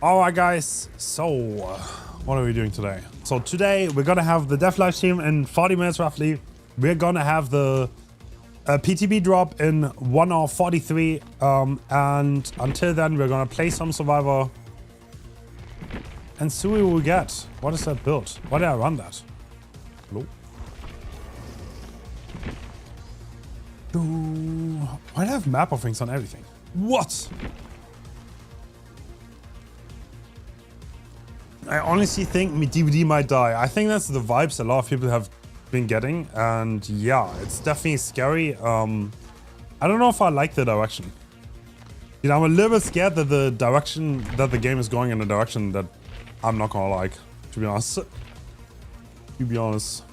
Alright guys, so what are we doing today? So today we're gonna have the dev live stream in 40 minutes roughly. We're gonna have the PTB drop in 1 hour 43 and until then we're gonna play some Survivor and see what we get. What is that build? Why did I run that? Hello? Why do I have map offerings on everything? What? I honestly think my DVD might die. I think that's the vibes a lot of people have been getting, and yeah, it's definitely scary. I don't know if I like the direction. You know, I'm a little bit scared that the direction that the game is going in a direction that I'm not gonna like, to be honest. To be honest.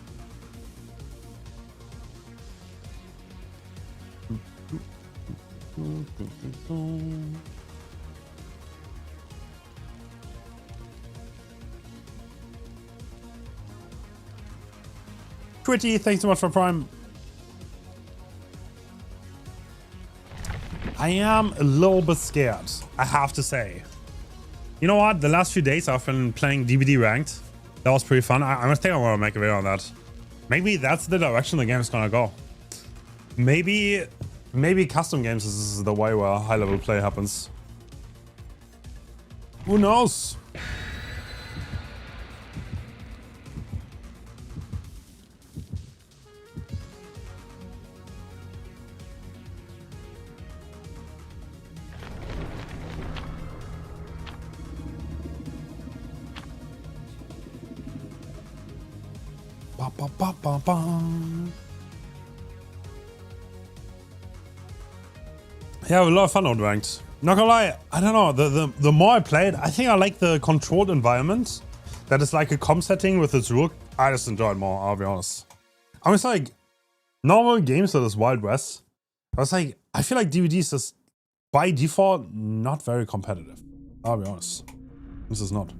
Quitty, thanks so much for Prime. I am a little bit scared, I have to say. You know what? The last few days I've been playing DVD ranked. That was pretty fun. I think I want to make a video on that. Maybe that's the direction the game is gonna go. Maybe custom games is the way where high level play happens. Who knows? Ba, ba, ba, ba, ba. Yeah, I have a lot of fun on ranked. Not gonna lie, I don't know. The more I play it, I think I like the controlled environment. That is like a com setting with its rule. I just enjoy it more, I'll be honest. I was like, normal games that is Wild West. I was like, I feel like DVDs is by default not very competitive. I'll be honest. This is not.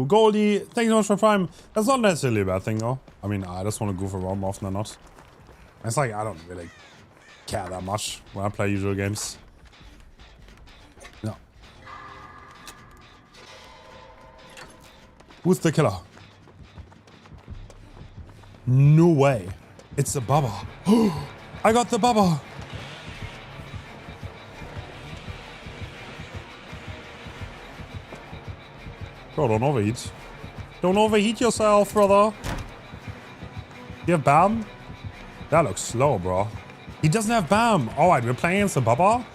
Goldie, thank you so much for Prime. That's not necessarily a bad thing though. I mean, I just want to goof around more often than not. It's like I don't really care that much when I play usual games. No. Who's the killer? No way. It's the Baba. I got the Baba. Bro, don't overheat. Don't overheat yourself, brother. You have BAM? That looks slow, bro. He doesn't have BAM. Alright, we're playing against the Baba.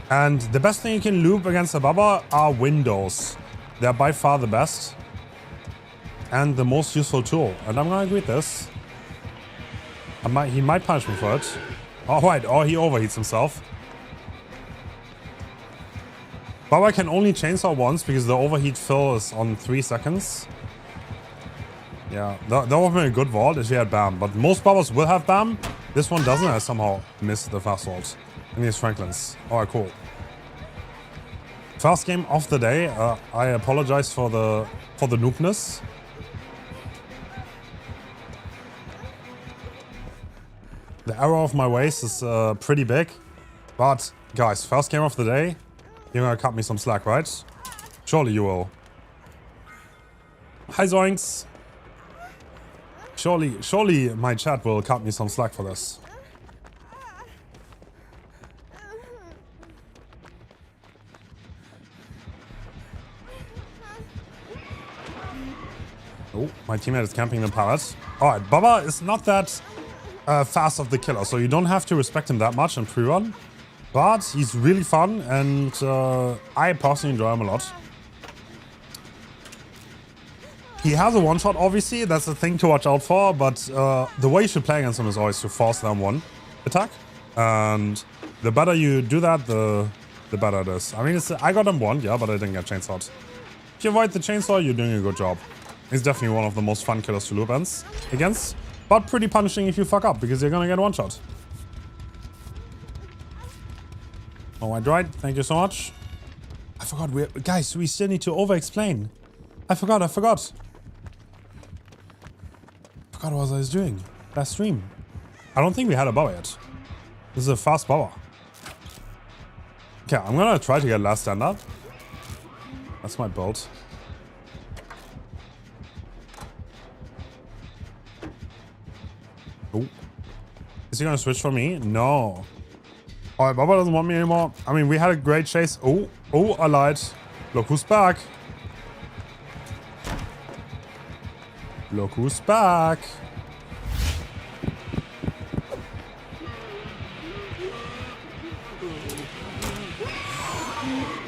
And the best thing you can loop against the Baba are windows. They're by far the best. And the most useful tool. And I'm gonna agree with this. He might punish me for it. Alright, or he overheats himself. Baba can only chainsaw once because the overheat fill is on 3 seconds. Yeah, that would have been a good vault if he had BAM. But most Babas will have BAM. This one doesn't. I somehow missed the fast vault. And he has Franklin's. Alright, cool. First game of the day. I apologize for the noobness. The error of my ways is pretty big. But guys, first game of the day. You're gonna cut me some slack, right? Surely you will. Hi Zoinks. Surely my chat will cut me some slack for this. Oh, my teammate is camping the pallet. Alright, Baba is not that fast of the killer, so you don't have to respect him that much in pre-run. But he's really fun, and I personally enjoy him a lot. He has a one-shot, obviously. That's the thing to watch out for. But the way you should play against him is always to force them one attack. And the better you do that, the better it is. I mean, I got him one, yeah, but I didn't get chainsawed. If you avoid the chainsaw, you're doing a good job. He's definitely one of the most fun killers to loop against. But pretty punishing if you fuck up, because you're gonna get one shot. Alright, right. Thank you so much. I forgot. Guys, we still need to over-explain. I forgot. I forgot what I was doing last stream. I don't think we had a bow yet. This is a fast bower. Okay, I'm gonna try to get last stand up. That's my build. Oh. Is he gonna switch for me? No. Alright, Baba doesn't want me anymore. I mean, we had a great chase. Oh, I lied. Look who's back. Look who's back.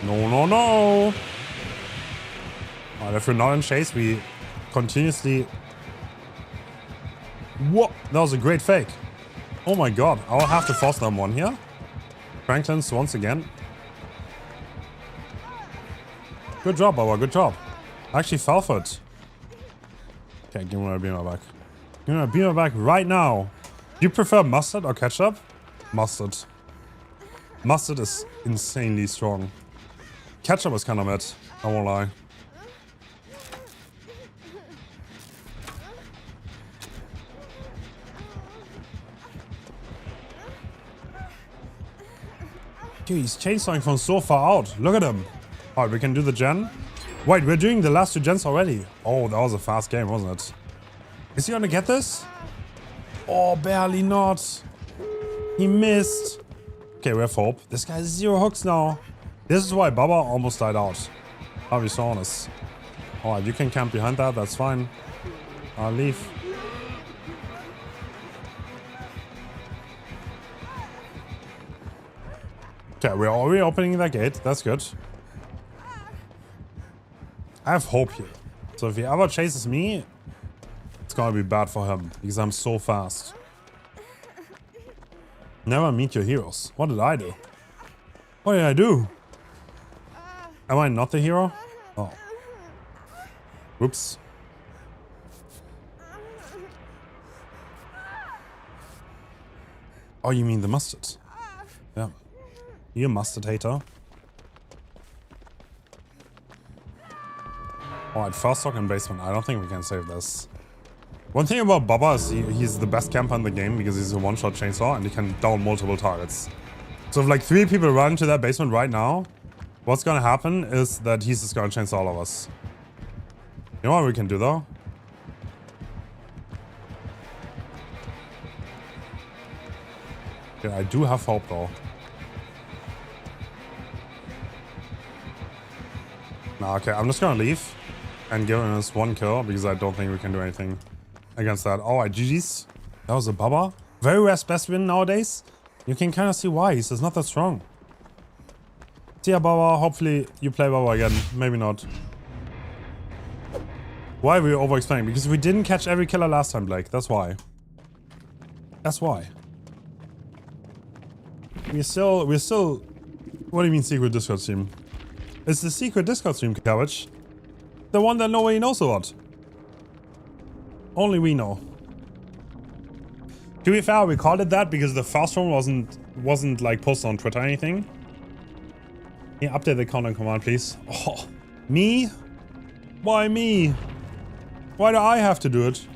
No. Alright, if we're not in chase, we continuously... Whoa, that was a great fake. Oh my god, I'll have to force them one here. Franklin's once again. Good job, Baba, good job. I actually fell for it. Okay, give me my beamer back. Give me my beamer back right now. Do you prefer mustard or ketchup? Mustard. Mustard is insanely strong. Ketchup is kind of mid, I won't lie. Dude, he's chainsawing from so far out. Look at him. Alright, we can do the gen. Wait, we're doing the last two gens already. Oh, that was a fast game, wasn't it? Is he gonna get this? Oh, barely not. He missed. Okay, we have hope. This guy has 0 hooks now. This is why Baba almost died out. I'll be so honest. Alright, you can camp behind that. That's fine. I'll leave. Okay, we're already opening that gate. That's good. I have hope here. So if he ever chases me, it's gonna be bad for him because I'm so fast. Never meet your heroes. What did I do? What did I do? Am I not the hero? Oh. Whoops. Oh, you mean the mustard? Yeah. You mustard hater. Alright, first stock in basement. I don't think we can save this. One thing about Baba is he's the best camper in the game because he's a one-shot chainsaw and he can down multiple targets. So if like 3 people run into that basement right now, what's gonna happen is that he's just gonna chainsaw all of us. You know what we can do though? Yeah, I do have hope though. Nah, okay, I'm just gonna leave and give him this 1 kill because I don't think we can do anything against that. Oh, GG's. That was a Baba. Very rare best win nowadays. You can kind of see why. He's just not that strong. See ya, Baba. Hopefully you play Baba again. Maybe not. Why are we over-explaining? Because we didn't catch every killer last time, Blake. That's why. That's why. We're still... What do you mean secret Discord stream? It's the secret Discord stream, Cabbage. The one that nobody knows about. Only we know. To be fair, we called it that because the first one wasn't like posted on Twitter or anything. Yeah, update the countdown command, please. Oh, me? Why me? Why do I have to do it?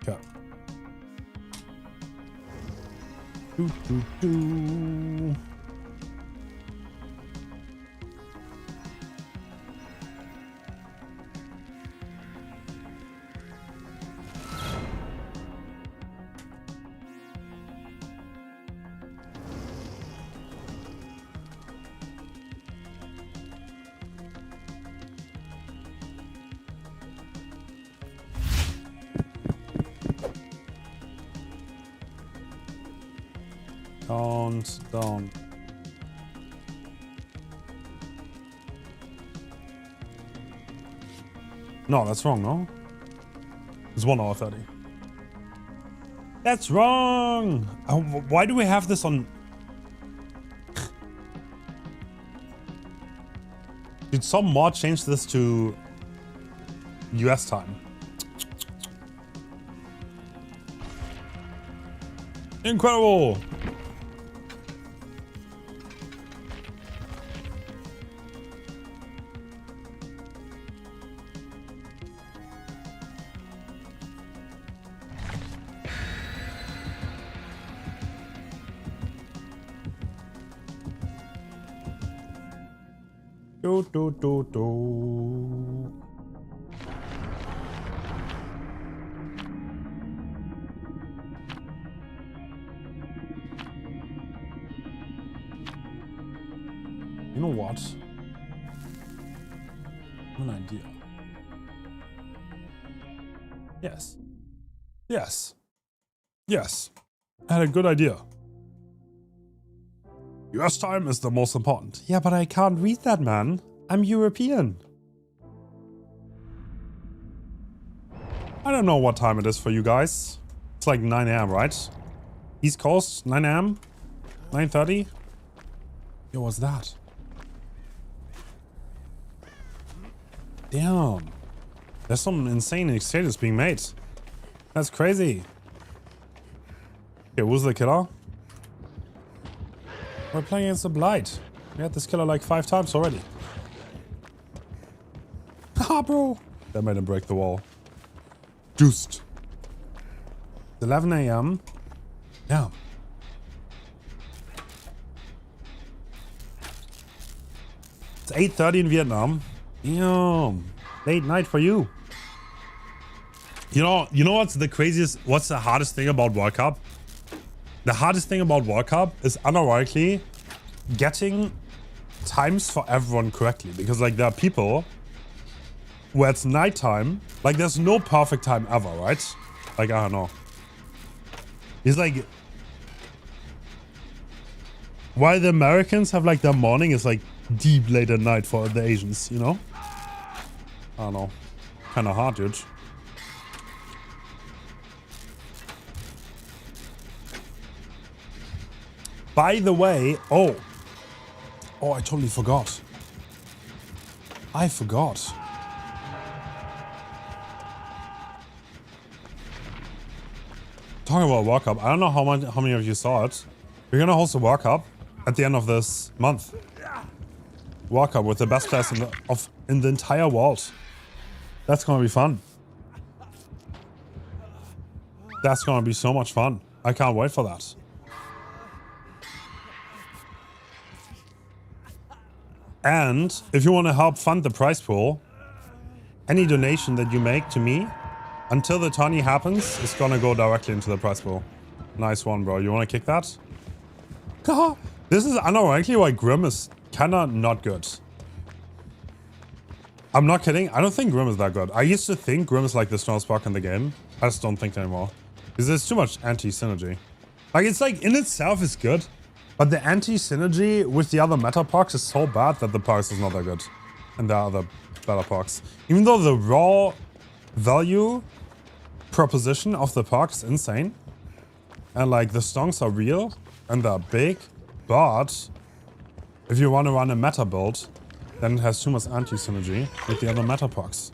Okay. Do. Down. No, that's wrong, no? It's 1 hour 30. That's wrong! Why do we have this on... Did some mod change this to US time? Incredible! You know what? An idea. Yes. Yes. Yes. I had a good idea. US time is the most important. Yeah, but I can't read that, man. I'm European. I don't know what time it is for you guys. It's like 9 AM, right? East Coast, 9 AM? 9:30? Yo, what's that? Damn. There's some insane exchanges being made. That's crazy. Okay, who's the killer? We're playing against the Blight. We had this killer like 5 times already. Ah, bro. That made him break the wall. Juiced. It's 11 AM. Damn. It's 8:30 in Vietnam. Damn. Late night for you. You know what's the craziest, what's the hardest thing about World Cup? The hardest thing about World Cup is unironically getting times for everyone correctly. Because like there are people where it's nighttime, like there's no perfect time ever, right? Like, I don't know. It's like, while the Americans have like their morning, it's like deep late at night for the Asians, you know? I don't know. Kind of hard, dude. By the way, oh, I totally forgot. I forgot. Talking about World Cup, I don't know how many of you saw it. We're gonna host a World Cup at the end of this month. World Cup with the best players in the entire world. That's gonna be fun. That's gonna be so much fun. I can't wait for that. And if you want to help fund the prize pool, any donation that you make to me until the tourney happens is gonna go directly into the prize pool. Nice one, bro. You want to kick that? This is unironically why Grim is kinda not good. I'm not kidding. I don't think Grim is that good. I used to think Grim is like the strongest spark in the game. I just don't think anymore. Because there's too much anti-synergy. Like, it's like, in itself is good. But the anti-synergy with the other meta parks is so bad that the parks is not that good. And there are other better parks. Even though the raw value proposition of the park is insane. And like, the stonks are real. And they're big. But if you want to run a meta build, then it has too much anti-synergy with the other meta parks.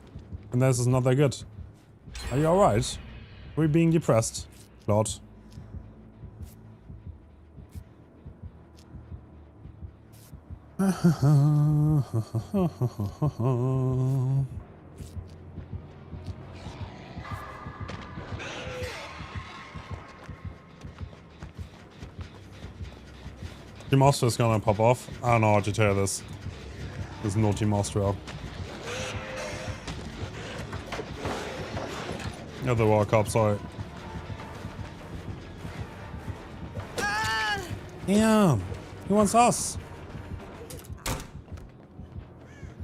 And this is not that good. Are you alright? We're being depressed, Lord. Team Austria is gonna pop off. I don't know how to tell you this. There's no Team Austria. Yeah, the World Cup, sorry. Yeah, he wants us.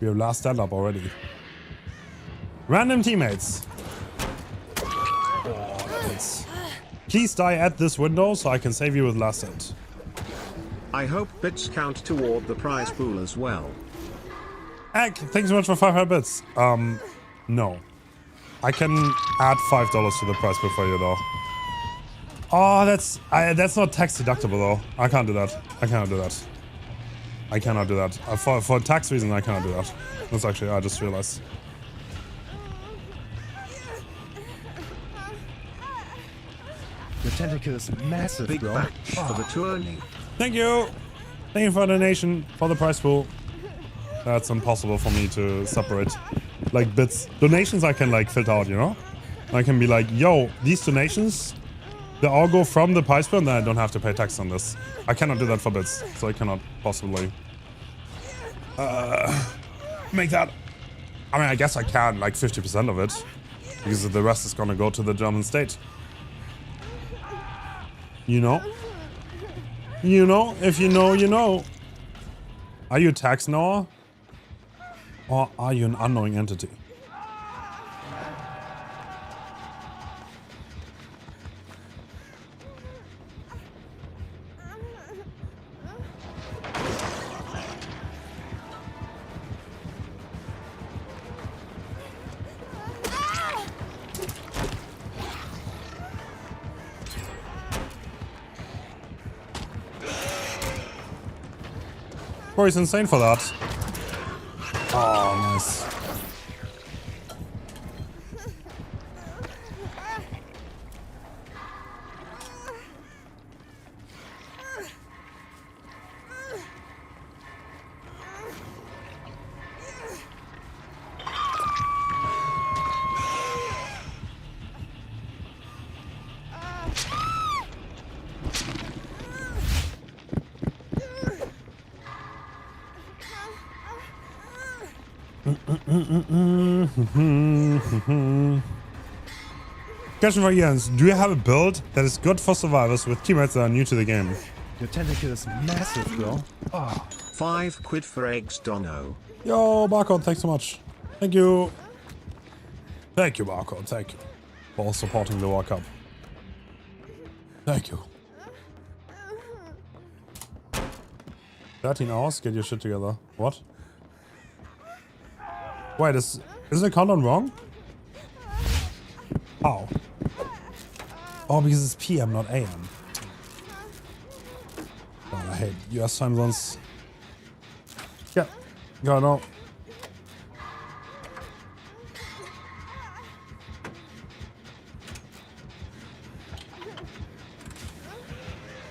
We have last stand up already. Random teammates. Oh, please die at this window so I can save you with last hit. I hope bits count toward the prize pool as well. Egg, thanks so much for 500 bits. No. I can add $5 to the prize pool for you though. Oh, that's not tax deductible though. I can't do that. I cannot do that. I cannot do that. For tax reasons, I cannot do that. That's actually, I just realized. Your tentacles massive, Big bro. batch for the tourney. Thank you. Thank you for the donation for the prize pool. That's impossible for me to separate. Like bits. Donations I can like filter out, you know? I can be like, yo, these donations, they all go from the prize pool and then I don't have to pay tax on this. I cannot do that for bits, so I cannot possibly. make that. I mean, I guess I can, like 50% of it. Because the rest is gonna go to the German state. You know? You know? If you know, you know. Are you a tax knower? Or are you an unknowing entity? Bro, he's insane for that. Oh, nice. Question for Jens. Do you have a build that is good for survivors with teammates that are new to the game? Your tentacle is massive, bro. Oh. 5 quid for eggs, Dono. Yo, Barcode, thanks so much. Thank you. Thank you, Barcode. Thank you for supporting the World Cup. Thank you. 13 hours? Get your shit together. What? Wait, is the countdown wrong? How? Oh, because it's PM, not AM. God, I hate US time zones. Yeah, gotta know.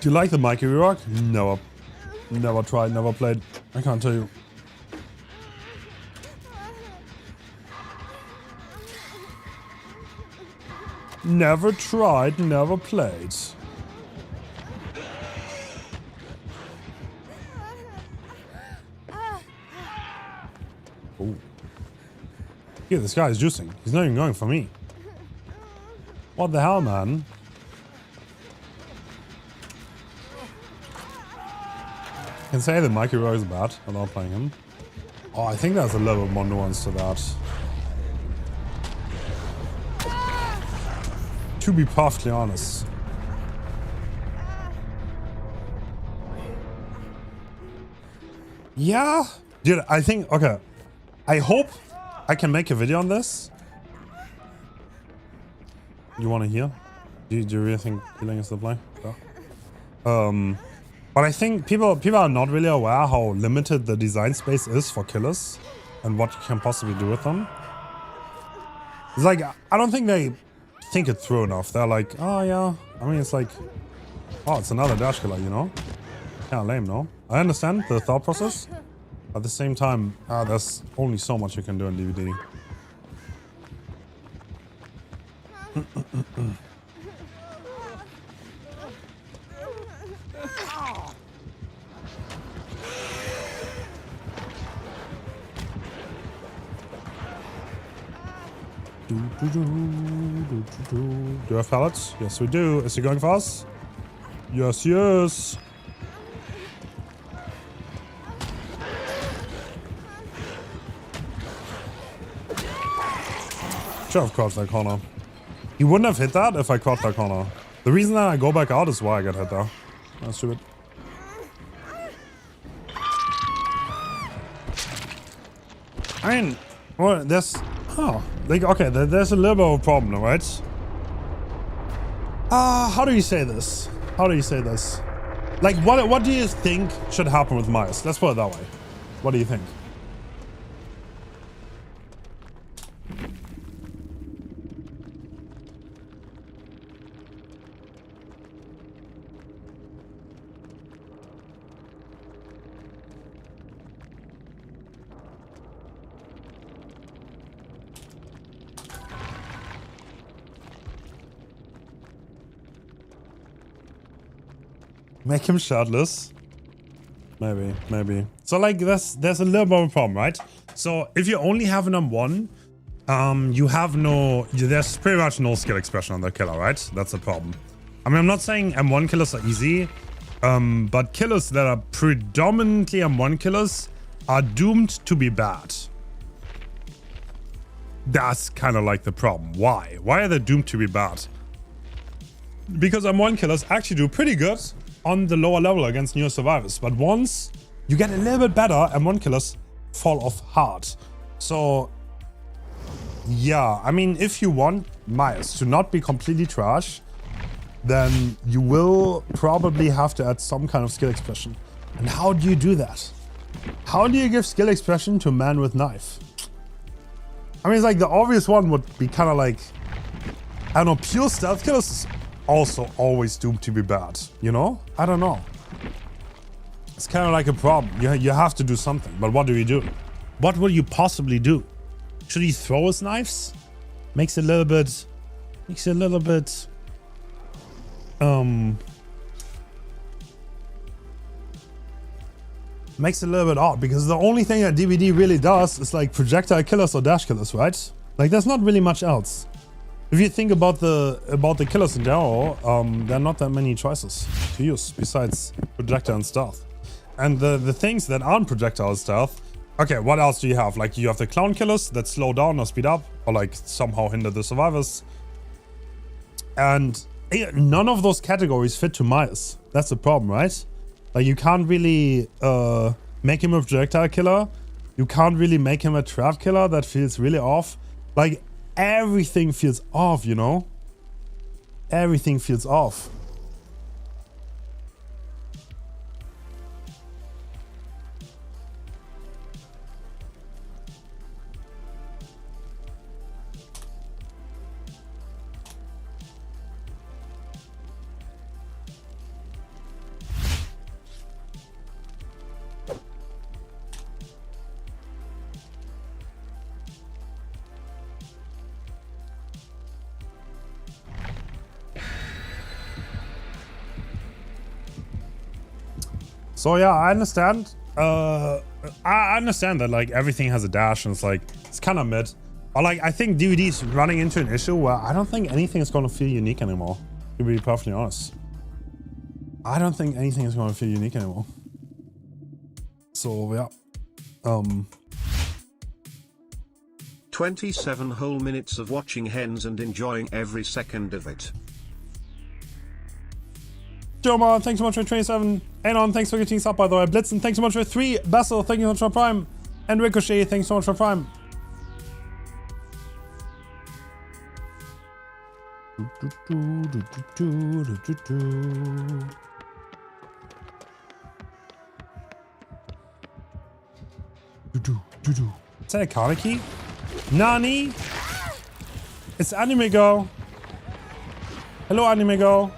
Do you like the Mikey Rock? Never. Never tried, never played. I can't tell you. Never tried, never played. Ooh. Yeah, this guy is juicing. He's not even going for me. What the hell, man? I can say that Mikey Roy is bad. I'm not playing him. Oh, I think there's a little more nuance to that. To be perfectly honest. Yeah. Dude, I think, okay. I hope I can make a video on this. You want to hear? Do you really think killing is the play? Yeah. But I think people are not really aware how limited the design space is for killers and what you can possibly do with them. It's like, I don't think they think it through enough. They're like, oh yeah. I mean, it's like, oh, it's another dash killer, you know? Kind of lame, no? I understand the thought process. At the same time, there's only so much you can do in DVD. Do you have pallets? Yes, we do. Is he going fast? Yes, yes. Should have crouched that corner. He wouldn't have hit that if I caught that corner. The reason that I go back out is why I get hit there. That's stupid. I mean, well, there's... Oh, like, okay, there's a little bit of a problem, right? How do you say this? How do you say this? Like, what do you think should happen with mice? Let's put it that way. What do you think? Make him shirtless. Maybe. So like there's a little bit of a problem, right? So if you only have an M1, you have there's pretty much no skill expression on the killer, right? That's the problem. I mean, I'm not saying M1 killers are easy, but killers that are predominantly M1 killers are doomed to be bad. That's kind of like the problem. Why? Why are they doomed to be bad? Because M1 killers actually do pretty good on the lower level against newer survivors, but once you get a little bit better, M1 killers fall off hard. So yeah, I mean, if you want Myers to not be completely trash, then you will probably have to add some kind of skill expression. And how do you do that? How do you give skill expression to a man with knife? I mean, it's like the obvious one would be kind of like, I don't know, pure stealth killers is also always doomed to be bad, you know? I don't know. It's kind of like a problem. You have to do something, but what do you do? What will you possibly do? Should he throw his knives? Makes it a little bit odd, because the only thing that DVD really does is like projectile killers or dash killers, right? Like there's not really much else. If you think about the killers in general, there are not that many choices to use besides projectile and stealth. And the things that aren't projectile and stealth, okay, what else do you have? Like you have the clown killers that slow down or speed up or like somehow hinder the survivors. And none of those categories fit to Myers. That's the problem, right? Like you can't really make him a projectile killer. You can't really make him a trap killer. That feels really off. Like everything feels off, you know? Everything feels off. So yeah, I understand. I understand that like everything has a dash and it's kind of mid. But like I think DVD's running into an issue where I don't think anything is going to feel unique anymore. To be perfectly honest, I don't think anything is going to feel unique anymore. So yeah, 27 whole minutes of watching Hens and enjoying every second of it. Joma, thanks so much for 27. Anon, thanks for getting sub by the way. Blitzen, thanks so much for 3. Basil, thank you so much for Prime. And Ricochet, thanks so much for Prime. Is that a Kaneki? Nani? It's Anime Girl. Hello, Anime Girl.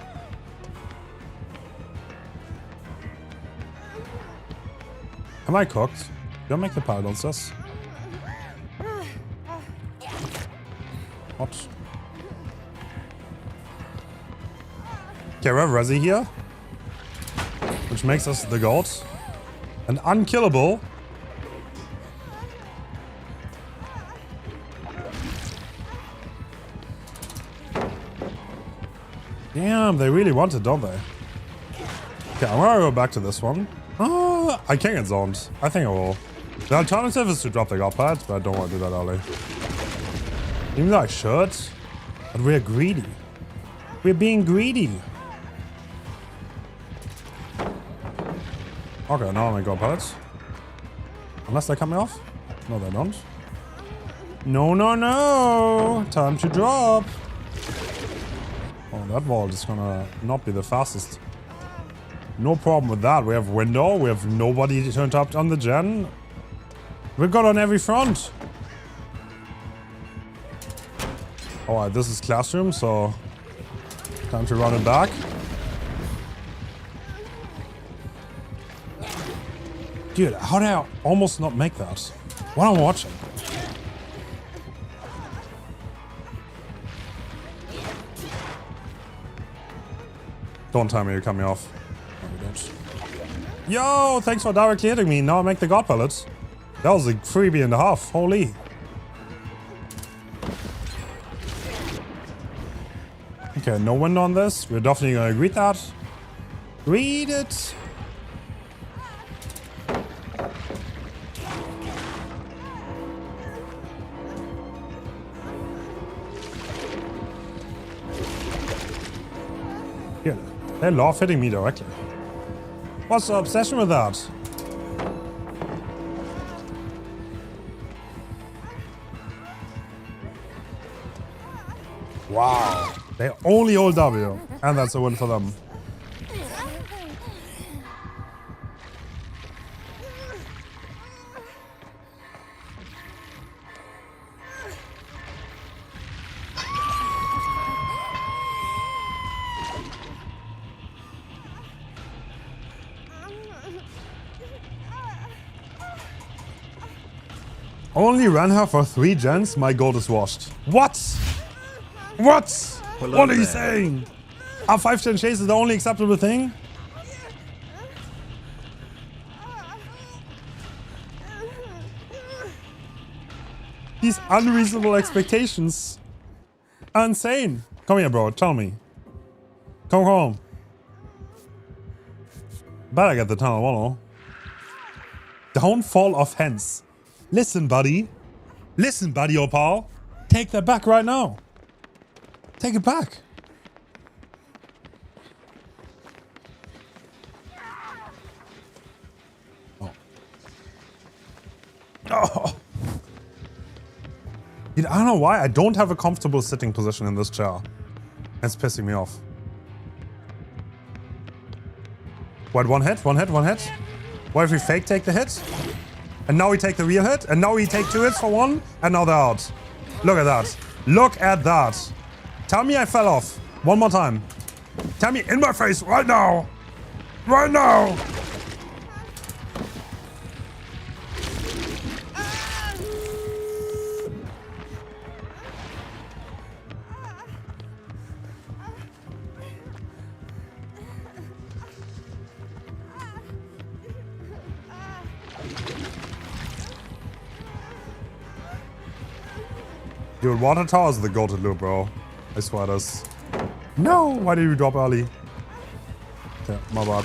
Am I cooked? Don't make the pile sis. What? Okay, we have Resi here, which makes us the goat. And unkillable. Damn, they really want it, don't they? Okay, I'm gonna go back to this one. Oh, I can't get zoned. I think I will. The alternative is to drop the god pad, but I don't want to do that early. Even though I should. But we're greedy. We're being greedy. Okay, now I'm gonna god pads. Unless they cut me off? No, they don't. No, no, no! Time to drop! Oh, that vault is gonna not be the fastest. No problem with that. We have window. We have nobody turned up on the gen. We're good on every front. Alright, this is classroom, so time to run it back. Dude, how did I almost not make that? What am I watching? Don't tell me you cut me off. No, you don't. Yo, thanks for directly hitting me. Now I make the god pellets. That was a freebie and a half. Holy. Okay, no window on this. We're definitely gonna read that. Read it. Yeah, they love hitting me directly. What's the obsession with that? Wow. They only hold W, and that's a win for them. Only ran her for 3 gens, my gold is washed. What? What? Hello what are you there. saying? Are 5 gen chases the only acceptable thing? These unreasonable expectations are insane. Come here, bro. Tell me. Come home. Better get the tunnel 1-0. Downfall of Hens. Listen, buddy. Listen, buddy, or pal. Take that back right now. Take it back. Oh. Oh. Dude, I don't know why I don't have a comfortable sitting position in this chair. It's pissing me off. What, one hit? One hit? One hit? What if we fake take the hit? And now we take the real hit? And now we take 2 hits for 1? And now they're out. Look at that. Look at that. Tell me I fell off. One more time. Tell me in my face right now. Right now. Dude, water tower is the go-to loop, bro. I swear this. No! Why did you drop early? Okay, my bad.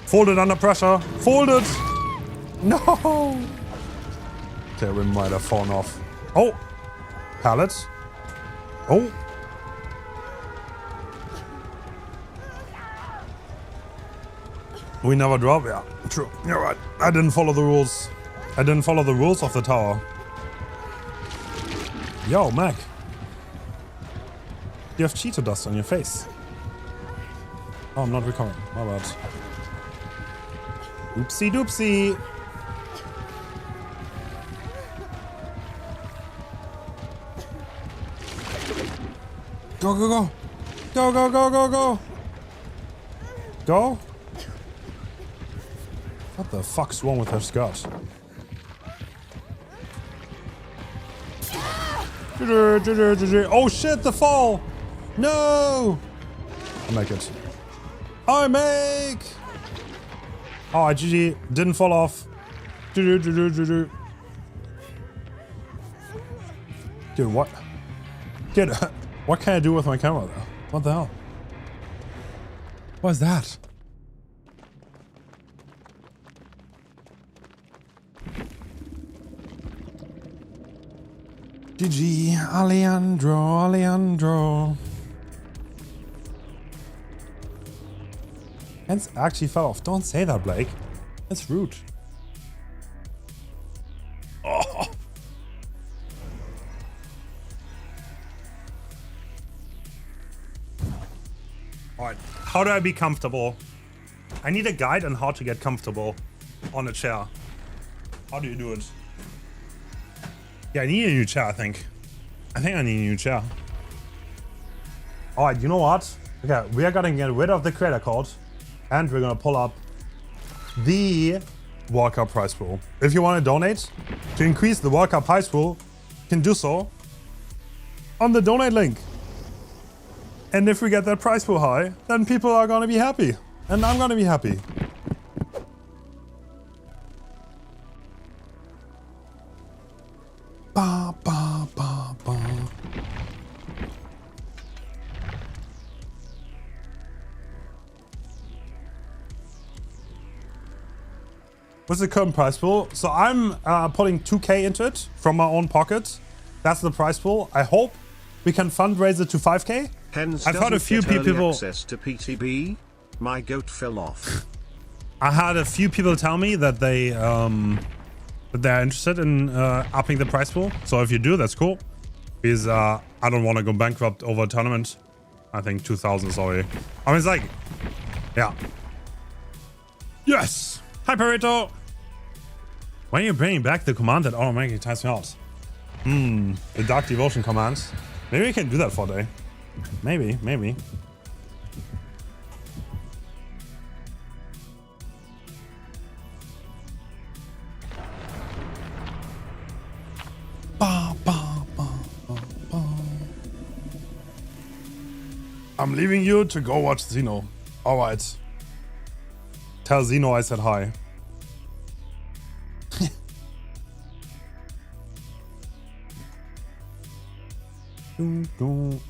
Fold it under pressure. Fold it! No! Okay, we might have fallen off. Oh! Pallet. Oh! We never drop? Yeah, true. You're right. I didn't follow the rules. I didn't follow the rules of the tower. Yo, Mac. You have Cheeto dust on your face. Oh, I'm not recovering. My bad. Oopsie doopsie. Go, go, go. Go, go, go, go, go. Go? What the fuck's wrong with her skirt? Oh shit, the fall! No! I make it. I make! Oh, I GG. Didn't fall off. Dude, what? Dude, what can I do with my camera though? What the hell? What's that? GG, Alejandro. Hens actually fell off. Don't say that, Blake. That's rude. Oh. Alright, how do I be comfortable? I need a guide on how to get comfortable on a chair. How do you do it? Yeah, I need a new chair, I think. I need a new chair. Alright, you know what? Okay, we are gonna get rid of the creator code and we're gonna pull up the World Cup prize pool. If you want to donate to increase the World Cup prize pool, you can do so on the donate link. And if we get that prize pool high, then people are gonna be happy. And I'm gonna be happy. What's the current prize pool? So I'm putting 2K into it from my own pocket. That's the prize pool. I hope we can fundraise it to 5K. Hens I've had a few doesn't get early people. access to PTB. My goat fell off. I had a few people tell me that they're interested in upping the prize pool. So if you do, that's cool. Because I don't want to go bankrupt over a tournament. I think 2,000 is already. I mean, it's like, yeah. Yes. Hi, Pareto. When are you bringing back the command that automatically types me out? The Dark Devotion command. Maybe we can do that for a day. Maybe. I'm leaving you to go watch Xeno. Alright. Tell Xeno I said hi.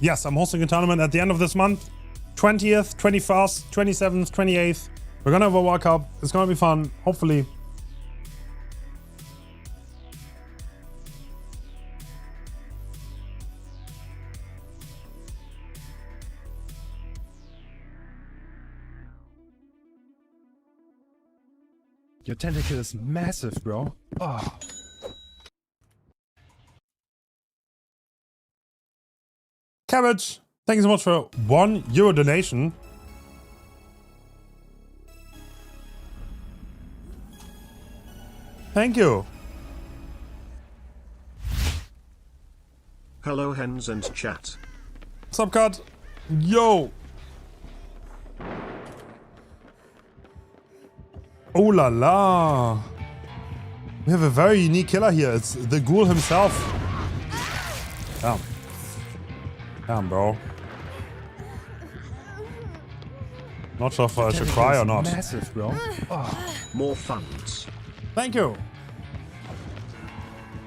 Yes, I'm hosting a tournament at the end of this month. 20th, 21st, 27th, 28th. We're gonna have a World Cup. It's gonna be fun. Hopefully. Your tentacle is massive, bro. Oh. Cabbage, thank you so much for €1 donation. Thank you. Hello, Hens and chat. What's up, cut? Yo. Oh la la. We have a very unique killer here. It's the ghoul himself. Damn. Damn, bro. Not sure if I should cry or not. Massive, bro. Oh. More funds. Thank you.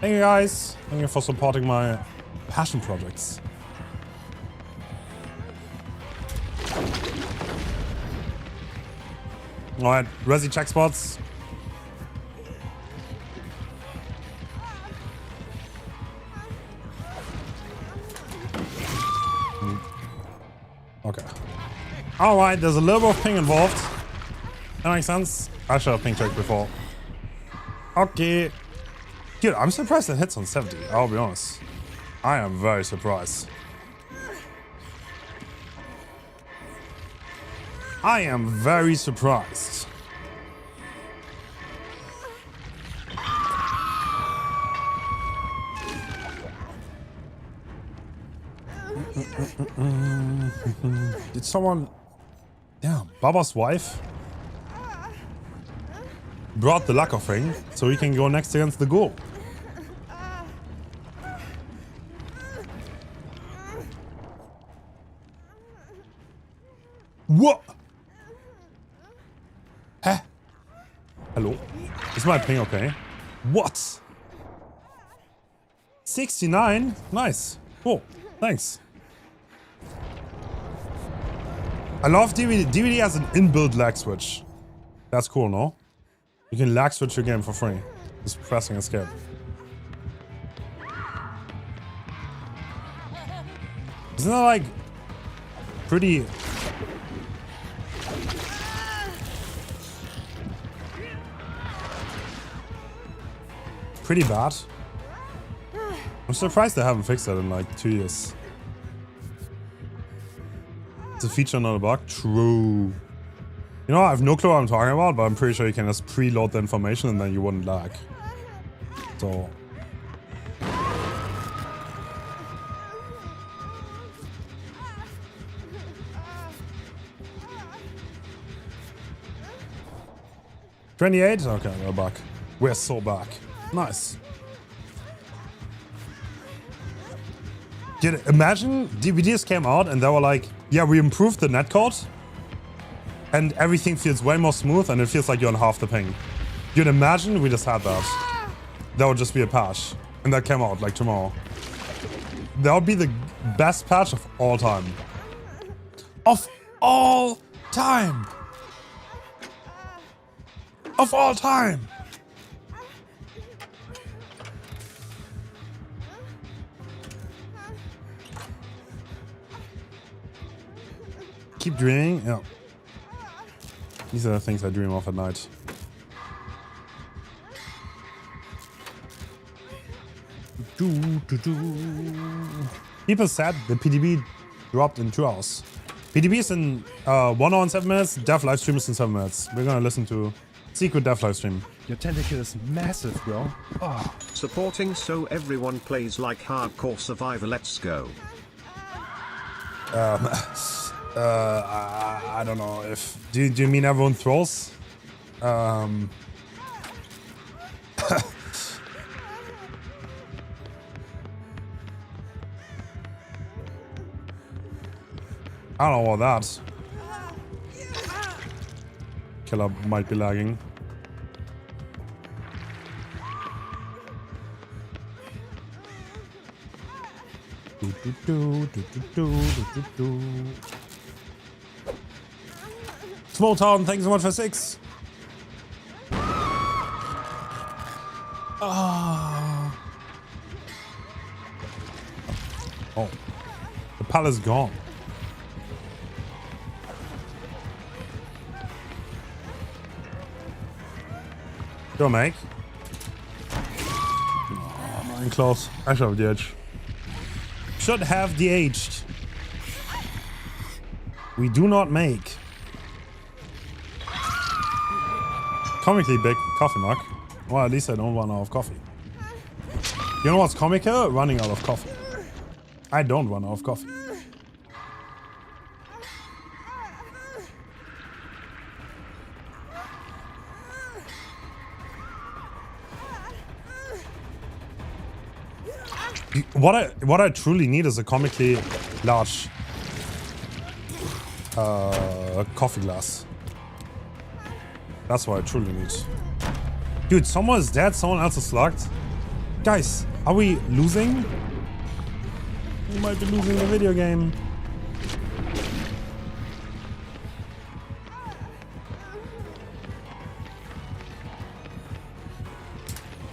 Thank you, guys. Thank you for supporting my passion projects. Alright, Resi check spots. Okay. Alright, there's a little bit of ping involved. That makes sense. I should have ping checked before. Okay. Dude, I'm surprised it hits on 70, I'll be honest. I am very surprised. I am very surprised. Did someone... Damn, Baba's wife brought the luck offering so he can go next against the ghoul. What? Huh? Hello? Is my ping okay? What? 69? Nice. Cool. Thanks. I love DVD. DVD has an inbuilt lag switch. That's cool, no? You can lag switch your game for free. Just pressing escape. Isn't that like pretty... pretty bad? I'm surprised they haven't fixed that in like 2 years. It's a feature, not a bug. True. You know, I have no clue what I'm talking about, but I'm pretty sure you can just preload the information and then you wouldn't lag. So... $28? Okay, we're back. We're so back. Nice. Dude, imagine DVDs came out and they were like, yeah, we improved the netcode and everything feels way more smooth and it feels like you're on half the ping. Dude, imagine we just had that. That would just be a patch. And that came out like tomorrow. That would be the best patch of all time. Of all time! Of all time! Keep dreaming. Yeah. These are the things I dream of at night. People said the PTB dropped in 2 hours. PTB is in 1 hour and 7 minutes. Dev live stream is in 7 minutes. We're gonna listen to secret dev live stream. Your tentacle is massive, bro. Oh. Supporting so everyone plays like hardcore survivor. Let's go. I don't know if do you mean everyone throws? I don't know about that. Killer might be lagging. Small Town, thanks so much for 6. Oh, the palace is gone. Go, mate. Oh, mine close. I should have the edge. Should have the aged. We do not make. Comically big coffee mug. Well, at least I don't run out of coffee. You know what's comical? Running out of coffee. I don't run out of coffee. What I truly need is a comically large coffee glass. That's what I truly need. Dude, someone is dead, someone else is locked. Guys, are we losing? We might be losing the video game.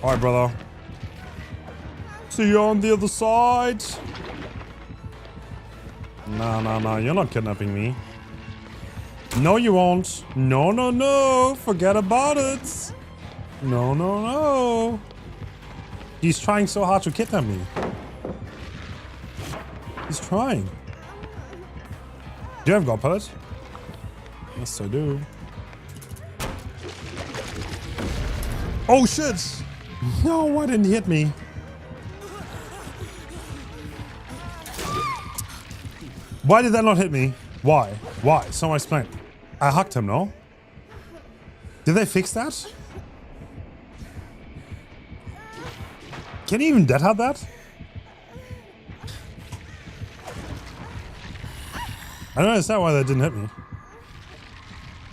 Alright, brother. See you on the other side. Nah, you're not kidnapping me. No, you won't. No. Forget about it. No. He's trying so hard to kidnap me. He's trying. Do you have God pallet? Yes, I do. Oh, shit. No, why didn't he hit me? Why did that not hit me? Why? Someone explain. I hugged him, no? Did they fix that? Can you even dead hug that? I don't understand why that didn't hit me.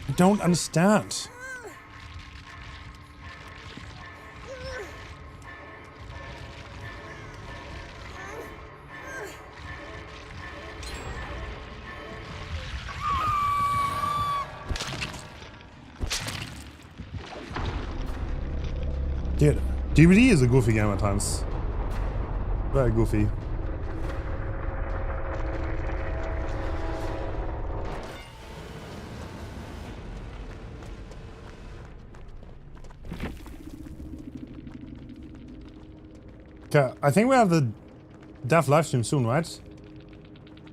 I don't understand. Dude, DVD is a goofy game at times. Very goofy. Okay, I think we have the dev livestream soon, right?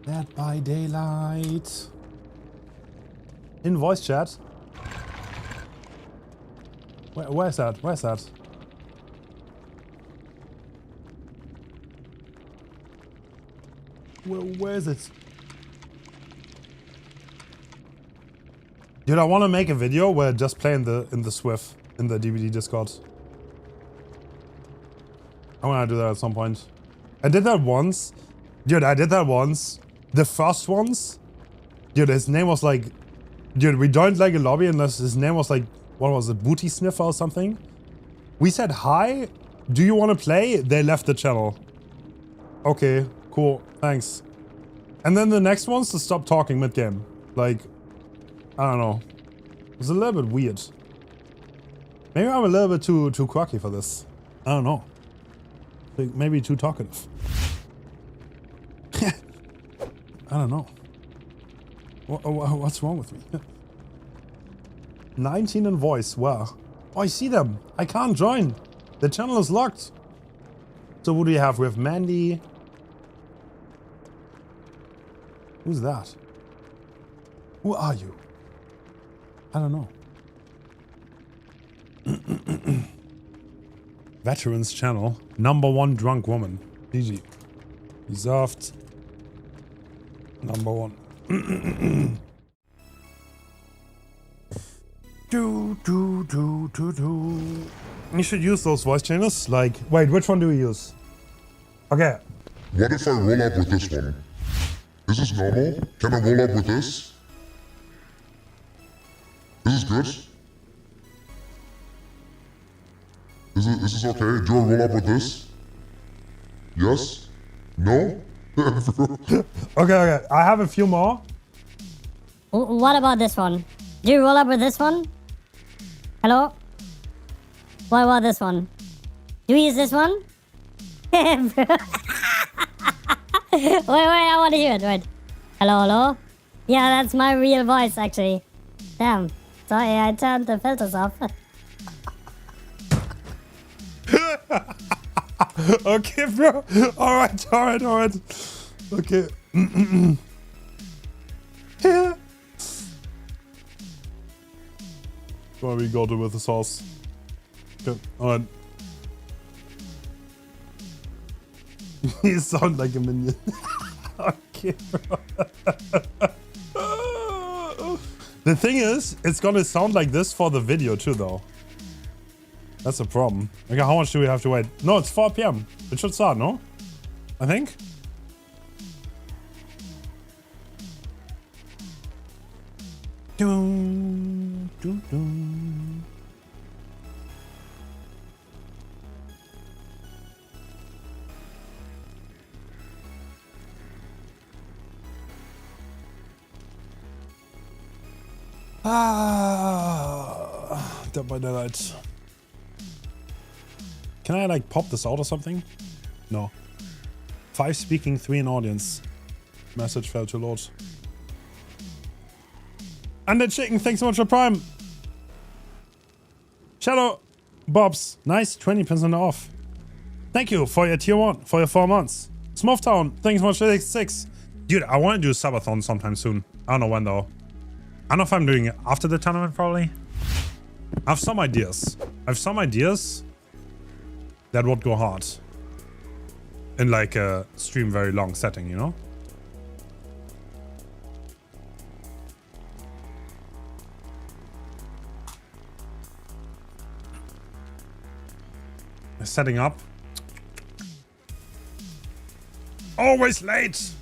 Dead by Daylight. In voice chat. Where's that? Where's that? Where is it? Dude, I want to make a video where I just play in the Swift in the DVD Discord. I want to do that at some point. I did that once. Dude, I did that once. The first ones. Dude, his name was like... Dude, we joined like a lobby and his name was like... What was it? Booty Sniffer or something? We said, hi, do you want to play? They left the channel. Okay, cool, thanks. And then the next one's to stop talking mid-game. Like, I don't know. It's a little bit weird. Maybe I'm a little bit too quirky for this. I don't know. Like, maybe too talkative. I don't know. What's wrong with me? 19 in voice. Well, oh, I see them. I can't join. The channel is locked. So who do you have? We have Mandy. Who's that? Who are you? I don't know. Veterans channel. #1 drunk woman. GG. Reserved. #1. You should use those voice channels. Like, wait, which one do we use? Okay. What if I roll up with this one? Is this normal? Can I roll up with this? Is this good? Is this okay? Do I roll up with this? Yes? No? Okay. I have a few more. What about this one? Do you roll up with this one? Hello? What about this one? Do you use this one? Wait, I want to hear it. Wait. Hello? Yeah, that's my real voice, actually. Damn. Sorry, I turned the filters off. Okay, bro. Alright. Okay. Well, we got it with the sauce. Okay, alright. You sound like a minion. Okay, bro. The thing is, it's gonna sound like this for the video too, though. That's a problem. Okay, how much do we have to wait? No, it's 4 PM. It should start, no? I think. Dun, dun, dun. Dead by Daylight. Can I like pop this out or something? No. 5 speaking, 3 in audience. Message failed to load. And the chicken, thanks so much for Prime. Shadow Bobs, nice, 20% off. Thank you for your tier 1, for your 4 months. Smoothtown, thanks so much for 6. Dude, I want to do a subathon sometime soon. I don't know when though. I don't know if I'm doing it after the tournament probably. I have some ideas. That would go hard. In like a stream very long setting, you know? Setting up. Always late!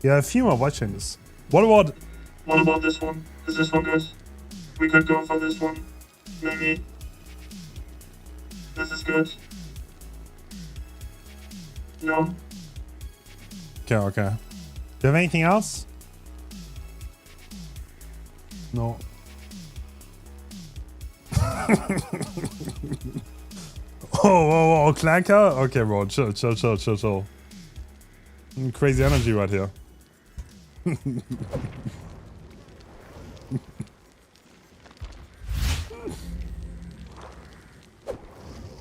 Yeah, a few more watching this. What about this one? Is this one good? We could go for this one. Maybe. This is good. No. Okay. Do you have anything else? No. Oh, Clanker? Okay, bro, chill. Crazy energy right here.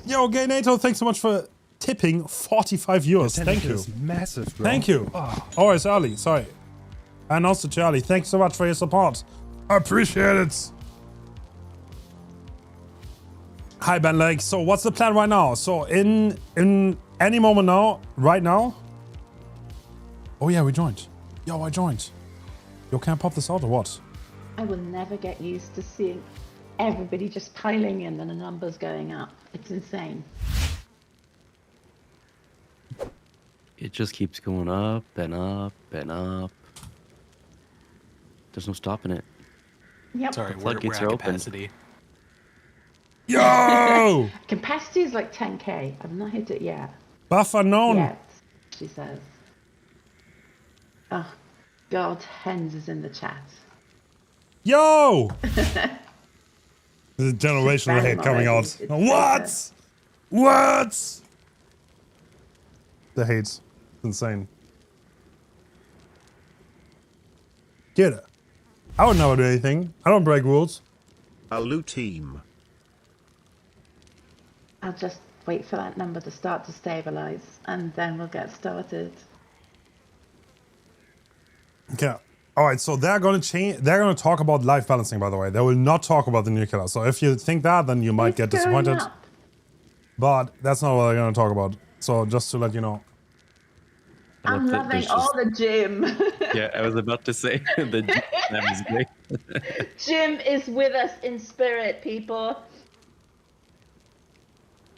Yo, Gay NATO, thanks so much for tipping 45 euros. Thank you. Massive, bro. Thank you. Oh, it's early. Sorry. And also Charlie, thanks so much for your support. I appreciate it. Hi, Ben Lake. So what's the plan right now? So in any moment now, right now. Oh yeah, we joined. Yo, I joined. Yo, can I pop this out or what? I will never get used to seeing everybody just piling in and the numbers going up. It's insane. It just keeps going up and up and up. There's no stopping it. Yep. Sorry, we're Floodgates at are open. capacity. Yo! Capacity is like 10k. I've not hit it yet. Buff unknown. Yet, she says. Oh, God, Hens is in the chat. Yo! There's a generational Ban hate him coming already. out. It's What? better. What? The hate. It's insane. Get it. I would never do anything. I don't break rules. Alu team. I'll just wait for that number to start to stabilize, and then we'll get started. Okay. All right. So they're going to change. They're going to talk about life balancing. By the way, they will not talk about the nuclear. So if you think that, then you might It's get going disappointed. up. But that's not what they're going to talk about. So just to let you know. I I'm love that loving there's all just- the gym. Yeah, I was about to say the that was great. Jim is with us in spirit, people.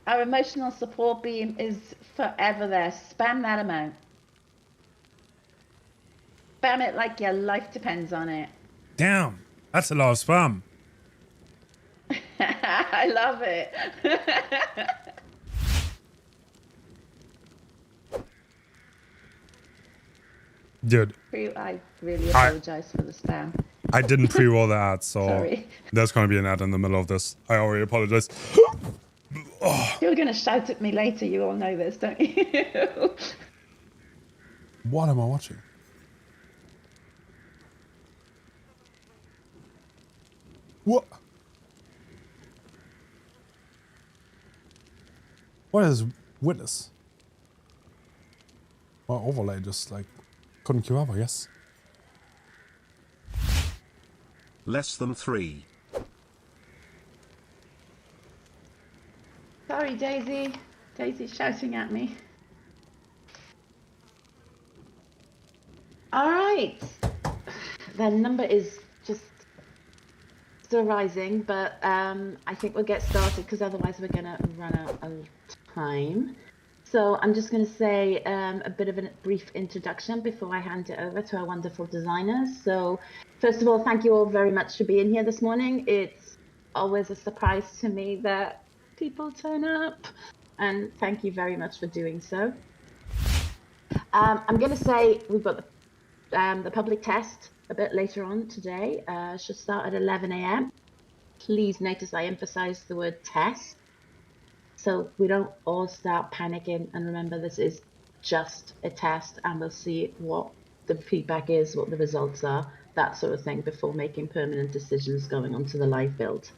Our emotional support beam is forever there. Spam that amount. Spam it like your life depends on it. Damn, that's a lot of spam. I love it. Dude, I really apologize for the spam. I didn't pre-roll the ad, so Sorry. there's going to be an ad in the middle of this. I already apologize. You're going to shout at me later. You all know this, don't you? What am I watching? What? What is witness? Well, overlay just like couldn't queue up, I guess. Less than 3. Sorry, Daisy. Daisy's shouting at me. All right. The number is just still rising, but I think we'll get started because otherwise we're going to run out of time. So I'm just going to say a bit of a brief introduction before I hand it over to our wonderful designers. So first of all, thank you all very much for being here this morning. It's always a surprise to me that people turn up, and thank you very much for doing so. I'm going to say we've got the public test a bit later on today. Should start at 11 a.m. Please notice I emphasize the word test, so we don't all start panicking. And remember, this is just a test, and we'll see what the feedback is, what the results are, that sort of thing, before making permanent decisions going on to the live build.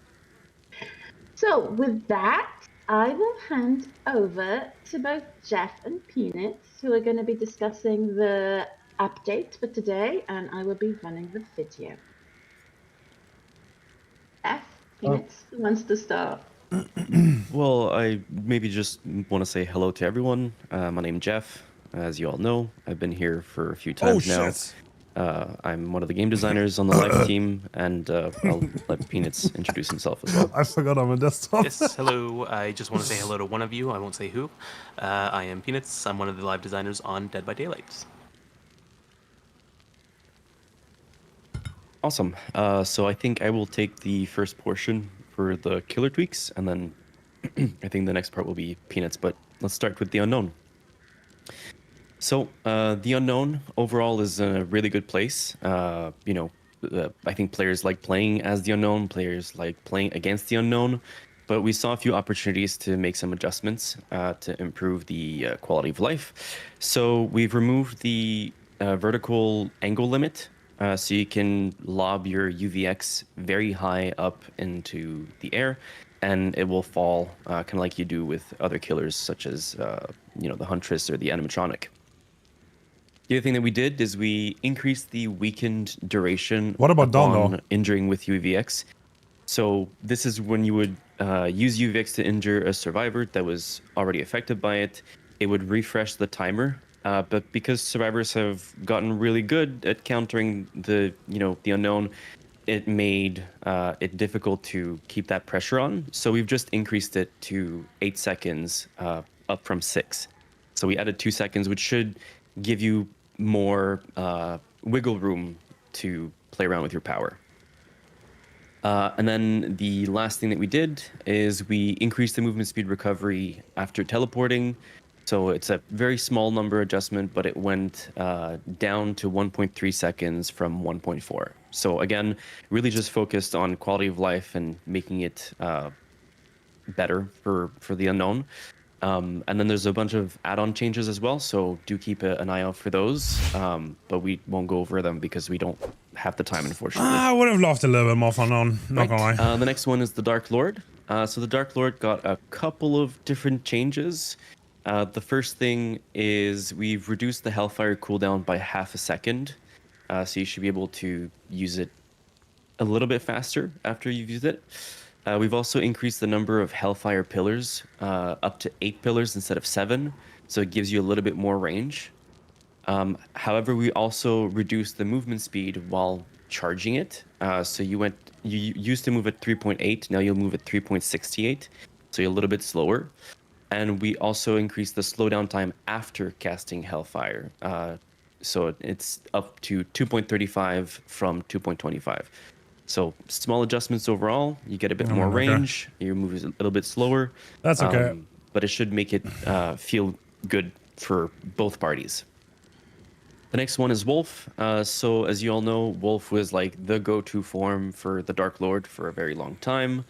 So with that, I will hand over to both Jeff and Peanuts, who are going to be discussing the update for today, and I will be running the video. Jeff, Peanuts, who wants to start? Well, I maybe just want to say hello to everyone. My name's Jeff. As you all know, I've been here for a few times now. Shit. I'm one of the game designers on the live team, and I'll let Peanuts introduce himself as well. I forgot I'm on desktop. Yes, hello. I just want to say hello to one of you. I won't say who. I am Peanuts. I'm one of the live designers on Dead by Daylight. Awesome. So I think I will take the first portion for the killer tweaks, and then I think the next part will be Peanuts, but let's start with the unknown. So the unknown overall is in a really good place. I think players like playing as the unknown, players like playing against the unknown, but we saw a few opportunities to make some adjustments to improve the quality of life. So we've removed the vertical angle limit, so you can lob your UVX very high up into the air, and it will fall kind of like you do with other killers, such as the Huntress or the animatronic. The other thing that we did is we increased the weakened duration. What about Dawn, upon though? injuring with UVX. So this is when you would use UVX to injure a survivor that was already affected by it. It would refresh the timer, but because survivors have gotten really good at countering the unknown, it made it difficult to keep that pressure on. So we've just increased it to 8 seconds, up from 6. So we added 2 seconds, which should give you more wiggle room to play around with your power. And then the last thing that we did is we increased the movement speed recovery after teleporting. So it's a very small number adjustment, but it went down to 1.3 seconds from 1.4. So again, really just focused on quality of life and making it better for the unknown. And then there's a bunch of add-on changes as well, so do keep an eye out for those. But we won't go over them because we don't have the time, unfortunately. I would have loved a little bit more fun on, not gonna lie. The next one is the Dark Lord. So the Dark Lord got a couple of different changes. The first thing is we've reduced the Hellfire cooldown by half a second. So you should be able to use it a little bit faster after you've used it. We've also increased the number of Hellfire pillars up to 8 pillars instead of 7, so it gives you a little bit more range. However, we also reduced the movement speed while charging it. So you used to move at 3.8, now you'll move at 3.68, so you're a little bit slower. And we also increased the slowdown time after casting Hellfire. So it's up to 2.35 from 2.25. So small adjustments overall. You get a bit more range. Your move is a little bit slower. That's okay. But it should make it feel good for both parties. The next one is Wolf. So as you all know, Wolf was like the go-to form for the Dark Lord for a very long time.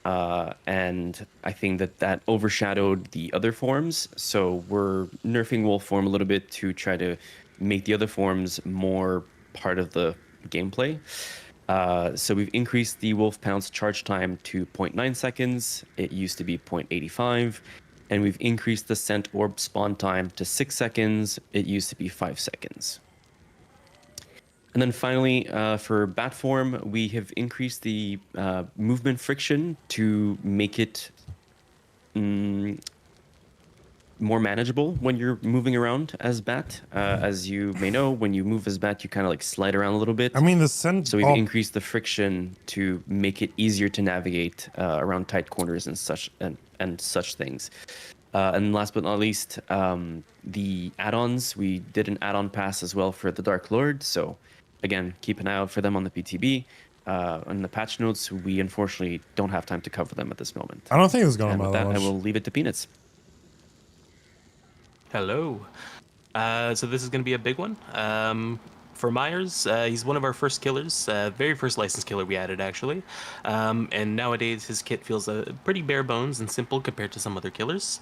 And I think that overshadowed the other forms. So we're nerfing Wolf form a little bit to try to make the other forms more part of the gameplay. So we've increased the Wolf Pounce charge time to 0.9 seconds. It used to be 0.85. And we've increased the Scent Orb spawn time to 6 seconds. It used to be 5 seconds. And then finally, for Bat form, we have increased the movement friction to make it more manageable when you're moving around as Bat. As you may know, when you move as Bat, you kind of like slide around a little bit. I mean, the Scent... So we've increased the friction to make it easier to navigate around tight corners and such things. And last but not least, the add-ons. We did an add-on pass as well for the Dark Lord. So again, keep an eye out for them on the PTB. On the patch notes, we unfortunately don't have time to cover them at this moment. I don't think it's going to matter. With that, I will leave it to Peanuts. Hello. So this is going to be a big one. For Myers, he's one of our first killers, very first licensed killer we added, actually. And nowadays, his kit feels pretty bare bones and simple compared to some other killers.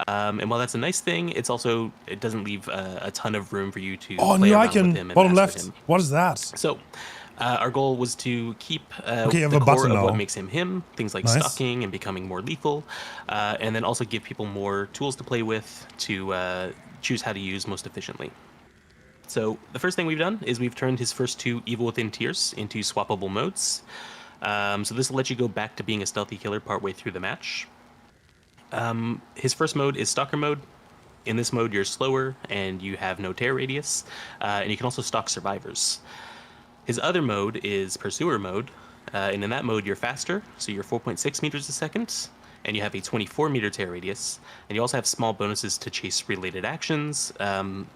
And while that's a nice thing, it doesn't leave a ton of room for you to play around with him and bottom mess with left. him. What is that? So, our goal was to keep you have the a core button of now. what makes him him, things like Nice. stalking and becoming more lethal, and then also give people more tools to play with to choose how to use most efficiently. So the first thing we've done is we've turned his first 2 Evil Within tiers into swappable modes. So this will let you go back to being a stealthy killer partway through the match. His first mode is Stalker mode. In this mode, you're slower and you have no tear radius, and you can also stalk survivors. His other mode is Pursuer mode, and in that mode you're faster, so you're 4.6 meters a second, and you have a 24-meter tear radius, and you also have small bonuses to chase-related actions,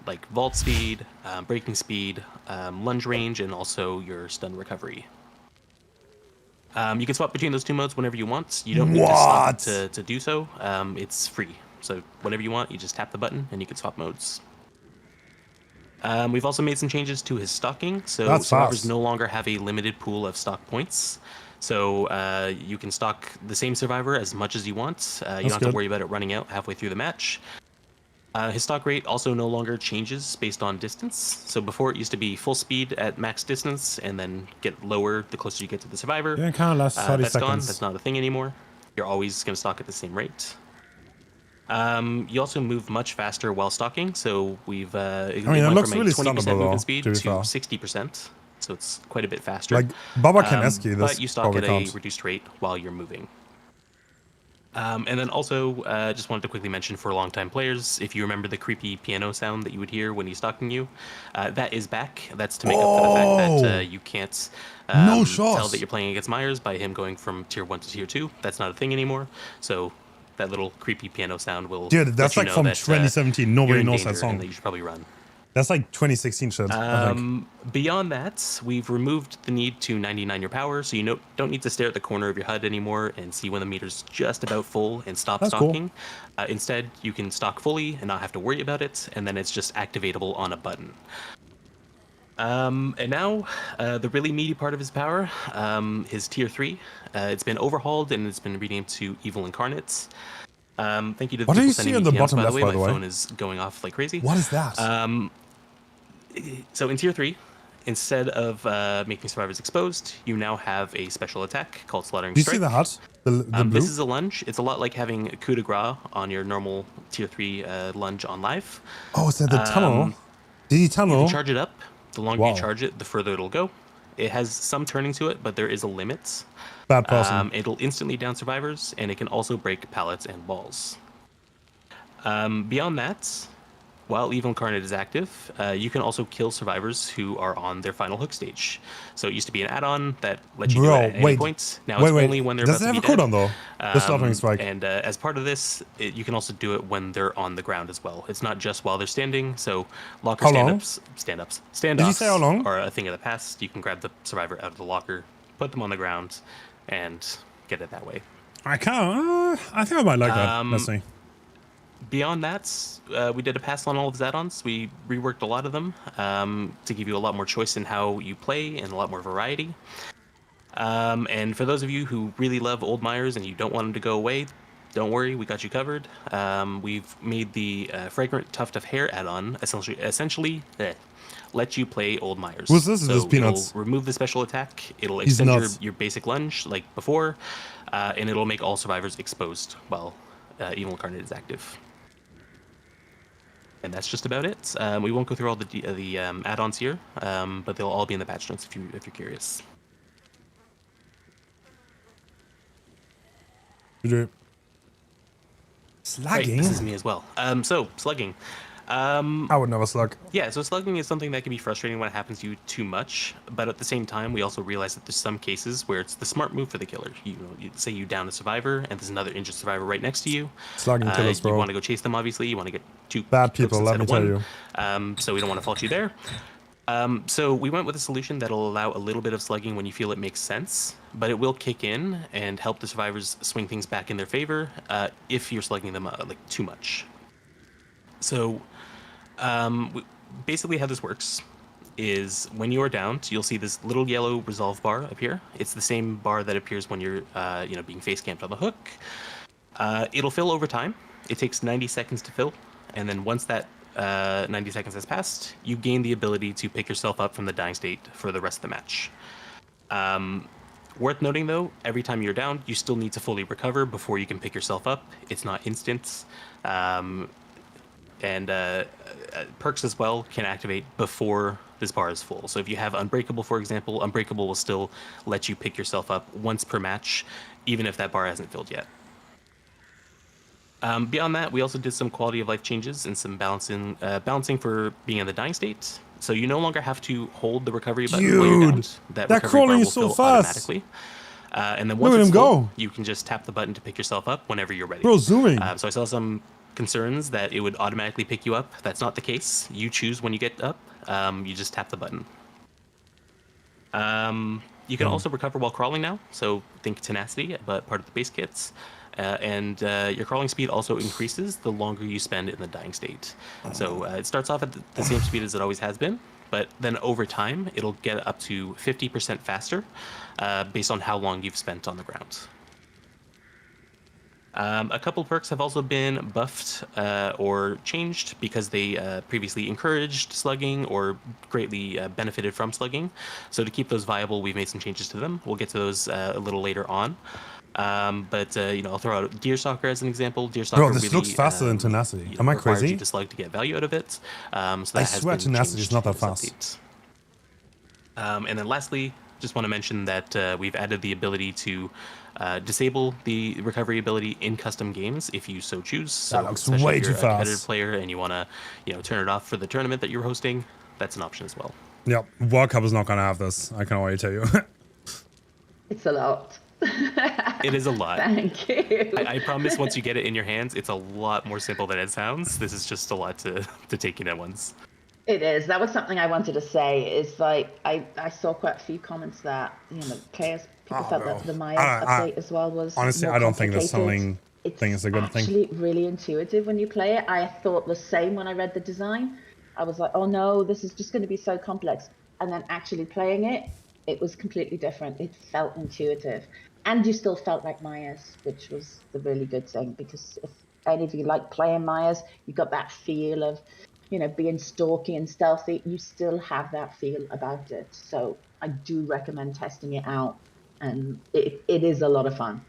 like vault speed, breaking speed, lunge range, and also your stun recovery. You can swap between those 2 modes whenever you want. You don't need to stop to do so. It's free, so whenever you want, you just tap the button and you can swap modes. We've also made some changes to his stalking, so survivors no longer have a limited pool of stock points. So you can stalk the same survivor as much as you want. You don't have to worry about it running out halfway through the match. His stalk rate also no longer changes based on distance. So before it used to be full speed at max distance and then get lower the closer you get to the survivor. Yeah, it kind of lasts 30 that's seconds. gone. That's not a thing anymore. You're always going to stalk at the same rate. You also move much faster while stalking, so we've it looks from a really 20% stunnable, movement speed to to be fair. 60%, so it's quite a bit faster. Like, Baba Kaneski, this but you stalk at probably a counts. reduced rate while you're moving. And then also, just wanted to quickly mention for longtime players, if you remember the creepy piano sound that you would hear when he's stalking you, that is back. That's to make up for the fact that you can't tell that you're playing against Myers by him going from tier 1 to tier 2. That's not a thing anymore. So that little creepy piano sound will Dude, that's let you like know from that, 2017. you're Nobody in knows that danger song. and that you should probably run. That's like 2016 shit, I think. Beyond that, we've removed the need to 99 your power, so you don't need to stare at the corner of your HUD anymore and see when the meter's just about full and stop That's cool. stalking. Instead, you can stalk fully and not have to worry about it, and then it's just activatable on a button. And now, the really meaty part of his power, his tier 3. It's been overhauled and it's been renamed to Evil Incarnates. Thank you to the What do people you sending see on me the DMs, bottom by the left, way. by My the way? phone is going off like crazy. What is that? So in tier 3, instead of making survivors exposed, you now have a special attack called Slaughtering Do you Strike. see the hut? The blue? This is a lunge. It's a lot like having a coup de grace on your normal tier 3 lunge on live. Oh, is that the tunnel? Did he You tunnel? can charge it up. The longer Wow. you charge it, the further it'll go. It has some turning to it, but there is a limit. Bad person. It'll instantly down survivors, and it can also break pallets and walls. Beyond that, while Evil Incarnate is active, you can also kill survivors who are on their final hook stage. So it used to be an add-on that let you do it at any point. Now it's only when they're Does about it to have be a cooldown dead. though? The Slaughtering Strike. And as part of this, you can also do it when they're on the ground as well. It's not just while they're standing. So locker How long? stand-offs Did you say how long? are a thing of the past. You can grab the survivor out of the locker, put them on the ground, and get it that way. I can't. I think I might like that. Let's see. Beyond that, we did a pass on all of his add-ons. We reworked a lot of them to give you a lot more choice in how you play and a lot more variety. And for those of you who really love Old Myers and you don't want them to go away, don't worry, we got you covered. We've made the Fragrant Tuft of Hair add-on essentially let you play Old Myers. Who's this? Is So this Peanuts? it'll remove the special attack, it'll He's extend nuts. your basic lunge like before, and it'll make all survivors exposed while Evil Incarnate is active. And that's just about it. We won't go through all the add-ons here, but they'll all be in the patch notes if you're curious. Slugging? Right, this is me as well. So slugging. I would never slug. Yeah, so slugging is something that can be frustrating when it happens to you too much, but at the same time, we also realize that there's some cases where it's the smart move for the killer. You say you down a survivor, and there's another injured survivor right next to you. Slugging killers, bro. You want to go chase them, obviously. You want to get two Bad cooks people, let instead me of tell one. you. So we don't want to fault you there. So we went with a solution that'll allow a little bit of slugging when you feel it makes sense, but it will kick in and help the survivors swing things back in their favor if you're slugging them like too much. So basically how this works is when you are downed, you'll see this little yellow resolve bar appear. It's the same bar that appears when you're being face camped on the hook. It'll fill over time. It takes 90 seconds to fill, and then once that 90 seconds has passed, you gain the ability to pick yourself up from the dying state for the rest of the match. Worth noting though, every time you're down, you still need to fully recover before you can pick yourself up. It's not instant. And perks as well can activate before this bar is full. So if you have Unbreakable, for example, Unbreakable will still let you pick yourself up once per match, even if that bar hasn't filled yet. Beyond that, we also did some quality of life changes and some balancing for being in the dying state. So you no longer have to hold the recovery button while you're down. That recovery crawling bar will is so fill fast. automatically. And then once Look at it's him full, go. you can just tap the button to pick yourself up whenever you're ready. Bro, zooming. So I saw some concerns that it would automatically pick you up. That's not the case. You choose when you get up. You just tap the button. You can also recover while crawling now. So think tenacity, but part of the base kits. And your crawling speed also increases the longer you spend in the dying state. So it starts off at the same speed as it always has been, but then over time, it'll get up to 50% faster based on how long you've spent on the ground. A couple perks have also been buffed or changed because they previously encouraged slugging or greatly benefited from slugging. So to keep those viable, we've made some changes to them. We'll get to those a little later on. But I'll throw out Deerstalker as an example. Deerstalker Bro, this really, looks faster than Tenacity. Am I requires crazy? you to slug to get value out of it. So that I has swear been Tenacity is changed not that in this fast. update. And then lastly, just want to mention that we've added the ability to disable the recovery ability in custom games if you so choose. So That looks especially way if you're too a competitive fast. player and you want to turn it off for the tournament that you're hosting, that's an option as well. Yep, World Cup is not gonna have this. I can already tell you. It's a lot. It is a lot. Thank you. I promise once you get it in your hands, it's a lot more simple than it sounds. This is just a lot to take in at once. It is. That was something I wanted to say. Is like I saw quite a few comments that people felt bro. that the Maya I- update as well was honestly, more I don't think the complicated. selling thing is a good thing. It's actually really intuitive when you play it. I thought the same when I read the design. I was like, oh no, this is just going to be so complex. And then actually playing it, it was completely different. It felt intuitive, and you still felt like Maya's, which was the really good thing. Because any of you like playing Myers, you've got that feel of, you know, being stalky and stealthy. You still have that feel about it. So I do recommend testing it out, and it is a lot of fun.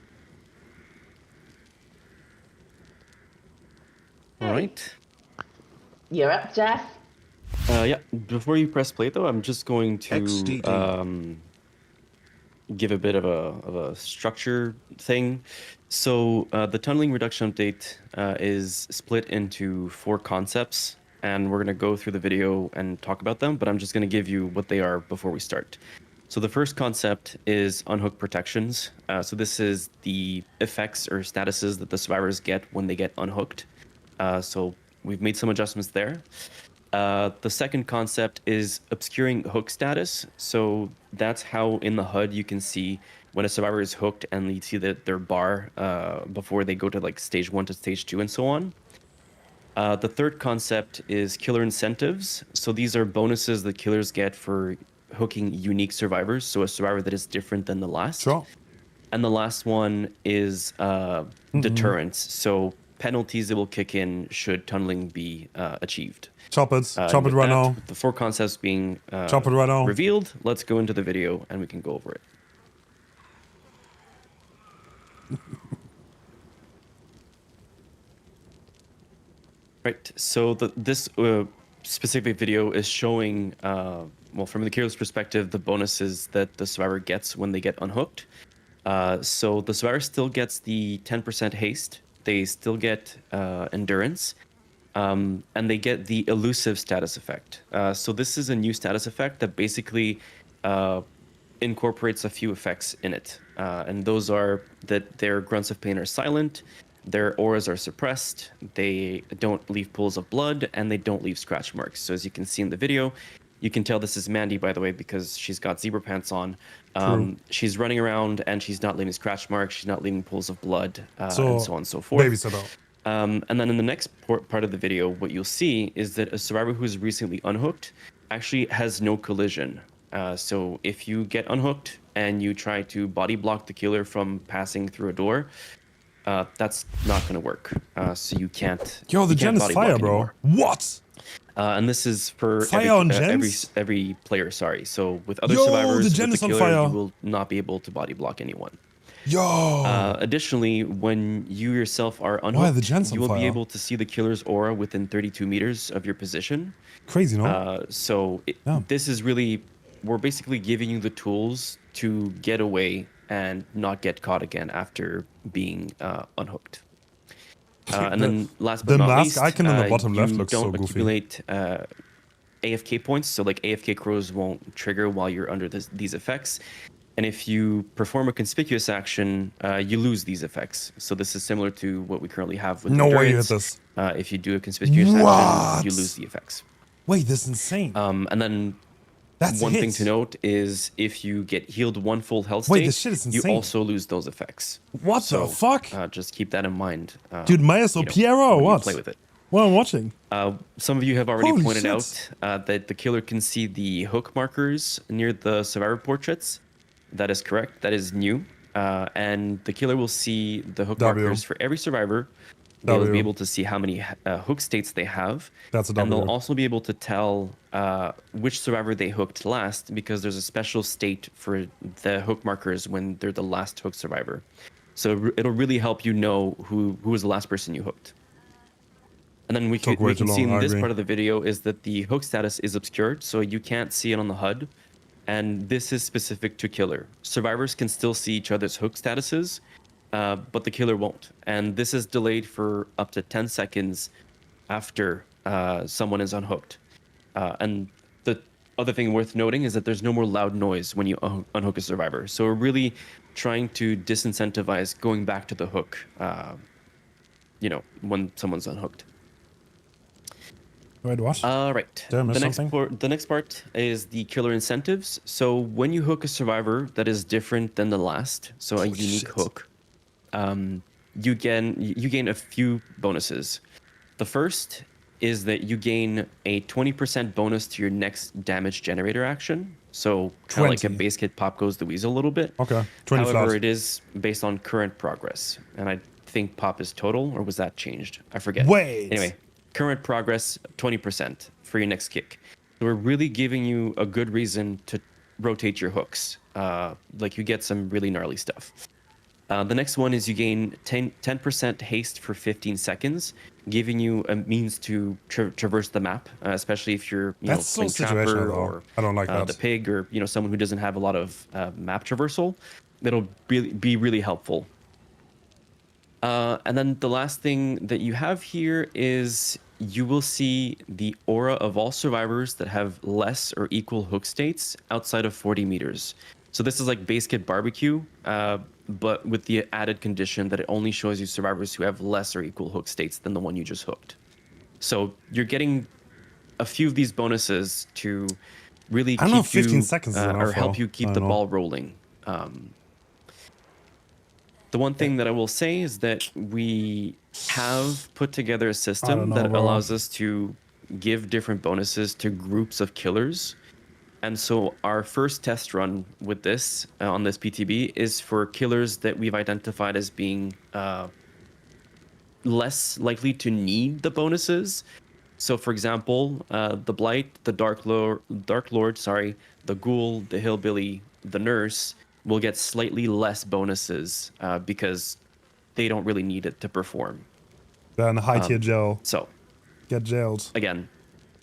All right. You're up, Jeff. Yeah. Before you press play, though, I'm just going to XDD. give a bit of a structure thing. So the tunneling reduction update is split into 4 concepts, and we're going to go through the video and talk about them, but I'm just going to give you what they are before we start. So the first concept is unhook protections. So this is the effects or statuses that the survivors get when they get unhooked. So we've made some adjustments there. The second concept is obscuring hook status. So that's how in the HUD you can see when a survivor is hooked and you see that their bar before they go to like stage 1 to stage 2 and so on. The third concept is killer incentives. So these are bonuses that killers get for hooking unique survivors. So a survivor that is different than the last. Sure. And the last one is deterrence. So penalties that will kick in should tunneling be achieved. Chop it right now. With the 4 concepts being Chop it right now. revealed, let's go into the video and we can go over it. Right, so this specific video is showing, well, from the killer's perspective, the bonuses that the survivor gets when they get unhooked. So the survivor still gets the 10% haste, they still get endurance, and they get the elusive status effect. So this is a new status effect that basically incorporates a few effects in it. And those are that their grunts of pain are silent, their auras are suppressed, they don't leave pools of blood, and they don't leave scratch marks. So as you can see in the video, you can tell this is Mandy, by the way, because she's got zebra pants on. She's running around and she's not leaving scratch marks, she's not leaving pools of blood, and so on and so forth. Babysitter. And then in the next part of the video, what you'll see is that a survivor who's recently unhooked actually has no collision. So if you get unhooked and you try to body block the killer from passing through a door, that's not going to work. So you can't. Yo, the gen is fire, bro. Anymore. What? And this is for every player. Sorry. So with other survivors, the gen with the is killer, on fire. you will not be able to body block anyone. Yo. Additionally, when you yourself are unhooked, you will be able to see the killer's aura within 32 meters of your position. Crazy, no? This is really, we're basically giving you the tools to get away and not get caught again after being unhooked. And then last but not least, icon in the bottom left looks so don't goofy. accumulate AFK points. So like AFK crows won't trigger while you're under these effects. And if you perform a conspicuous action, you lose these effects. So this is similar to what we currently have with No way you endurance. hit this. If you do a conspicuous action, you lose the effects. Wait, this is insane. And then one thing to note is if you get healed 1 full health state, this shit is you insane. also lose those effects. What the fuck? Just keep that in mind. Dude, Myers or Piero or what? Play with it. What I'm watching. Some of you have already Holy pointed shit. out that the killer can see the hook markers near the survivor portraits. That is correct. That is new. And the killer will see the hook markers for every survivor. They'll be able to see how many hook states they have. That's a And W. they'll also be able to tell which survivor they hooked last, because there's a special state for the hook markers when they're the last hooked survivor. So it'll really help you know who was the last person you hooked. And then we can see in this part of the video is that the hook status is obscured, so you can't see it on the HUD. And this is specific to killer. Survivors can still see each other's hook statuses, but the killer won't. And this is delayed for up to 10 seconds after someone is unhooked. And the other thing worth noting is that there's no more loud noise when you unhook a survivor. So we're really trying to disincentivize going back to the hook, when someone's unhooked. Wait, what? Right. The next part is the killer incentives. So when you hook a survivor that is different than the last, so a unique hook, you gain a few bonuses. The first is that you gain a 20% bonus to your next damage generator action. So kind of like a base kit pop goes the weasel a little bit. Okay. 20 However, flat. it is based on current progress, and I think pop is total, or was that changed? I forget. Wait. Anyway, current progress 20% for your next kick. So we're really giving you a good reason to rotate your hooks. Like you get some really gnarly stuff. The next one is you gain 10% haste for 15 seconds, giving you a means to traverse the map, especially if you're That's so playing situational, Trapper though. or I don't like that. the Pig, or someone who doesn't have a lot of map traversal. That'll be really helpful. And then the last thing that you have here is you will see the aura of all survivors that have less or equal hook states outside of 40 meters. So this is like base kit barbecue, but with the added condition that it only shows you survivors who have less or equal hook states than the one you just hooked. So you're getting a few of these bonuses to really I don't know, keep 15 you seconds is enough, or help though. you keep I the don't know. ball rolling. The one thing that I will say is that we have put together a system know, that bro. allows us to give different bonuses to groups of killers. And so our first test run with this on this PTB is for killers that we've identified as being less likely to need the bonuses. So, for example, the Blight, the Dark Lord, the Ghoul, the Hillbilly, the Nurse will get slightly less bonuses because they don't really need it to perform. Then high tier jail. So, Get jailed. again,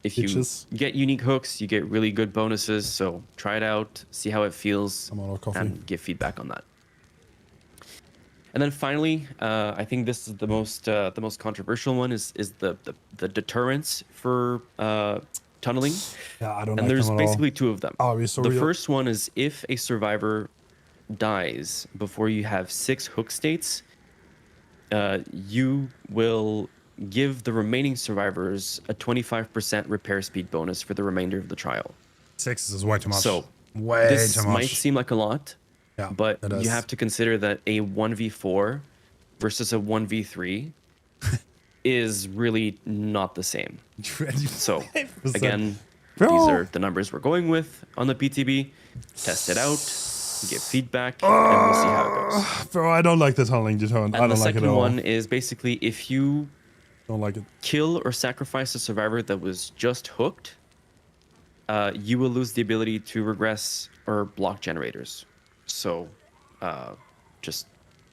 if Bitches. you get unique hooks, you get really good bonuses. So try it out, see how it feels, I'm out of coffee. and give feedback on that. And then finally, I think this is the most controversial one is the deterrence for tunneling. Yeah, I don't And like there's them at all. basically two of them. Oh, you're so The real. first one is if a survivor dies before you have 6 hook states, you will give the remaining survivors a 25% repair speed bonus for the remainder of the trial. 6 is way too much. So way this too much. might seem like a lot, Yeah, but it you is. have to consider that a 1v4 versus a 1v3 is really not the same. So again, these are the numbers we're going with on the PTB. Test it out, give feedback, and we'll see how it goes. Bro, I don't like the tunneling deterrent. I And the don't like it at second all. one is basically if you Don't like it. kill or sacrifice a survivor that was just hooked, you will lose the ability to regress or block generators. So just,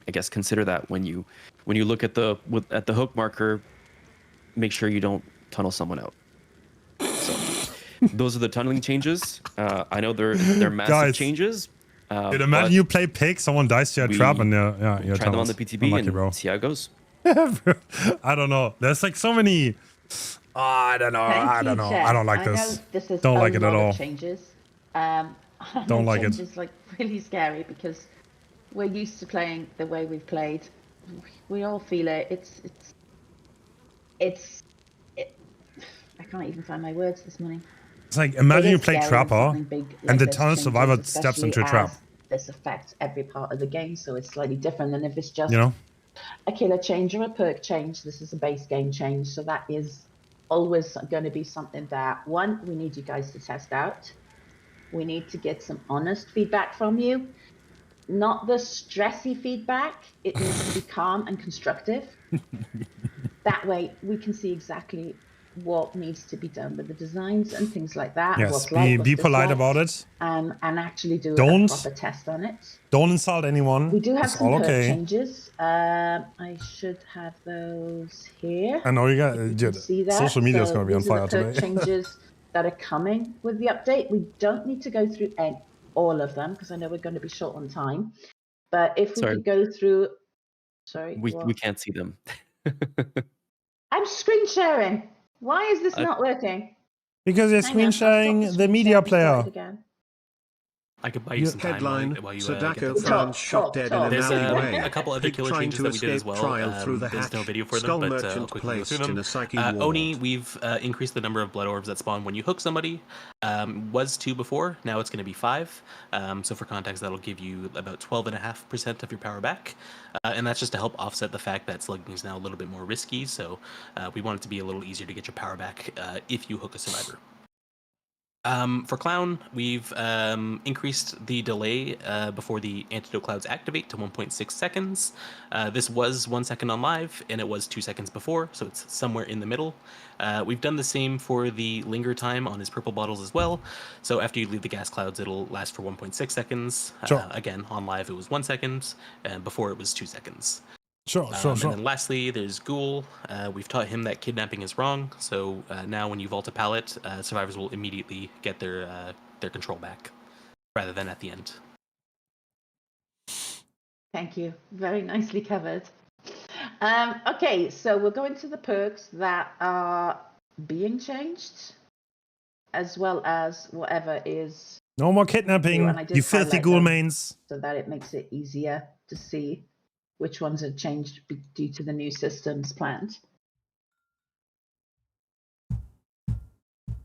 I guess, consider that when you look at the hook marker, make sure you don't tunnel someone out. So those are the tunneling changes. I know they're massive Guys, changes. Dude, imagine you play Pig, someone dies to a we trap, and you're try them on the tunnels. PTB Unlucky, and bro. see how it goes. I don't know. There's like so many. I don't know. I don't know. I don't like I know this. this is Don't a like it at lot of all. changes. I Don't know like it. changes like really scary because we're used to playing the way we've played. We all feel it. I can't even find my words this morning. It's like imagine It you is play scary when Trapper, something big like and the this tunnel changes, survivor steps into a especially trap. as this affects every part of the game, so it's slightly different than if it's just You know? a killer change or a perk change. This is a base game change, so that is always going to be something that, one, we need you guys to test out. We need to get some honest feedback from you. Not the stressy feedback. It needs to be calm and constructive. That way we can see exactly what needs to be done with the designs and things like that. Yes, what's be what's polite disliked, about it. and actually do Don't- a proper test on it. Don't insult anyone. We do have It's some all perk okay. changes. I should have those here. I know you got. You can Dude, see that. social media is So going to be on these are fire the perk today. changes that are coming with the update. We don't need to go through all of them because I know we're going to be short on time. But if we Sorry. could go through, sorry, We what? can't see them. I'm screen sharing. Why is this not working? Because you're Hang screen on, I'll stop sharing the the screen media share and start player. it again. I could buy you some time Headline: while you get Sadako the found shot dead in an There's alleyway. a couple other Pig killer trying changes to that we did as escape well. trial through the There's hatch. no video for Skull them, but I'll merchant quickly go placed through them. in a psyche Oni, ward. we've increased the number of blood orbs that spawn when you hook somebody. Was 2 before, now it's going to be 5. So for context, that'll give you about 12.5% of your power back. And that's just to help offset the fact that slugging is now a little bit more risky. So we want it to be a little easier to get your power back if you hook a survivor. For Clown, we've increased the delay before the antidote clouds activate to 1.6 seconds. This was 1 second on live, and it was 2 seconds before, so it's somewhere in the middle. We've done the same for the linger time on his purple bottles as well. So after you leave the gas clouds, it'll last for 1.6 seconds. Sure. Again, on live it was 1 second, and before it was 2 seconds. Sure. And then lastly, there's Ghoul. We've taught him that kidnapping is wrong, so now when you vault a pallet, survivors will immediately get their control back, rather than at the end. Thank you. Very nicely covered. Okay, so we'll go into the perks that are being changed, as well as whatever is... No more kidnapping, And I did you filthy highlight ghoul them mains. so that it makes it easier to see which ones are changed due to the new systems planned.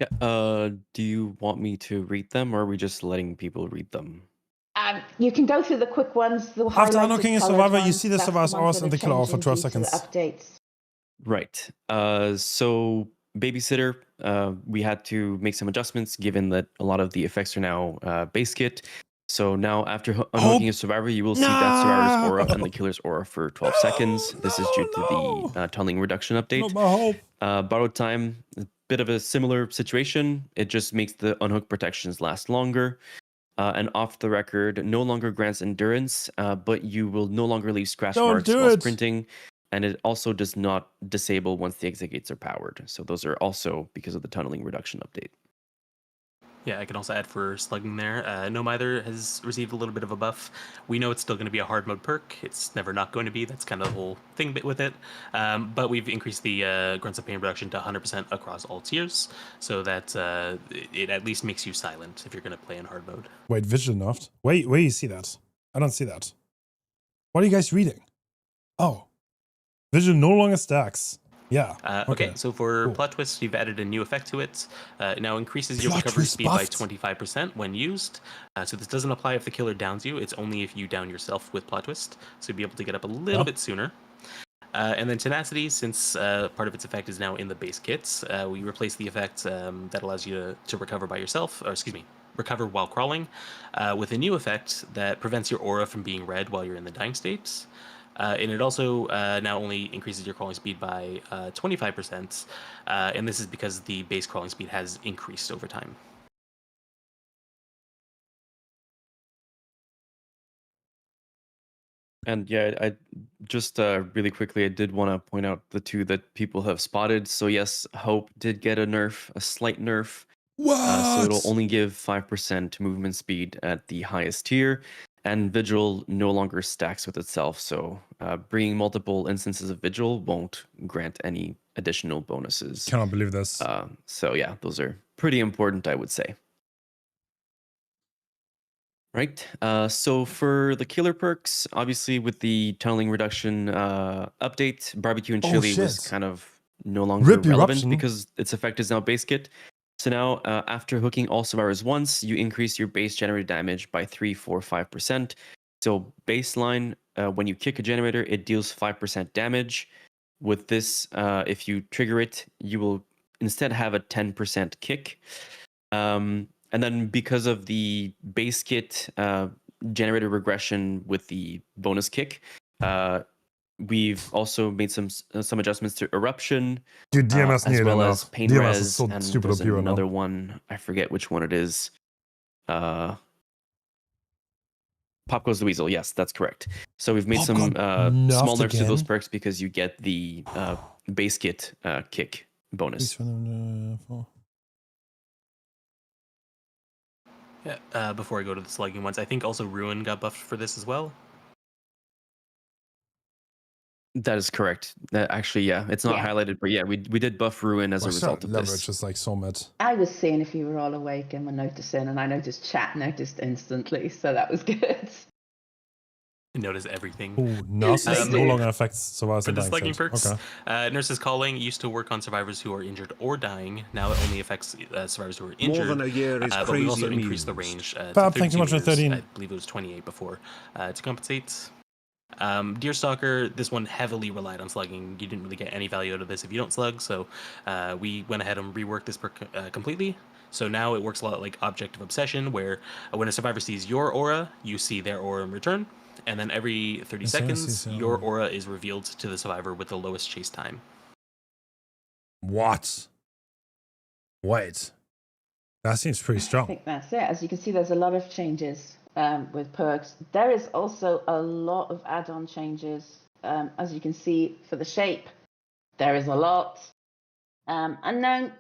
Yeah. Do you want me to read them, or are we just letting people read them? You can go through the quick ones. The After highlighted unlocking a coloured survivor, you ones, see the that's survivor's ones hours that and are the killer hour for changing 12 due to the seconds. updates. Right. So babysitter, we had to make some adjustments given that a lot of the effects are now base kit. So now after unhooking a survivor, you will see that survivor's aura and the killer's aura for 12 seconds. This is due to the tunneling reduction update. Borrowed time, a bit of a similar situation. It just makes the unhook protections last longer. And off the record, no longer grants endurance, but you will no longer leave scratch marks while sprinting. And it also does not disable once the exit gates are powered. So those are also because of the tunneling reduction update. Yeah, I can also add for slugging there. No Mither has received a little bit of a buff. We know it's still going to be a hard mode perk. It's never not going to be. That's kind of the whole thing with it. But we've increased the grunts of pain reduction to 100% across all tiers, so that it at least makes you silent if you're going to play in hard mode. Wait, Vigilnaft? Where you see that? I don't see that. What are you guys reading? Oh. Vision no longer stacks. Yeah. Okay, so for Plot Twist, we've added a new effect to it. It now increases your recovery speed by 25% when used. So this doesn't apply if the killer downs you. It's only if you down yourself with Plot Twist. So you'll be able to get up a little bit sooner. And then Tenacity, since part of its effect is now in the base kits, we replaced the effect that allows you to recover by yourself, or excuse me, recover while crawling, with a new effect that prevents your aura from being red while you're in the dying states. And it also now only increases your crawling speed by 25%, and this is because the base crawling speed has increased over time. And yeah, I just really quickly, I did want to point out the two that people have spotted. So yes, Hope did get a nerf, a slight nerf. So it'll only give 5% movement speed at the highest tier. And Vigil no longer stacks with itself, so bringing multiple instances of Vigil won't grant any additional bonuses. Cannot believe this. So yeah, those are pretty important, I would say. Right, so for the killer perks, obviously with the tunneling reduction update, Barbecue and Chili was kind of no longer relevant because its effect is now base kit. So now, after hooking all survivors once, you increase your base generator damage by 3, 4, 5%. So baseline, when you kick a generator, it deals 5% damage. With this, if you trigger it, you will instead have a 10% kick. And then because of the base kit generator regression with the bonus kick, we've also made some adjustments to Eruption, dude, DMS as well as Pain DMS Res, is so and stupid there's OP right another now. one. I forget which one it is. Pop Goes the Weasel. Yes, that's correct. So we've made some small nerfs to those perks because you get the base kit kick bonus. Yeah. Before I go to the slugging ones, I think also Ruin got buffed for this as well. That is correct. Actually, yeah, it's not highlighted, but yeah, we did buff Ruin as a result of leverage this. is like so mad. I was seeing if you were all awake and were noticing, and I noticed chat noticed instantly, so that was good. Notice everything. Oh, Nurses no longer affects survivors. For the slugging perks, Nurse's Calling used to work on survivors who are injured or dying. Now it only affects survivors who are injured. More than a year is but crazy we also amused. increased the range to Fab, thank you much for 32 13. meters. I believe it was 28 before, to compensate. Deerstalker, this one heavily relied on slugging. You didn't really get any value out of this if you don't slug, so we went ahead and reworked this perk completely. So now it works a lot like Object of Obsession, where when a survivor sees your aura, you see their aura in return, and then every 30 seconds, your aura is revealed to the survivor with the lowest chase time. What? Wait. That seems pretty I strong. think that's it. As you can see, there's a lot of changes with perks. There is also a lot of add-on changes. As you can see, for the shape, there is a lot. And then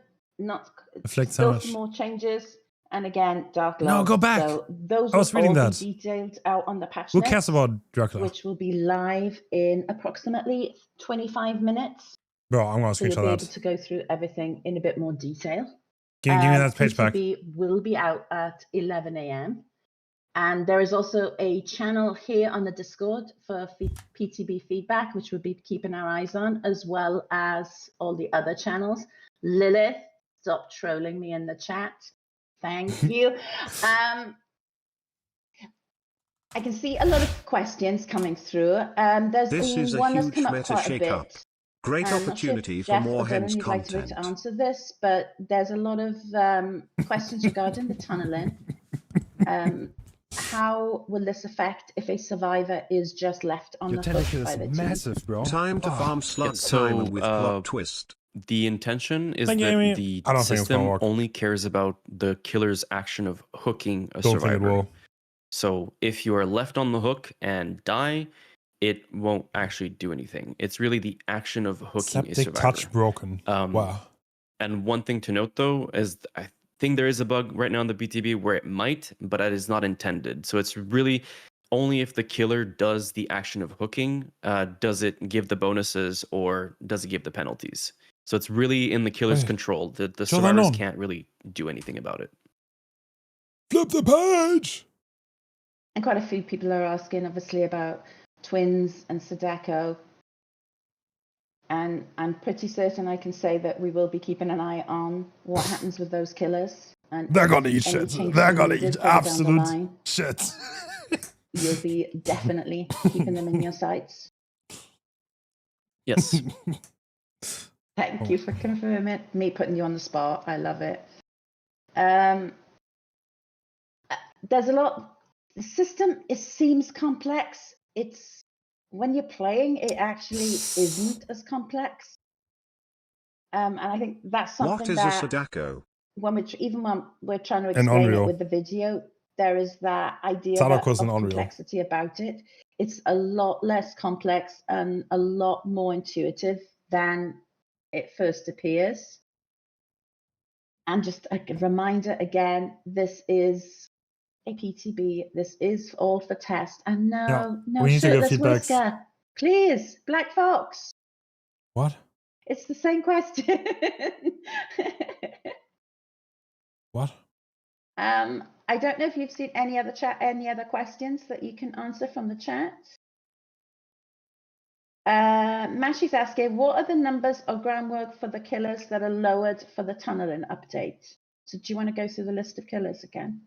Reflect still damage. some more changes. And again, Dark No, Love. go back. So those I was will reading all that. be detailed out on the patch Who notes, cares about Dracula? which will be live in approximately 25 minutes. Bro, I'm gonna So you'll be screenshot able that. to go through everything in a bit more detail. Give me that page back. PTB will be out at 11 a.m. And there is also a channel here on the Discord for PTB feedback, which we'll be keeping our eyes on, as well as all the other channels. Lilith, stop trolling me in the chat. Thank you. I can see a lot of questions coming through. There's This is been a one that's huge come up meta quite a shake-up. bit. Great I'm not sure if opportunity for Jeff more or Dylan, Hens you'd like to content. answer this, but there's a lot of questions regarding the tunneling. How will this affect if a survivor is just left on Your the hook tentacle by is the team? massive, bro. Time to Oh. farm slug Yeah, so, time with plot twist. The intention is Thank you, that Amy. the I don't think it's gonna system work. only cares about the killer's action of hooking a Don't think it survivor. will. So if you are left on the hook and die, it won't actually do anything. It's really the action of hooking a Septic survivor. touch broken. Wow. And one thing to note, though, is I think there is a bug right now in the BTB where it might, but that is not intended. So it's really only if the killer does the action of hooking, does it give the bonuses or does it give the penalties. So it's really in the killer's Hey, control. The show that survivors on. can't really do anything about it. Flip the page! And quite a few people are asking, obviously, about Twins and Sadako. And I'm pretty certain I can say that we will be keeping an eye on what happens with those killers. And They're if gonna eat any shit. changes They're are gonna needed eat further down the absolute line, shit. you'll be definitely keeping them in your sights. Yes. Thank you for confirming. Me putting you on the spot. I love it. There's a lot. The system, it seems complex. It's when you're playing, it actually isn't as complex. And I think that's something What is that a Sadako? when we're trying to explain it Unreal. with the video, there is that idea Sadako's of an Unreal. complexity about it. It's a lot less complex and a lot more intuitive than it first appears. And just a reminder again, this is a PTB. This is all for test. And no we need to get shirtless feedbacks. whisker. Please, Black Fox. What? It's the same question. What? I don't know if you've seen any other questions that you can answer from the chat. Mashi's asking, what are the numbers of groundwork for the killers that are lowered for the tunneling update? So do you want to go through the list of killers again?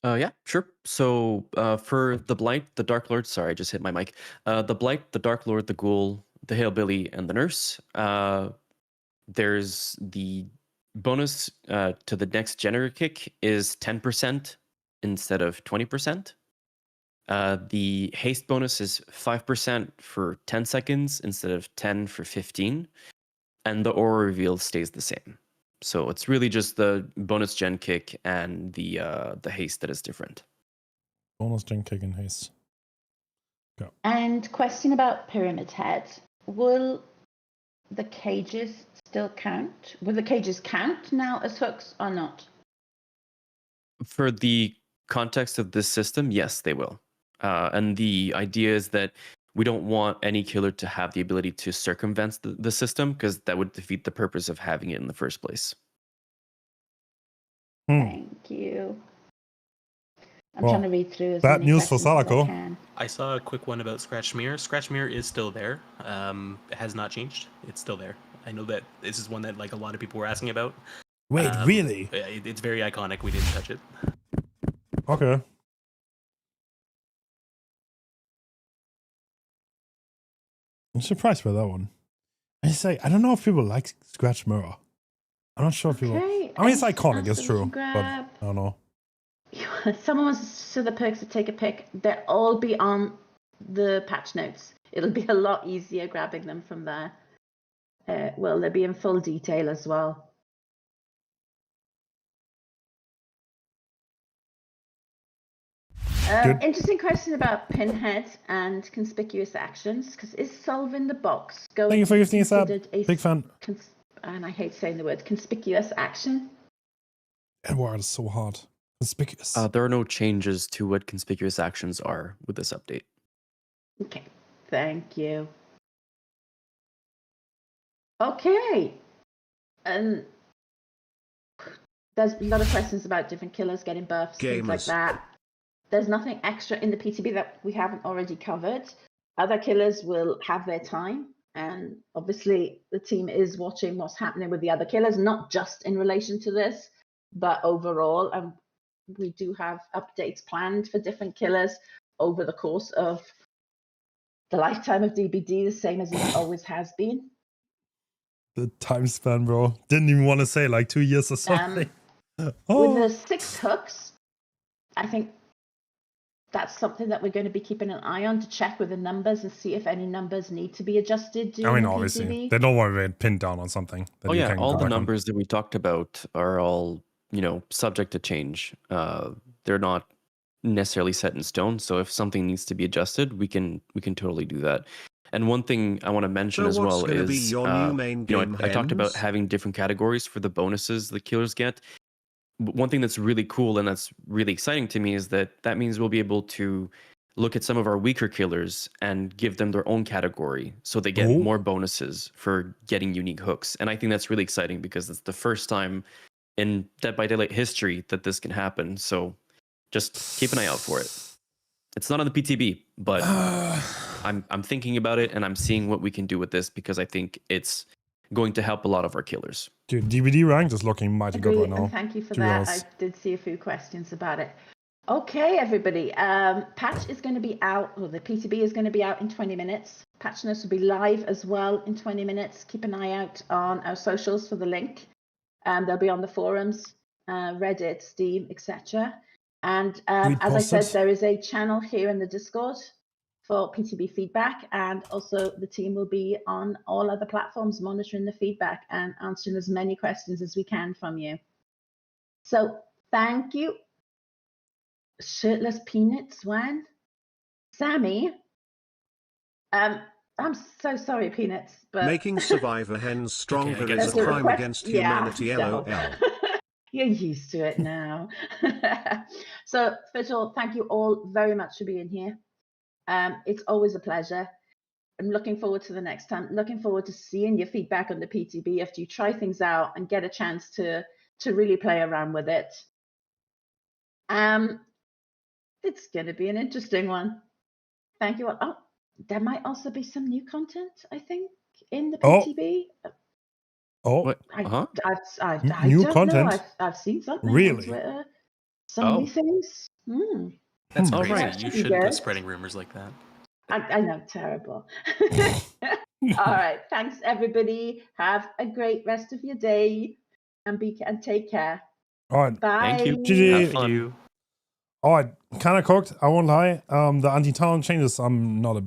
Yeah, sure. So for the Blight, the Dark Lord, sorry, I just hit my mic. The Blight, the Dark Lord, the Ghoul, the Hillbilly, and the Nurse. There's the bonus to the next generator kick is 10% instead of 20%. The haste bonus is 5% for 10 seconds instead of 10 for 15. And the aura reveal stays the same. So it's really just the bonus gen kick and the haste that is different. Bonus gen kick and haste. Go. And question about Pyramid Head. Will the cages still count? Will the cages count now as hooks or not? For the context of this system, yes, they will. And the idea is that we don't want any killer to have the ability to circumvent the system because that would defeat the purpose of having it in the first place. Thank you. I'm Well, trying to read through as bad many news for questions as I Sadako. can. I saw a quick one about Scratch Mirror. Scratch Mirror is still there. It has not changed. It's still there. I know that this is one that like a lot of people were asking about. Wait, really? It's very iconic. We didn't touch it. Okay. I'm surprised by that one. I say, I don't know if people like Scratch Mirror. I'm not sure if people... Okay, I mean, it's anything iconic, else it's that we true. can But grab? I don't know. Someone wants to see the perks to take a pic. They'll all be on the patch notes. It'll be a lot easier grabbing them from there. Well, they'll be in full detail as well. Interesting question about pinheads and conspicuous actions, because is solving the box going Thank you for to be gifting us that. considered a Big fan. And I hate saying the word conspicuous action? Edward is so hard. Conspicuous. There are no changes to what conspicuous actions are with this update. Okay, thank you. Okay, and there's a lot of questions about different killers getting buffs, things like Gamers. that. There's nothing extra in the PTB that we haven't already covered. Other killers will have their time, and obviously the team is watching what's happening with the other killers, not just in relation to this, but overall. And we do have updates planned for different killers over the course of the lifetime of DBD, the same as it always has been. The time span, bro. Didn't even want to say like 2 years or something. With the 6 hooks, I think that's something that we're going to be keeping an eye on to check with the numbers and see if any numbers need to be adjusted. I mean, obviously, they don't want to be pinned down on something. That Oh you yeah, can all go the back on. numbers that we talked about are all, subject to change. They're not necessarily set in stone. So if something needs to be adjusted, we can totally do that. And one thing I want to mention So as what's well gonna be is, your new main game, I talked about Hens? having different categories for the bonuses the killers get. One thing that's really cool and that's really exciting to me is that means we'll be able to look at some of our weaker killers and give them their own category so they get more bonuses for getting unique hooks. And I think that's really exciting because it's the first time in Dead by Daylight history that this can happen. So just keep an eye out for it. It's not on the PTB, but I'm thinking about it and I'm seeing what we can do with this because I think it's going to help a lot of our killers. Dude, DVD ranked is looking mighty good right now. And thank you for that. I did see a few questions about it. Okay, everybody. Patch is going to be out, or the PTB is going to be out in 20 minutes. Patch notes will be live as well in 20 minutes. Keep an eye out on our socials for the link. They'll be on the forums, Reddit, Steam, etc. And as I said, there is a channel here in the Discord for PTB feedback, and also the team will be on all other platforms monitoring the feedback and answering as many questions as we can from you. So thank you. Shirtless Peanut Swan, Sammy. I'm so sorry, Peanuts, but making Survivor Hens stronger Okay, is a crime against humanity. LOL. You're used to it now. So first of all, thank you all very much for being here. It's always a pleasure. I'm looking forward to the next time. Looking forward to seeing your feedback on the PTB after you try things out and get a chance to really play around with it. It's going to be an interesting one. Thank you all. Oh, there might also be some new content, I think, in the PTB. Oh, I new don't content? know. I've seen something Really? on Twitter. Some new things. That's Hmm. crazy. Alright. You shouldn't be spreading rumors like that. I know, terrible. All right, thanks everybody. Have a great rest of your day, and take care. all right. Bye. Thank you. GG. Have fun. All right, kind of cooked. I won't lie. The anti-talent changes. I'm not a.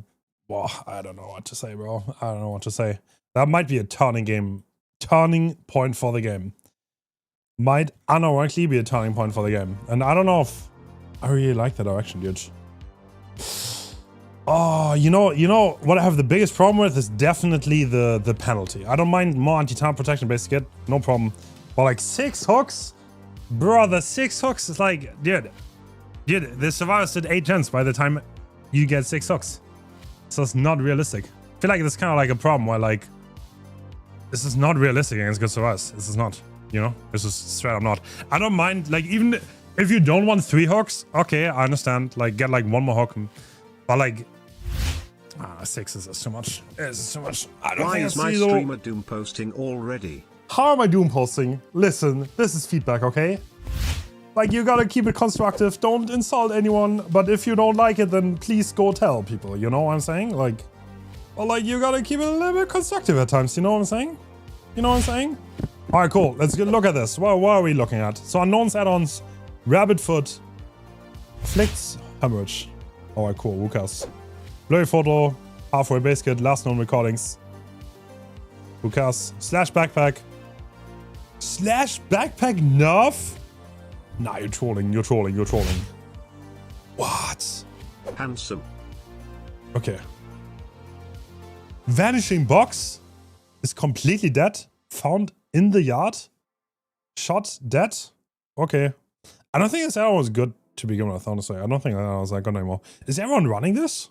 Well, I don't know what to say, bro. I don't know what to say. That might be a turning point for the game. Might unironically be a turning point for the game, and I don't know if I really like that direction, dude. Oh, you know what I have the biggest problem with is definitely the penalty. I don't mind more anti-talent protection base get, no problem. But like 6 hooks, brother, 6 hooks is like, dude, the survivors did 8 gens by the time you get 6 hooks. So it's not realistic. I feel like it's kind of like a problem where like, this is not realistic against good survivors. This is not, this is straight up not. I don't mind, like, even if you don't want 3 hooks, okay, I understand. Like, get like 1 more hook. But like, 6 is just too much. It's too much. I don't Why think is my streamer Doom posting already? How am I doom posting? Listen, this is feedback, okay? Like, you gotta keep it constructive. Don't insult anyone. But if you don't like it, then please go tell people. You know what I'm saying? Like, But like, you gotta keep it a little bit constructive at times, you know what I'm saying? You know what I'm saying? Alright, cool. Let's look at this. What are we looking at? So unknowns add-ons, rabbit foot, afflicts, hemorrhage. Alright, cool. Who cares? Blurry photo, halfway base kit, last known recordings. Who cares? Slash backpack. Slash backpack nerf? Nah, you're trolling, you're trolling, you're trolling. What? Handsome. Okay. Vanishing box is completely dead. Found in the yard. Shot dead. Okay. I don't think this arrow was good to begin with, honestly. I don't think that was that good anymore. Is everyone running this?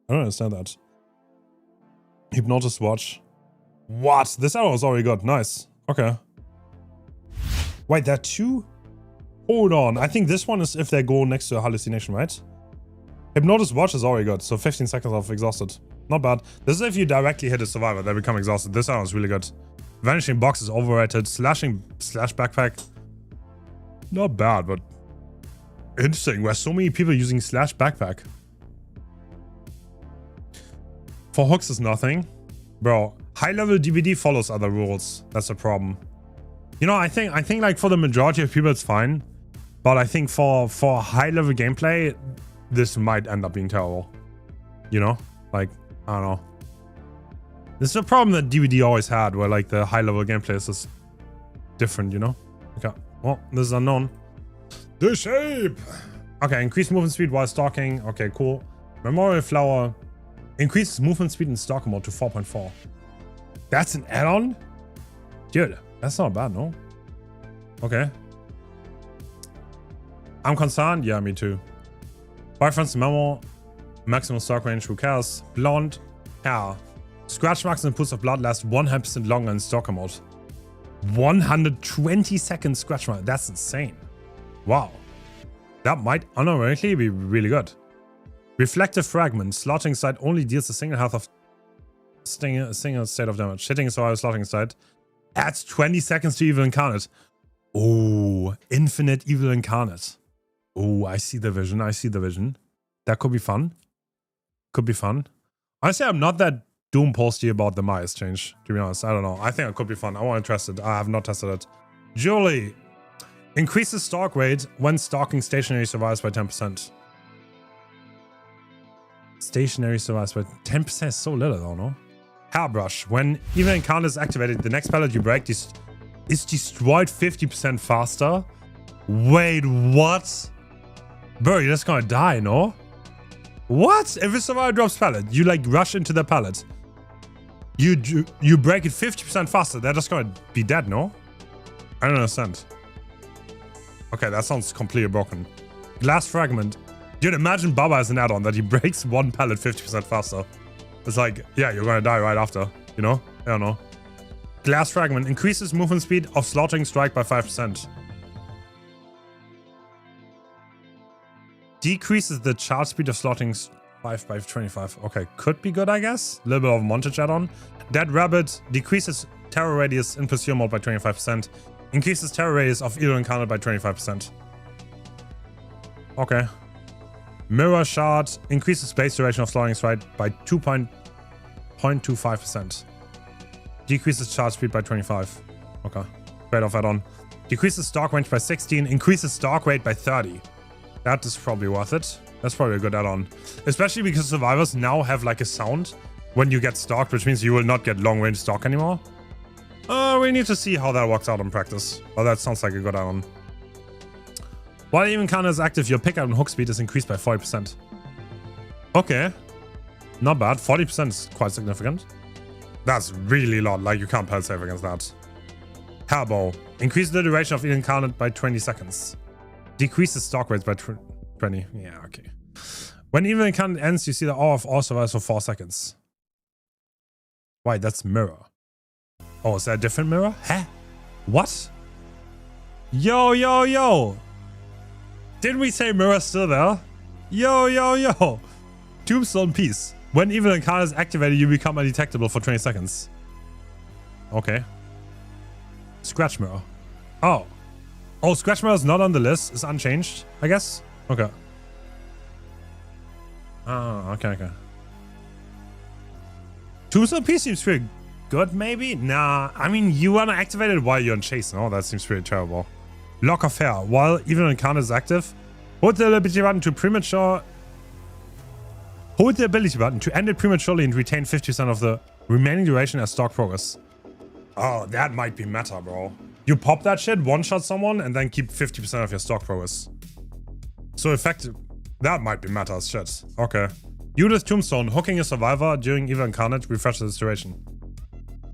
I don't understand that. Hypnosis watch. What? This arrow is already good. Nice. Okay. Wait, there are two? Hold on. I think this one is if they go next to a hallucination, right? Hypnosis watch is already good. So 15 seconds of exhausted. Not bad. This is if you directly hit a survivor, they become exhausted. This arrow is really good. Vanishing box is overrated. Slashing slash backpack. Not bad, but interesting. Where so many people using slash backpack. For hooks is nothing. Bro, high level DBD follows other rules. That's a problem. You know, I think like for the majority of people it's fine. But I think for high level gameplay, this might end up being terrible. You know? Like, I don't know. This is a problem that DVD always had, where like the high level gameplay is just different, you know? Okay. Well, this is unknown. The shape! Okay, increased movement speed while stalking. Okay, cool. Memorial flower. Increases movement speed in stalker mode to 4.4. That's an add-on? Dude, that's not bad, no? Okay. I'm concerned? Yeah, me too. Boyfriend's memo. Maximum stalk range, who cares? Blonde hair. Scratch marks and pools of blood last 100% longer in stalker mode. 120 seconds scratch mark. That's insane. Wow. That might unironically be really good. Reflective fragment. Slaughtering side only deals a single health of single state of damage. Hitting a survivor slaughtering side adds 20 seconds to evil incarnate. Oh, infinite evil incarnate. Oh, I see the vision. I see the vision. That could be fun. Could be fun. Honestly, I'm not that doom posty about the Myers change, to be honest. I don't know. I think it could be fun. I want to test it. I have not tested it. Julie. Increases stalk rate when stalking stationary survives by 10%. Stationary survives by 10% is so little though, no? Hairbrush. When even encounter is activated, the next pallet you break is destroyed 50% faster. Wait, what? Bro, you're just gonna die, no? What? If a survivor drops pallet, you like rush into the pallet. You break it 50% faster. They're just gonna be dead, no? I don't understand. Okay, that sounds completely broken. Glass fragment. Dude, imagine Baba as an add-on that he breaks one pallet 50% faster. It's like, yeah, you're gonna die right after, you know? I don't know. Glass fragment increases movement speed of slaughtering strike by 5%. Decreases the charge speed of slaughtering 5 by 25. Okay, could be good, I guess. A little bit of a montage add-on. Dead rabbit decreases terror radius in pursuit mode by 25%. Increases terror radius of evil encounter by 25%. Okay. Mirror shard increases space duration of slaughtering strike by 2.25%. Decreases charge speed by 25. Okay. Trade-off add-on. Decreases stalk range by 16. Increases stalk rate by 30. That is probably worth it. That's probably a good add-on. Especially because survivors now have like a sound when you get stalked, which means you will not get long-range stalk anymore. We need to see how that works out in practice. But that sounds like a good add-on. While even counter is active, your pickup and hook speed is increased by 40%. Okay. Not bad. 40% is quite significant. That's really a lot. Like, you can't pal save against that. Hairbow. Increases the duration of even counted by 20 seconds. Decreases stalk rates by 20. Yeah, okay. When even encounter ends, you see the aura of all survivors for 4 seconds. Wait, that's mirror. Oh, is that a different mirror? Huh? What? Yo, yo, yo. Didn't we say mirror's still there? Yo, yo, yo. Tombstone piece. When evil encounter is activated, you become undetectable for 20 seconds. Okay. Scratch mirror. Oh. Oh, scratch mirror is not on the list. It's unchanged, I guess. Okay. Oh, okay, okay. 2 seems pretty good, maybe? Nah, I mean, you want to activate it while you're on chase. No, that seems pretty terrible. Lock of hair. While even encounter is active, hold the ability button to premature... Hold the ability button to end it prematurely and retain 50% of the remaining duration as stock progress. Oh, that might be meta, bro. You pop that shit, one-shot someone, and then keep 50% of your stock progress. So effective. That might be meta as shit. Okay. Judith Tombstone. Hooking a survivor during evil incarnate refreshes the duration.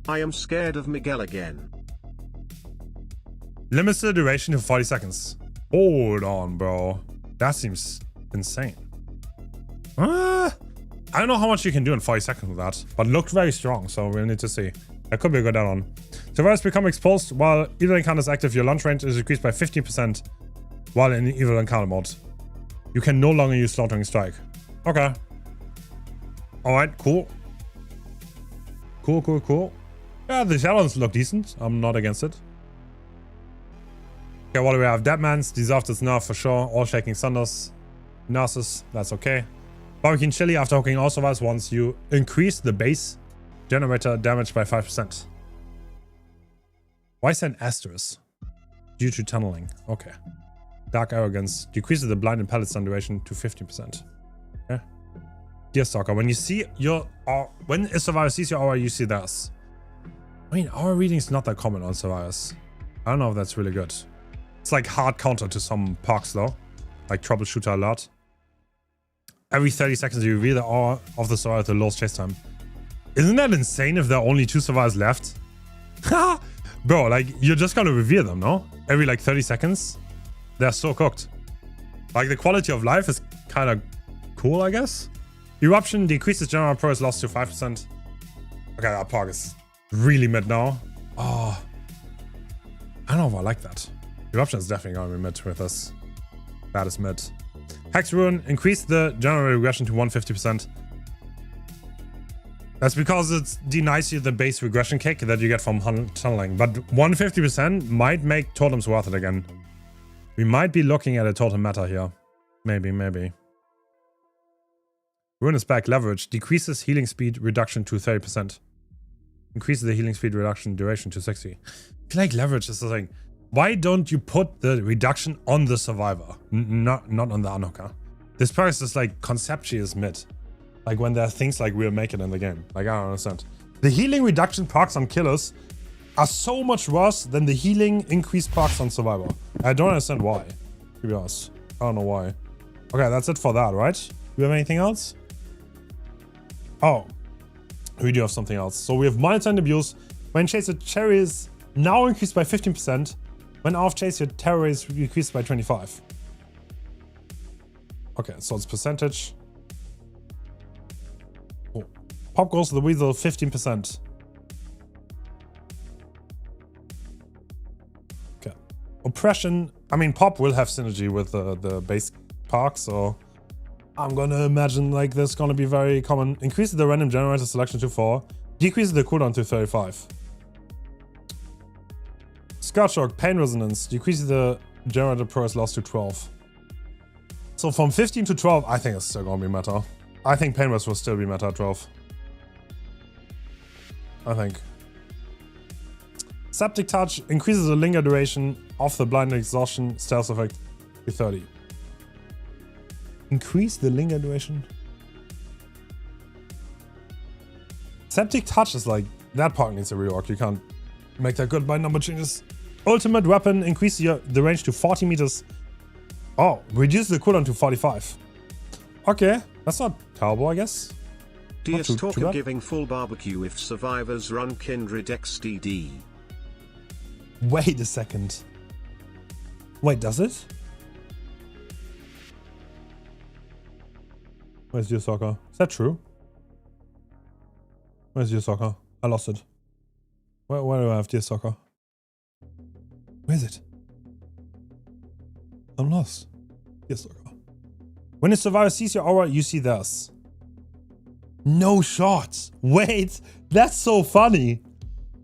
I am scared of Miguel again. Limits the duration to 40 seconds. Hold on, bro. That seems insane. I don't know how much you can do in 40 seconds with that, but looked very strong, so we'll need to see. That could be a good add-on. Survivors become exposed while evil encounter is active. Your launch range is increased by 15% while in evil encounter mode. You can no longer use slaughtering strike. Okay. Alright, cool. Cool. Yeah, the add-ons look decent. I'm not against it. Okay, what do we have? Deadman's deserved its nerf for sure. All Shaking Thunders. Nurses, that's okay. Barbecue Chili after hooking all survivors once you increase the base generator damage by 5%. Why is that an asterisk? Due to tunneling. Okay. Dark Arrogance decreases the blind and pallet stun duration to 15%. Okay. Deerstalker. When you see your... when a survivor sees your aura, you see theirs. I mean, aura reading is not that common on survivors. I don't know if that's really good. It's like hard counter to some perks though. Like Troubleshooter Alert. Every 30 seconds you reveal the aura of the survivor at the lowest chase time. Isn't that insane if there are only 2 survivors left? Bro, like, you're just gonna reveal them, no? Every like 30 seconds? They're so cooked. Like, the quality of life is kind of cool, I guess. Eruption decreases general progress loss to 5%. Okay, that perk is really mid now. Oh. I don't know if I like that. Eruption is definitely gonna be mid with us. That is mid. Hex Ruin, increase the general regression to 150%. That's because it denies you the base regression kick that you get from tunneling. But 150% might make totems worth it again. We might be looking at a totem meta here. Maybe. Ruin is back. Leverage decreases healing speed reduction to 30%. Increases the healing speed reduction duration to 60. I feel like leverage is the thing. Why don't you put the reduction on the survivor? Not on the unhooker. This perk is just like conceptually is mid. Like when there are things like we'll make it in the game. Like I don't understand. The healing reduction perks on killers are so much worse than the healing increase perks on survivor. I don't understand why. To be honest. I don't know why. Okay, that's it for that, right? Do we have anything else? Oh. We do have something else. So we have monitor and abuse. When chase, your cherry is now increased by 15%. When off chase, your terror is increased by 25. Okay, so it's percentage. Oh. Pop goes to the weasel 15%. Okay. Oppression. I mean, pop will have synergy with the base park, so I'm gonna imagine like this is gonna be very common. Increases the random generator selection to 4. Decreases the cooldown to 35. Scout Shock, Pain Resonance, decreases the generator progress loss to 12. So from 15 to 12, I think it's still gonna be meta. I think Pain Res will still be meta at 12. I think. Septic Touch increases the linger duration of the blind exhaustion stealth effect to 30. Increase the linger duration? Septic Touch is like, that part needs a rework. You can't make that good by number changes. Ultimate Weapon increases the range to 40 meters. Oh, reduce the cooldown to 45. Okay, that's not terrible, I guess. Deerstalker giving full barbecue if survivors run Kindred XDD. Wait a second. Wait, does it? Where's Deerstalker? Is that true? Where's Deerstalker? I lost it. Where do I have Deerstalker? Where is it? I'm lost. Deerstalker. When a survivor sees your aura, you see theirs. No shots. Wait, that's so funny.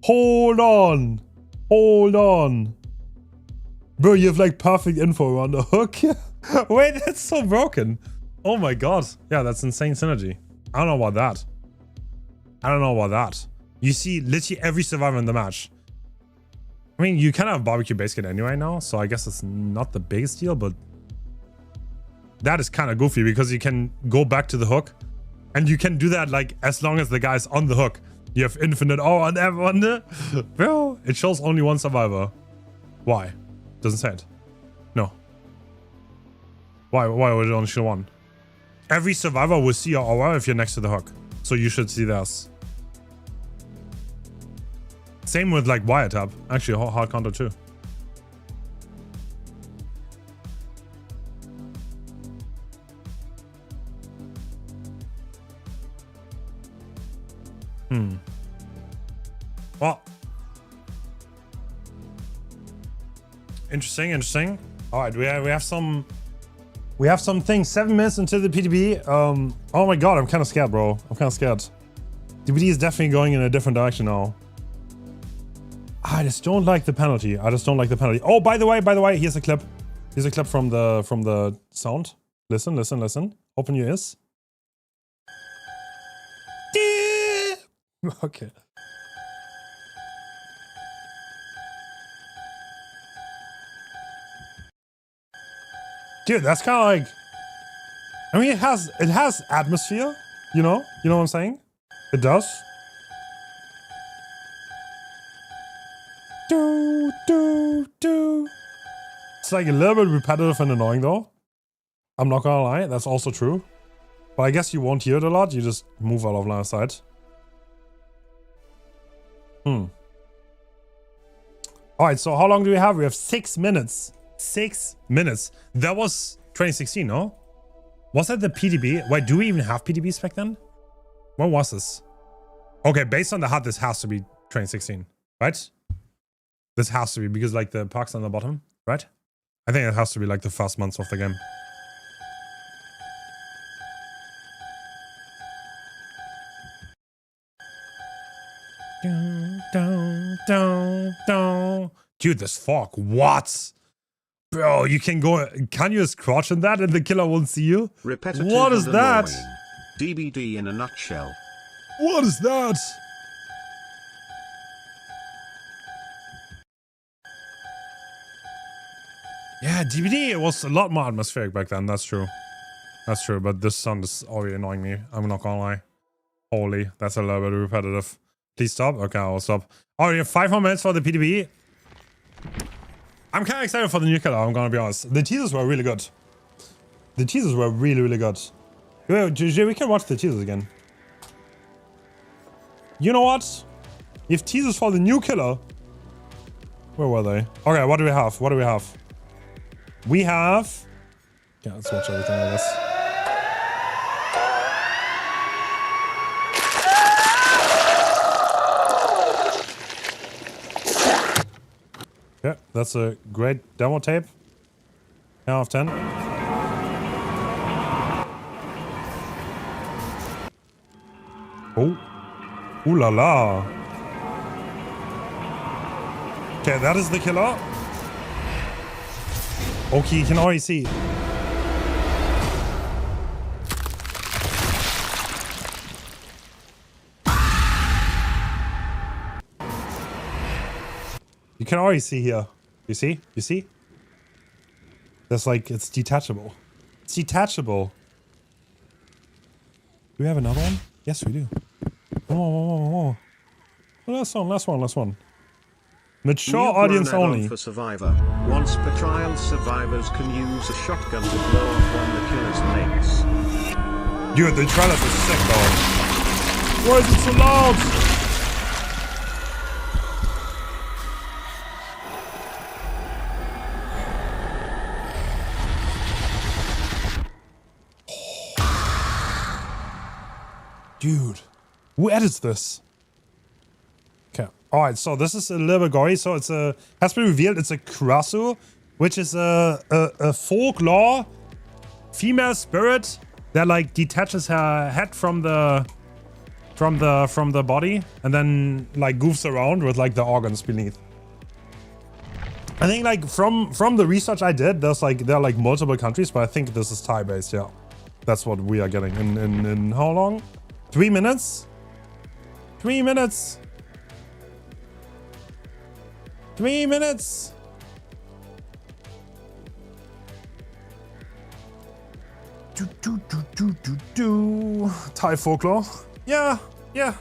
Hold on. Bro, you have like perfect info around the hook. Wait, that's so broken. Oh my god. Yeah, that's insane synergy. I don't know about that. I don't know about that. You see literally every survivor in the match. I mean, you kind of have barbecue base kit anyway now, so I guess it's not the biggest deal, but that is kind of goofy because you can go back to the hook and you can do that like as long as the guy's on the hook. You have infinite on everyone. Bro, it shows only one survivor. Why? Doesn't say it. No. Why would it only show one? Every survivor will see your aura if you're next to the hook. So you should see theirs. Same with like wiretap. Actually, hard counter too. Well. Interesting. All right, we have some things. 7 minutes until the PTB. Oh my god, I'm kind of scared, bro. I'm kind of scared. DBD is definitely going in a different direction now. I just don't like the penalty. Oh, by the way, here's a clip. Here's a clip from the sound. Listen. Open your ears. Okay. Dude, that's kind of like, I mean, it has atmosphere, you know what I'm saying? It does. It's like a little bit repetitive and annoying though. I'm not gonna lie, that's also true. But I guess you won't hear it a lot, you just move out of line of sight. Alright, so how long do we have? We have 6 minutes. 6 minutes. That was 2016, no? Was that the PTB? Wait, do we even have PTBs back then? When was this? Okay, based on the HUD, this has to be 2016, right? This has to be, because like the park's on the bottom, right? I think it has to be like the first months of the game. Dude, this fog, what? Bro, you can go, can you just crouch in that and the killer won't see you? Repetitive what is that? DBD in a nutshell. What is that? Yeah, DBD was a lot more atmospheric back then, that's true. That's true, but this sound is already annoying me. I'm not gonna lie. Holy, that's a little bit repetitive. Please stop. Okay, I'll stop. Oh, you have 5 more minutes for the PTB. I'm kind of excited for the new killer, I'm gonna be honest. The teasers were really good. The teasers were really, really good. Wait, we can watch the teasers again. You know what? You have teasers for the new killer. Where were they? Okay, what do we have? What do we have? We have... Yeah, let's watch everything, I guess. Yeah, that's a great demo tape. 10 out of 10. Oh. Ooh la la. Okay, that is the killer. Okay, you can already see. You can already see here. You see? You see? That's like, it's detachable. It's detachable. Do we have another one? Yes, we do. Oh. Last one. Mature audience only. For Survivor. Once per trial, survivors can use a shotgun to blow off one of the killer's legs. Dude, the trailer is sick though. Why is it so loud? Dude, who edits this? Okay, alright, so this is a little bit gory. So it's a, has been revealed, it's a Kurasu, which is a folklore female spirit that like detaches her head from the body and then like goofs around with like the organs beneath. I think like from the research I did, there are like multiple countries, but I think this is Thai based, yeah. That's what we are getting in how long? 3 minutes? 3 minutes. 3 minutes. Thai folklore. Yeah,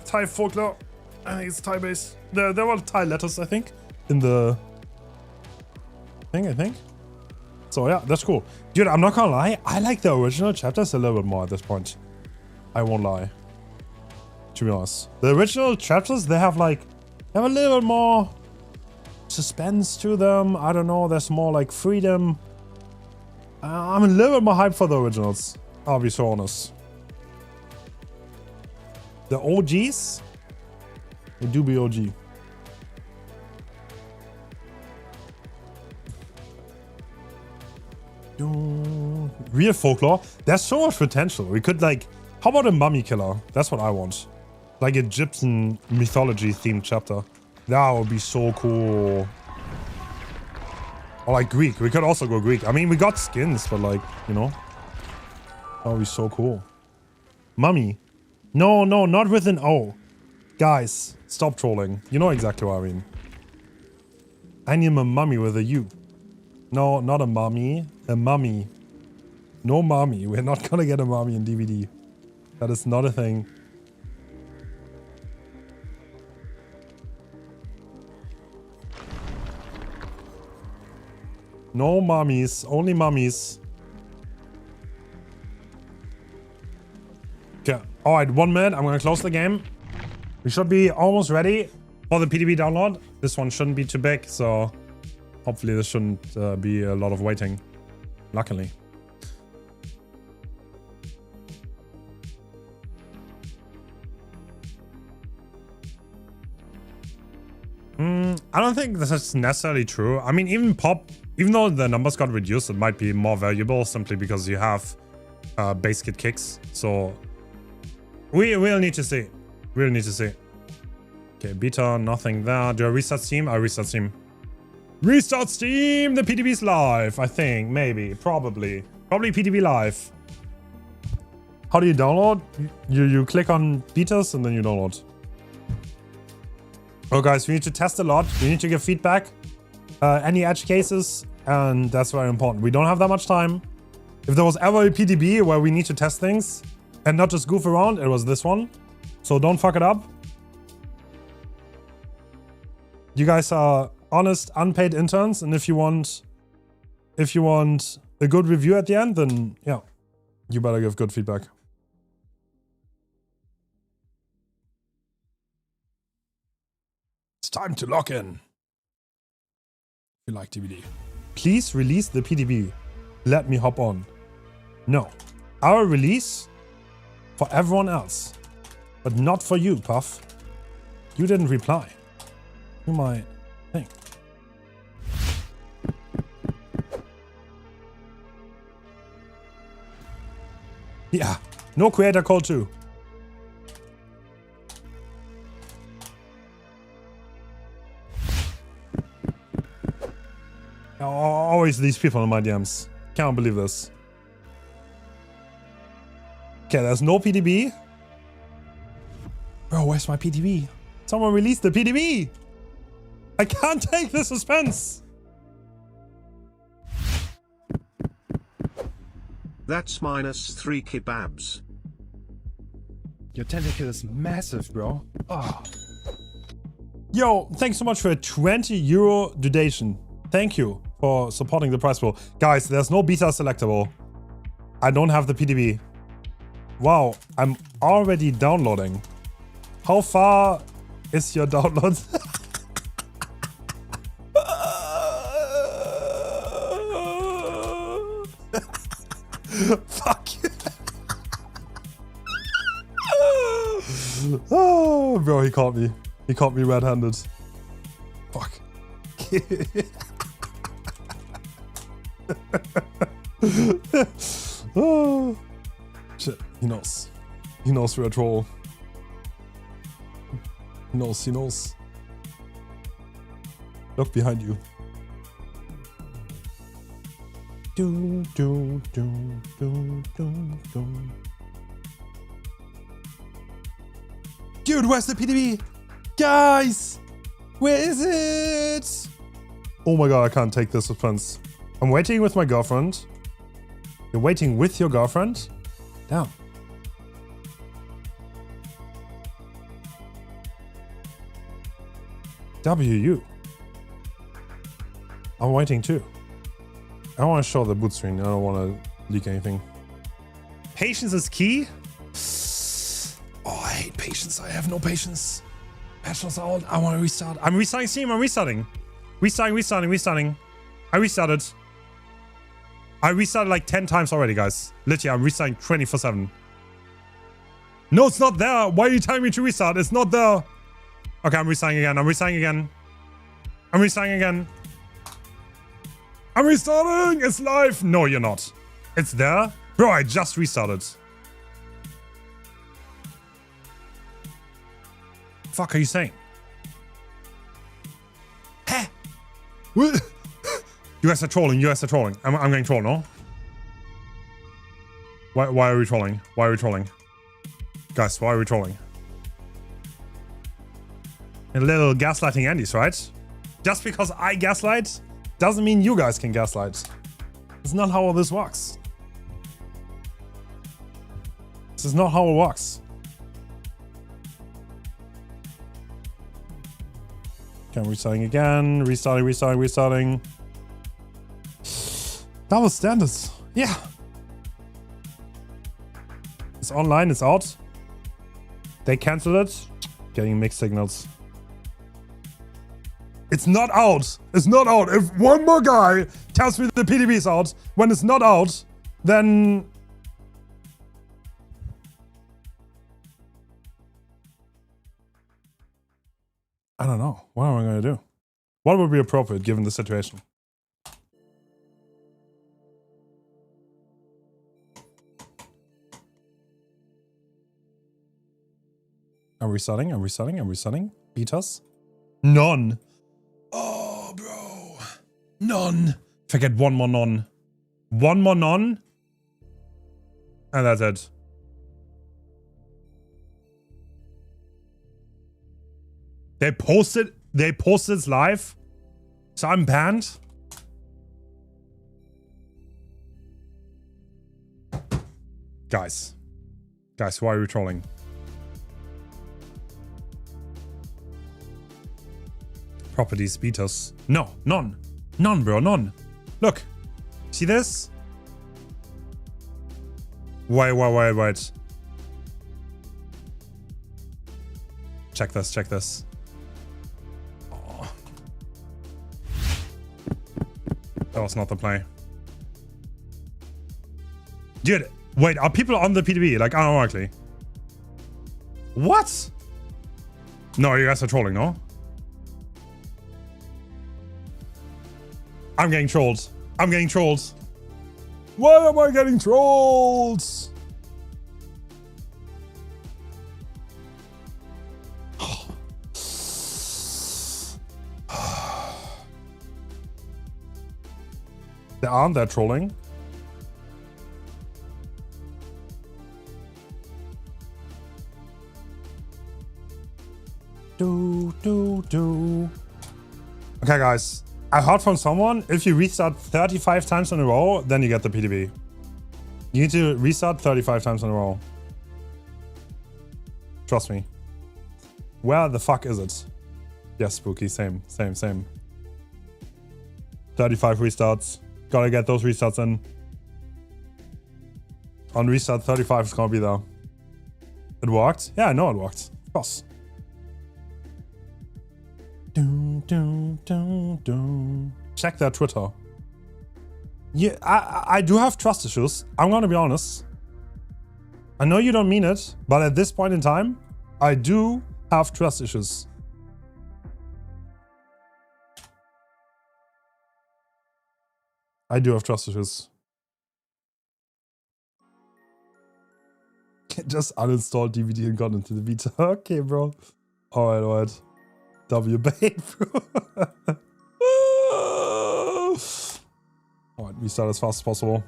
Thai folklore. I think it's Thai base. There were Thai letters, I think, in the thing, I think. So yeah, that's cool. Dude, I'm not gonna lie. I like the original chapters a little bit more at this point. I won't lie. To be honest. The original chapters, they have a little bit more suspense to them. I don't know, there's more like freedom. I'm a little bit more hyped for the originals. I'll be so honest. The OGs, they do be OG. Real folklore. There's so much potential. We could how about a mummy killer? That's what I want. Like Egyptian mythology themed chapter. That would be so cool. Or Greek. We could also go Greek. I mean, we got skins, but you know. That would be so cool. Mummy. No, not with an O. Guys, stop trolling. You know exactly what I mean. I need a mummy with a U. No, not a mummy. A mummy. No mummy. We're not gonna get a mummy in DVD. That is not a thing. No mummies. Only mummies. Okay. Alright, 1 minute. I'm gonna close the game. We should be almost ready for the PTB download. This one shouldn't be too big, so hopefully this shouldn't be a lot of waiting. Luckily. I don't think this is necessarily true. I mean, even though the numbers got reduced, it might be more valuable simply because you have base kit kicks. So we'll need to see. We'll need to see. Okay, beta, nothing there. Do I restart Steam? I restart Steam. Restart Steam! The PTB's live, I think. Maybe. Probably. Probably PTB live. How do you download? You click on betas and then you download. Oh, guys, we need to test a lot. We need to give feedback. Any edge cases, and that's very important. We don't have that much time. If there was ever a PTB where we need to test things and not just goof around, it was this one. So don't fuck it up. You guys are honest, unpaid interns, and if you want a good review at the end, then yeah, you better give good feedback. It's time to lock in. If you like TBD. Please release the PTB. Let me hop on. No. Our release for everyone else. But not for you, Puff. You didn't reply. You might think. Yeah. No creator code too. Always these people in my DMs. Can't believe this. Okay, there's no PTB. Bro, where's my PTB? Someone release the PTB! I can't take the suspense! That's -3 kebabs. Your tentacle is massive, bro. Oh. Yo, thanks so much for a 20 euro donation. Thank you for supporting the prize pool. Guys, there's no beta selectable. I don't have the PTB. Wow, I'm already downloading. How far is your download? Fuck. Oh, bro, he caught me. He caught me red-handed. Fuck. Oh. Shit, he knows. He knows we're a troll. He knows, he knows. Look behind you. Do, do, do, do, do, do. Dude, where's the PTB? Guys! Where is it? Oh my god, I can't take this offense. I'm waiting with my girlfriend. You're waiting with your girlfriend? Damn. WU. I'm waiting too. I want to show the boot screen. I don't want to leak anything. Patience is key. Oh, I hate patience. I have no patience. Patches out. I want to restart. I'm restarting Steam. I'm restarting. Restarting. I restarted. I restarted like 10 times already, guys. Literally, I'm restarting 24/7. No, it's not there. Why are you telling me to restart? It's not there. Okay, I'm restarting again. I'm restarting. It's live. No, you're not. It's there. Bro, I just restarted. Fuck are you saying? Huh? What? You guys are trolling. I'm getting trolled, no? Why are we trolling? Guys, why are we trolling? A little gaslighting Andy's, right? Just because I gaslight doesn't mean you guys can gaslight. It's not how this works. This is not how it works. Okay, I'm restarting again. Restarting. Double standards. Yeah. It's online, it's out. They canceled it. Getting mixed signals. It's not out. If one more guy tells me the PTB is out when it's not out, then I don't know. What am I going to do? What would be appropriate given the situation? I'm restarting. Beat us. None. Oh, bro. None. If I get one more none. And that's it. They posted this live. So I'm banned. Guys, why are we trolling? Properties beat us. No, none, bro, none. Look, see this? Wait. Check this. Oh. That was not the play. Dude, wait, are people on the PTB? Like, unironically? What? No, you guys are trolling, no? I'm getting trolled. Why am I getting trolled? They aren't that trolling. Okay, guys. I heard from someone, if you restart 35 times in a row, then you get the PTB. You need to restart 35 times in a row. Trust me. Where the fuck is it? Yes, Spooky, same. 35 restarts. Gotta get those restarts in. On restart 35 is gonna be there. It worked? Yeah, I know it worked. Of course. Check their Twitter. Yeah, I do have trust issues. I'm gonna be honest. I know you don't mean it, but at this point in time, I do have trust issues. Just uninstall DVD and got into the beta. Okay, bro. Alright. W bait, bro. Alright, restart as fast as possible.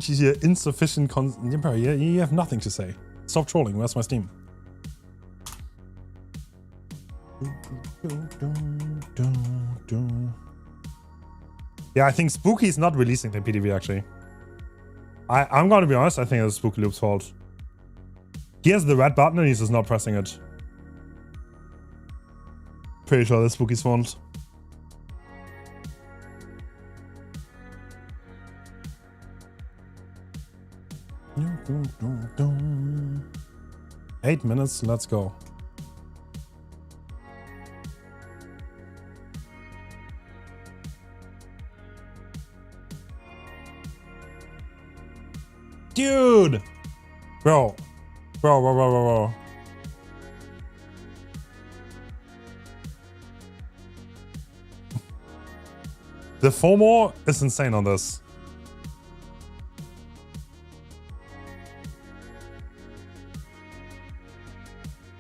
speeches here, insufficient bro, you have nothing to say. Stop trolling, where's my Steam? Yeah, I think Spooky's not releasing the PTB actually. I'm gonna be honest, I think it's Spooky Loop's fault. He has the red button and he's just not pressing it. Pretty sure that's Spooky's fault. Eight minutes, let's go. Dude! Bro. Bro. The FOMO is insane on this.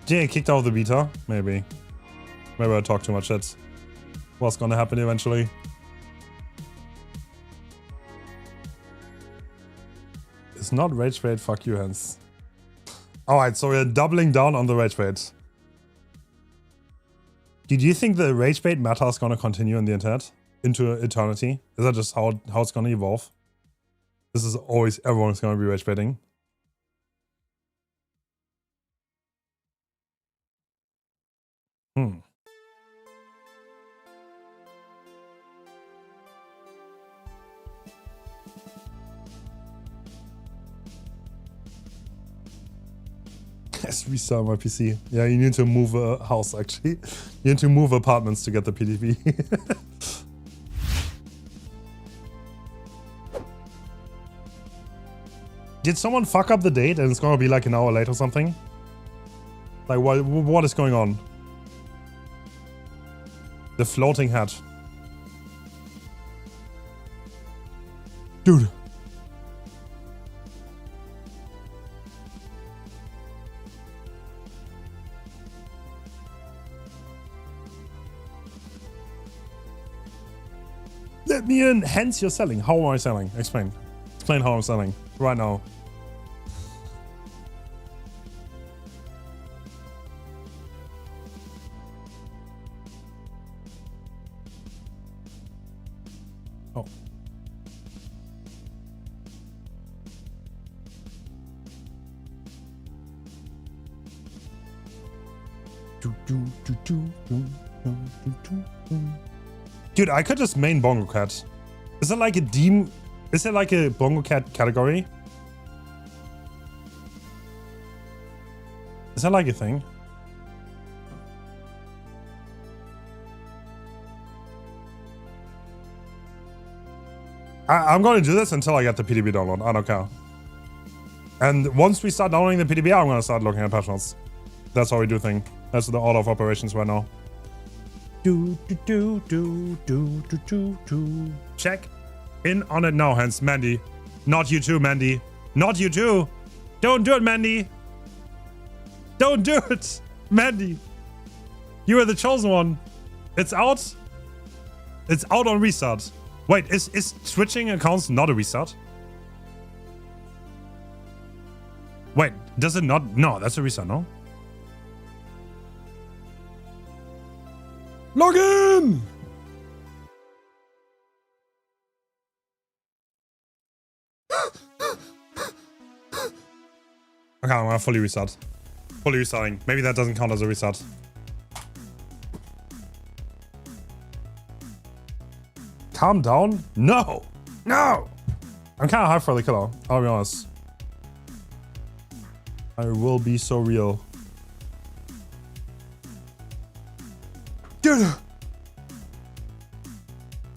Jay kicked out of the beta? Maybe. Maybe I talk too much shit. What's gonna happen eventually? It's not rage bait, fuck you, Hens. Alright, so we're doubling down on the rage bait. Do you think the rage bait meta is gonna continue in the internet? Into eternity? Is that just how it's gonna evolve? This is always, everyone's gonna be rage baiting. Let's restart my PC. Yeah, you need to move a house actually. You need to move apartments to get the PTB. Did someone fuck up the date and it's gonna be like an hour late or something? Like what is going on? The floating hat. Dude. Let me in. Hence you're selling. How am I selling? Explain. Explain how I'm selling right now. Oh. Dude, I could just main Bongo Cat. Is it like a Deem? Is it like a Bongo Cat category? Is that like a thing? I'm going to do this until I get the PTB download. I don't care. And once we start downloading the PTB, I'm going to start looking at patch notes. That's how we do things. That's the order of operations right now. Check in on it now, Hens. Mandy. Not you too, Mandy. Not you too. Don't do it, Mandy. Don't do it, Mandy. You are the chosen one. It's out. It's out on restart. Wait, is switching accounts not a restart? Wait, does it not? No, that's a restart, no? Log in! Okay, I'm gonna fully restart. Fully restarting. Maybe that doesn't count as a restart. Calm down? No! No! I'm kind of high for the killer, I'll be honest. I will be so real. Dude!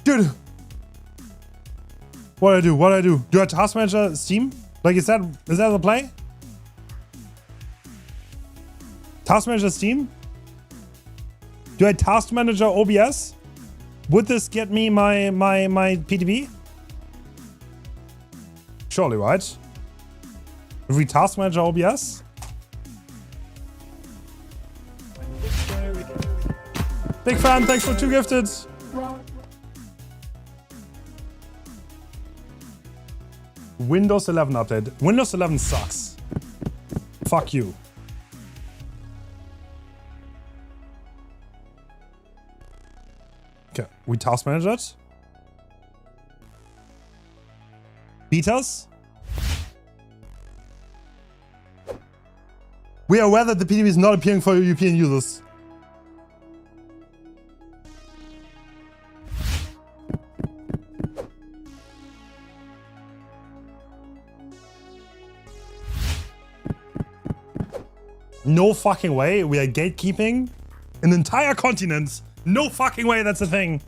Dude! What do I do? What do I do? Do I task manager Steam? Like, is that the play? Task manager Steam? Do I task manager OBS? Would this get me my PTB? Surely, right? If we task manager OBS? Big fan, thanks for 2 gifted. Windows 11 update. Windows 11 sucks. Fuck you. Okay, we task manage it. Betas. We are aware that the PTB is not appearing for European users. No fucking way we are gatekeeping an entire continent. No fucking way that's a thing.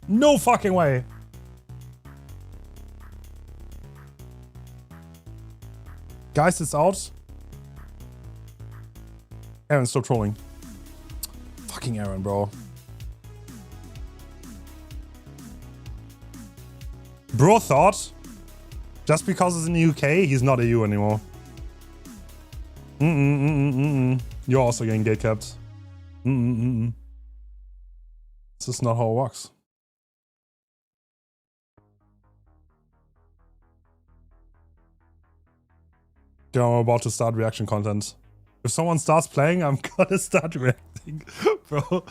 No fucking way. Guys, it's out. Aaron, stop trolling. Fucking Aaron, bro. Bro thought just because it's in the UK, he's not EU anymore. You're also getting gatekept. This is not how it works. Yeah, I'm about to start reaction content. If someone starts playing, I'm gonna start reacting. Bro,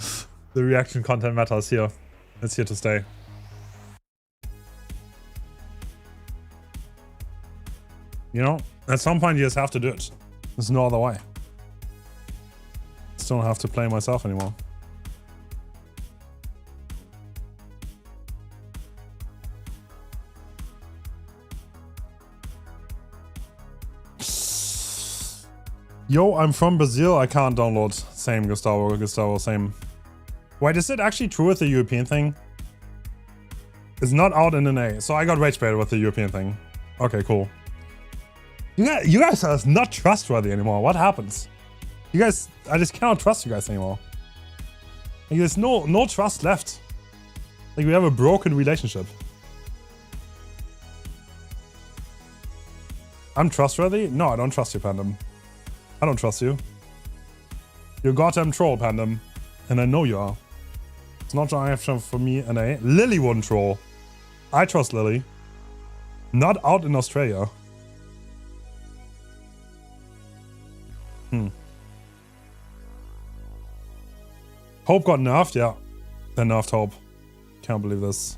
the reaction content matters here. It's here to stay. You know, at some point you just have to do it. There's no other way. Just don't have to play myself anymore. Yo, I'm from Brazil. I can't download. Same, Gustavo, same. Wait, is it actually true with the European thing? It's not out in NA, so I got rage baited with the European thing. Okay, cool. You guys are not trustworthy anymore. What happens? You guys, I just cannot trust you guys anymore. Like, there's no trust left. Like, we have a broken relationship. I'm trustworthy? No, I don't trust you, Pandem. I don't trust you. You're a goddamn troll, Pandem. And I know you are. It's not an option for me and a Lily wouldn't troll. I trust Lily. Not out in Australia. Hope got nerfed? Yeah. They nerfed Hope. Can't believe this.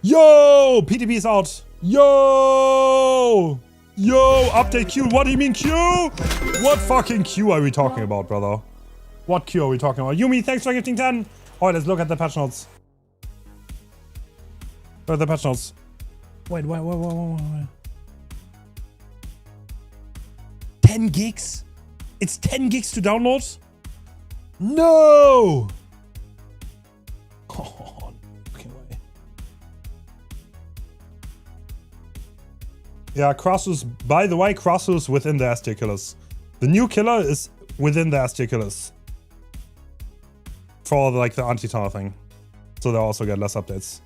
Yo! PTB is out. Yo! Yo! Update Q. What do you mean Q? What fucking Q are we talking about, brother? What Q are we talking about? Yumi, thanks for gifting 10. Alright, let's look at the patch notes. Where are the patch notes? Wait. 10 gigs? It's 10 gigs to download? No! Oh, fucking way. Yeah, Crassus, by the way, Crassus within the S tier killers. The new killer is within the S tier killers. For like the anti-tower thing. So they also get less updates.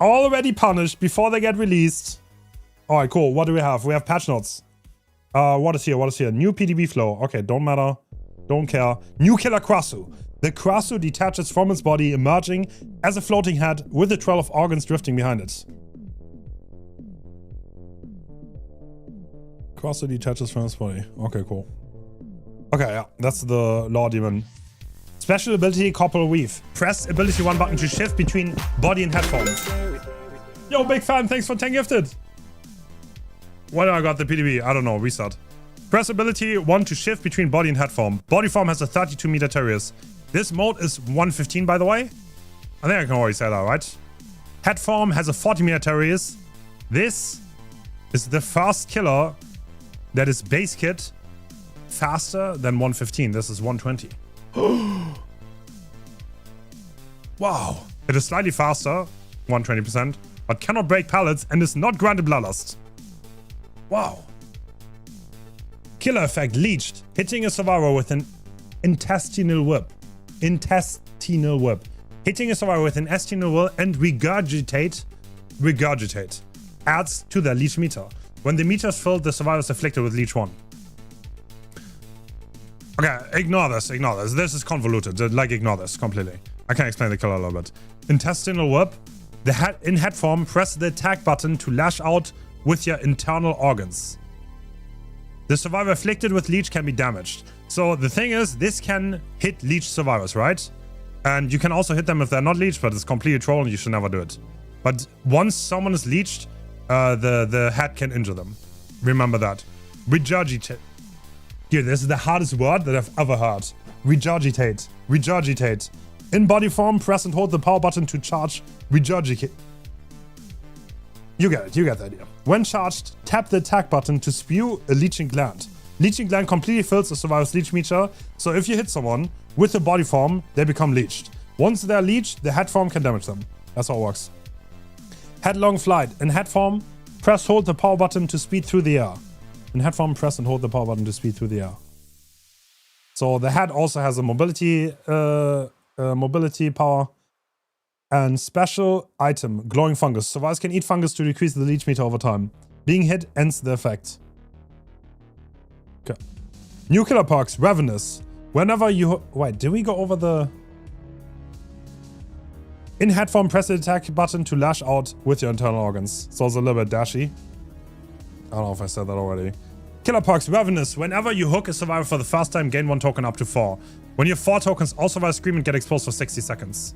Already punished before they get released. Alright, cool. What do we have? We have patch notes. What is here? What is here? New PTB flow. Okay, don't matter. Don't care. New killer Krasu. The Krasu detaches from its body, emerging as a floating head with a trail of organs drifting behind it. Krasu detaches from its body. Okay, cool. Okay, yeah, that's the Law Demon. Special ability, Corporal Weave. Press ability 1 button to shift between body and head forms. Yo, big fan, thanks for 10 gifted. When I got the PTB, I don't know, restart. Press ability 1 to shift between body and head form. Body form has a 32 meter radius. This mode is 115, by the way. I think I can already say that, right? Head form has a 40 meter radius. This is the first killer that is base kit faster than 115. This is 120. Wow. It is slightly faster, 120%, but cannot break pallets and is not granted bloodlust. Wow. Killer effect leeched, hitting a survivor with an intestinal whip. Intestinal whip. Hitting a survivor with an intestinal whip and regurgitate adds to their leech meter. When the meter is filled, the survivor is afflicted with leech 1. Okay, ignore this. This is convoluted. Like, ignore this completely. I can explain the killer a little bit. Intestinal whip. In head form, press the attack button to lash out with your internal organs. The survivor afflicted with leech can be damaged. So the thing is, this can hit leech survivors, right? And you can also hit them if they're not leeched, but it's completely troll and you should never do it. But once someone is leeched, the head can injure them. Remember that. Regurgitate. Dude, this is the hardest word that I've ever heard. Regurgitate. Regurgitate. In body form, press and hold the power button to charge regurgitate. You get it, you get the idea. When charged, tap the attack button to spew a leeching gland. Leeching gland completely fills the survivor's leech meter, so if you hit someone with a body form, they become leeched. Once they're leeched, the head form can damage them. That's how it works. Headlong flight. In head form, press hold the power button to speed through the air. In head form, press and hold the power button to speed through the air. So the head also has a mobility power. And special item, glowing fungus. Survivors can eat fungus to decrease the leech meter over time. Being hit ends the effect. Okay. New killer perks, Ravenous. Whenever you... Wait, did we go over the... In head form, press the attack button to lash out with your internal organs. So it's a little bit dashy. I don't know if I said that already. Killer perks, Ravenous. Whenever you hook a survivor for the first time, gain 1 token up to 4. When you have 4 tokens, all survivors scream and get exposed for 60 seconds.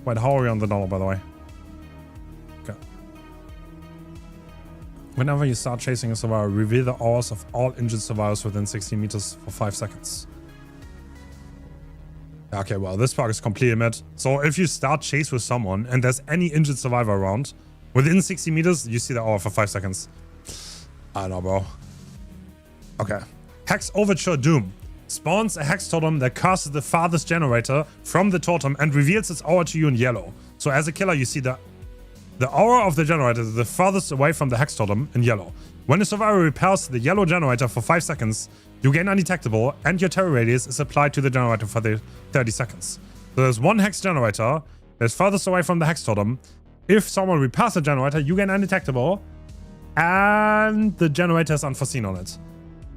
Wait, how are we on the normal, by the way? Okay. Whenever you start chasing a survivor, reveal the auras of all injured survivors within 60 meters for 5 seconds. Okay, well, this perk is completely mid. So if you start chase with someone and there's any injured survivor around, within 60 meters, you see the aura for 5 seconds. I don't know, bro. Okay. Hex Overture Doom. Spawns a hex totem that casts the farthest generator from the totem and reveals its aura to you in yellow. So as a killer, you see the aura of the generator the farthest away from the hex totem in yellow. When a survivor repels the yellow generator for 5 seconds, you gain undetectable and your terror radius is applied to the generator for the 30 seconds. So there's one hex generator that's farthest away from the hex totem. If someone repels the generator, you gain undetectable and the generator is unforeseen on it.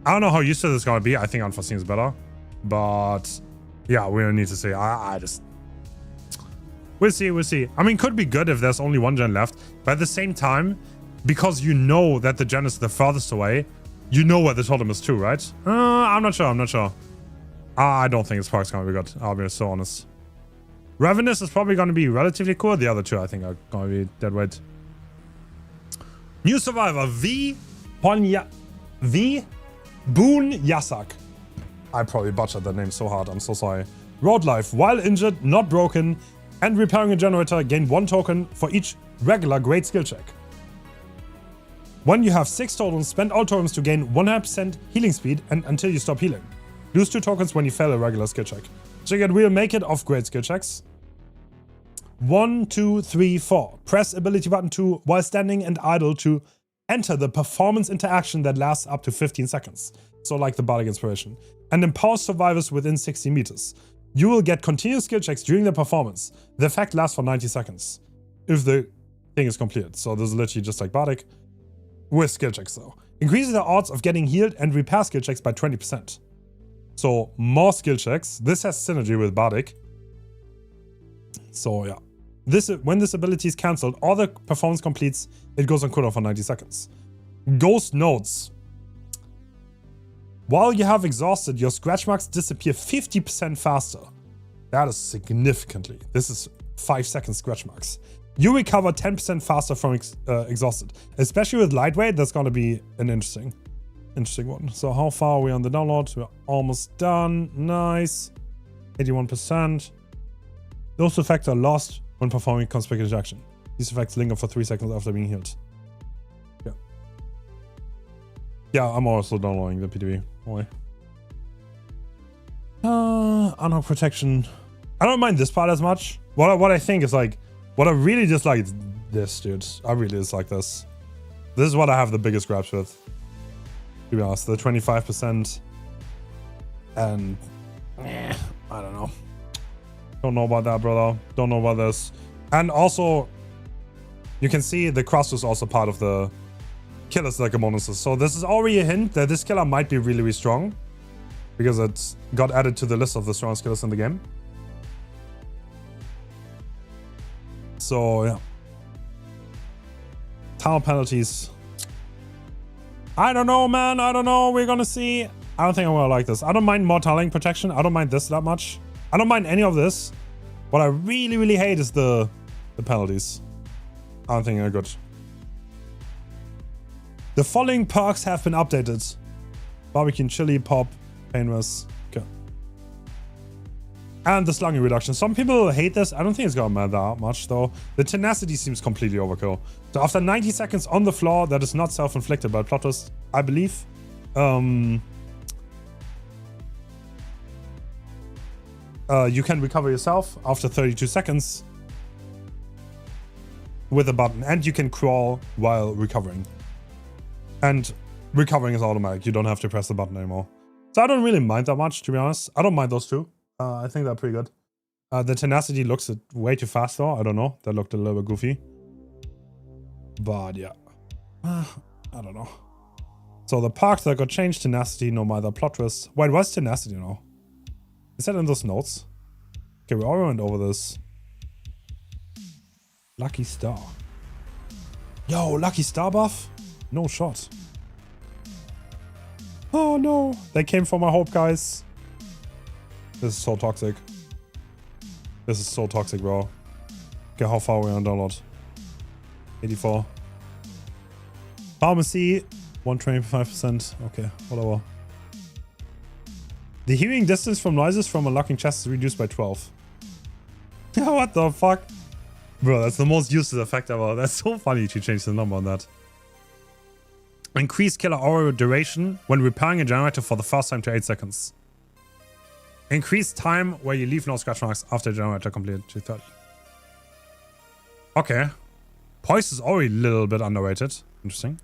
I don't know how useful this is going to be. I think unforeseen is better. But yeah, we'll need to see. We'll see, we'll see. I mean, could be good if there's only 1 gen left. But at the same time, because you know that the gen is the farthest away, you know where the totem is too, right? I'm not sure. I don't think this perk's going to be good. I'll be so honest. Ravenous is probably going to be relatively cool. The other 2, I think, are going to be dead weight. New survivor, Boon Yasak. I probably butchered that name so hard. I'm so sorry. Road life. While injured, not broken, and repairing a generator, gain 1 token for each regular great skill check. When you have 6 tokens, spend all tokens to gain 100% healing speed and until you stop healing. Lose 2 tokens when you fail a regular skill check. So you get we'll make it of great skill checks. 1, 2, 3, 4. Press ability button 2 while standing and idle to enter the performance interaction that lasts up to 15 seconds. So like the Bardic Inspiration. And empower survivors within 60 meters. You will get continuous skill checks during the performance. The effect lasts for 90 seconds. If the thing is completed. So this is literally just like Bardic. With skill checks though. Increases the odds of getting healed and repair skill checks by 20%. So more skill checks. This has synergy with Bardic. So yeah. When this ability is cancelled or the performance completes, it goes on cooldown for 90 seconds. Ghost Notes. While you have exhausted, your scratch marks disappear 50% faster. That is significantly. This is 5 second scratch marks. You recover 10% faster from exhausted. Especially with lightweight, that's going to be an interesting one. So how far are we on the download? We're almost done. Nice. 81%. Those effects are lost when performing conspicuous action. These effects linger for 3 seconds after being healed. Yeah, I'm also downloading the PTB. Why? Unhook protection. I don't mind this part as much. What I think is like, what I really dislike is this, dude. I really dislike this. This is what I have the biggest grabs with. To be honest, the 25%. And I don't know. Don't know about that, brother. Don't know about this. And also, you can see the cross was also part of the killers like bonuses. So this is already a hint that this killer might be really, really strong. Because it got added to the list of the strongest killers in the game. So, yeah. Tower penalties. I don't know, man. I don't know. We're gonna see. I don't think I'm gonna like this. I don't mind more tiling protection. I don't mind this that much. I don't mind any of this. What I really, really hate is the penalties. I don't think they're good. The following perks have been updated. Barbecue, chili, pop, painless. Okay. And the slugging reduction. Some people hate this. I don't think it's gonna matter that much though. The tenacity seems completely overkill. So after 90 seconds on the floor, that is not self-inflicted by plot twist, I believe. You can recover yourself after 32 seconds with a button, and you can crawl while recovering. And recovering is automatic. You don't have to press the button anymore. So I don't really mind that much, to be honest. I don't mind those two. I think they're pretty good. The tenacity looks way too fast though. I don't know. That looked a little bit goofy. But yeah. I don't know. So the parks that got changed, tenacity, no matter plot twist. Wait, what's tenacity now? Is that in those notes? Okay, we already went over this. Lucky Star. Yo, Lucky Star buff? No shot. Oh no. They came for my hope, guys. This is so toxic. This is so toxic, bro. Okay, how far are we on download? 84. Pharmacy, 125%. Okay, whatever. The hearing distance from noises from unlocking chests is reduced by 12. What the fuck? Bro, that's the most useless effect ever. That's so funny to change the number on that. Increase killer aura duration when repairing a generator for the first time to 8 seconds. Increase time where you leave no scratch marks after the generator completed to 30. Okay. Poise is already a little bit underrated. Interesting.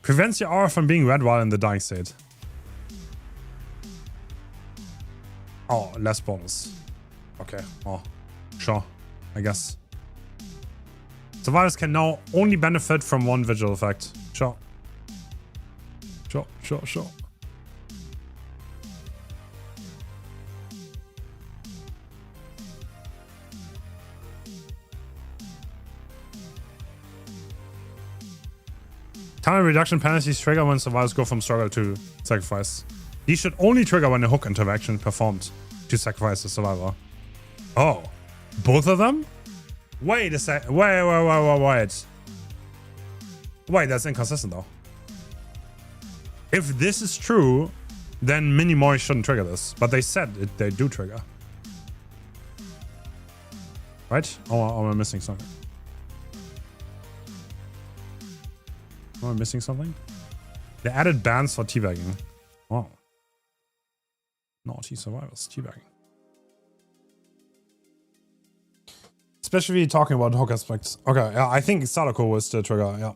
Prevents your aura from being red while in the dying state. Oh, less bonus. Okay. Oh, sure. I guess. Survivors can now only benefit from one visual effect. Sure. Sure. Time reduction penalties trigger when survivors go from struggle to sacrifice. These should only trigger when a hook interaction performed to sacrifice the survivor. Oh, both of them? Wait a sec. Wait. Wait, that's inconsistent though. If this is true, then mini Mori shouldn't trigger this. But they said they do trigger. Right? Or am I missing something? Am I missing something? They added bans for teabagging. Wow. Naughty survivors, teabagging. Especially talking about hook aspects. Okay, yeah, I think Sadako will still trigger, yeah.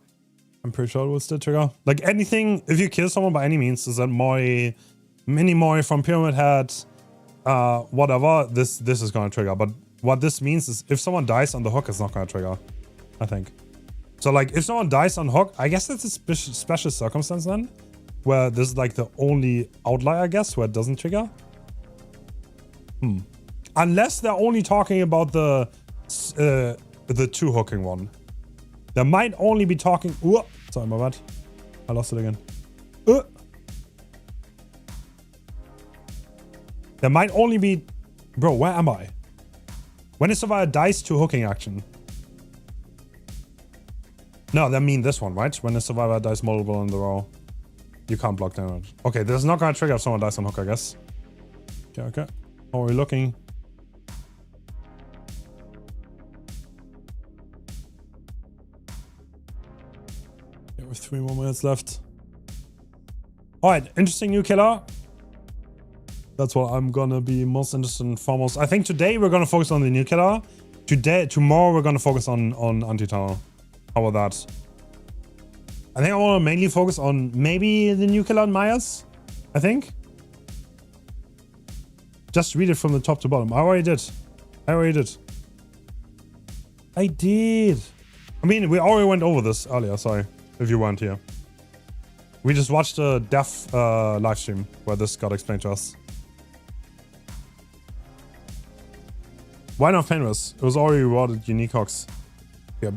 I'm pretty sure it will still trigger. Like anything, if you kill someone by any means, is that Mori, mini Mori from Pyramid Head, whatever, this is gonna trigger. But what this means is if someone dies on the hook, it's not gonna trigger, I think. So like if someone dies on hook, I guess that's a special circumstance then, where this is like the only outlier, I guess, where it doesn't trigger. Unless they're only talking about the two hooking one. They might only be talking. Sorry, my bad. I lost it again. There might only be. Bro, where am I? When a survivor dies to hooking action. No, that mean this one, right? When a survivor dies multiple in a row, you can't block damage. Okay, this is not gonna trigger if someone dies on hook, I guess. Okay. How are we looking? Okay, with 3 more minutes left. Alright, interesting new killer. That's what I'm gonna be most interested in foremost. I think today we're gonna focus on the new killer. Tomorrow we're gonna focus on anti-tunnel. How about that? I think I want to mainly focus on maybe the new killer on Myers. I think. Just read it from the top to bottom. I already did. I mean, we already went over this earlier. Sorry if you weren't here. We just watched a deaf live stream where this got explained to us. Why not famous? It was already rewarded unique hooks. Yeah.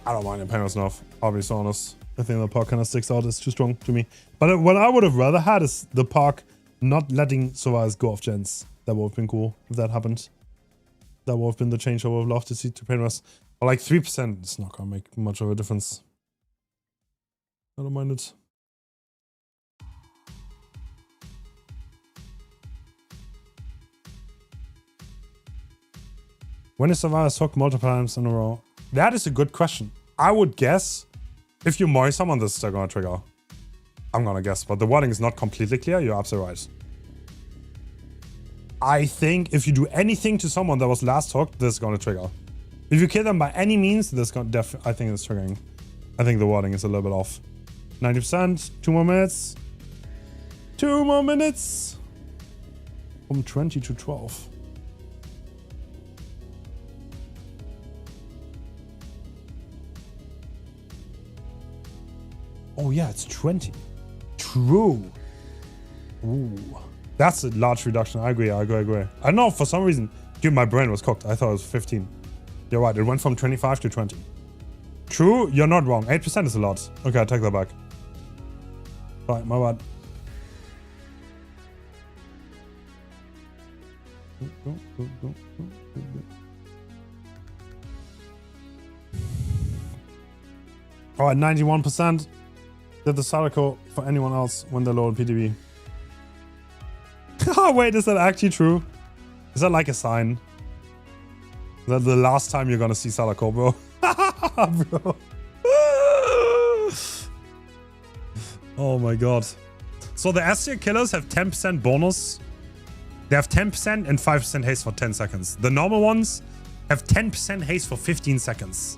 I don't mind Imperials enough. I'll be so honest. I think the park kind of sticks out. It's too strong to me. But what I would have rather had is the park not letting survivors go off gens. That would have been cool if that happened. That would have been the change I would have loved to see to Painrest. But like 3%, it's not going to make much of a difference. I don't mind it. When is survivors hooked multiple times in a row? That is a good question. I would guess if you Mori someone, this is going to trigger. I'm going to guess, but the wording is not completely clear. You're absolutely right. I think if you do anything to someone that was last hooked, this is going to trigger. If you kill them by any means, this going I think it's triggering. I think the wording is a little bit off. 90%, 2 more minutes. 2 more minutes. From 20 to 12. Oh yeah, it's 20. True. Ooh. That's a large reduction. I agree. I don't know, for some reason, dude, my brain was cooked. I thought it was 15. You're right. It went from 25 to 20. True. You're not wrong. 8% is a lot. Okay, I take that back. Right, my bad. All right, 91%. Did the Sadako for anyone else when they load PTB? Oh, wait, is that actually true? Is that like a sign? Is that the last time you're gonna see Sadako, bro? Bro. Oh my god. So the S-tier killers have 10% bonus. They have 10% and 5% haste for 10 seconds. The normal ones have 10% haste for 15 seconds.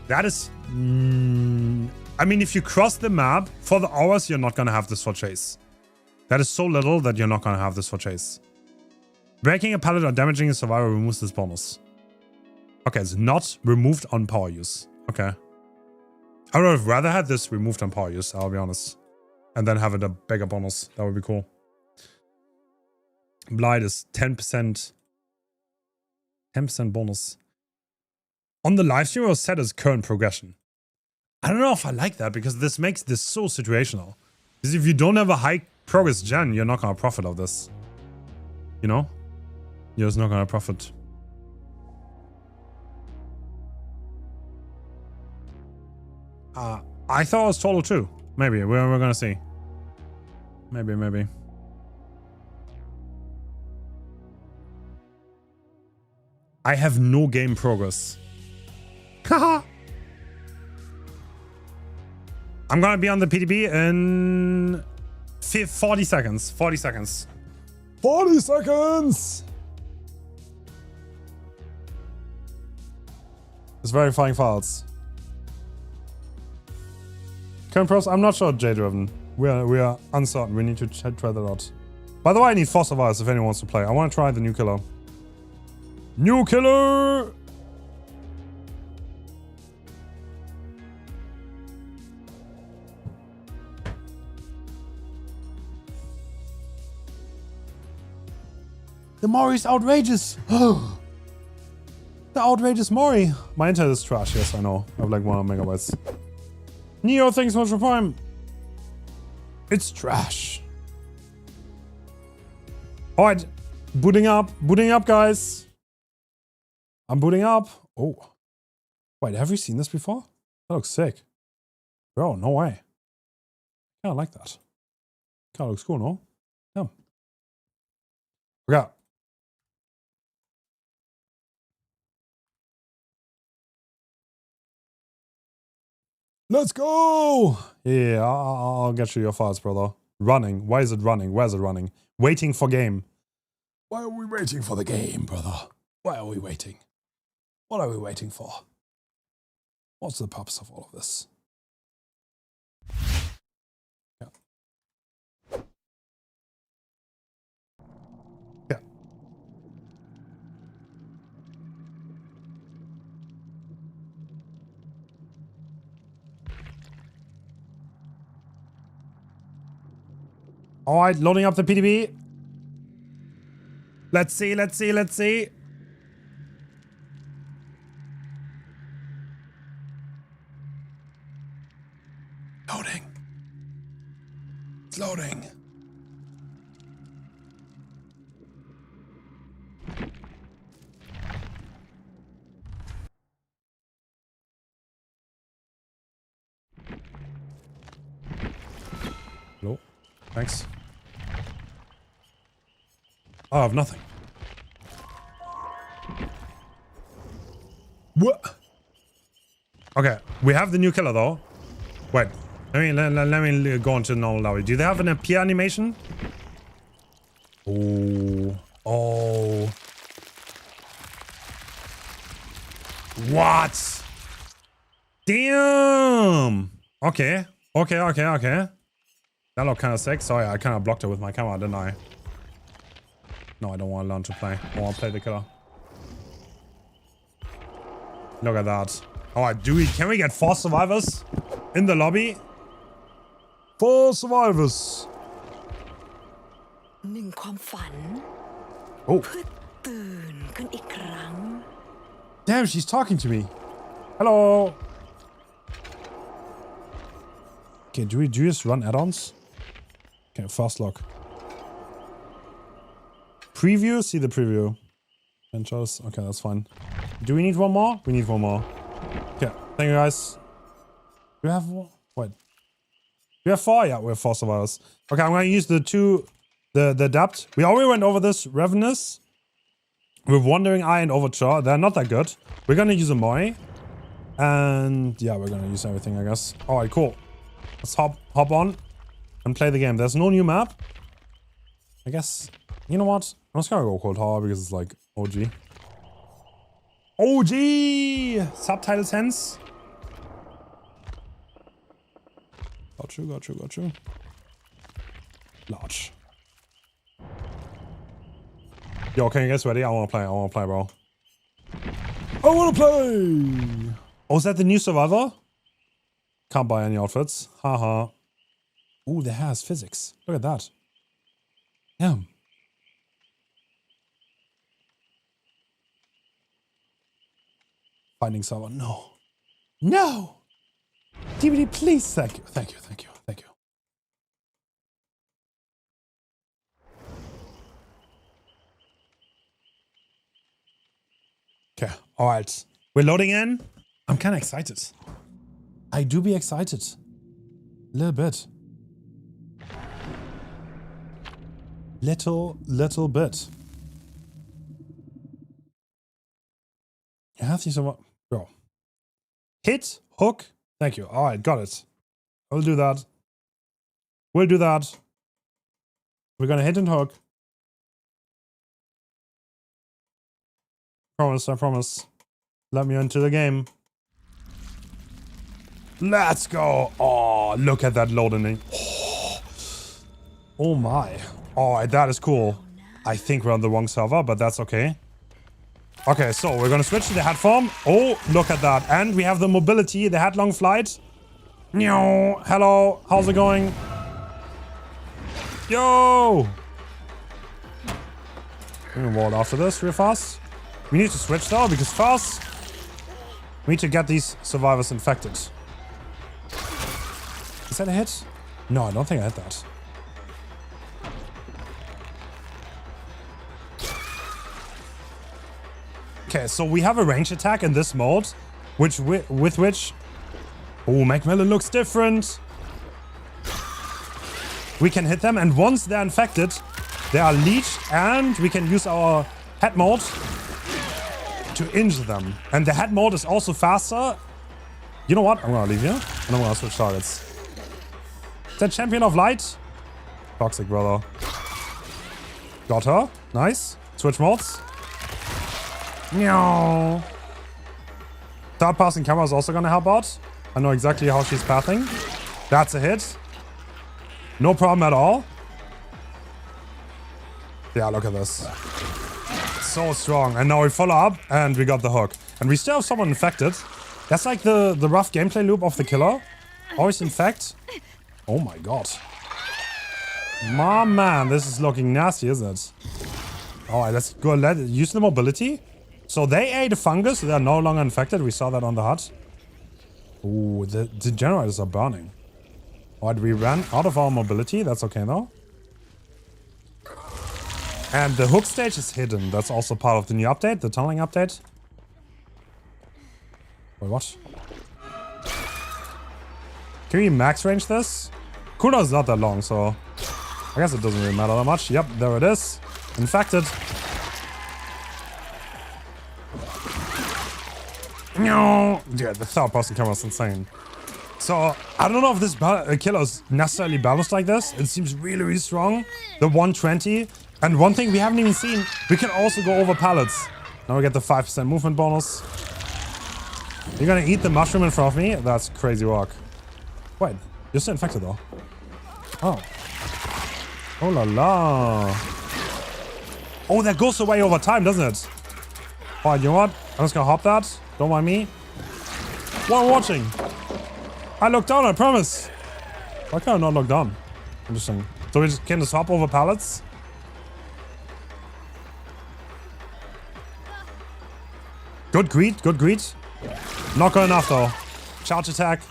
That is... I mean, if you cross the map for the hours, you're not going to have this for chase. That is so little that you're not going to have this for chase. Breaking a pallet or damaging a survivor removes this bonus. Okay, it's not removed on power use. Okay. I would have rather had this removed on power use, I'll be honest. And then have it a bigger bonus. That would be cool. Blight is 10%. 10% bonus. On the live stream, it was set as current progression. I don't know if I like that because this makes this so situational. Because if you don't have a high progress gen, you're not going to profit of this. You know? You're just not going to profit. I thought it was total too. Maybe. We're going to see. Maybe. I have no game progress. Haha. I'm gonna be on the PTB in 40 seconds. 40 seconds. 40 seconds! It's verifying files. Current pros, I'm not sure J-driven. We are uncertain. We need to try that out. By the way, I need 4 survivors if anyone wants to play. I want to try the new killer. New killer! The Mori is outrageous. The outrageous Mori. My internet is trash. Yes, I know. I have like 100 megabytes. Neo, thanks so much for Prime. It's trash. All right. Booting up, guys. I'm booting up. Oh. Wait, have you seen this before? That looks sick. Bro, no way. I kind of like that. Kind of looks cool, no? Yeah. Okay. Let's go! Yeah, I'll get you your files, brother. Running. Why is it running? Where's it running? Waiting for game. Why are we waiting for the game, brother? Why are we waiting? What are we waiting for? What's the purpose of all of this? Yeah. Yeah. All right, loading up the PTB. Let's see. Loading. It's loading. Hello? Thanks. Oh, I have nothing. What? Okay, we have the new killer though. Wait, let me go into normal lobby. Do they have an appear animation? Oh, oh. What? Damn. Okay, okay. That looked kind of sick. Sorry, I kind of blocked it with my camera, didn't I? No, I don't want to learn to play. I want to play the killer. Look at that. Alright, can we get 4 survivors in the lobby? 4 survivors. Oh. Damn, she's talking to me. Hello. Okay, do we just run add-ons? Okay, fast lock. Preview? See the preview. Ventures? Okay, that's fine. Do we need one more? We need one more. Okay, thank you guys. Do we have one? Wait. We have 4? Yeah, we have 4 survivors. Okay, I'm gonna use the adapt. We already went over this. Ravenous. With Wandering Eye and Overture. They're not that good. We're gonna use a Moi. And yeah, we're gonna use everything, I guess. Alright, cool. Let's hop on and play the game. There's no new map. I guess. You know what? I'm just gonna go Cold Tower because it's like OG. OG! Subtitles Hens. Got you. Large. Yo, can you guys ready? I wanna play, bro. I wanna play! Oh, is that the new survivor? Can't buy any outfits. Haha. Ooh, the hair has physics. Look at that. Damn. Finding someone. No. No! DVD, please. Thank you. Okay. Alright. We're loading in. I'm kind of excited. I do be excited. A little bit. Little bit. You have to someone. Bro. Hit, hook. Thank you. Alright, got it. We'll do that. We're gonna hit and hook. I promise. Let me into the game. Let's go. Oh, look at that loading. Oh my. Oh, that is cool. I think we're on the wrong server, but that's okay. Okay, so we're gonna switch to the hat form. Oh, look at that. And we have the mobility, the headlong flight. Hello, how's it going? Yo! I'm gonna ward after this real fast. We need to switch though, because first we need to get these survivors infected. Is that a hit? No, I don't think I hit that. Okay, so we have a range attack in this mode, with which... Oh, Macmillan looks different. We can hit them, and once they're infected, they are leeched, and we can use our head mode to injure them. And the head mode is also faster. You know what? I'm gonna leave here, and I'm gonna switch targets. Is that Champion of Light? Toxic, brother. Got her. Nice. Switch modes. Meow. Third passing camera is also gonna help out. I know exactly how she's pathing. That's a hit. No problem at all. Yeah, look at this. So strong. And now we follow up and we got the hook. And we still have someone infected. That's like the rough gameplay loop of the killer. Always infect. Oh my god. My man, this is looking nasty, isn't it? Alright, let's go use the mobility. So they ate a fungus, they're no longer infected. We saw that on the hut. Ooh, the generators are burning. Alright, we ran out of our mobility. That's okay though. And the hook stage is hidden. That's also part of the new update, the tunneling update. Wait, what? Can we max range this? Cooldown is not that long, so I guess it doesn't really matter that much. Yep, there it is. Infected. No, yeah, the third person camera is insane. So I don't know if this killer is necessarily balanced like this. It seems really, really strong. The 120. And one thing we haven't even seen, we can also go over pallets. Now we get the 5% movement bonus. You're gonna eat the mushroom in front of me? That's crazy work. Wait, you're still infected though. Oh. Oh la la. Oh, that goes away over time, doesn't it? Alright, you know what? I'm just gonna hop that. Don't mind me. While watching. I looked down, I promise. Why can I not look down? Interesting. So we just can just hop over pallets. Good greet, good greet. Not good enough though. Charge attack.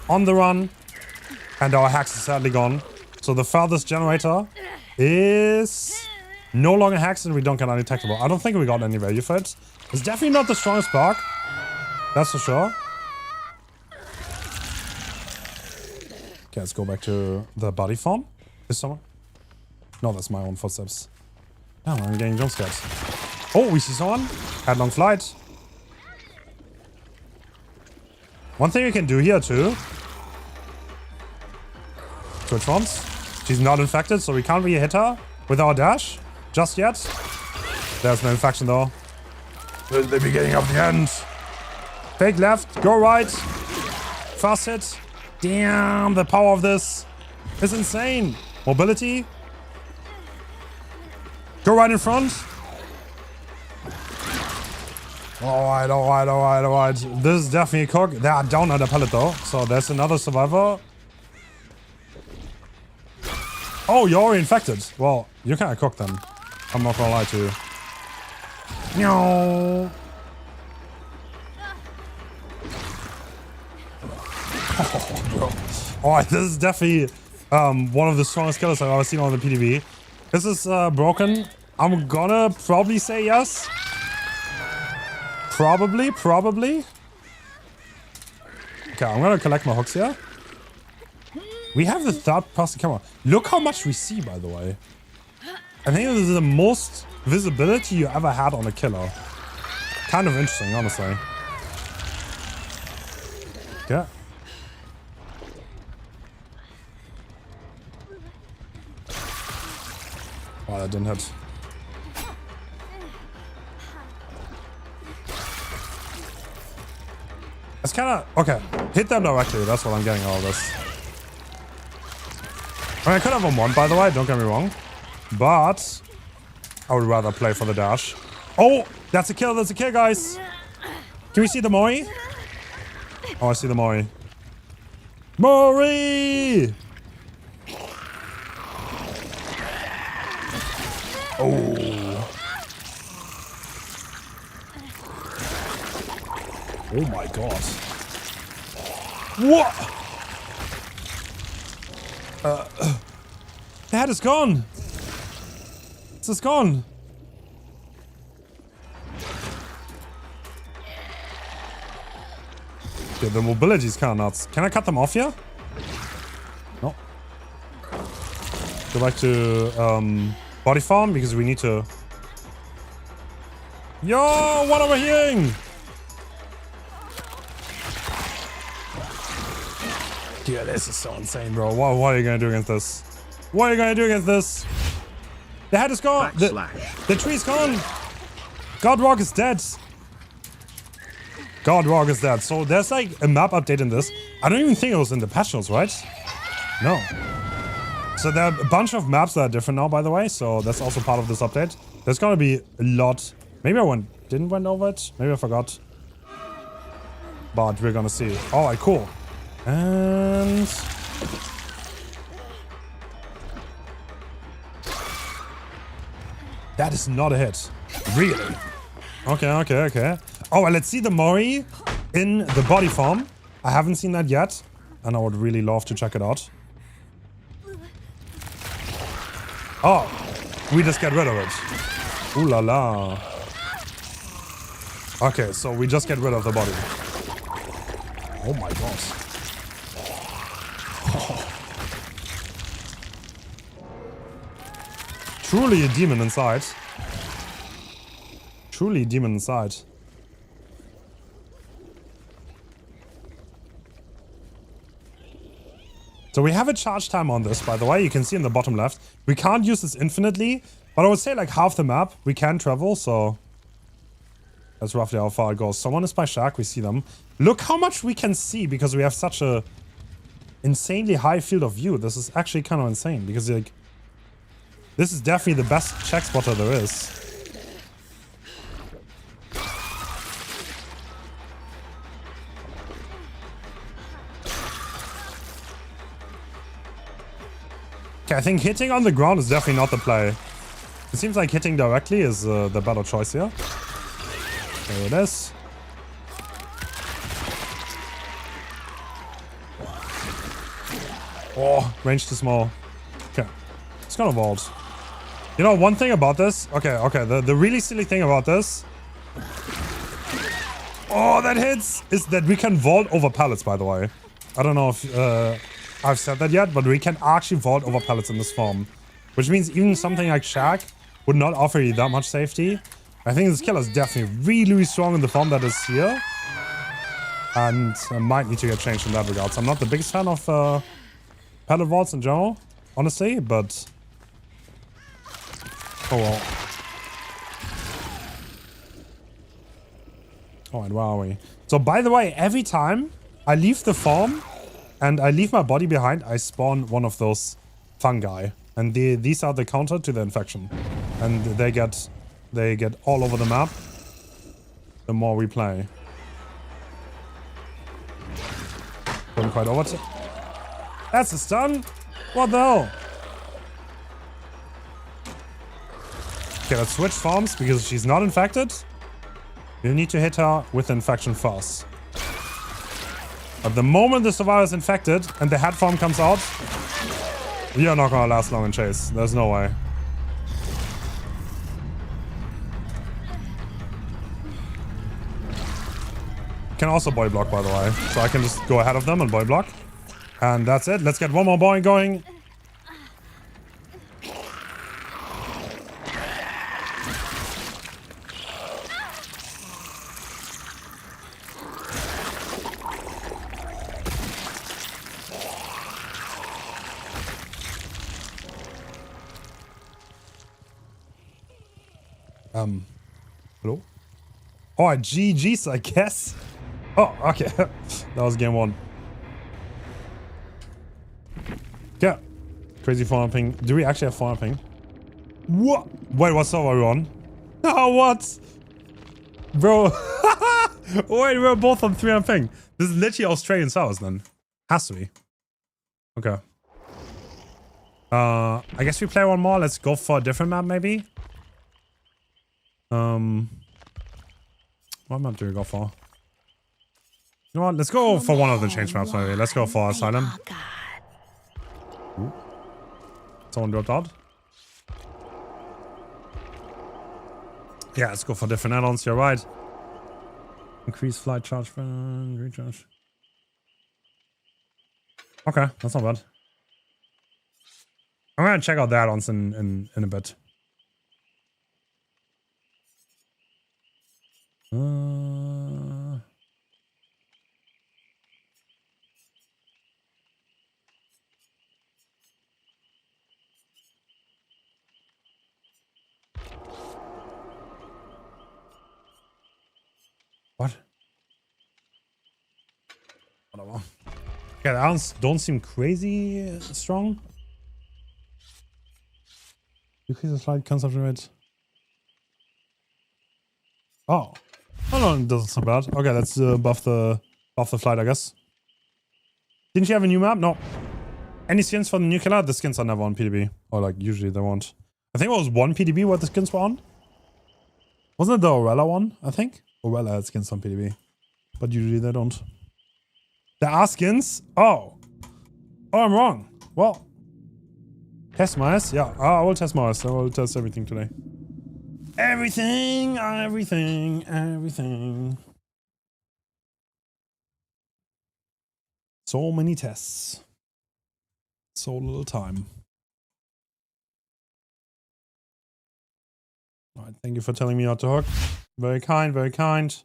On the run. And our hex is sadly gone. So the farthest generator is no longer hexed and we don't get undetectable. I don't think we got any value for it. It's definitely not the strongest spark. That's for sure. Okay, let's go back to the body form. Is someone? No, that's my own footsteps. Oh, I'm getting jump scared. Oh, we see someone. Headlong flight. One thing we can do here too. Switch forms. She's not infected, so we can't really hit her with our dash just yet. There's no infection though. Will the beginning of the end. Fake left, go right. Fast hit. Damn, the power of this is insane. Mobility. Go right in front. Alright, alright, alright, alright. This is definitely a cook. They are down under pallet though. So there's another survivor. Oh, you're already infected. Well, you kind of cooked then. I'm not gonna lie to you. No. Oh, bro. Alright, this is definitely one of the strongest killers I've ever seen on the PTB. This is broken. I'm gonna probably say yes. Probably. Okay, I'm gonna collect my hooks here. We have the third person camera. Look how much we see, by the way. I think this is the most visibility you ever had on a killer. Kind of interesting, honestly. Okay. Oh, that didn't hit. It's kind of... Okay, hit them directly. That's what I'm getting out of this. I mean, I could have a 1, by the way. Don't get me wrong. But I would rather play for the dash. Oh, that's a kill. That's a kill, guys. Can we see the Mori? Oh, I see the Mori. Mori! Oh. Oh my god. What? The head is gone. It's just gone. Okay, the mobility is kind of nuts. Can I cut them off here? No. Go back to body farm because we need to. Yo, what am I hearing? Dude, this is so insane, bro. What are you gonna do against this? What are you gonna do against this? The head is gone. The tree's gone. Godrock is dead. Godrock is dead. So there's like a map update in this. I don't even think it was in the patch notes, right? No. So there are a bunch of maps that are different now, by the way. So that's also part of this update. There's gonna be a lot. Maybe I didn't went over it. Maybe I forgot. But we're gonna see. All right, cool. And that is not a hit. Really? Okay. Oh, well, let's see the Mori in the body form. I haven't seen that yet. and I would really love to check it out. Oh, we just get rid of it. Ooh la la. Okay, so we just get rid of the body. Oh my god. Truly a demon inside. Truly a demon inside. So we have a charge time on this, by the way. You can see in the bottom left. We can't use this infinitely, but I would say like half the map we can travel, so that's roughly how far it goes. Someone is by Shark, we see them. Look how much we can see because we have such a insanely high field of view. This is actually kind of insane because like this is definitely the best check spotter there is. Okay, I think hitting on the ground is definitely not the play. It seems like hitting directly is the better choice here. There it is. Oh, range too small. Okay, it's gonna vault. You know, one thing about this... Okay, the really silly thing about this... Oh, that hits! Is that we can vault over pallets, by the way. I don't know if I've said that yet, but we can actually vault over pallets in this form. Which means even something like Shack would not offer you that much safety. I think this killer is definitely really strong in the form that is here. And might need to get changed in that regard. So I'm not the biggest fan of pallet vaults in general, honestly, but... Oh well. Alright, where are we? So by the way, every time I leave the farm and I leave my body behind, I spawn one of those fungi. And these are the counter to the infection. And they get all over the map the more we play. Going quite over to... That's a stun? What the hell? Okay, let's switch farms because she's not infected. You need to hit her with the infection first. But the moment the survivor is infected and the head farm comes out, we are not gonna last long in chase. There's no way. Can also body block, by the way. So I can just go ahead of them and body block. And that's it. Let's get one more boy going. Hello? Oh, GG's, I guess. Oh, okay. That was game one. Yeah. Crazy phone ping. Do we actually have phone ping? What? Wait, what server are we on? Oh, what? Bro. Wait, we're both on 300 ping. This is literally Australian servers then. Has to be. Okay. I guess we play one more. Let's go for a different map, maybe. What map do we go for? You know what? Let's go for one of the change maps, maybe. Let's go for Asylum. Ooh. Someone dropped out. Yeah, let's go for different add-ons. You're right. Increase flight charge for recharge. Okay, that's not bad. I'm gonna check out the add-ons in a bit. What? Whatever. Okay, the add-ons don't seem crazy strong. Decrease the flight consumption rate. Oh. Oh no, it doesn't sound bad. Okay, let's buff the flight, I guess. Didn't you have a new map? No. Any skins for the new killer? The skins are never on PTB. Or like usually they won't. I think it was one PTB where the skins were on. Wasn't it the Orella one, I think? Orella had skins on PTB. But usually they don't. There are skins? Oh. Oh, I'm wrong. Well. Test mice? Yeah, I will test mice. I will test everything today. Everything. So many tests. So little time. All right, thank you for telling me how to hook. Very kind, very kind.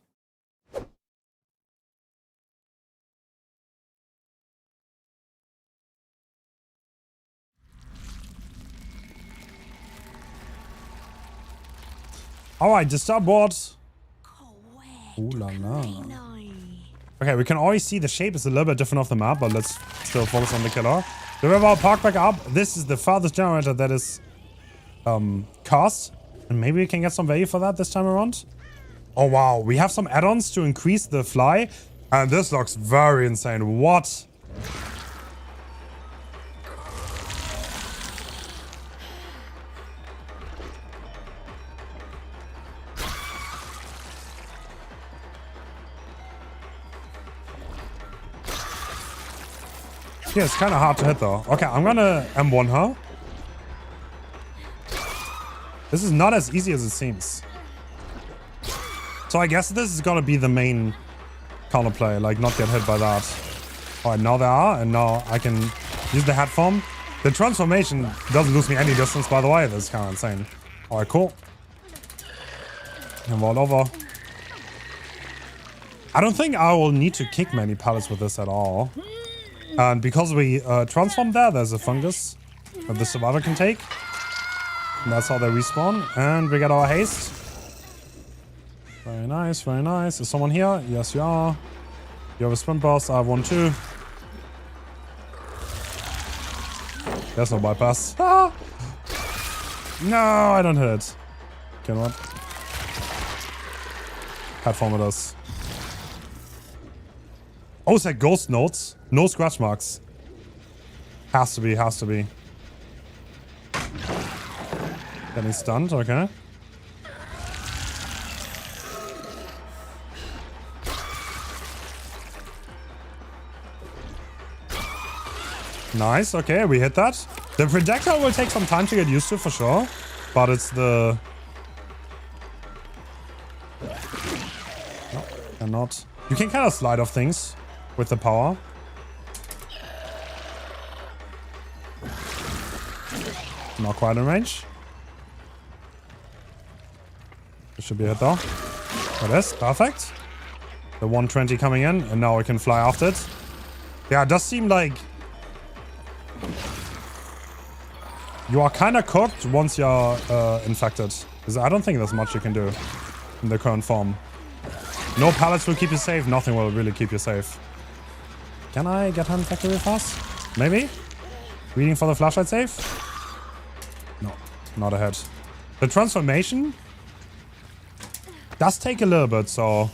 All right, the starboard. Ooh la la. Okay, we can always see the shape is a little bit different off the map, but let's still focus on the killer. Do we have our park back up? This is the farthest generator that is cast. And maybe we can get some value for that this time around. Oh wow, we have some add-ons to increase the fly. And this looks very insane. What? Yeah, it's kind of hard to hit though. Okay, I'm gonna M1 her. This is not as easy as it seems. So I guess this is gonna be the main counterplay, like not get hit by that. Alright, now they are, and now I can use the head form. The transformation doesn't lose me any distance, by the way. That's kind of insane. Alright, cool. And roll over. I don't think I will need to kick many pallets with this at all. And because we transform there, there's a fungus that the survivor can take. And that's how they respawn. And we get our haste. Very nice, very nice. Is someone here? Yes, you are. You have a sprint burst. I have one too. There's no bypass. Ah! No, I don't hit it. Okay, what? Platform with us. Oh, it's like ghost notes. No scratch marks. Has to be, has to be. Getting stunned, okay. Nice, okay, we hit that. The projectile will take some time to get used to for sure. But it's the... No, cannot. You can kind of slide off things with the power. Not quite in range. This should be a hit though. It is, perfect. The 120 coming in, and now we can fly after it. Yeah, it does seem like you are kind of cooked once you're infected. Because I don't think there's much you can do in the current form. No pallets will keep you safe. Nothing will really keep you safe. Can I get her infected real fast? Maybe? Reading for the flashlight safe? No, not ahead. The transformation does take a little bit, so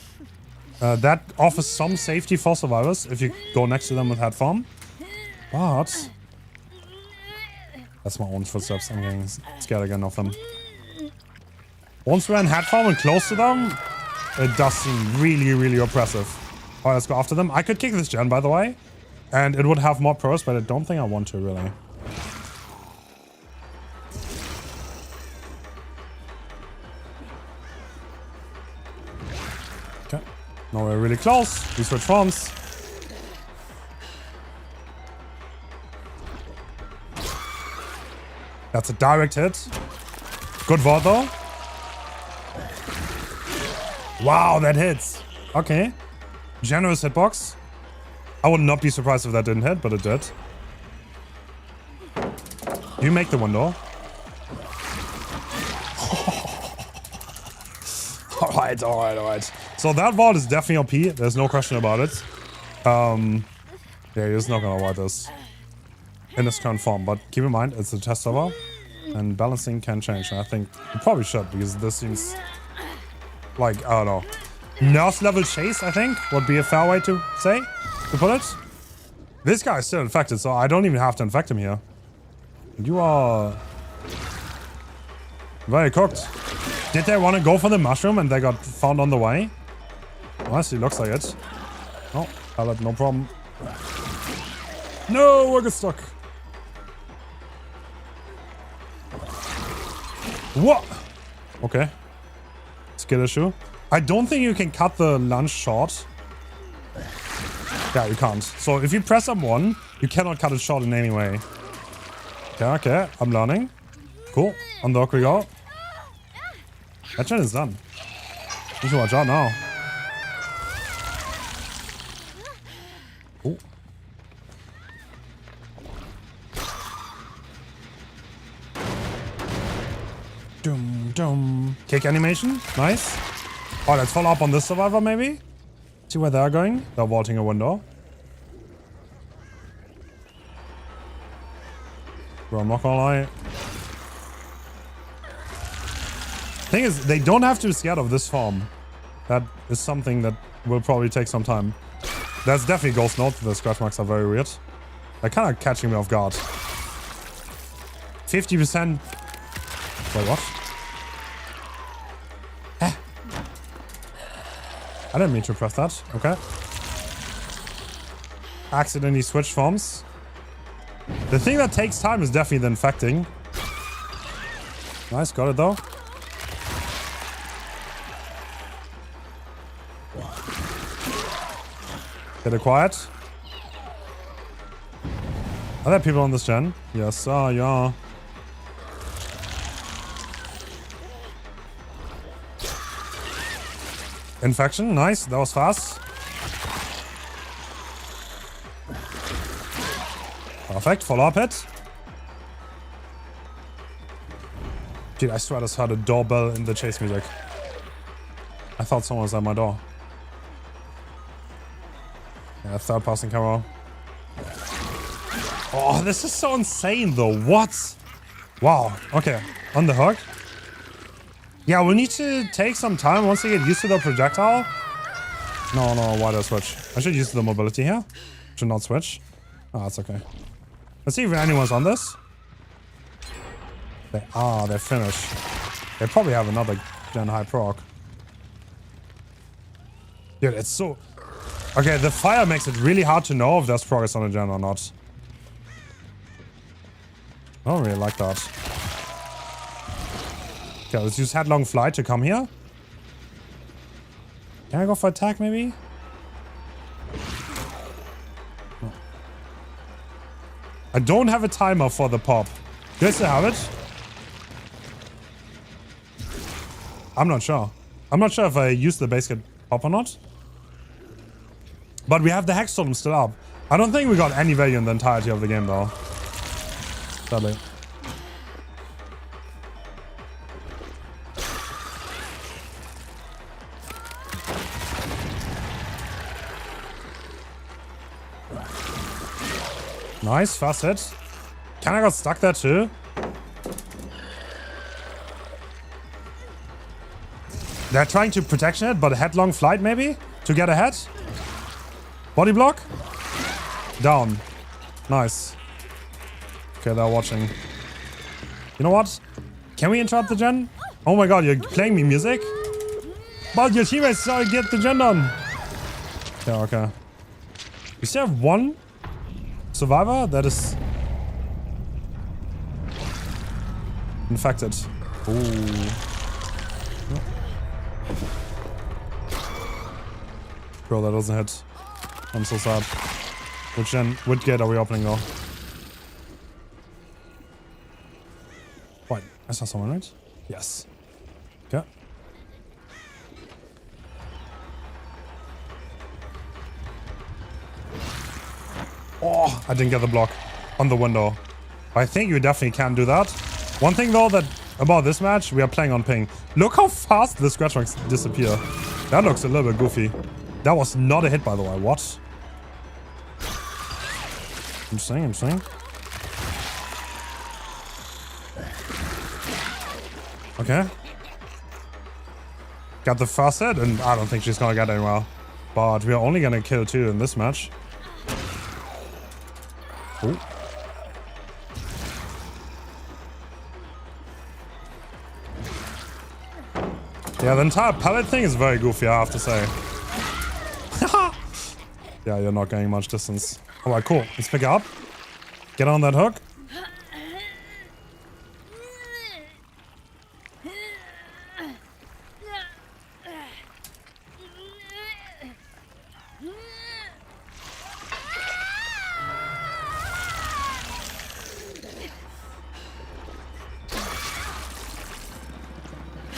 that offers some safety for survivors if you go next to them with head form. But that's my own footsteps. I'm getting scared again of them. Once we're in head form and close to them, it does seem really, really oppressive. Alright, let's go after them. I could kick this gen, by the way. And it would have more pros, but I don't think I want to, really. Okay. Now we're really close. We switch forms. That's a direct hit. Good ward, though. Wow, that hits. Okay. Generous hitbox. I would not be surprised if that didn't hit, but it did. You make the window. Alright, alright, alright. So that vault is definitely OP. There's no question about it. Yeah, you're just not gonna avoid this in this current form. But keep in mind, it's a test server. And balancing can change. And I think it probably should, because this seems like, I don't know. Nurse level chase, I think, would be a fair way to say, to put it. This guy is still infected, so I don't even have to infect him here. You are very cooked. Did they want to go for the mushroom and they got found on the way? Honestly, looks like it. Oh, pallet, no problem. No, we're get stuck. What? Okay. Skill issue. I don't think you can cut the lunge short. Yeah, you can't. So if you press M1, you cannot cut it short in any way. Okay, okay. I'm learning. Cool. On the hook we go. That gen is done. You should watch out now. Ooh. Dum dum. Kick animation. Nice. Oh, let's follow up on this survivor maybe. See where they're going. They're vaulting a window. Bro, I'm not gonna lie. Thing is, they don't have to be scared of this farm. That is something that will probably take some time. That's definitely ghost note. The scratch marks are very weird. They're kind of catching me off guard. 50%. Wait, what? Eh. I didn't mean to press that. Okay. Accidentally switch forms. The thing that takes time is definitely the infecting. Nice, got it though. Get it quiet. Are there people on this gen? Yes, yeah. Infection, nice. That was fast. Perfect. Follow up hit. Dude, I swear I just heard a doorbell in the chase music. I thought someone was at my door. Yeah, third person camera. Oh, this is so insane though. What? Wow. Okay. On the hook. Yeah, we need to take some time once we get used to the projectile. No, why do I switch? I should use the mobility here. Should not switch. Oh, that's okay. Let's see if anyone's on this. They're finished. They probably have another gen high proc. Dude, it's so... Okay, the fire makes it really hard to know if there's progress on a gen or not. I don't really like that. Okay, let's use headlong flight to come here. Can I go for attack maybe? No. I don't have a timer for the pop. Do I still have it? I'm not sure. I'm not sure if I use the base kit pop or not. But we have the Hex Totem still up. I don't think we got any value in the entirety of the game though. Sadly. Nice, fast hit. Can I got stuck there too? They're trying to protection it, but headlong flight maybe? To get ahead? Body block? Down. Nice. Okay, they're watching. You know what? Can we interrupt the gen? Oh my god, you're playing me music? But your teammates get the gen done. Okay, okay. We still have one survivor that is infected. Ooh. Bro, that doesn't hit. I'm so sad. Which gate are we opening though? Wait, I saw someone, right? Yes. Okay. Oh, I didn't get the block on the window. I think you definitely can do that. One thing though that about this match, we are playing on ping. Look how fast the scratch marks disappear. That looks a little bit goofy. That was not a hit, by the way. What? I'm saying. Okay. Got the first hit, and I don't think she's gonna get anywhere. But we are only gonna kill 2 in this match. Ooh. Yeah, the entire pallet thing is very goofy, I have to say. Yeah, you're not getting much distance. Alright, cool. Let's pick it up. Get on that hook.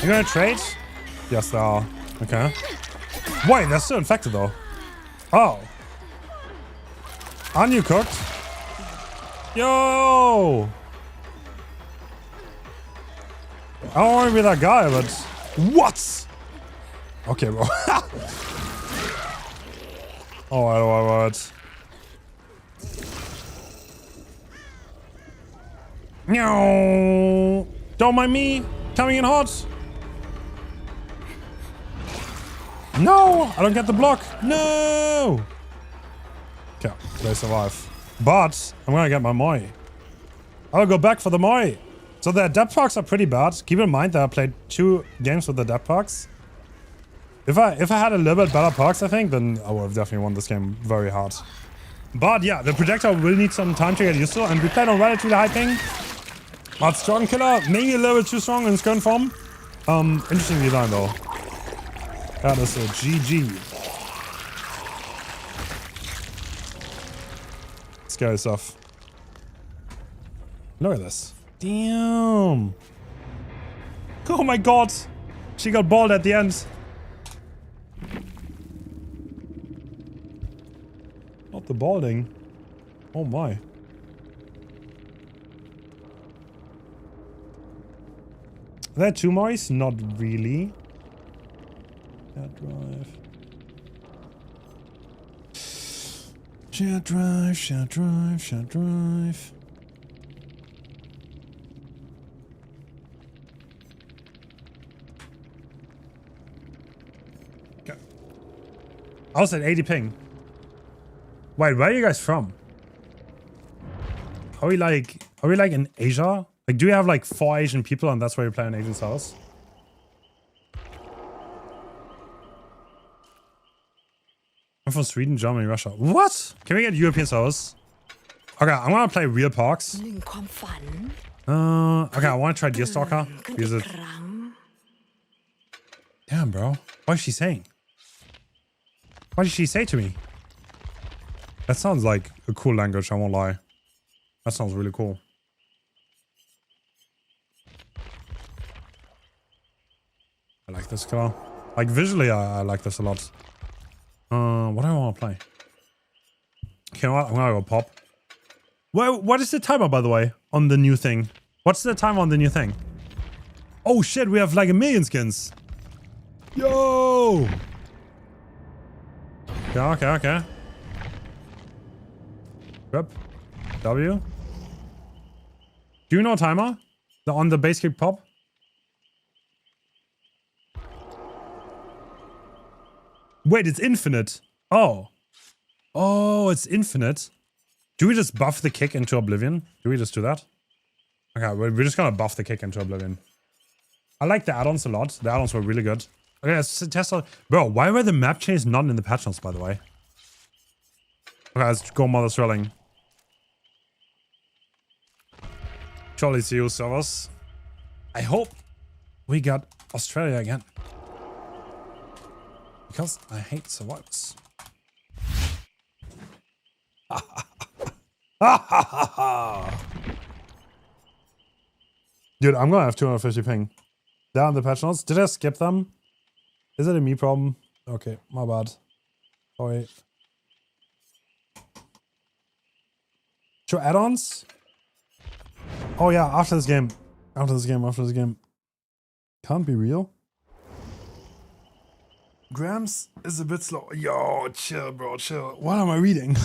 You gonna trade? Yes, they are. Okay. Wait, they're still infected though. Oh. Aren't you cooked? Yo! I don't want to be that guy, but... What? Okay, bro. Alright. No. Don't mind me coming in hot. No! I don't get the block. No! Okay, they survive. But I'm gonna get my Moi. I'll go back for the Moi. So the depth pucks are pretty bad. Keep in mind that I played 2 games with the depth pucks. If I had a little bit better pucks, I think, then I would have definitely won this game very hard. But yeah, the projectile will need some time to get used to, and we played on relatively high ping. But strong killer, maybe a little bit too strong in his current form. Interesting design though. That is a GG. Scary stuff. Look at this. Damn. Oh my god. She got balled at the end. Not the balding. Oh my. Are there 2 Mois? Not really. Jet drive. Okay. I was at 80 ping. Wait, where are you guys from? Are we like in Asia? Like, do you have like 4 Asian people and that's why you play in Asian house? I'm from Sweden, Germany, Russia. What? Can we get European servers? Okay, I'm gonna play real parks. Okay, I want to try Deerstalker. Use it. Damn, bro. What is she saying? What did she say to me? That sounds like a cool language, I won't lie. That sounds really cool. I like this car. Like, visually, I like this a lot. What do I want to play? Okay, you know what? I'm gonna go pop. Well, what is the timer, by the way, on the new thing? What's the timer on the new thing? Oh shit, we have like 1 million skins. Yo! Okay. Yep. W. Do you know timer? On the base kick pop? Wait, it's infinite. Oh. Oh, it's infinite. Do we just buff the kick into oblivion? Do we just do that? Okay, we're just gonna buff the kick into oblivion. I like the add-ons a lot. The add-ons were really good. Okay, let's test out. Bro, why were the map chains not in the patch notes, by the way? Okay, let's go Mother Sterling. Jolly see you, servers. I hope we got Australia again. Because I hate survivors. Dude, I'm gonna have 250 ping. Down the patch notes. Did I skip them? Is it a me problem? Okay, my bad. Sorry. Show add-ons? Oh yeah, after this game. After this game. Can't be real. Grams is a bit slow. Yo, chill, bro, chill. What am I reading?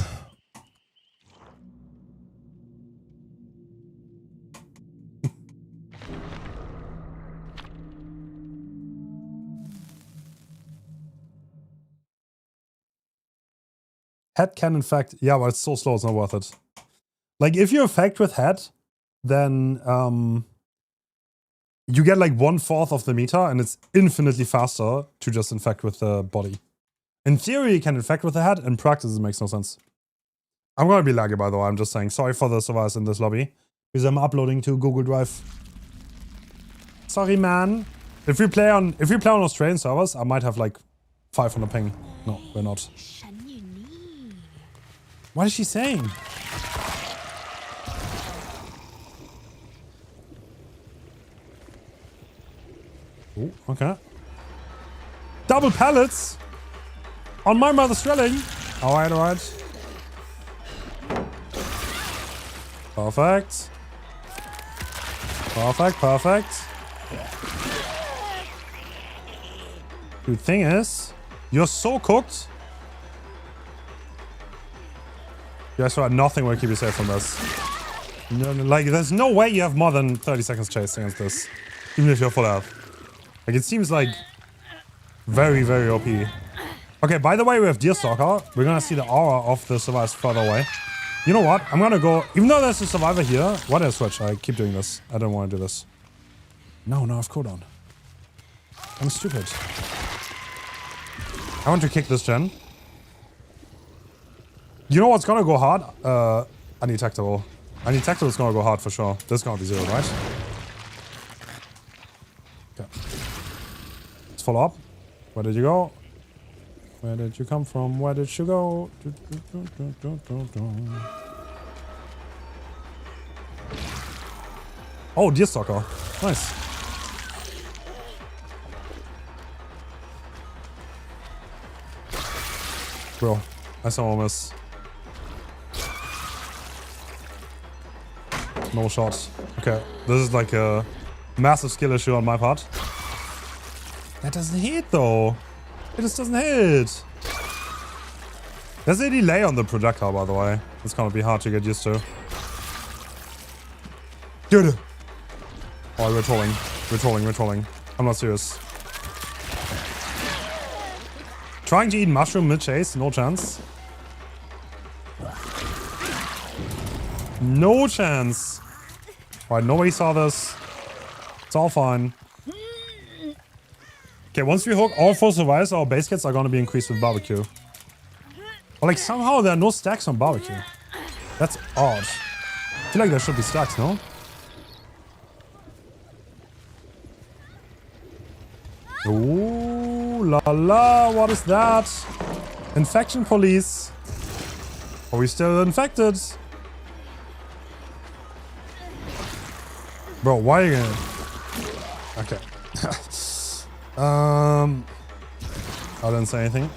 Head can infect. Yeah, but it's so slow, it's not worth it. Like, if you infect with head, then you get like 1/4 of the meter, and it's infinitely faster to just infect with the body. In theory, you can infect with the head. In practice, it makes no sense. I'm gonna be laggy, by the way. I'm just saying. Sorry for the survivors in this lobby. Because I'm uploading to Google Drive. Sorry, man. If we play on Australian servers, I might have like 500 ping. No, we're not. What is she saying? Oh, okay. Double pallets on my mother's dwelling. All right, all right. Perfect. Perfect, perfect. The thing is, you're so cooked. Yeah, so nothing will keep you safe from this. No, like, there's no way you have more than 30 seconds chase against this. Even if you're full health. Like, it seems like very, very OP. Okay, by the way, we have Deerstalker. We're gonna see the aura of the survivors further away. You know what? I'm gonna go... Even though there's a survivor here... What is switch? I keep doing this. I don't want to do this. No, no, I have cooldown. I'm stupid. I want to kick this gen. You know what's gonna go hard? Undetectable. Undetectable is gonna go hard for sure. This is gonna be 0, right? Okay. Let's follow up. Where did you go? Where did you come from? Where did you go? Oh, Deerstalker. Nice. Bro, I saw miss. No shot. Okay, this is like a massive skill issue on my part. That doesn't hit though. It just doesn't hit. There's a delay on the projectile, by the way. It's gonna be hard to get used to. Dude. Oh, we're trolling. We're trolling, we're trolling. I'm not serious. Trying to eat mushroom mid-chase, no chance. No chance. Alright, nobody saw this. It's all fine. Okay, once we hook all 4 survivors, our base kits are gonna be increased with barbecue. But like somehow there are no stacks on barbecue. That's odd. I feel like there should be stacks, no? Ooh la la, what is that? Infection police. Are we still infected? Bro, why are you gonna... Okay. I didn't say anything.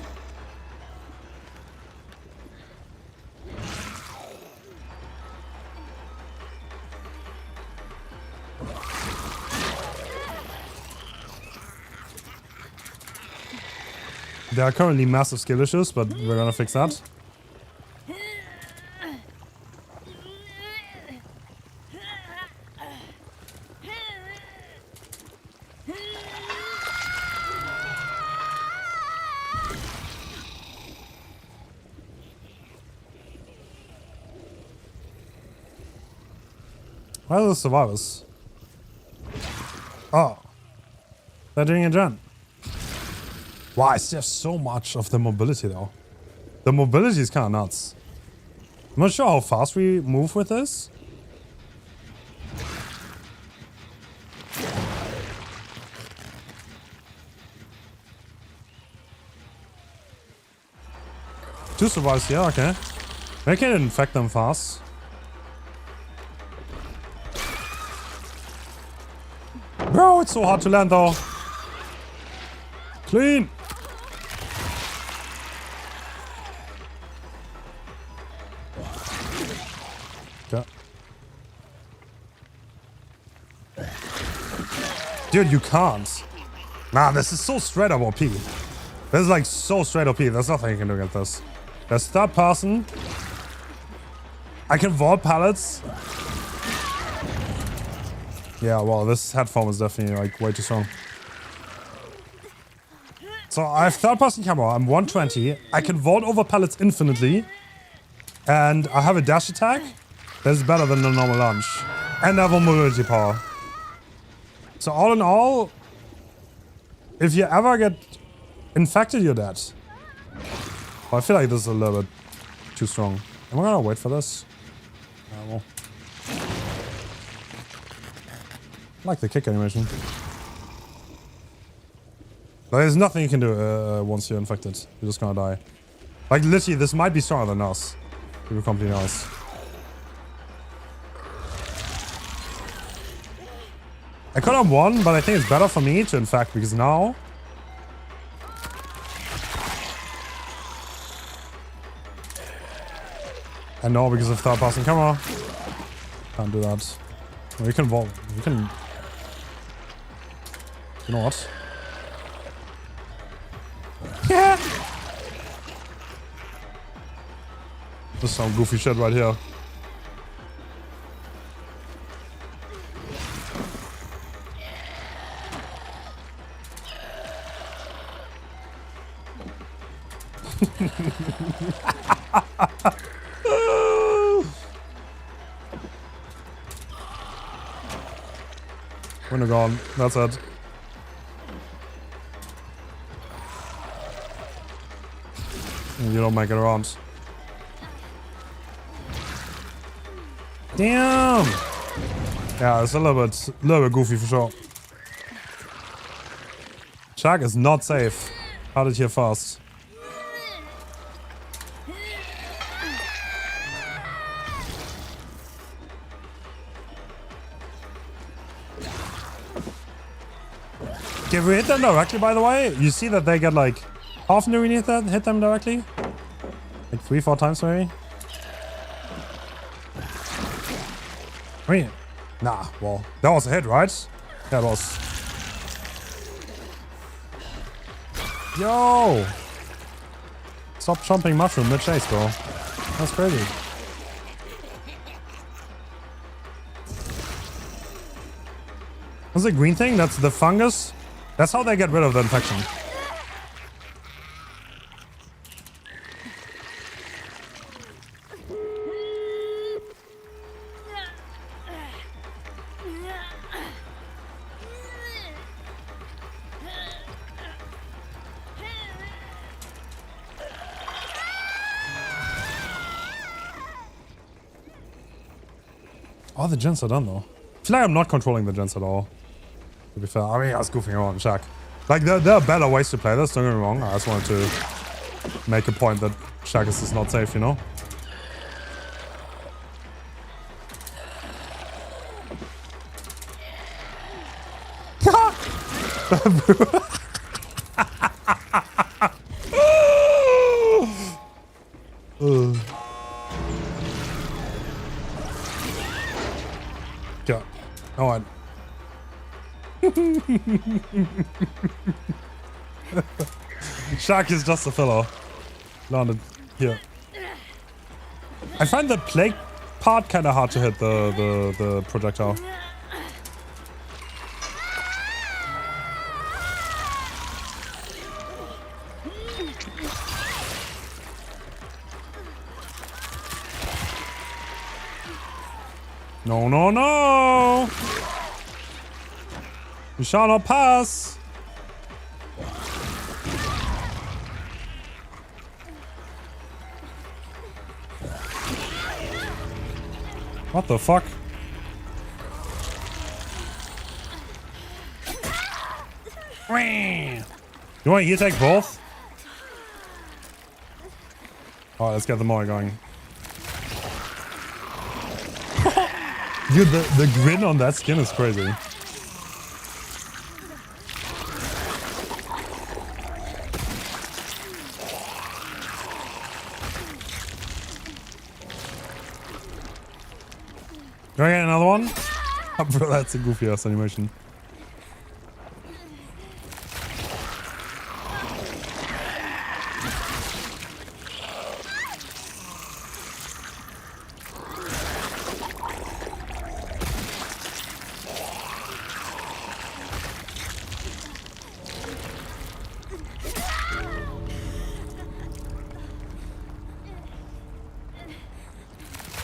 There are currently massive skill issues, but we're gonna fix that. Where are the survivors? Oh. They're doing a gen. Why is there so much of the mobility though? The mobility is kind of nuts. I'm not sure how fast we move with this. Two survivors, yeah, okay. We can infect them fast. Bro, it's so hard to land though. Clean. Okay. Dude, you can't. Nah, this is so straight up OP. This is like so straight OP. There's nothing you can do against this. There's third person. I can vault pallets. Yeah, well, this headphone is definitely like way too strong. So I have third person camera. I'm 120. I can vault over pallets infinitely. And I have a dash attack that is better than the normal launch. And I have a mobility power. So all in all, if you ever get infected, you're dead. But I feel like this is a little bit too strong. Am I gonna wait for this? Well. I like the kick animation. There's nothing you can do once you're infected. You're just gonna die. Like, literally, this might be stronger than us. To be completely honest. I could have won, but I think it's better for me to infect, because now... And no, because of third-person camera. Can't do that. We can vault. We can... You know what? Yeah! This is some goofy shit right here. Winner gone. That's it. You don't make it around. Damn! Yeah, it's a little bit goofy for sure. Shark is not safe. Had it here fast. If we hit them directly, by the way, you see that they get like... How often do we need that? Hit them directly? Like 3-4 times maybe? I mean... Nah, well... That was a hit, right? Yeah, it was. Yo! Stop jumping mushroom mid-chase, bro. That's crazy. What's the green thing? That's the fungus? That's how they get rid of the infection. Oh, the gens are done though. I feel like I'm not controlling the gens at all. To be fair, I mean, I was goofing around, Shaq. Like, there are better ways to play this, don't get me wrong. I just wanted to make a point that Shaq is not safe, you know? Yeah. Oh, I... Shark is just a filler. Landed here. I find the plague part kind of hard to hit the projectile. No, no, no! You shall not pass! What the fuck? You want you take both? Alright, let's get the more going. Dude, the grin on that skin is crazy. Do I get another one? Oh, bro, that's a goofy ass animation.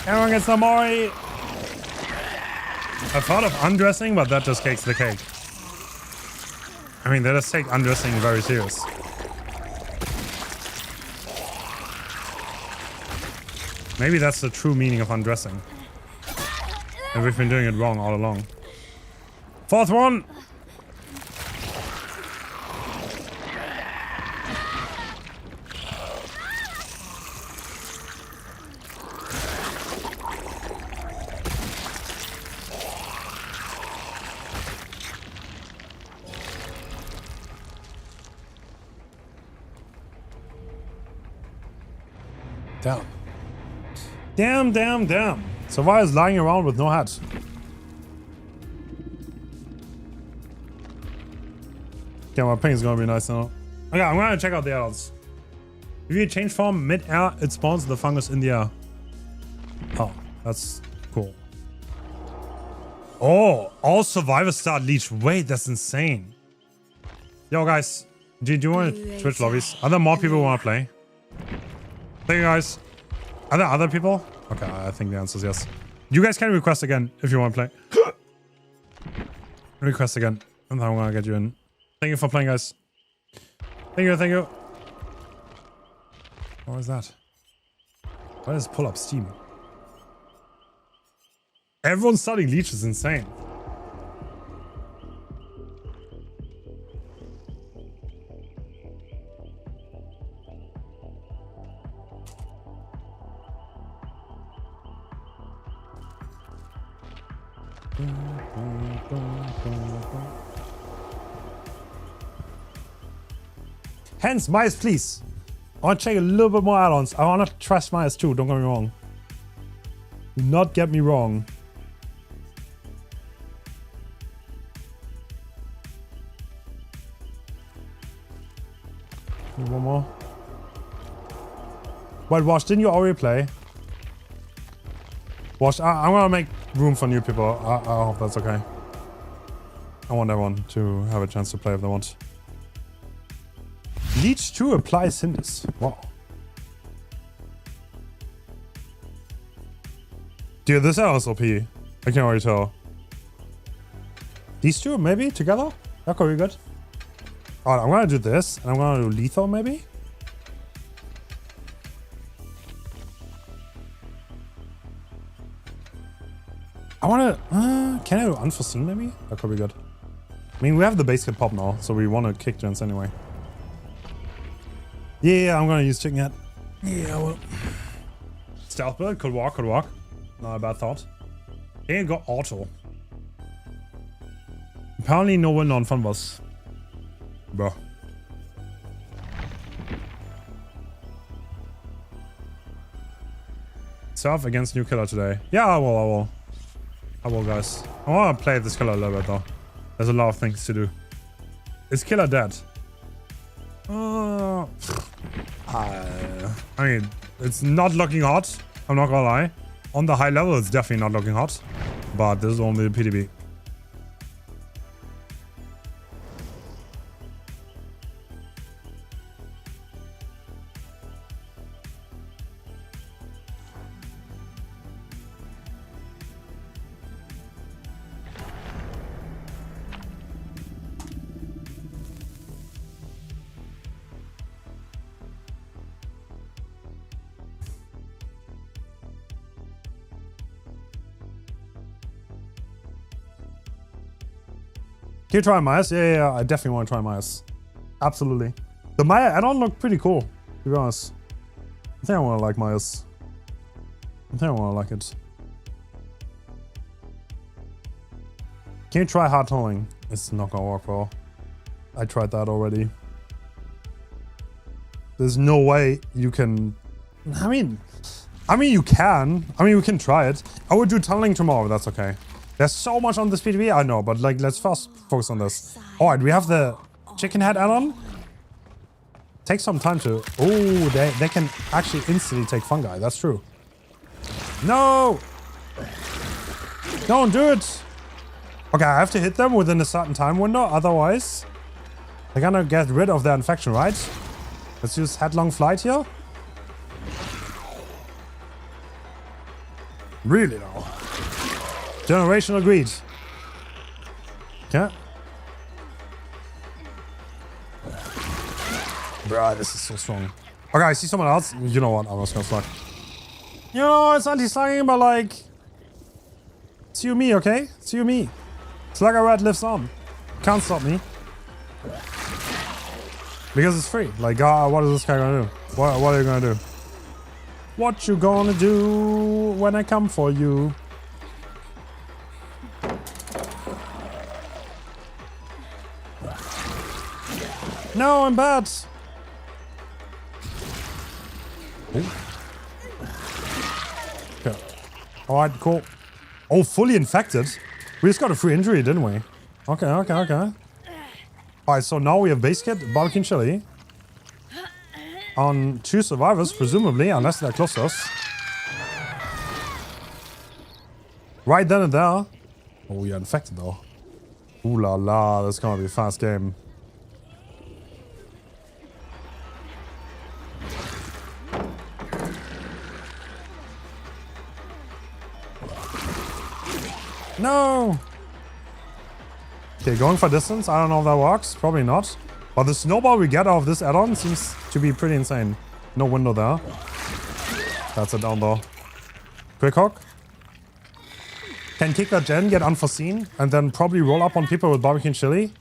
Everyone gets some more. I thought of undressing, but that just cakes the cake. I mean, they just take undressing very serious. Maybe that's the true meaning of undressing. And we've been doing it wrong all along. Fourth one! Damn. Damn, damn, damn. Savaya is lying around with no hat. Okay, my ping is gonna be nice now. Okay, I'm gonna check out the adults. If you change form mid-air, it spawns the fungus in the air. Oh, that's cool. Oh, all survivors start leech. Wait, that's insane. Yo, guys, do you want to Twitch lobbies? Are there more people who want to play? Thank you, guys. Are there other people? Okay, I think the answer is yes. You guys can request again if you want to play. Request again, and then I'm gonna get you in. Thank you for playing, guys. Thank you, thank you. What is that? Why does it pull up Steam? Everyone's starting leech is insane. Hens, Myers, please. I want to check a little bit more add-ons. I want to trust Myers too, don't get me wrong. Do not get me wrong. One more. Wait, Wash, didn't you already play? Wash, I'm gonna make room for new people. I hope that's okay. I want everyone to have a chance to play if they want. Leech 2 applies hinders. Wow. Dude, this is OP. I can already tell. These two, maybe, together? That could be good. Alright, I'm gonna do this, and I'm gonna do lethal, maybe? I wanna... can I do unforeseen, maybe? That could be good. I mean, we have the base kit pop now, so we wanna kick gens anyway. Yeah, I'm gonna use chicken head. Yeah, well... Stealth build, could walk, could walk. Not a bad thought. Ain't got auto. Apparently no win on fun boss. Bro. Self against new killer today. Yeah, I will, guys. I wanna play this killer a little bit though. There's a lot of things to do. Is killer dead? I mean, it's not looking hot. I'm not gonna lie. On the high level, it's definitely not looking hot. But this is only the PTB. Can you try Myers? Yeah, I definitely want to try Myers. Absolutely. The Maya add-on looked pretty cool, to be honest. I think I want to like Myers. I think I want to like it. Can you try hard tunneling? It's not gonna work, bro. I tried that already. There's no way you can... I mean you can. I mean, we can try it. I would do tunneling tomorrow, that's okay. There's so much on this PTB, I know, but like, let's first focus on this. Alright, we have the chicken head add-on. Takes some time to... Oh, they can actually instantly take fungi, that's true. No! Don't do it! Okay, I have to hit them within a certain time window, otherwise... they're gonna get rid of their infection, right? Let's use headlong flight here. Really though. Generational greed. Okay. Bruh, this is so strong. Okay, I see someone else. You know what? I'm just gonna slug. You know, it's anti-slugging, but like... It's you me, okay? It's you me. Slugger Rat lives on. Can't stop me. Because it's free. Like, what is this guy gonna do? What are you gonna do? What you gonna do when I come for you? No, I'm bad. Okay. Alright, cool. Oh, fully infected? We just got a free injury, didn't we? Okay. Alright, so now we have base kit, barbecue and chili. On 2 survivors, presumably, unless they're close to us. Right then and there. Oh, we are infected though. Ooh la la, that's gonna be a fast game. No! Okay, going for distance. I don't know if that works. Probably not. But the snowball we get out of this add-on seems to be pretty insane. No window there. That's it down though. Quick hook. Can kick that gen, get unforeseen, and then probably roll up on people with barbecue and chili.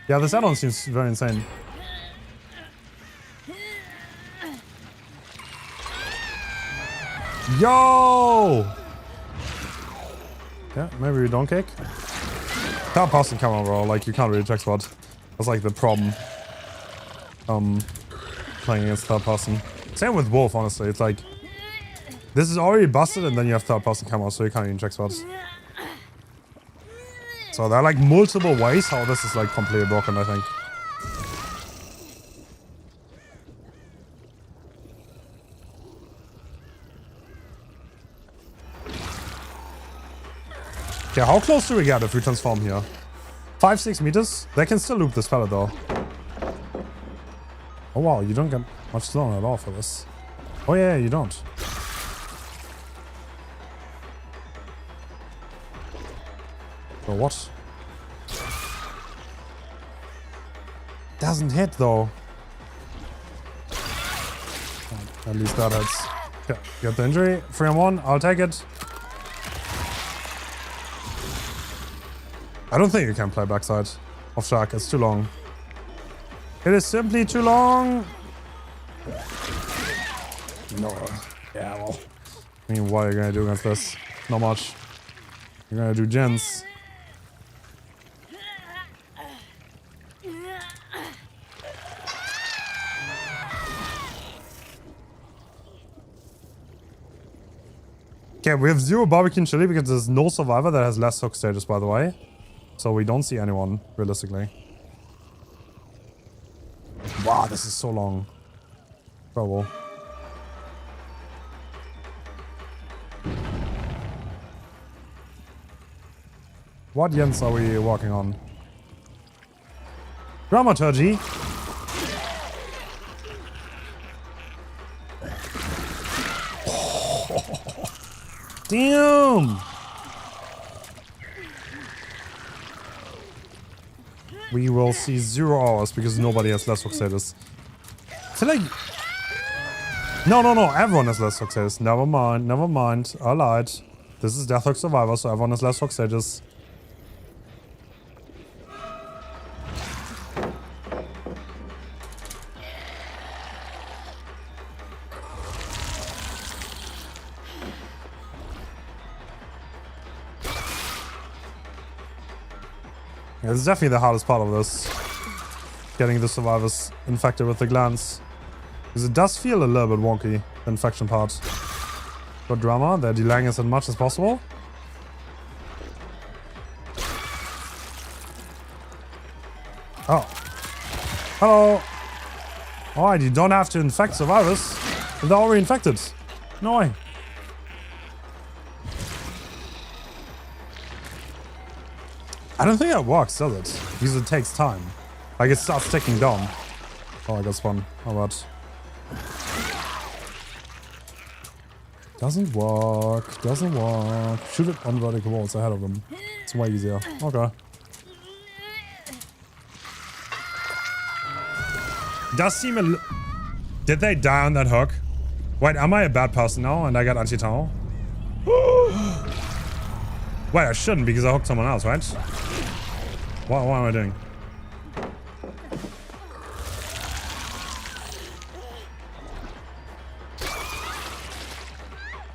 Yeah, this add-on seems very insane. Yo! Yeah, maybe we don't kick. Third person camera, bro. Like, you can't really check spot. That's like the problem. Playing against third person. Same with Wolf, honestly. It's like, this is already busted, and then you have third person camera, so you can't even check spots. So there are like multiple ways how this is like completely broken, I think. Okay, how close do we get if we transform here? 5-6 meters? They can still loop this pallet though. Oh wow, you don't get much slower at all for this. Oh yeah, you don't. So what? Doesn't hit though. At least that hits. Okay, get the injury. 3 on 1, I'll take it. I don't think you can play backside of Shark. It's too long. It is simply too long. No. Yeah, well. I mean, what are you gonna do against this? Not much. You're gonna do gens. Okay, we have 0 barbecue and chili because there's no survivor that has less hook status, by the way. So we don't see anyone, realistically. Wow, this is so long. Trouble. What Jens are we walking on? Dramaturgy. Damn! We will see 0 hours because nobody has less hook status. I feel like... No, everyone has less hook status. Never mind. I lied. This is Death Hook Survivor, so everyone has less hook status. Yeah, this is definitely the hardest part of this. Getting the survivors infected with the glands. Because it does feel a little bit wonky, the infection part. Got drama, they're delaying us as much as possible. Oh. Hello. Alright, you don't have to infect survivors if they're already infected. No way. I don't think that works, does it? Because it takes time. Like, it starts ticking down. Oh, I got spun. How about? Doesn't work. Shoot it on vertical walls ahead of them. It's way easier. Okay. Does seem a... Did they die on that hook? Wait, am I a bad person now and I got anti-tunnel? Wait, I shouldn't because I hooked someone else, right? What am I doing?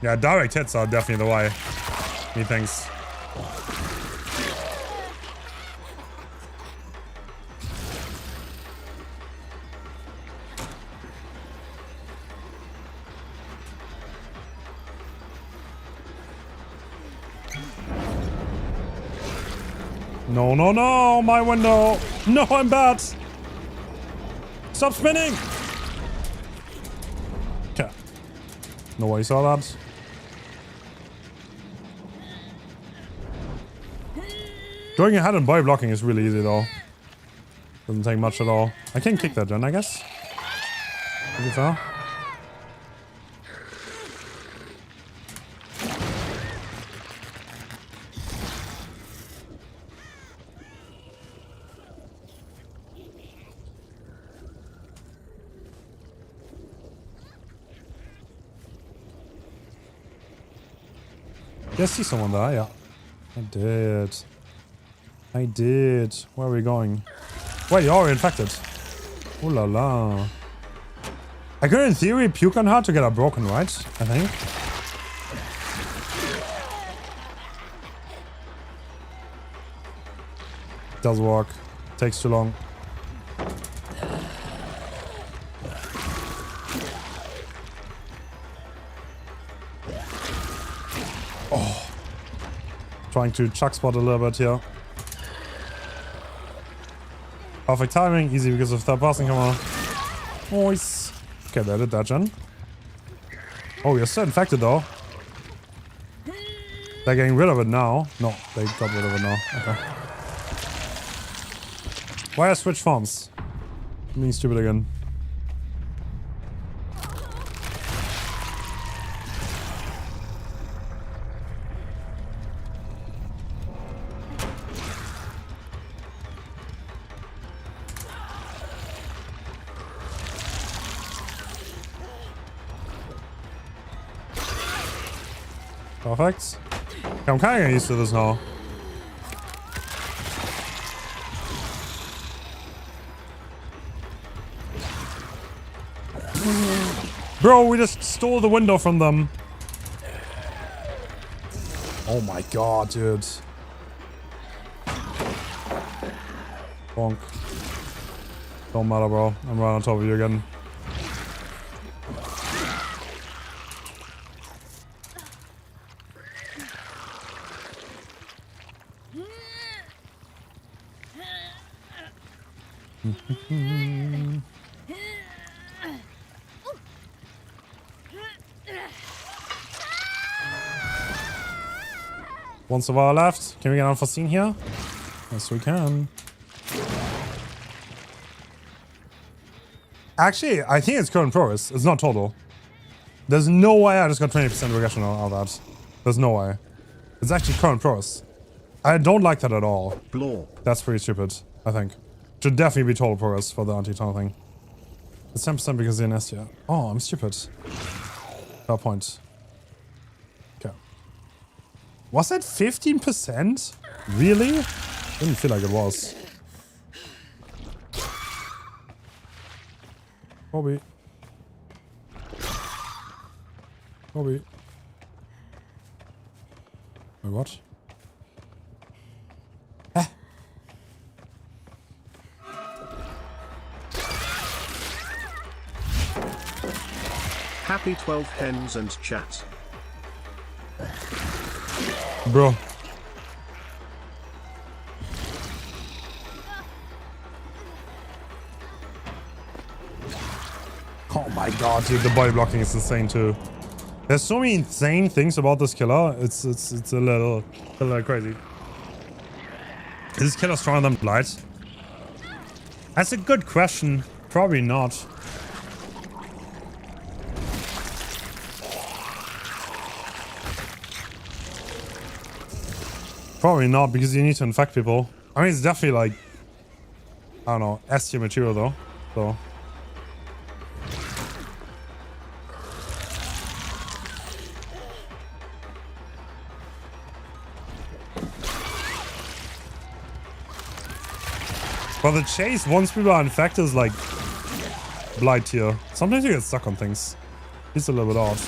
Yeah, direct hits are definitely the way. Methinks. No, no, no, my window. No, I'm bad. Stop spinning. Okay. No way you saw that. Going ahead and body blocking is really easy though. Doesn't take much at all. I can kick that then, I guess. Maybe so. Yeah, I see someone there, yeah. I did. I did. Where are we going? Wait, you're already infected. Ooh la la. I could in theory puke on her to get her broken, right? I think. Does work. Takes too long. Trying to chuck spot a little bit here. Perfect timing, easy because of that passing hammer. Nice. Okay, they did that, Jen. Oh, you're still infected though. They're getting rid of it now. No, they got rid of it now. Okay. Why I switch farms? I'm being stupid again. Perfect. Okay, I'm kind of getting used to this now. Bro, we just stole the window from them. Oh my god, dude. Bonk. Don't matter, bro. I'm right on top of you again. One survivor left. Can we get unforeseen here? Yes, we can. Actually, I think it's current progress. It's not total. There's no way I just got 20% regression out of that. There's no way. It's actually current progress. I don't like that at all. Blor. That's pretty stupid, I think. Should definitely be total progress for the anti-tunnel thing. It's 10% because of the NS, yeah. Oh, I'm stupid. Fair point. Okay. Was that 15%? Really? Didn't feel like it was. Bobby. Bobby. Wait, what? Happy 12 hens and chat. Bro. Oh my god, dude, the body blocking is insane too. There's so many insane things about this killer. It's a little crazy. Is this killer stronger than Blight? That's a good question. Probably not. Probably not, because you need to infect people. I mean, it's definitely like, I don't know, S tier material though. So But the chase, once people are infected, is like blight tier. Sometimes you get stuck on things. It's a little bit odd.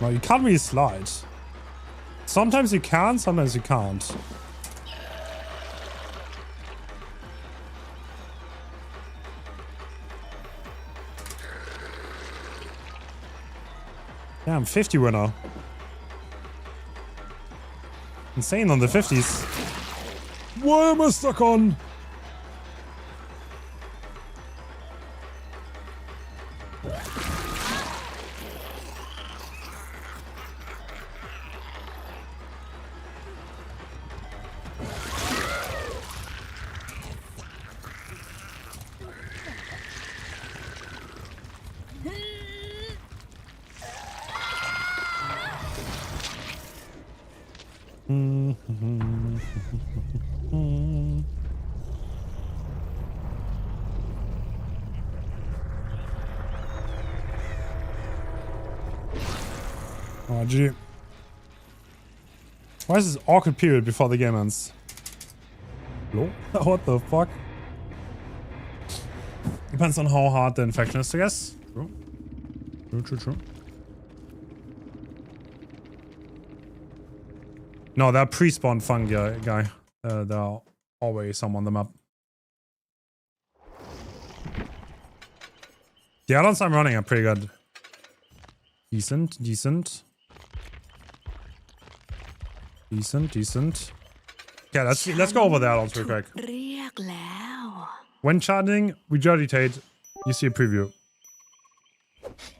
No, you can't really slide. Sometimes you can, sometimes you can't. Damn, 50 winner. Insane on the 50s. What am I stuck on? Oh, gee. Why is this awkward period before the game ends? Hello? What the fuck? Depends on how hard the infection is, I guess. True. True. No, they're pre-spawn fungi, guy. There are always some on the map. The add-ons I'm running are pretty good. Decent. Okay, let's go over the add-ons real quick. When charging, regurgitate, you see a preview.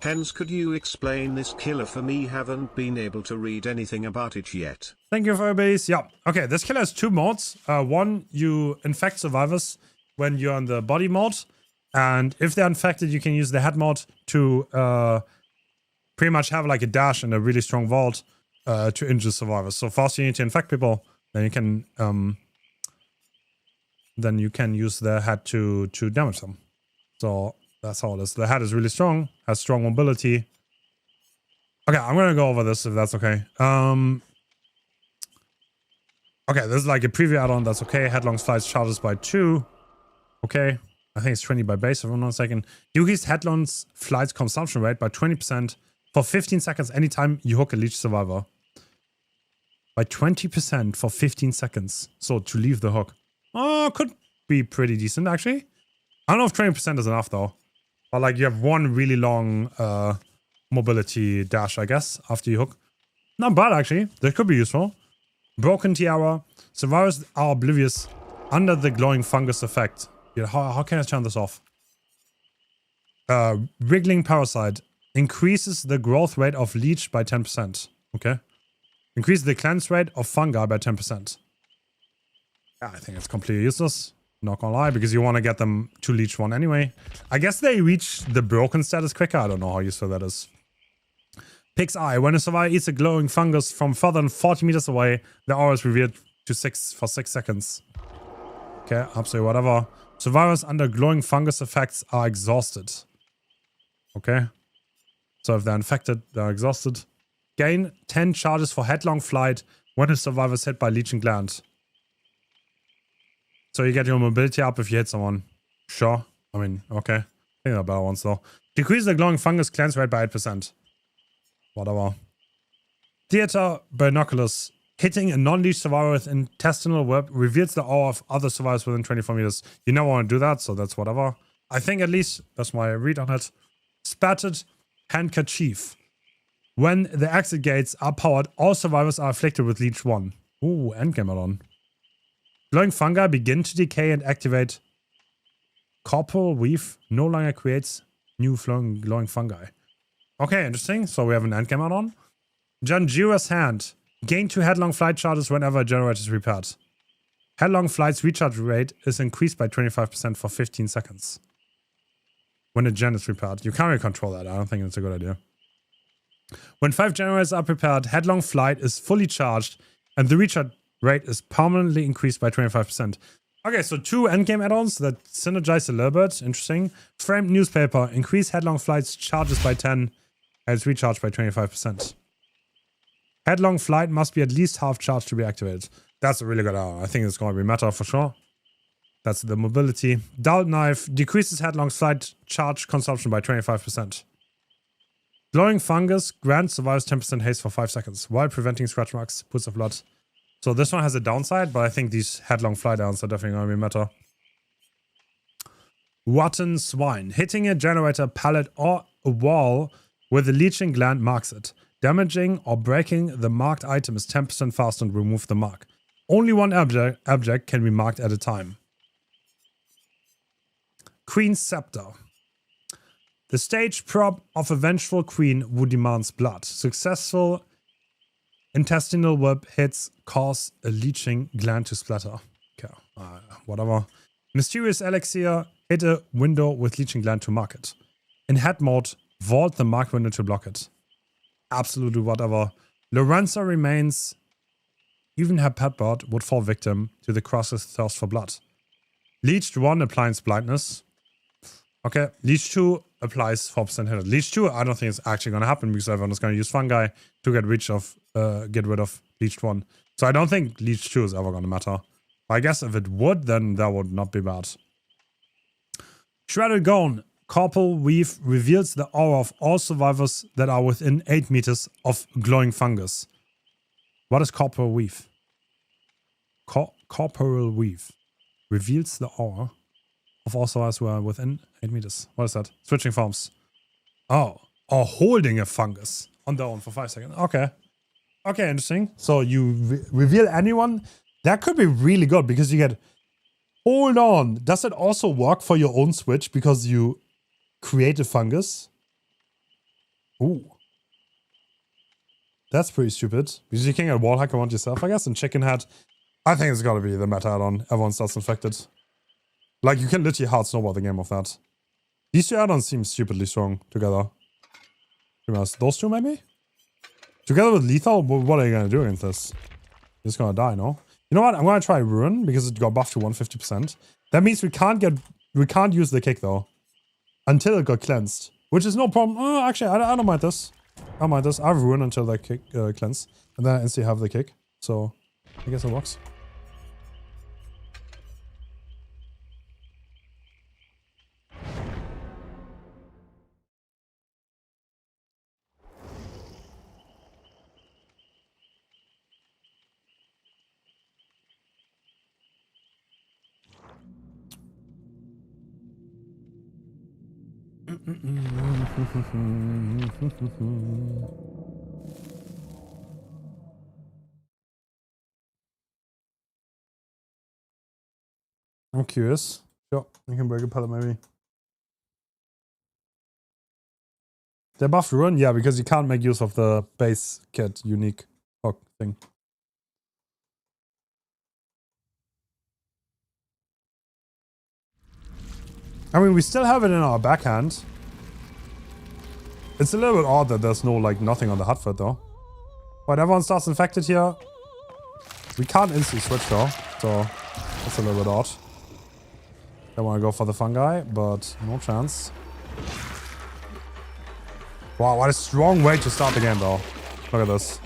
Hens, could you explain this killer for me? Haven't been able to read anything about it yet. Thank you, Firebase. Yeah. Okay, this killer has two modes. One, you infect survivors when you're in the body mode. And if they're infected, you can use the head mode to pretty much have like a dash and a really strong vault to injure survivors. So first you need to infect people, then you can use the head to damage them. So that's how it is. The head is really strong, has strong mobility. Okay, I'm gonna go over this if that's okay. Okay, this is like a preview add-on, that's okay. Headlong slides charges by 2. Okay. I think it's 20 by base, if I'm not mistaken. Yugi's Headlong's flight's consumption rate by 20% for 15 seconds anytime you hook a leech survivor. By 20% for 15 seconds. So to leave the hook. Oh, could be pretty decent, actually. I don't know if 20% is enough, though. But like you have one really long mobility dash, I guess, after you hook. Not bad, actually. That could be useful. Broken Tiara. Survivors are oblivious under the glowing fungus effect. Yeah, how can I turn this off? Wriggling Parasite. Increases the growth rate of leech by 10%. Okay. Increases the cleanse rate of fungi by 10%. Yeah, I think it's completely useless. Not gonna lie, because you want to get them to leech 1 anyway. I guess they reach the broken status quicker. I don't know how useful that is. Pig's Eye. When a survivor eats a glowing fungus from further than 40 meters away, the aura is revealed to 6 seconds. Okay, absolutely whatever. Survivors under glowing fungus effects are exhausted. Okay. So if they're infected, they're exhausted. Gain 10 charges for headlong flight when a survivor is hit by leeching gland. So you get your mobility up if you hit someone. Sure. I mean, okay. I think there are better ones though. Decrease the glowing fungus cleanse rate by 8%. Whatever. Theater Binoculars. Hitting a non-leech survivor with intestinal web reveals the aura of other survivors within 24 meters. You never want to do that, so that's whatever. I think at least, that's my read on it. Spattered Handkerchief. When the exit gates are powered, all survivors are afflicted with Leech 1. Ooh, endgame add-on. Glowing fungi begin to decay and activate. Corporal Weave no longer creates new glowing fungi. Okay, interesting. So we have an endgame add-on. Janjira's Hand. Gain 2 headlong flight charges whenever a generator is repaired. Headlong flight's recharge rate is increased by 25% for 15 seconds. When a gen is repaired. You can't really control that. I don't think it's a good idea. When 5 generators are prepared, headlong flight is fully charged and the recharge rate is permanently increased by 25%. Okay, so 2 endgame add-ons that synergize a little bit. Interesting. Framed Newspaper. Increase headlong flight's charges by 10 and it's recharged by 25%. Headlong flight must be at least half charged to be activated. That's a really good arrow. I think it's going to be meta for sure. That's the mobility. Dull knife decreases headlong flight charge consumption by 25%. Glowing fungus grants survivors 10% haste for 5 seconds while preventing scratch marks, pools of blood. So this one has a downside, but I think these headlong flight arrows are definitely going to be meta. Rotten swine. Hitting a generator pallet or a wall with a leeching gland marks it. Damaging or breaking the marked item is 10% faster and remove the mark. Only one object can be marked at a time. Queen's Scepter. The stage prop of a vengeful queen who demands blood. Successful intestinal whip hits cause a leeching gland to splatter. Okay, whatever. Mysterious elixir. Hit a window with leeching gland to mark it. In head mode, vault the mark window to block it. Absolutely whatever. Lorenza remains. Even her pet bird would fall victim to the Cross's thirst for blood. Leech 1 applies blindness. Okay, Leech 2 applies 4% hit. Leech 2, I don't think it's actually going to happen because everyone is going to use fungi to get rid of Leech 1. So I don't think Leech 2 is ever going to matter. I guess if it would, then that would not be bad. Shredded Gone. Corporal Weave reveals the aura of all survivors that are within 8 meters of glowing fungus. What is Corporal Weave? Corporal Weave reveals the aura of all survivors who are within 8 meters. What is that? Switching forms. Oh, or holding a fungus on their own for 5 seconds. Okay. Okay, interesting. So you reveal anyone. That could be really good because you get... Hold on. Does it also work for your own switch because you create a fungus? Ooh. That's pretty stupid. Because you can get wall hack around yourself, I guess, and chicken head. I think it's gotta be the meta add-on. Everyone starts infected. Like, you can literally hard snowball the game of that. These two add-ons seem stupidly strong together. Those two, maybe? Together with lethal? What are you gonna do against this? You're just gonna die, no? You know what? I'm gonna try Ruin because it got buffed to 150%. That means we can't use the kick though. Until it got cleansed. Which is no problem. Oh, actually, I don't mind this. I don't mind this. I have Ruin until that kick cleanse. And then I instantly have the kick. So, I guess it works. I'm curious. Sure, you can break a pallet maybe. They buffed Ruin? Yeah, because you can't make use of the base kit unique hook thing. I mean, we still have it in our backhand. It's a little bit odd that there's no, like, nothing on the hut foot, though. But everyone starts infected here. We can't instantly switch, though. So, that's a little bit odd. I want to go for the fungi, but no chance. Wow, what a strong way to start the game, though. Look at this.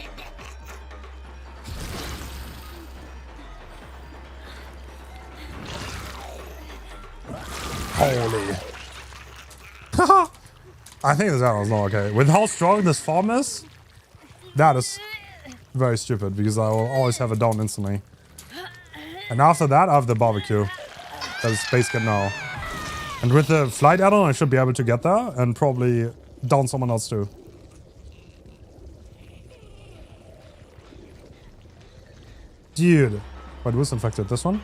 Holy. I think this arrow is not okay. With how strong this form is, that is very stupid because I will always have it down instantly. And after that, I have the barbecue. That is base kit now. And with the flight add-on, I should be able to get there and probably down someone else too. Dude. Wait, who's infected? This one?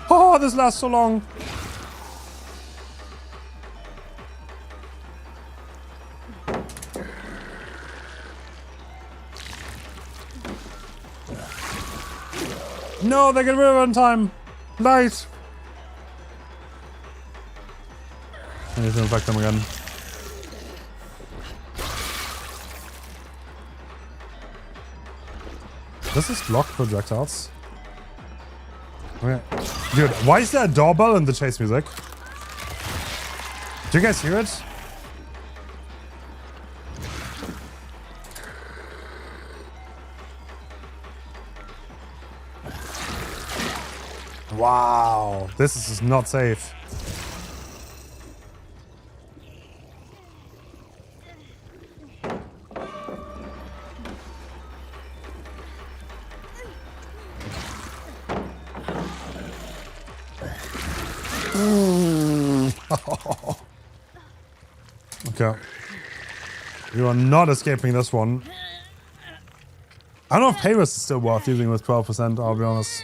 Oh, this lasts so long. No, they get rid of it in time. Nice. I need to infect them again. Does this block projectiles? Okay. Dude, why is there a doorbell in the chase music? Do you guys hear it? Wow, this is not safe. Okay. You are not escaping this one. I don't know if Paris is still worth using with 12%, I'll be honest.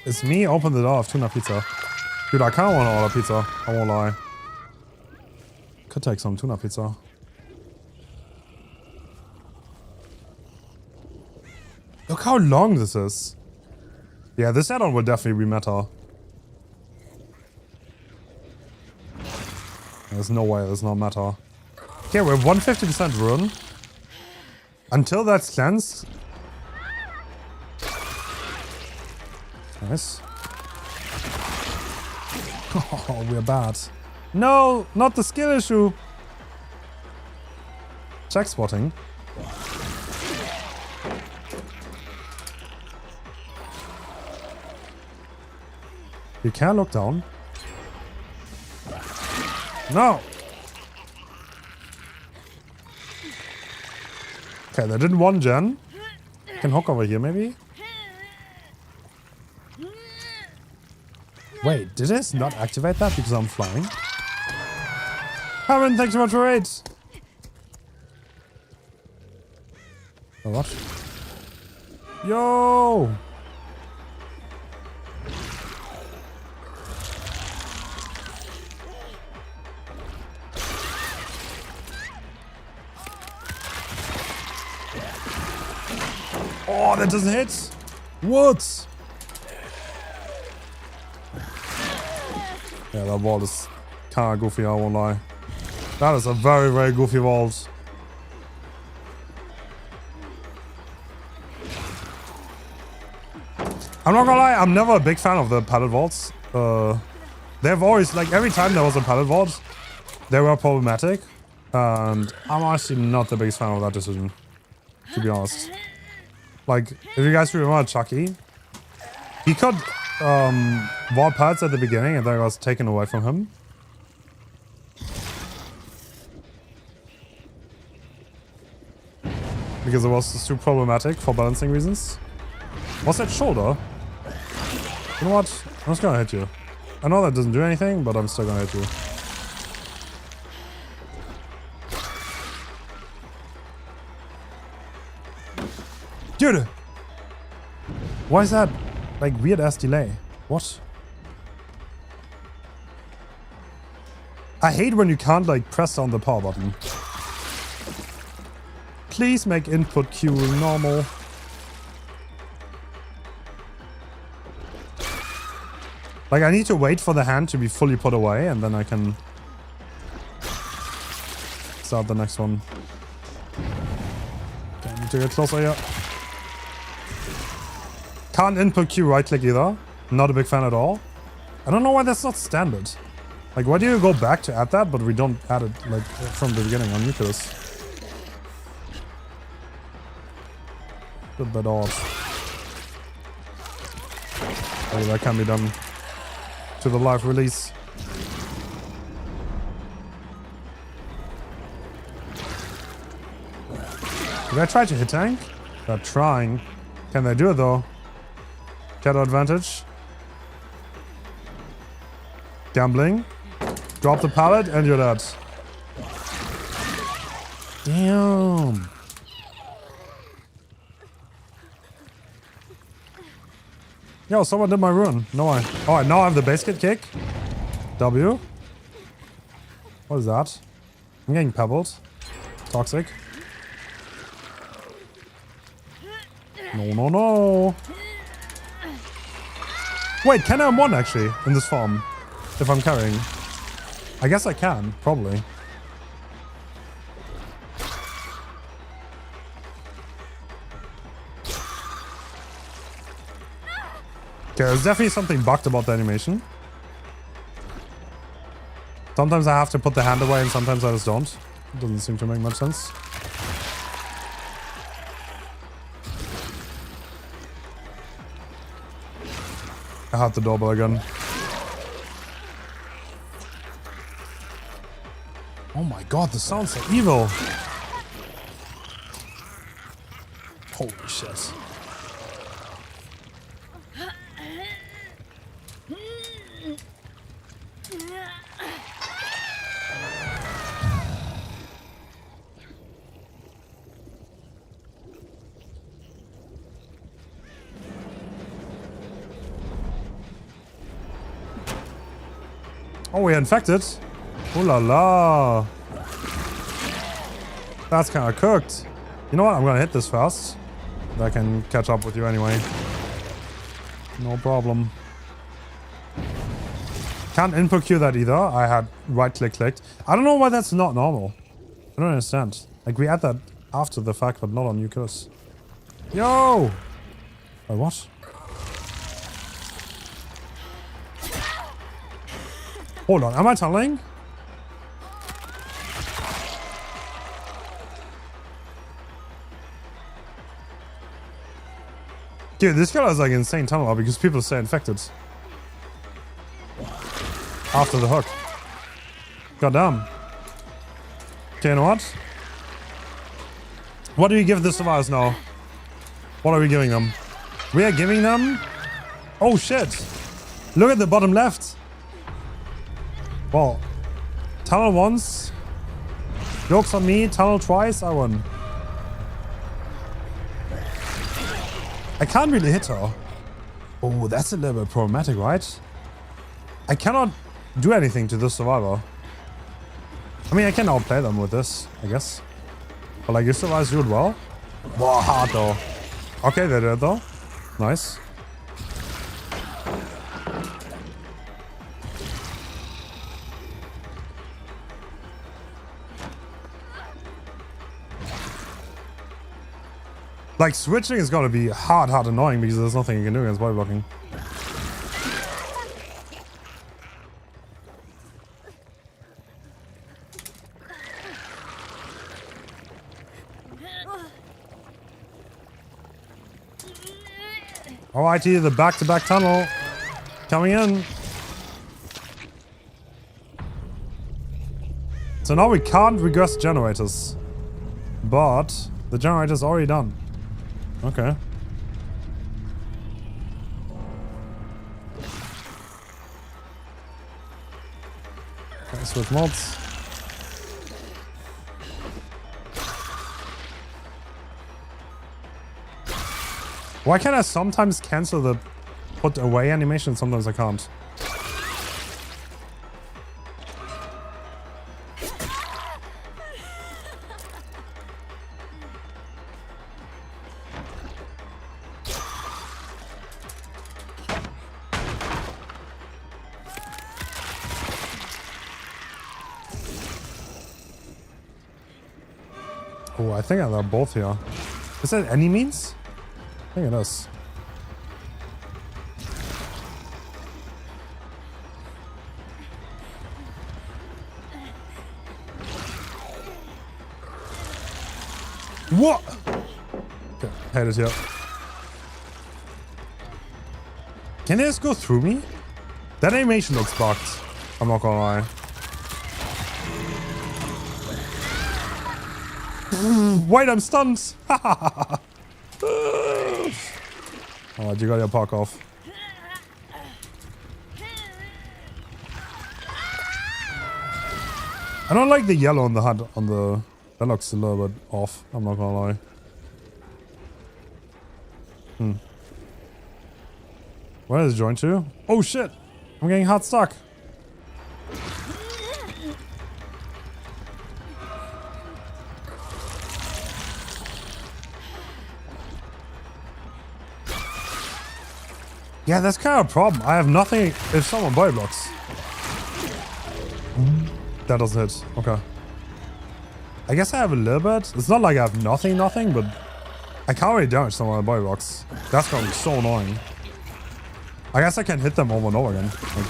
It's me, open the door of tuna pizza. Dude, I kinda wanna order pizza, I won't lie. Could take some tuna pizza. Look how long this is. Yeah, this add-on will definitely be meta. There's no way there's no meta. Okay, we're 150% run. Until that's cleansed. Nice. Oh, we're bad. No, not the skill issue. Check spotting. You can't look down. No. Okay, they did one gen. Can hook over here, maybe? Wait, did this not activate that because I'm flying? Haven, thanks so much for 8. Oh, what? Yo! Oh, that doesn't hit! What? Yeah, that vault is kinda goofy, I won't lie. That is a very, very goofy vault. I'm not gonna lie, I'm never a big fan of the pallet vaults. They've always, like, every time there was a pallet vault, they were problematic. And I'm actually not the biggest fan of that decision, to be honest. Like, if you guys remember Chucky, he could vault pallets at the beginning and then it was taken away from him. Because it was too problematic for balancing reasons. What's that shoulder? You know what? I'm just gonna hit you. I know that doesn't do anything, but I'm still gonna hit you. Dude! Why is that, like, weird ass delay? What? I hate when you can't, like, press down the power button. Please make input queue normal. Like, I need to wait for the hand to be fully put away and then I can start the next one. Okay, I need to get closer here. Can't input queue right click either. Not a big fan at all. I don't know why that's not standard. Like, why do you go back to add that, but we don't add it, like, from the beginning on Nucleus? A bit odd. Oh, that can be done to the live release. Did I try to hit tank? They're trying. Can they do it though? Shadow advantage. Gambling. Drop the pallet and you're dead. Damn. Yo, someone did my run. No, oh, now I have the base kit kick. W. What is that? I'm getting pebbled. Toxic. No, no, no. Wait, can I have one actually in this form? If I'm carrying. I guess I can, probably. Okay, there's definitely something bugged about the animation. Sometimes I have to put the hand away and sometimes I just don't. It doesn't seem to make much sense. I had the doorbell again. Oh my god, this sounds so evil. Holy shit. Oh, we're infected. Ooh la la. That's kind of cooked. You know what? I'm gonna hit this fast. I can catch up with you anyway. No problem. Can't input queue that either. I had right click clicked. I don't know why that's not normal. I don't understand. Like we add that after the fact, but not on new kills. Yo! Wait, what? Hold on, am I tunneling? Dude, this guy is like insane tunnel because people stay infected. After the hook. Goddamn. Okay, you know what? What do we give the survivors now? What are we giving them? We are giving them... Oh shit! Look at the bottom left! Well, tunnel once. Jokes on me, tunnel twice, I won. I can't really hit her. Oh, that's a little bit problematic, right? I cannot do anything to this survivor. I mean, I can outplay them with this, I guess. But like, if survivors do it well. Wow, hard though. Okay, they did it though. Nice. Like, switching is gonna be hard annoying because there's nothing you can do against body blocking. Alrighty, the back-to-back tunnel coming in. So now we can't regress generators, but the generator's already done. Okay. Okay, switch mods. Why can I sometimes cancel the put away animation? Sometimes I can't. Oh, I think they're both here. Is that any means? I think it is. What? Okay, head is here. Can they just go through me? That animation looks bugged. I'm not gonna lie. Wait, I'm stunned! Alright, you got your park off. I don't like the yellow on the HUD on the... That looks a little bit off, I'm not gonna lie. Where is it joined to? Oh shit! I'm getting hard stuck. Yeah, that's kind of a problem. I have nothing if someone body blocks. That doesn't hit. Okay. I guess I have a little bit. It's not like I have nothing, but I can't really damage someone with body blocks. That's gonna be so annoying. I guess I can hit them over and over again. Like,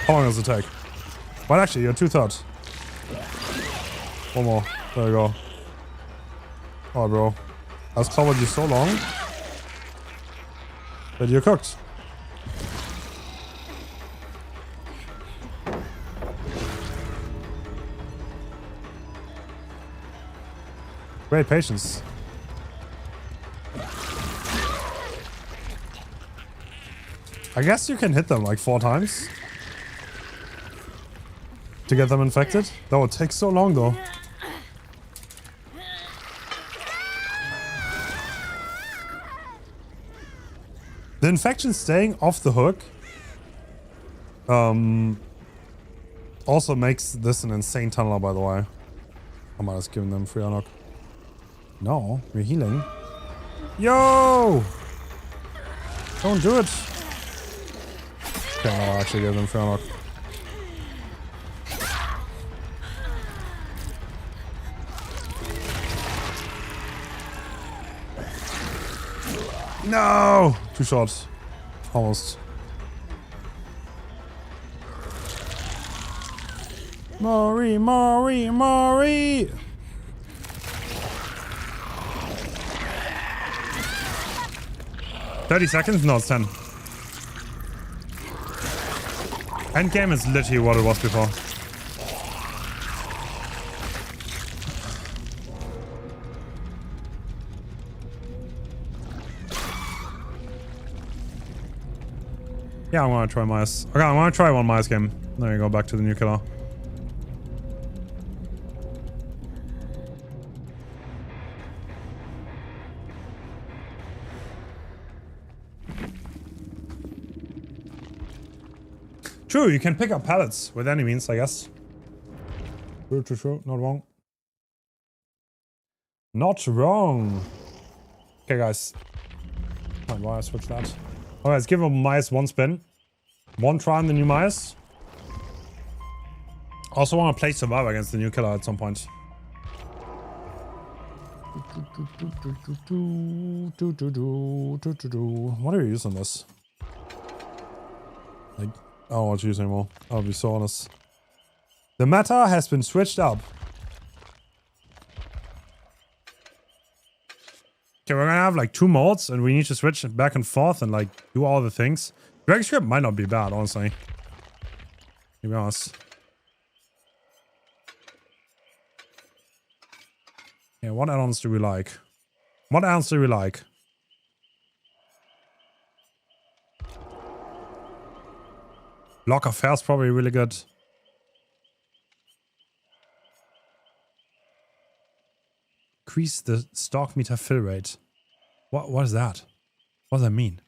how long does it take? Well, actually, you're 2/3. One more. There you go. Oh, bro. I've covered you so long that you're cooked. Great patience. I guess you can hit them like 4 times to get them infected. That would take so long though. The infection staying off the hook also makes this an insane tunneler, by the way. I might have given them free unlock. No, we're healing. Yo! Don't do it. Okay, no, I actually gave them free unlock. No! 2 shots. Almost. Maury, Maury, Maury! $30 seconds? No, it's 10. Endgame is literally what it was before. Yeah, I'm gonna try Myers. Okay, I'm gonna try one Myers game. There you go, back to the new killer. True, you can pick up pallets with any means, I guess. True, not wrong. Not wrong. Okay, guys. Why I switch that? Alright, let's give Myers 1 spin. 1 try on the new Myers. Also want to play Survivor against the new killer at some point. What are you using this? Like, I don't want to use anymore. I'll be so honest. The meta has been switched up. Okay, we're gonna have like 2 modes and we need to switch back and forth and like do all the things. Drag script might not be bad, honestly. To be honest. Yeah, what add-ons do we like? What add-ons do we like? Block of Hair's probably really good. Increase the stock meter fill rate. What is that? What does that mean?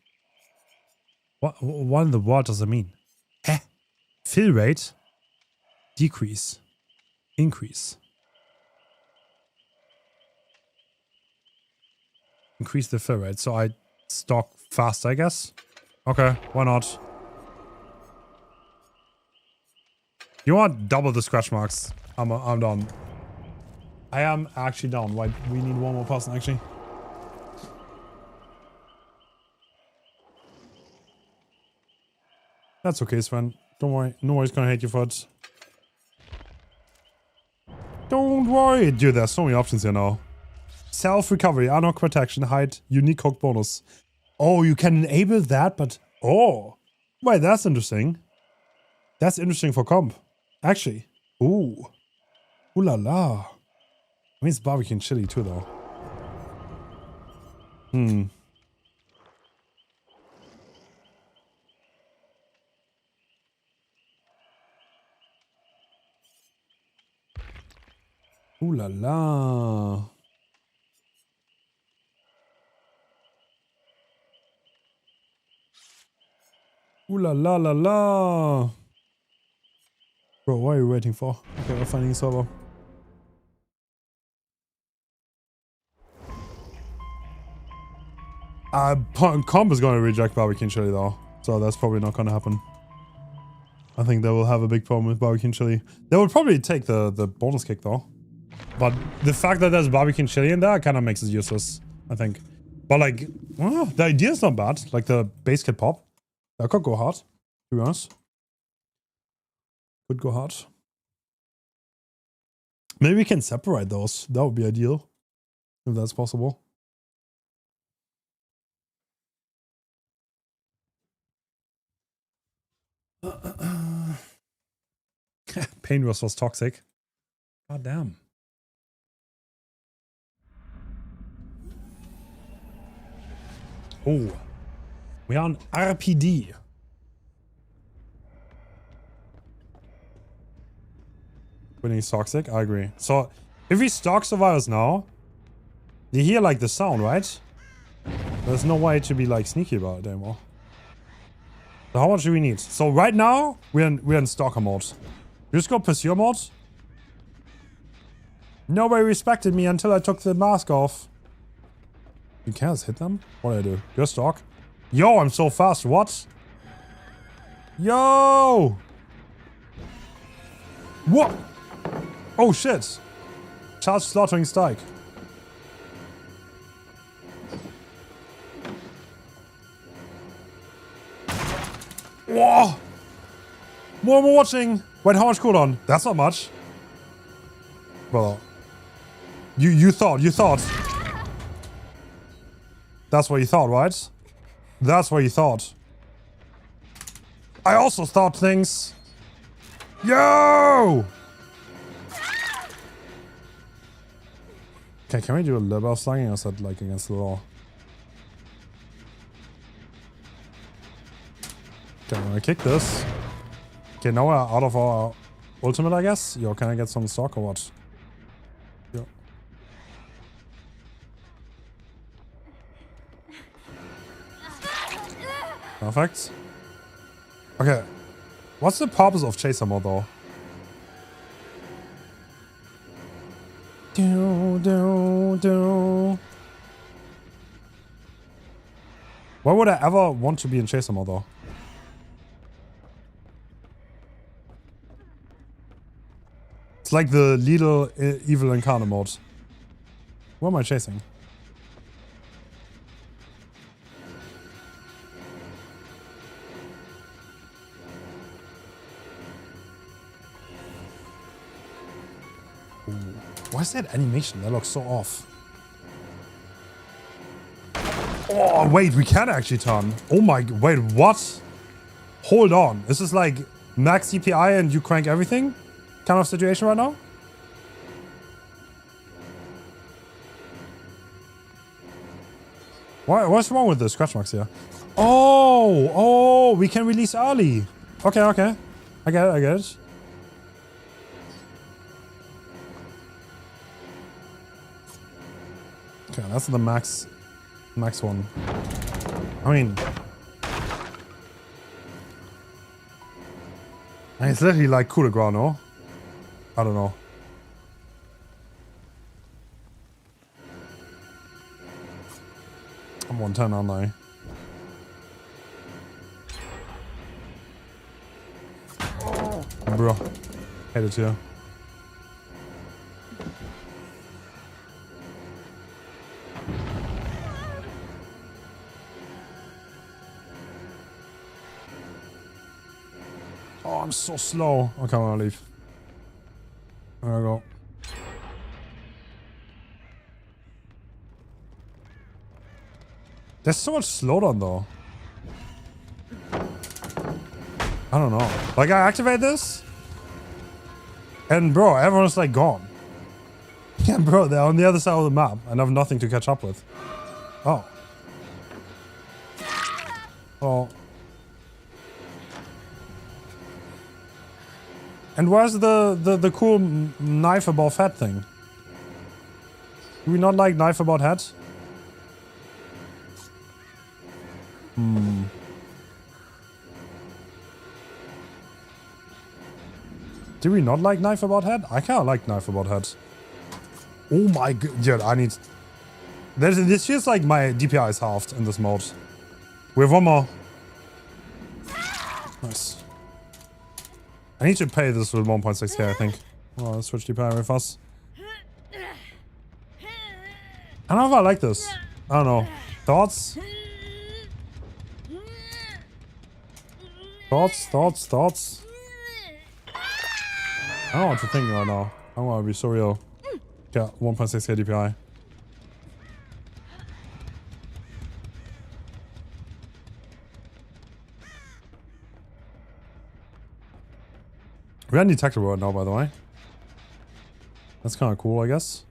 What in the world does that mean? Eh? Fill rate? Decrease. Increase. Increase the fill rate. So I stock fast, I guess. Okay, why not? You want double the scratch marks? I'm done. I am actually down. Why we need 1 more person actually. That's okay, Sven. Don't worry. Nobody's gonna hate you for it. Don't worry. Dude, there's so many options here now. Self-recovery, unlock protection, hide, unique hook bonus. Oh, you can enable that, but... Oh. Wait, that's interesting. That's interesting for comp. Actually. Ooh. Ooh la la. I mean, it's barbecue and chili too, though. Hmm. Ooh la la. Ooh la la la la. Bro, what are you waiting for? Okay, we're finding a server. Comp is going to reject barbecue and chili though. So that's probably not going to happen. I think they will have a big problem with barbecue and chili. They will probably take the bonus kick though. But the fact that there's barbecue and chili in there kind of makes it useless, I think. But like, well, the idea is not bad. Like the base kit pop. That could go hard, to be honest. Could go hard. Maybe we can separate those. That would be ideal. If that's possible. Pain was toxic. God damn. Oh, we are on RPD. Winning is toxic. I agree. So if we stalk survivors now, you hear like the sound, right? There's no way to be like sneaky about it anymore. So how much do we need? So right now we're in stalker mode. You just go pursuer mode. Nobody respected me until I took the mask off. You can't just hit them? What do I do? You're stalk. Yo, I'm so fast. What? Yo! What? Oh shit. Charge slaughtering strike. Whoa! More watching. Wait, how much cooldown? That's not much. Well, you thought. That's what you thought, right? That's what you thought. I also thought things. Yo! Okay, can we do a little bit of slugging or is that like against the law? Okay, I'm gonna kick this. Okay, now we're out of our ultimate, I guess. Yo, can I get some stock or what? Yo. Perfect. Okay. What's the purpose of chaser mode though? Why would I ever want to be in chaser mode though? It's like the little evil incarnate mode. What am I chasing? Ooh. Why is that animation? That looks so off. Oh, wait, we can actually turn. Oh my, wait, what? Hold on. Is this like max CPI and you crank everything kind of situation right now? What's wrong with the scratch marks here? Oh, we can release early. Okay. I get it. Okay, that's the max one. I mean, it's literally like coup de grace, no? I don't know. I'm 110, aren't I? Bro, hate it here. Oh, I'm so slow. Okay, I'm gonna leave. There we go. There's so much slowdown though. I don't know. Like I activate this and bro, everyone's like gone. Yeah, bro, they're on the other side of the map and I have nothing to catch up with. Oh. Oh. And where's the cool knife above head thing? Do we not like knife above head? Do we not like knife about head? I kinda like knife about head. Oh my god, dude, I need... This feels like my DPI is halved in this mode. We have one more. Nice. I need to pay this with 1.6k, I think. Oh, let's switch DPI very fast. I don't know if I like this. I don't know. Thoughts? Thoughts? I don't know what to think right now. I want to be so real. Yeah, 1.6k DPI. We're undetectable right now, by the way. That's kind of cool, I guess.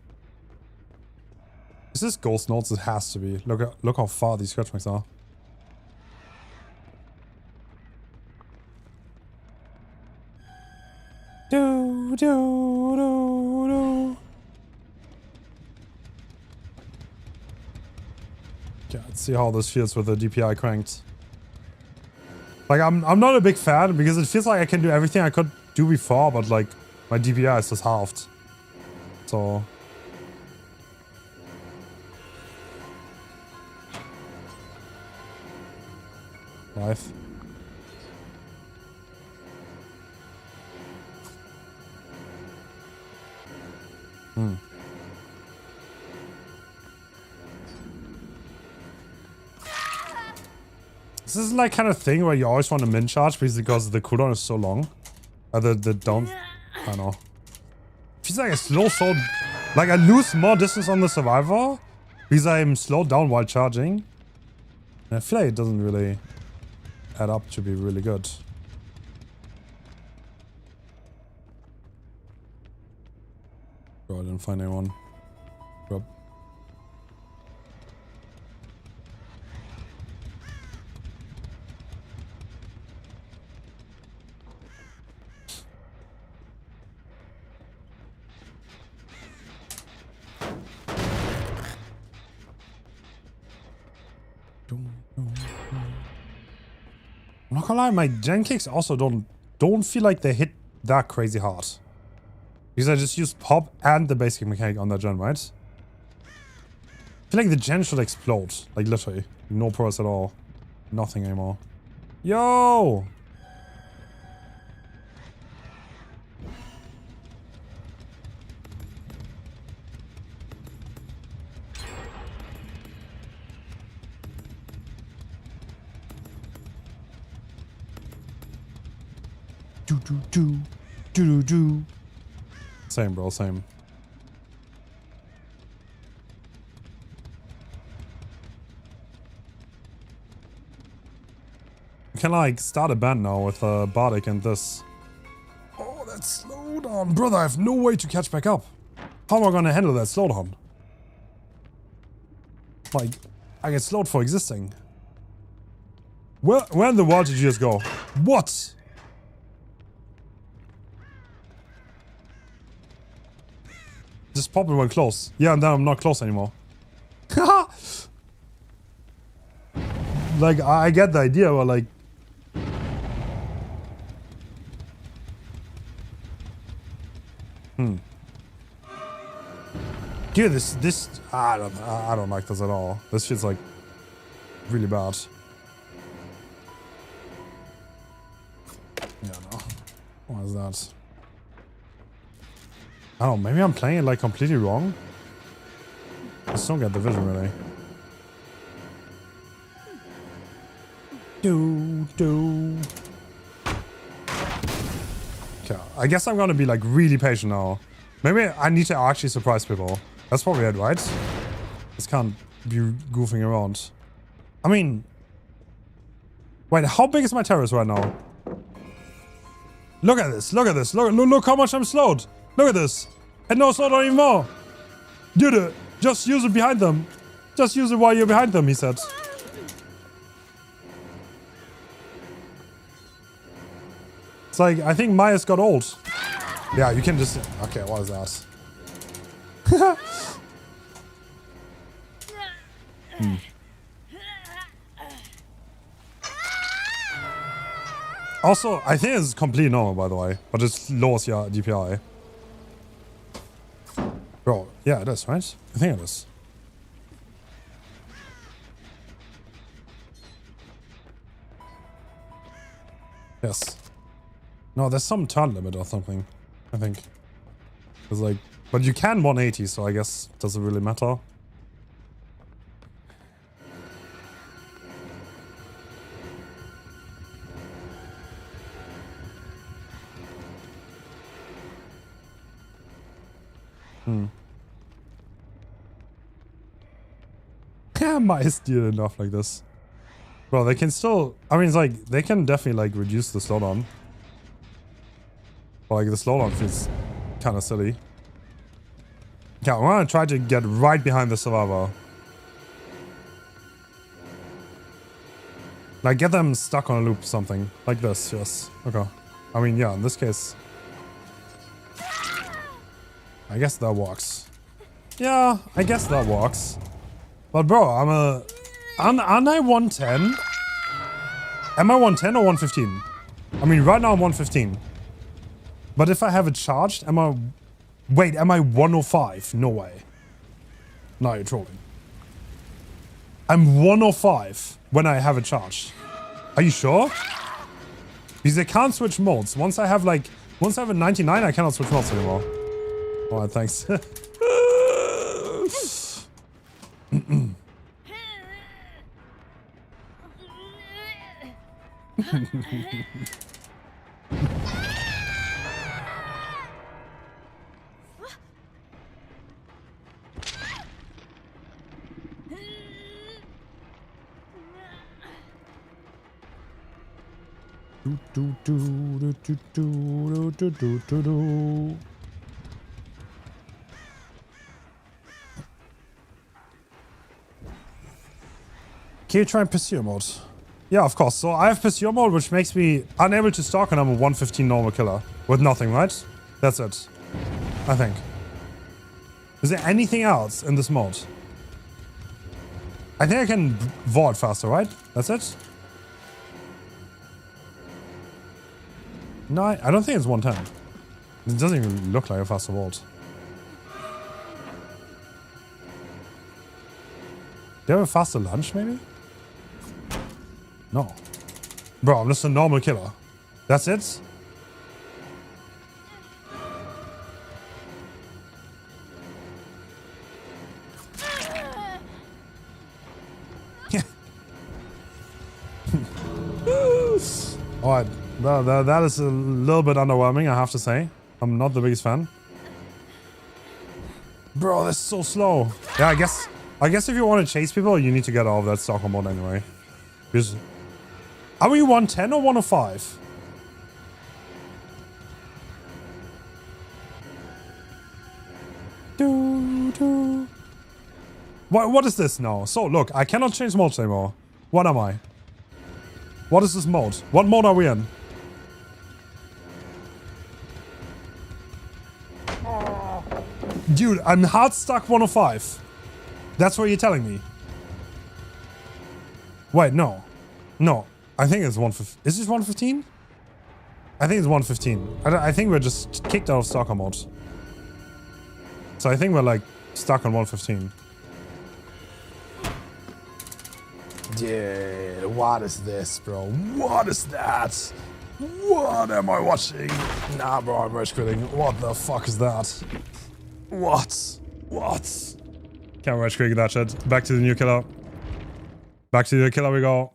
Is this ghost notes? It has to be. Look how far these scratch marks are. Do, do, do, do. Okay, let's see how this feels with the DPI cranked. Like, I'm not a big fan because it feels like I can do everything I could do before, but like, my DPI is just halved. So... Life. This is like kind of thing where you always want to min charge because the cooldown is so long. The down, I don't know. Feels like a slow, like I lose more distance on the survivor because I'm slowed down while charging. And I feel like it doesn't really add up to be really good. Bro, I didn't find anyone. Bro. I'm not gonna lie, my gen kicks also don't feel like they hit that crazy hard. Because I just used pop and the basic mechanic on that gen, right? I feel like the gen should explode. Like literally. No progress at all. Nothing anymore. Yo! Do. Same, bro, same. You can like start a band now with Bardic and this. Oh, that slowdown. Brother, I have no way to catch back up. How am I gonna handle that slowdown? Like, I get slowed for existing. Where in the world did you just go? What? Just pop it when close. Yeah, and then I'm not close anymore. Like, I get the idea, but like... Dude, this... I don't like this at all. This shit's like... really bad. Yeah, no. What is that? I don't know, maybe I'm playing it like completely wrong. I just don't get the vision really. Do. Okay, I guess I'm gonna be like really patient now. Maybe I need to actually surprise people. That's probably it, right? Just can't be goofing around. I mean... Wait, how big is my terrace right now? Look at this, look how much I'm slowed. Look at this. And no slowdown anymore. Dude, just use it behind them. Just use it while you're behind them, he said. It's like, I think Maya's got old. Yeah, you can just... Okay, what is that? Also, I think it's completely normal, by the way. But it lowers your DPI. Bro, yeah, it is, right? I think it is. Yes. No, there's some turn limit or something, I think. It's like... But you can 180, so I guess it doesn't really matter. Might steal enough like this. Bro, they can still... I mean, it's like, they can definitely, like, reduce the slowdown. But, like, the slowdown feels kind of silly. Yeah, I'm gonna try to get right behind the survivor. Like, get them stuck on a loop or something. Like this, yes. Okay. I mean, yeah, in this case... I guess that works. Yeah, I guess that works. But bro, aren't I 110? Am I 110 or 115? I mean, right now I'm 115. But if I have it charged, am I... Wait, am I 105? No way. No, you're trolling. I'm 105 when I have it charged. Are you sure? Because I can't switch modes. Once I have a 99, I cannot switch modes anymore. Alright, thanks. Can you try Pursuer mode? Yeah, of course. So I have Pursuer mode, which makes me unable to stalk, and I'm a 115 normal killer. With nothing, right? That's it. I think. Is there anything else in this mode? I think I can vault faster, right? That's it? No, I don't think it's 110. It doesn't even look like a faster vault. Do you have a faster lunge, maybe? No. Bro, I'm just a normal killer. That's it? Alright, that is a little bit underwhelming, I have to say. I'm not the biggest fan. Bro, that's so slow. Yeah, I guess if you want to chase people, you need to get out of that stalker mode anyway. Because... Are we 110 or 105? What is this now? So, look, I cannot change modes anymore. What am I? What is this mode? What mode are we in? Dude, I'm hard stuck 105. That's what you're telling me. Wait, no. No. I think it's 115. Is this 115? I think it's 115. I think we're just kicked out of stalker mode. So I think we're like stuck on 115. Dude, what is this, bro? What is that? What am I watching? Nah, bro, I'm rage quitting. What the fuck is that? What? What? Can't rage quit that shit. Back to the new killer. Back to the new killer we go.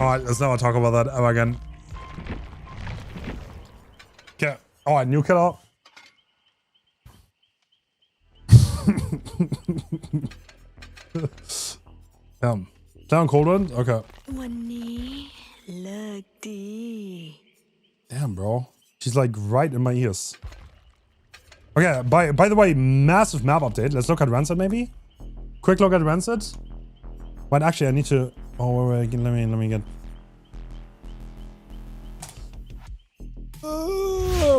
Alright, let's never talk about that ever again. Okay. Alright, new killer. Down cold one? Okay. Damn, bro. She's like right in my ears. Okay, by the way, massive map update. Let's look at Rancid maybe? Quick look at Rancid. But actually I need to... Oh, wait, let me get...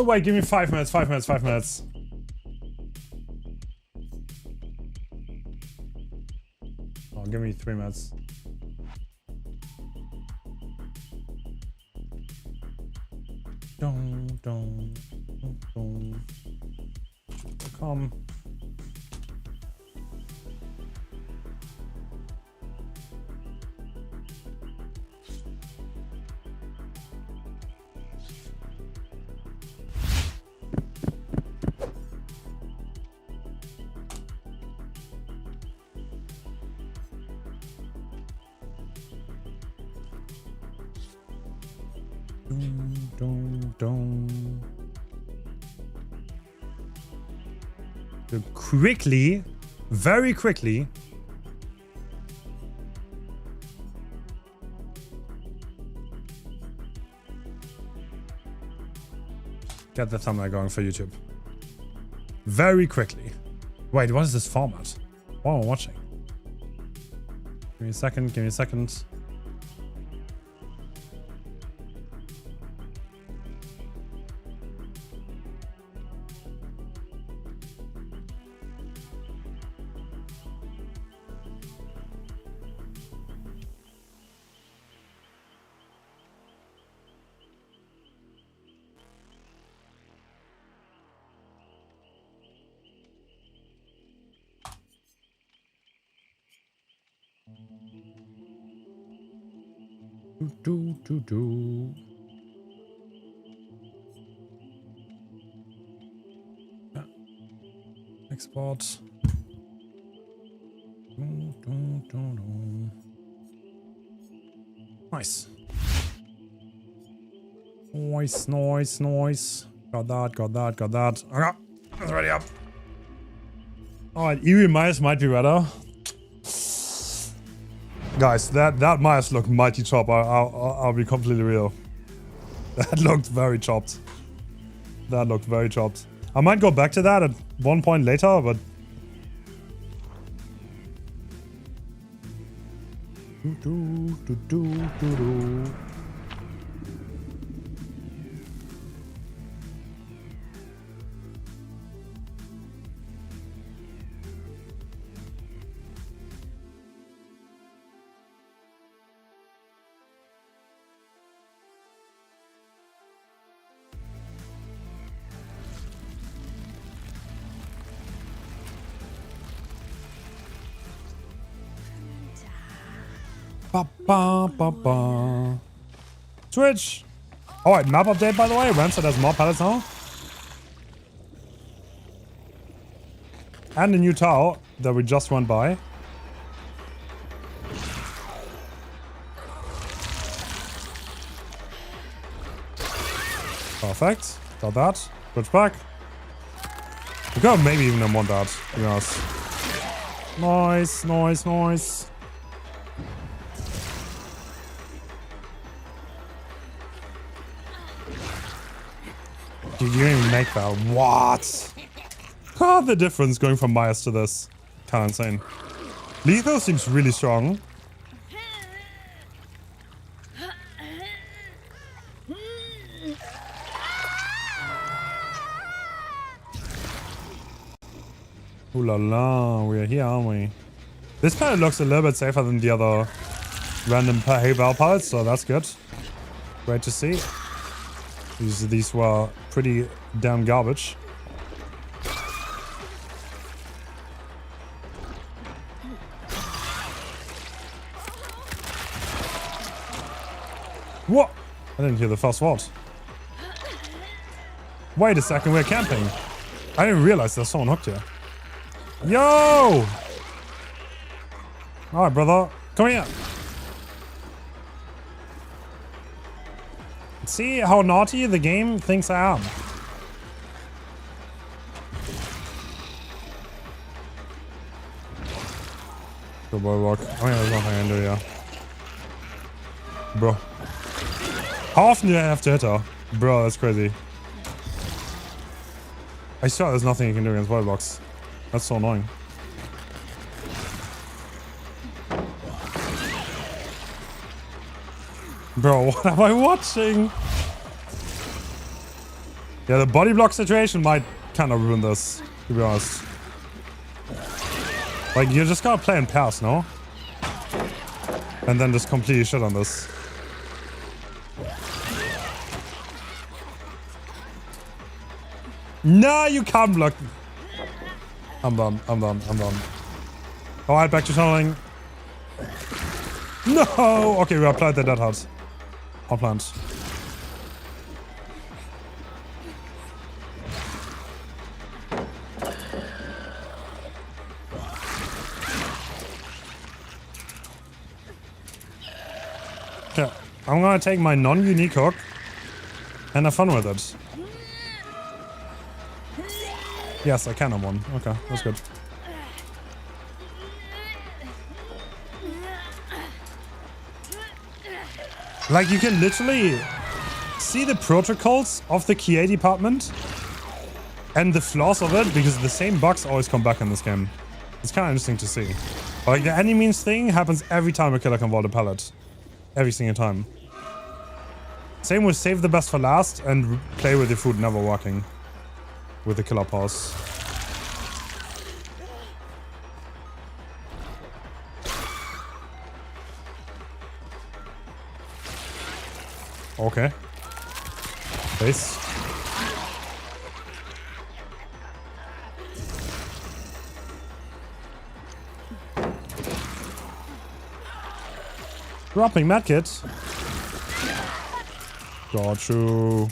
Wait, give me 5 minutes, 5 minutes, 5 minutes. Oh, give me 3 minutes. Don't. Come. Don't. Quickly, very quickly. get the thumbnail going for YouTube. Very quickly. Wait, what is this format? What am I watching? Give me a second, give me a second. Do. Yeah. Export. Do. Nice. Nice. Got that. Okay, it's ready up. Alright, Eerie Mice might be better. Guys, that mice looked mighty chopped. I'll be completely real. That looked very chopped. I might go back to that at one point later, but... Do. Ba. Switch! Alright, map update by the way. Rancid has more pallets now. And a new tower that we just went by. Perfect. Got that. Switch back. We could maybe even have won that, to be honest. Nice. Dude, you didn't even make that. What? God, the difference going from Myers to this. Kinda insane. Lethal seems really strong. Ooh la la, we're here, aren't we? This pallet looks a little bit safer than the other random hay bale pallets, so that's good. Great to see. These were pretty damn garbage. What? I didn't hear the first word. Wait a second, we're camping. I didn't realize there's someone hooked here. Yo! Alright, brother. Come here. See how naughty the game thinks I am. Good boy, walk. Oh yeah, there's nothing I can do, yeah. Bro. How often do I have to hit her? Bro, that's crazy. I swear there's nothing you can do against wild blocks. That's so annoying. Bro, what am I watching? Yeah, the body block situation might kind of ruin this, to be honest. Like, you just gotta play in pairs, no? And then just completely shit on this. No, you can't block. I'm done. Alright, back to tunneling. No! Okay, we applied the dead hard. Our plant. Okay, I'm gonna take my non-unique hook and have fun with it. Yes, I can have one. Okay, that's good. Like, you can literally see the protocols of the QA department and the flaws of it, because the same bugs always come back in this game. It's kind of interesting to see. Like the any means thing happens every time a killer can vault a pallet. Every single time. Same with save the best for last and play with your food never working. With the killer pause. Okay. Base. Dropping medkit. Got you.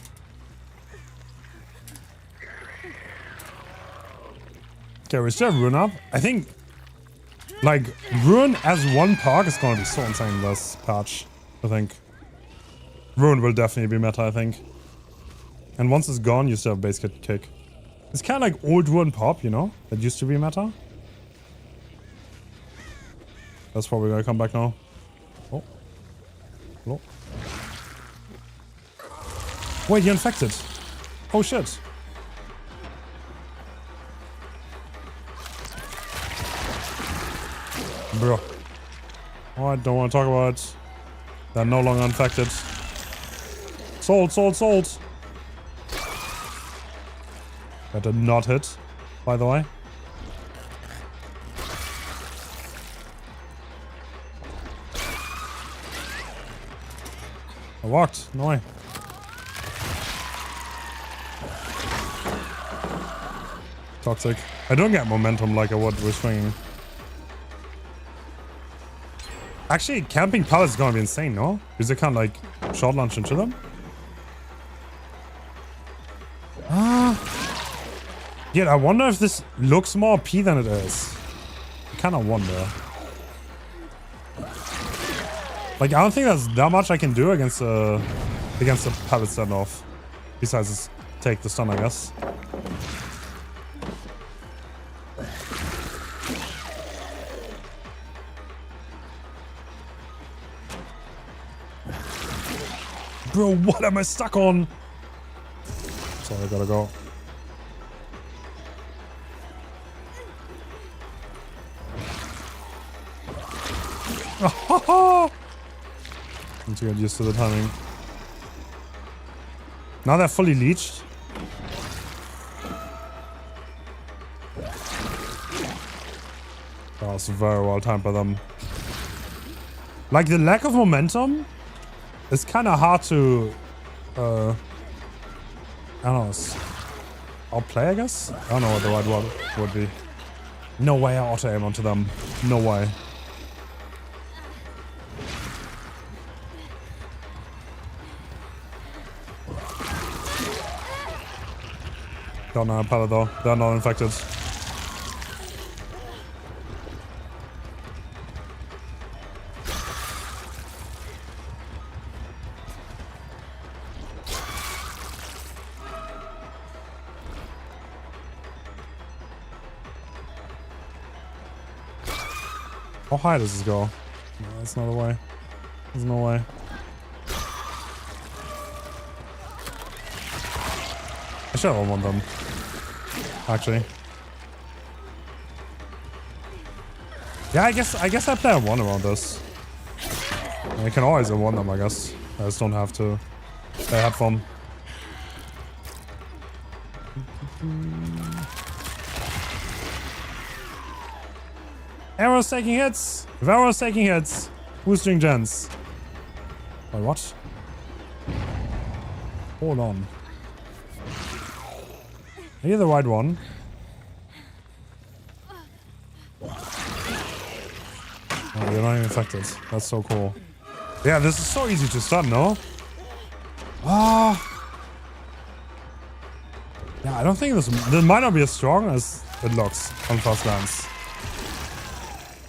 Okay, we still have Ruin up. I think, like, Ruin as one park is gonna be so insane this patch. I think. Ruin will definitely be meta, I think. And once it's gone, you still have base kit kick. It's kind of like old Ruin pop, you know? That used to be meta. That's probably gonna come back now. Oh. Hello. Wait, you're infected. Oh shit. Bro. Oh, I don't want to talk about it. They're no longer infected. Sold, sold, sold. That did not hit, by the way. I walked. No way. Toxic. I don't get momentum like I would with swinging. Actually, camping pallets is gonna be insane, no? Because they can't, like, short launch into them? Yeah, I wonder if this looks more OP than it is. I kind of wonder. Like, I don't think there's that much I can do against the pallet standoff. Besides just take the stun, I guess. Bro, what am I stuck on? Sorry, I gotta go. Need to get used to the timing. Now they're fully leeched. That was very well timed by them. Like, the lack of momentum is kind of hard to, I don't know, outplay, I guess? I don't know what the right word would be. No way I auto-aim onto them. No way. Got no pallet though. They're not infected. How high does this go? No, that's not a way. There's no way. I should have won them. Actually. Yeah, I guess I play a one around this. I can always one them, I guess. I just don't have to play headphone. Arrow's taking hits! If Arrow's taking hits, who's doing gens? Wait, what? Hold on. Are you the right one? Oh, you're not even infected. That's so cool. Yeah, this is so easy to stun, no? Ah. Yeah, I don't think this might not be as strong as it looks on first glance.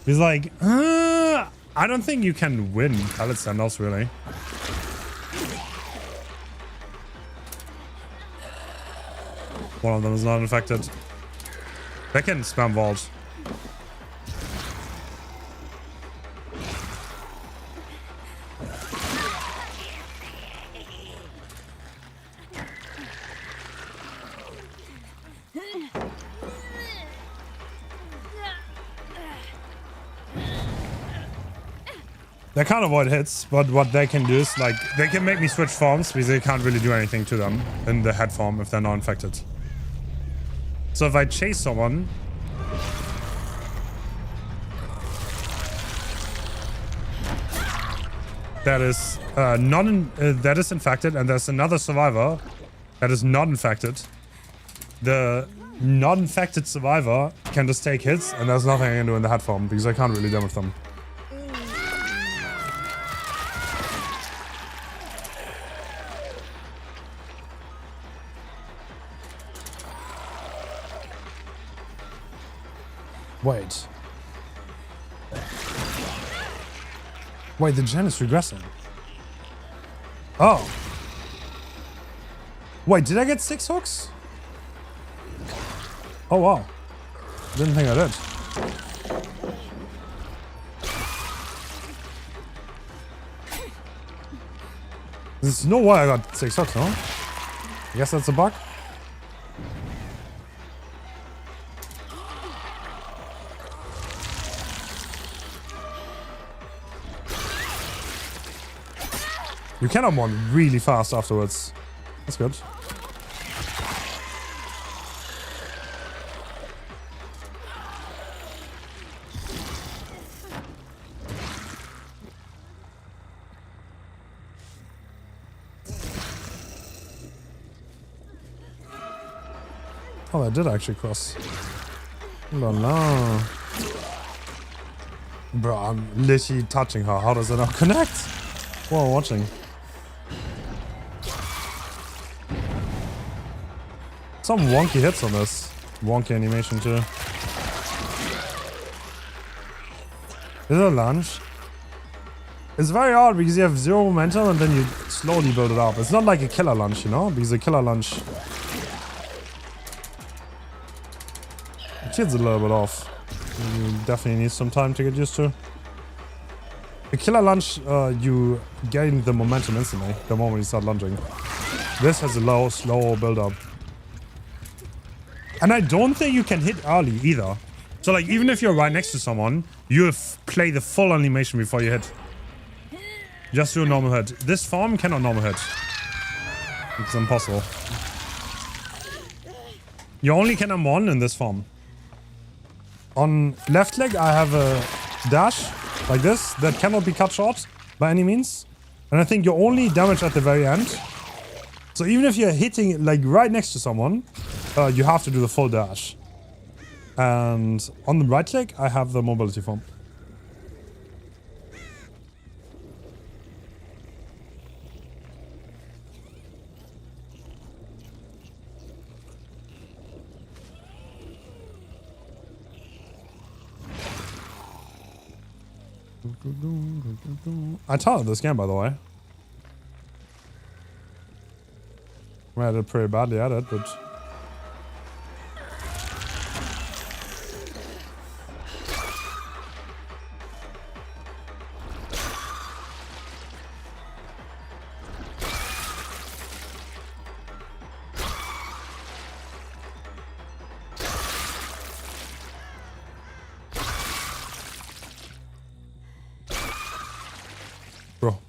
He's like, I don't think you can win pallet standoffs, really. One of them is not infected. They can spam vault. They can't avoid hits, but what they can do is, like, they can make me switch forms because they can't really do anything to them in the head form if they're not infected. So if I chase someone... that is that is infected, and there's another survivor that is not infected. The not infected survivor can just take hits, and there's nothing I can do in the head form because I can't really damage them. Wait. Wait, the gen is regressing. Oh. Wait, did I get 6 hooks? Oh, wow. Didn't think I did. There's no way I got 6 hooks, no? I guess that's a bug. You can have one really fast afterwards. That's good. Oh, I did actually cross. No, no. Bro, I'm literally touching her. How does it not connect? While watching. Some wonky hits on this. Wonky animation too. Is it a lunge? It's very odd because you have 0 momentum and then you slowly build it up. It's not like a killer lunge, you know? Because a killer lunge... it shits a little bit off. You definitely need some time to get used to. A killer lunge, you gain the momentum instantly the moment you start lunging. This has a low, slow build up. And I don't think you can hit early either. So like, even if you're right next to someone, you play the full animation before you hit. Just do a normal hit. This form cannot normal hit. It's impossible. You only can M1 in this form. On left leg, I have a dash like this that cannot be cut short by any means. And I think you're only damaged at the very end. So even if you're hitting like right next to someone, you have to do the full dash. And on the right leg, I have the mobility form. I talented this game, by the way. I did pretty badly at it, but... Bro,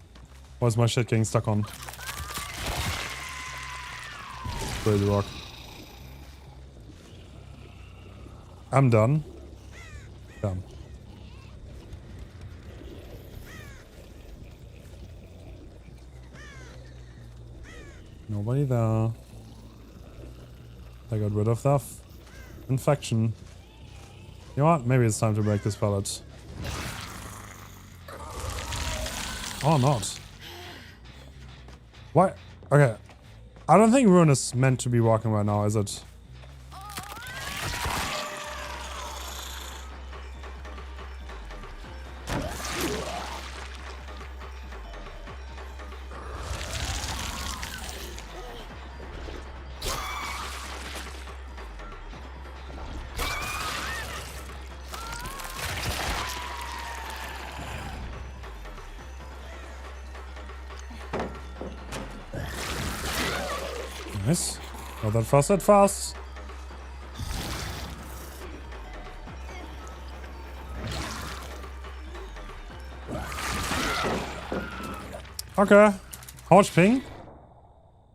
why's my shit getting stuck on? Crazy rock. I'm done. Done. Nobody there. I got rid of that infection. You know what? Maybe it's time to break this pallet. Or not. What? Okay. I don't think Ruin is meant to be walking right now, is it? Nice. Not that fast, that fast. Okay. How much ping?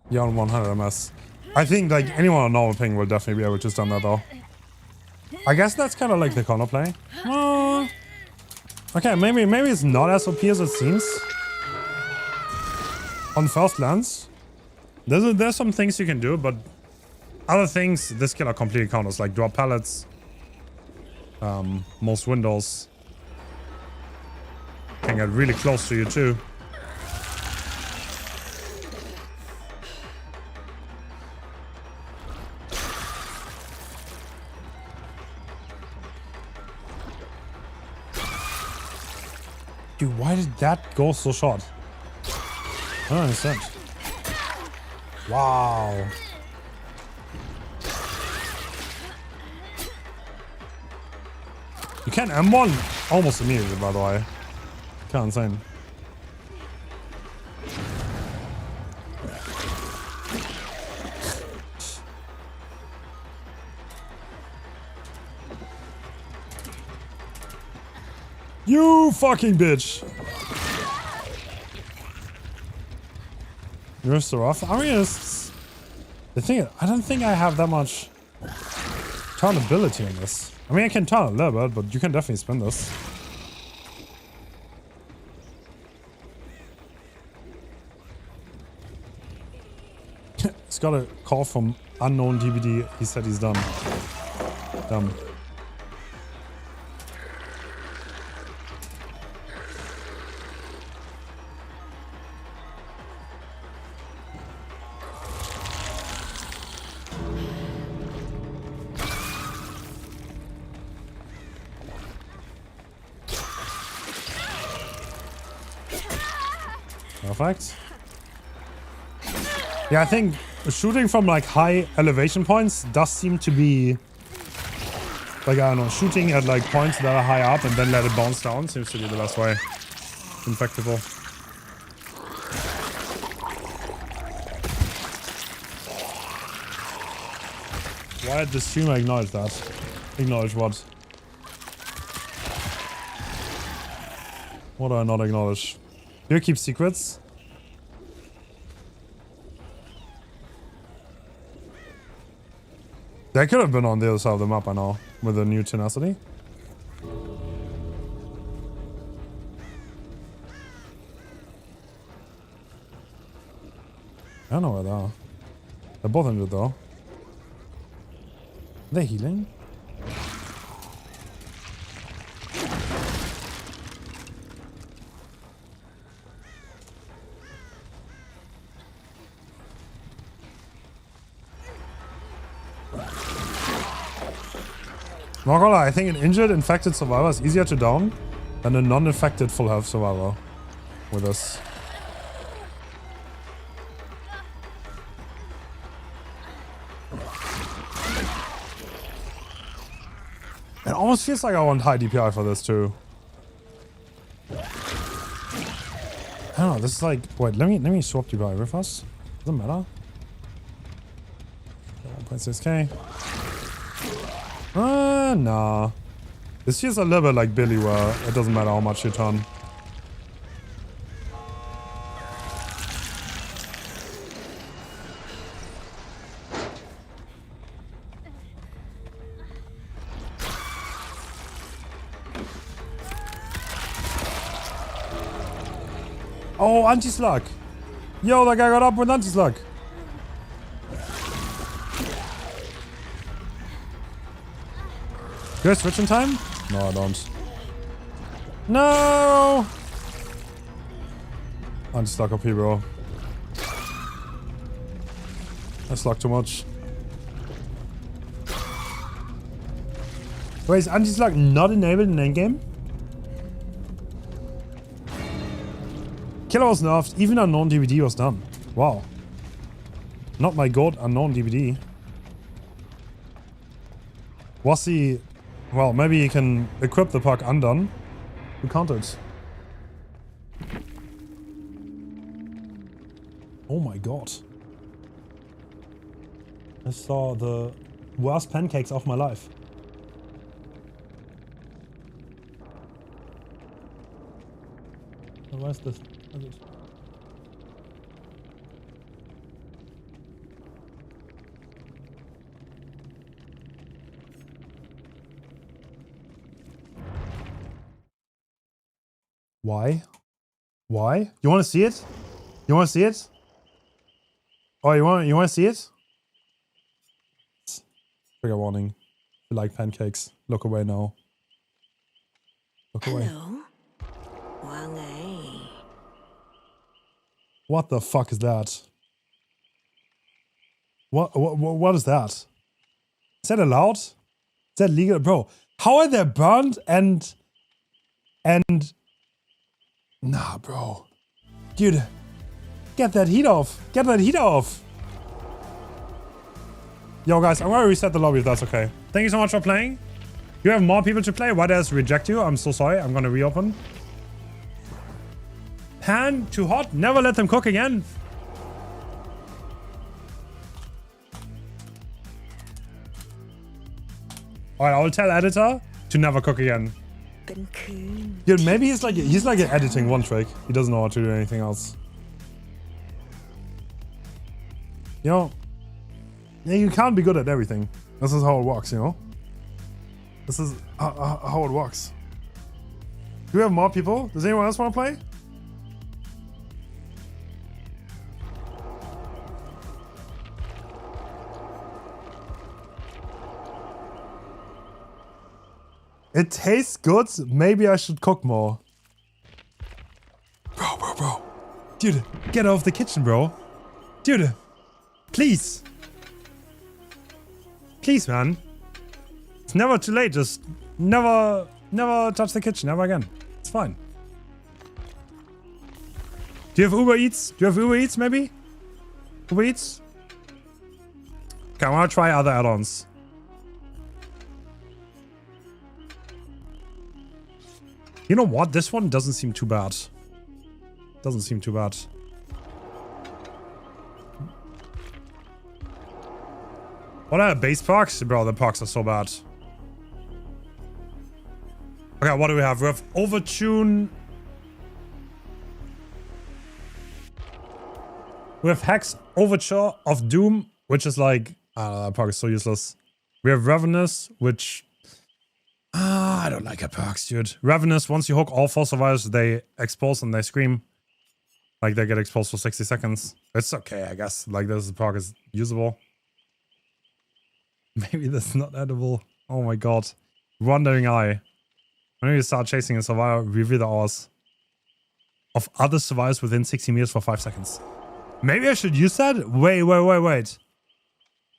Yeah, on 100 ms. I think like anyone on normal ping will definitely be able to stun that though. I guess that's kind of like the counterplay. Okay, maybe it's not as OP as it seems. On first glance. There's some things you can do, but other things this killer completely counters, like drop pallets, most windows. Can get really close to you too. Dude, why did that go so short? I don't understand. Wow. You can M1 almost immediately, by the way. Kind of insane. You fucking bitch. You're so rough. I mean, it's the thing. I don't think I have that much turn ability in this. I mean, I can turn a little bit, but you can definitely spin this. It's got a call from unknown DVD. He said he's done. Dumb. Perfect. Yeah, I think shooting from like high elevation points does seem to be like, I don't know, shooting at like points that are high up and then let it bounce down seems to be the best way. Infectable. Why did the streamer acknowledge that? Acknowledge what? What do I not acknowledge? Do you keep secrets? They could have been on the other side of the map by now, with the new tenacity. I don't know where they are. They're both injured though. Are they healing? Not gonna lie, I think an injured, infected survivor is easier to down than a non-infected full health survivor with us. It almost feels like I want high DPI for this too. I don't know, this is like, wait, let me swap DPI with us. Doesn't matter. 1.6k. Nah. This feels a little bit like Billy where it doesn't matter how much you turn. Oh, anti-slug. Yo, that guy got up with anti-slug. Do I switch in time? No, I don't. No! Anti-slug up here, bro. I slug too much. Wait, is anti-slug not enabled in endgame? Killer was nerfed, even unknown DVD was done. Wow. Not my god, unknown DVD. Was he... Well, maybe you can equip the perk undone. We counted. Oh my god. I saw the worst pancakes of my life. Where's this? Why? Why? You want to see it? You want to see it? Oh, you want to see it? Trigger warning. If you like pancakes, look away now. Look away. What the fuck is that? What is that? Is that allowed? Is that legal? Bro, how are they burned and... Nah, bro. Dude, get that heat off. Get that heat off. Yo, guys, I'm gonna reset the lobby if that's okay. Thank you so much for playing. You have more people to play. Why does reject you? I'm so sorry. I'm gonna reopen. Pan too hot. Never let them cook again. Alright, I will tell editor to never cook again. Dude, maybe he's like an editing one trick. He doesn't know how to do anything else. You know, yeah, you can't be good at everything. This is how it works, you know? This is how it works. Do we have more people? Does anyone else want to play? It tastes good. Maybe I should cook more. Bro. Dude, get out of the kitchen, bro. Dude, please. Please, man. It's never too late. Just never touch the kitchen ever again. It's fine. Do you have Uber Eats? Do you have Uber Eats, maybe? Uber Eats? Okay, I want to try other add-ons. You know what? This one doesn't seem too bad. Doesn't seem too bad. What are base parks? Bro, the parks are so bad. Okay, what do we have? We have Overtune. We have Hex Overture of Doom, which is like... that park is so useless. We have Ravenous, which... I don't like her perks, dude. Ravenous, once you hook all 4 survivors, they expose and they scream. Like, they get exposed for 60 seconds. It's okay, I guess. Like, this perk is usable. Maybe this is not edible. Oh my god. Wandering Eye. When you start chasing a survivor, reveal the hours of other survivors within 60 meters for 5 seconds. Maybe I should use that? Wait.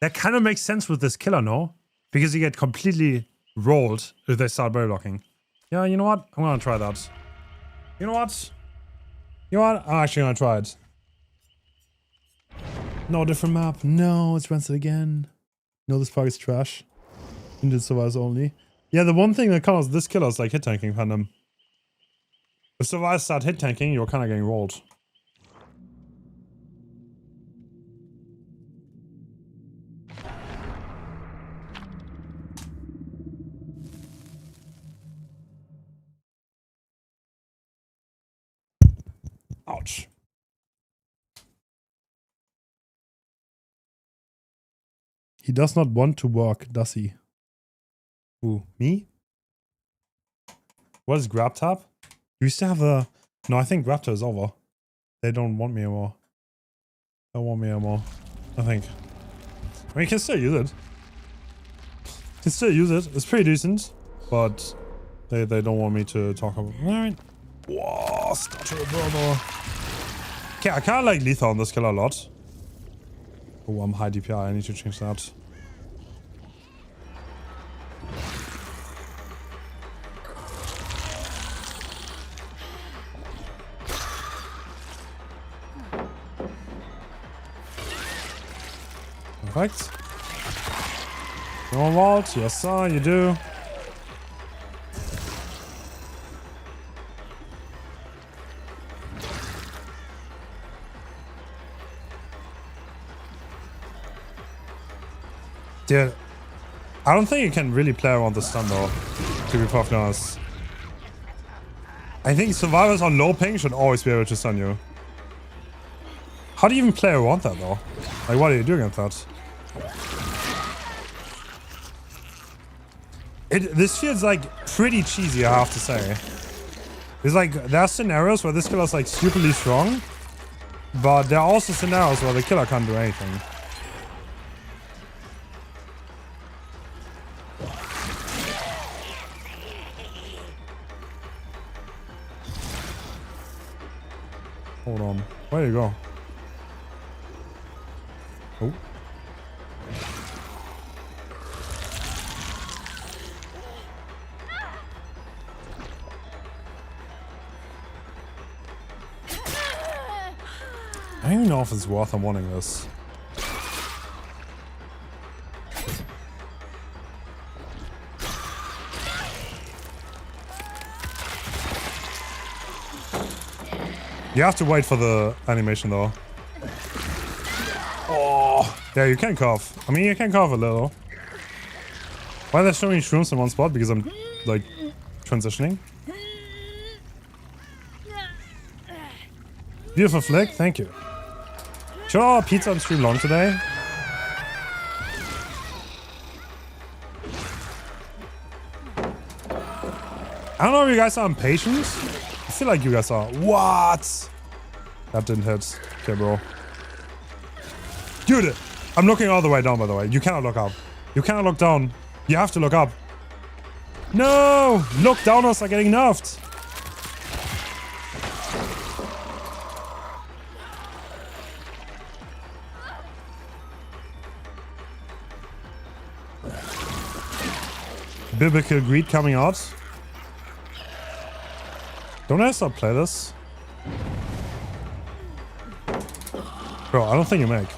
That kind of makes sense with this killer, no? Because you get completely... rolled if they start berry blocking. Yeah, you know what? I'm gonna try that. You know what? I'm actually gonna try it. No, different map. No, it's Rancid again. No, this park is trash. Injured survivors only. Yeah, the one thing that counts this killer is like hit tanking fandom. If survivors start hit tanking, you're kind of getting rolled. Ouch. He does not want to work, does he? Who, me? What is grab tab? You used to have a... No, I think grab tab is over. They don't want me anymore. Don't want me anymore. I think. I mean, you can still use it. You can still use it. It's pretty decent. But they don't want me to talk about... Alright. Whoa, stutter, brother. Okay, I kind of like lethal on this killer a lot. Oh, I'm high DPI. I need to change that. Perfect. No vault. Yes, sir, you do. Dude, I don't think you can really play around the stun though, to be perfectly honest. I think survivors on low ping should always be able to stun you. How do you even play around that though? Like, what are you doing with that? This feels like pretty cheesy, I have to say. It's like, there are scenarios where this killer's like stupidly strong, but there are also scenarios where the killer can't do anything. Hold on. Where you go? Oh. I don't even know if it's worth I'm wanting this. You have to wait for the animation though. Oh, yeah, you can cough. I mean, you can cough a little. Why are there so many shrooms in one spot? Because I'm like transitioning. Beautiful flick, thank you. Should our pizza on stream long today? I don't know if you guys are impatient. I feel like you guys are. What? That didn't hit. Okay, bro. Dude, I'm looking all the way down, by the way. You cannot look up. You cannot look down. You have to look up. No! Look downers are getting nerfed. Biblical greed coming out. Don't I stop play this? Bro, I don't think you make.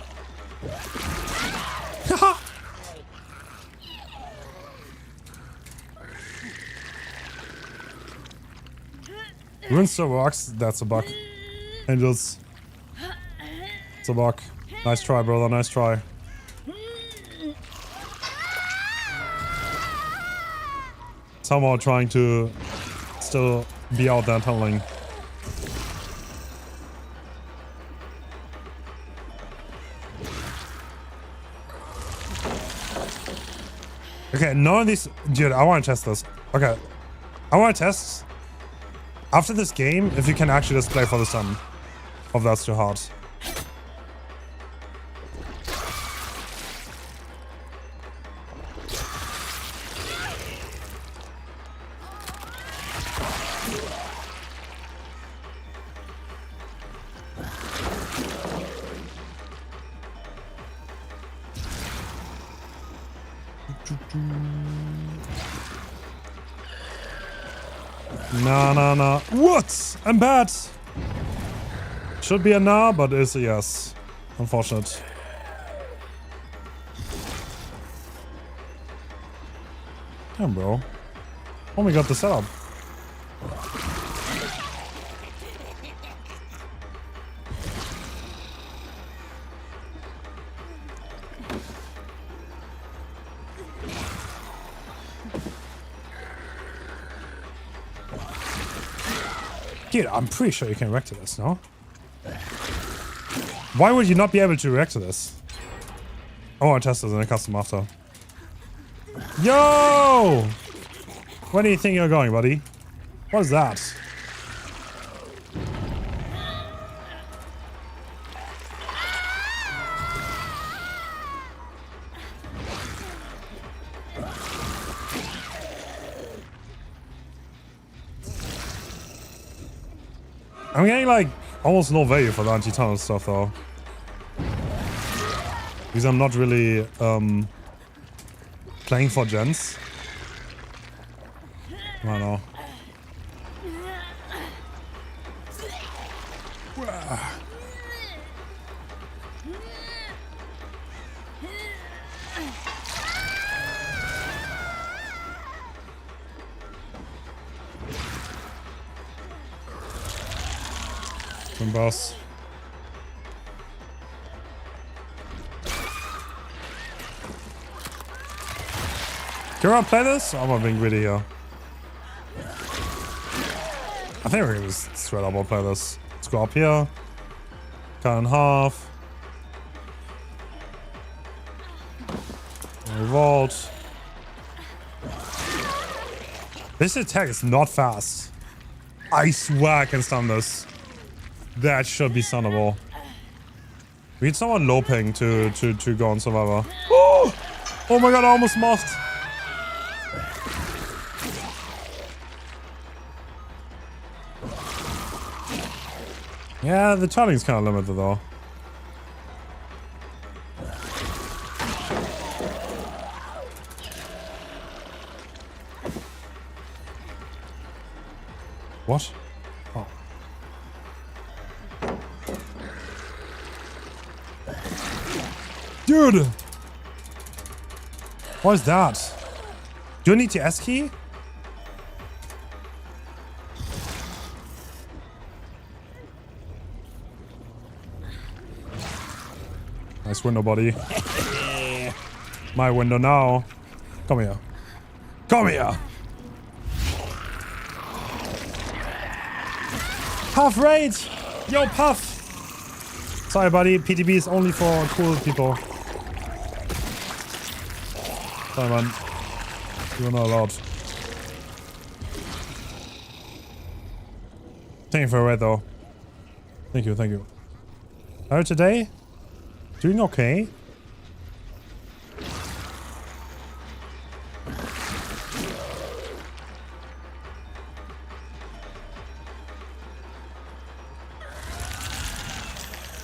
Ruin still works. That's a bug. Angels. It's a bug. Nice try, brother. Nice try. Somehow trying to still be out there tunneling. Okay, none of these... Dude, I want to test this. Okay. I want to test... After this game, if you can actually just play for the sun. Or if that's too hard. Nah. What? I'm bad. Should be a nah, but is a yes. Unfortunate. Damn, bro. Oh my god, the setup. Dude, I'm pretty sure you can react to this, no? Why would you not be able to react to this? I want to test this in a custom after. Yo! Where do you think you're going, buddy? What is that? I'm getting like almost no value for the anti-tunnel stuff though. Because I'm not really playing for gens. I don't know. Boss. Can we play this? I'm not being greedy here. I think we're gonna just straight up play this. Let's go up here. Cut in half. Revolt. This attack is not fast. I swear I can stun this. That should be stunnable. We need someone low ping to go on Survivor. Oh! Oh my god, I almost mossed. Yeah, the turning's kind of limited though. What? Oh. Dude! What is that? Do I need to S key? Nice window, buddy. My window now. Come here. Come here! Puff raid! Yo, Puff! Sorry, buddy. PTB is only for cool people. Sorry, man. You're not allowed. Thank you for a raid, though. Thank you, thank you. How are you today? Doing okay?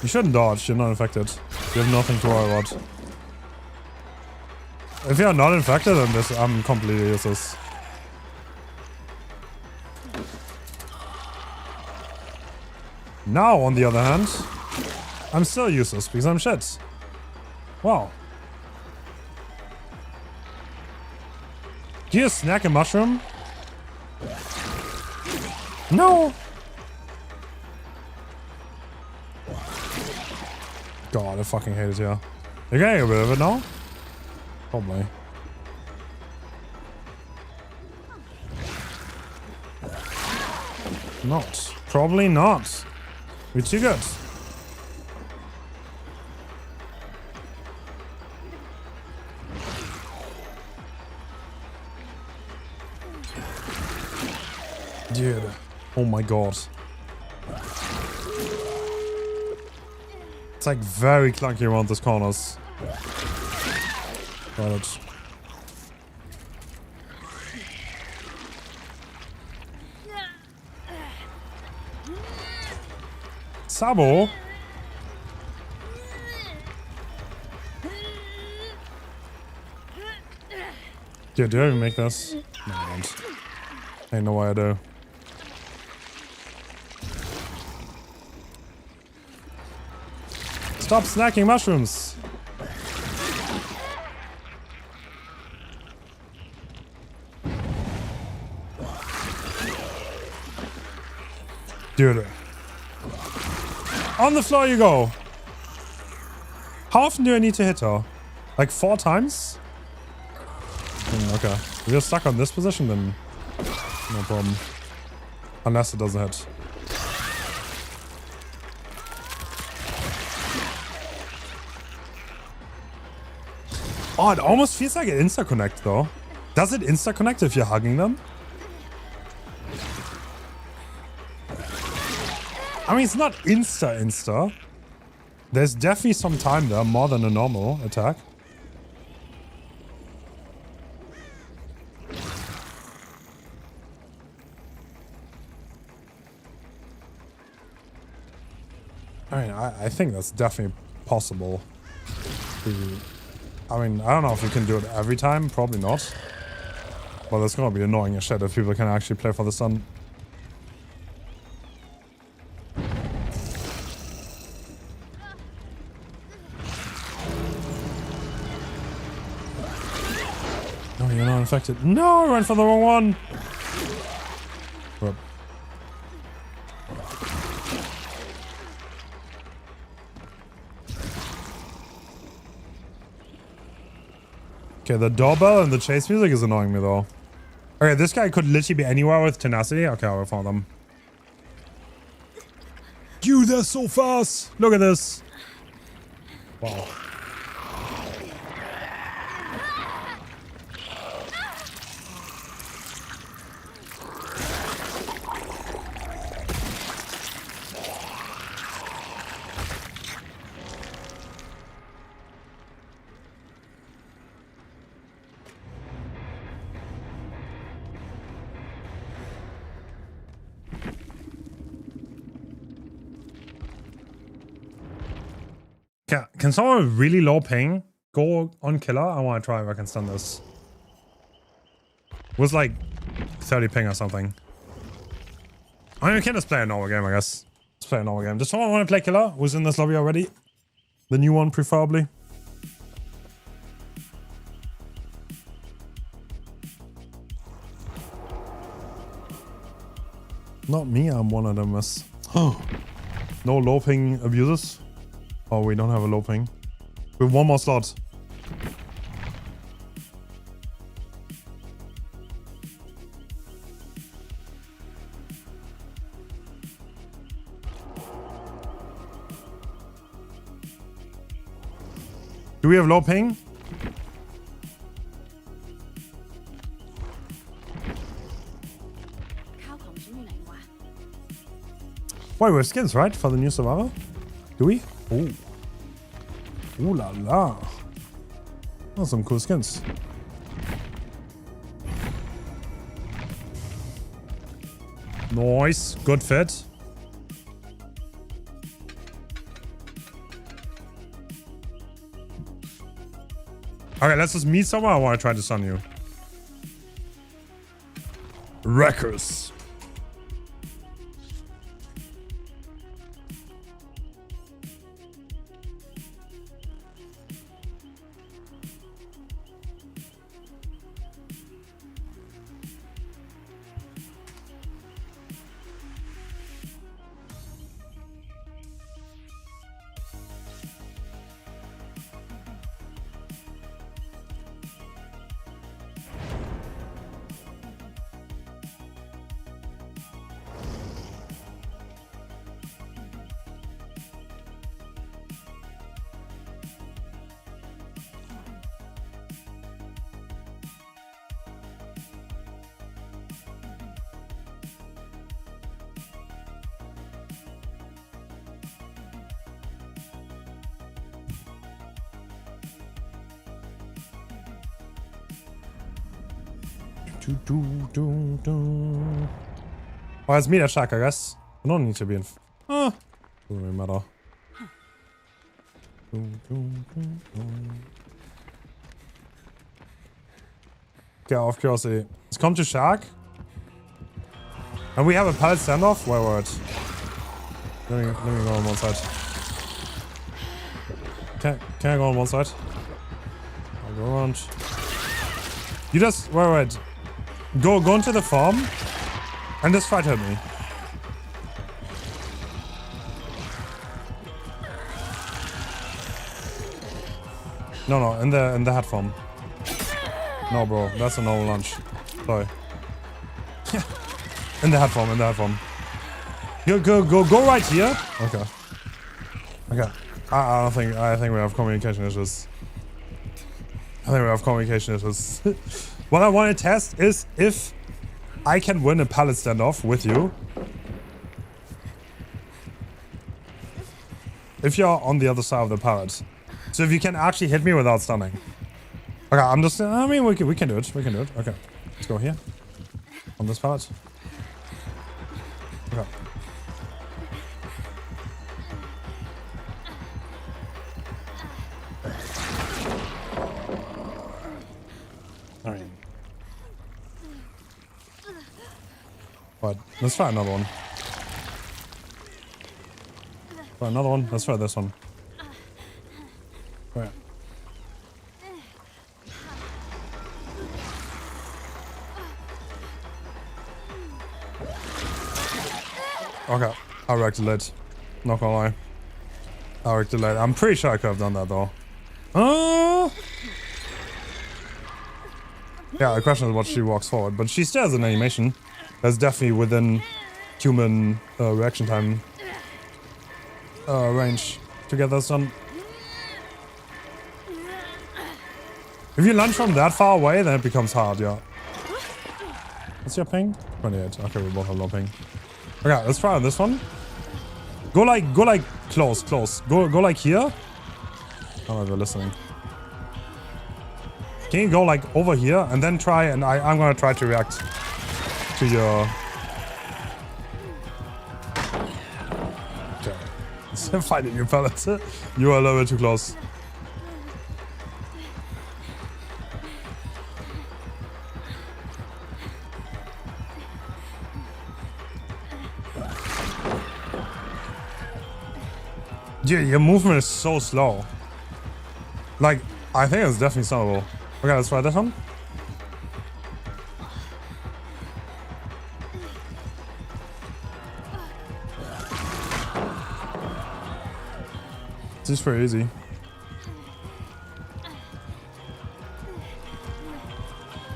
You shouldn't dodge, you're not infected. You have nothing to worry about. If you're not infected, then this, I'm completely useless. Now, on the other hand, I'm still useless because I'm shit. Wow. Do you snack a mushroom? No! God, I fucking hate it here. You're getting a bit of it now? Probably. Not. Probably not. We're too good. Dude. Oh my god. It's like very clunky around these corners. Got it. Sabo? Dude, do I even make this? No, I don't. Ain't no way I do. Stop snacking mushrooms! Dude. On the floor you go! How often do I need to hit her? Like 4 times? Okay. If you're stuck on this position, then no problem. Unless it doesn't hit. Oh, it almost feels like an insta-connect though. Does it insta-connect if you're hugging them? I mean, it's not insta-insta. There's definitely some time there, more than a normal attack. I mean, I think that's definitely possible. I mean, I don't know if you can do it every time. Probably not. But it's gonna be annoying as shit if people can actually play for the sun. No, you're not infected. No, I went for the wrong one. Whoop. Okay, the doorbell and the chase music is annoying me though. Okay, this guy could literally be anywhere with tenacity. Okay, I found them. Dude, they're so fast. Look at this. Wow. Can someone really low ping go on killer? I want to try if I can stun this. It was like 30 ping or something. I mean, we can just play a normal game, I guess. Let's play a normal game. Does someone want to play killer? Who's in this lobby already? The new one, preferably. Not me, I'm one of them. Oh, no low ping abusers. Oh, we don't have a low ping. We have one more slot. Do we have low ping? Wait, we have skins, right? For the new survivor? Do we? Ooh. Ooh la la. Oh, some cool skins. Nice. Good fit. Okay, let's just meet somewhere. I want to try to stun you. Wreckers. Oh, it's me that Shark, I guess. I don't need to be in. Doesn't really matter. Okay, off curiosity. Let's come to Shark. And we have a pallet standoff? Wait. Let me go on one side. Can I go on one side? I'll go around. You just wait. Go into the farm and just try to hit me. No, in the hat farm. No, bro, that's a normal lunch. Sorry. in the hat farm. Go right here. Okay. I think we have communication issues. What I want to test is if I can win a pallet standoff with you. If you're on the other side of the pallet. So if you can actually hit me without stunning. Okay, I mean, we can do it. Okay, let's go here. On this pallet. Okay. Alright. But let's try another one. Let's try this one. Right. Okay, I wrecked the lid. Not gonna lie. I wrecked the lid. I'm pretty sure I could have done that though. Yeah, the question is what she walks forward, but she still has an animation. That's definitely within human reaction time range to get this done. If you lunge from that far away, then it becomes hard, yeah. What's your ping? 28. Okay, we both have low ping. Okay, let's try on this one. Go like close. Go like here. Oh, we're listening. Can you go like over here and then try, and I'm gonna try to react to your... Okay, let's Finding your pallet. You are a little bit too close. Dude, your movement is so slow. Like, I think it's definitely stunnable. Okay, let's try this one. This is pretty easy.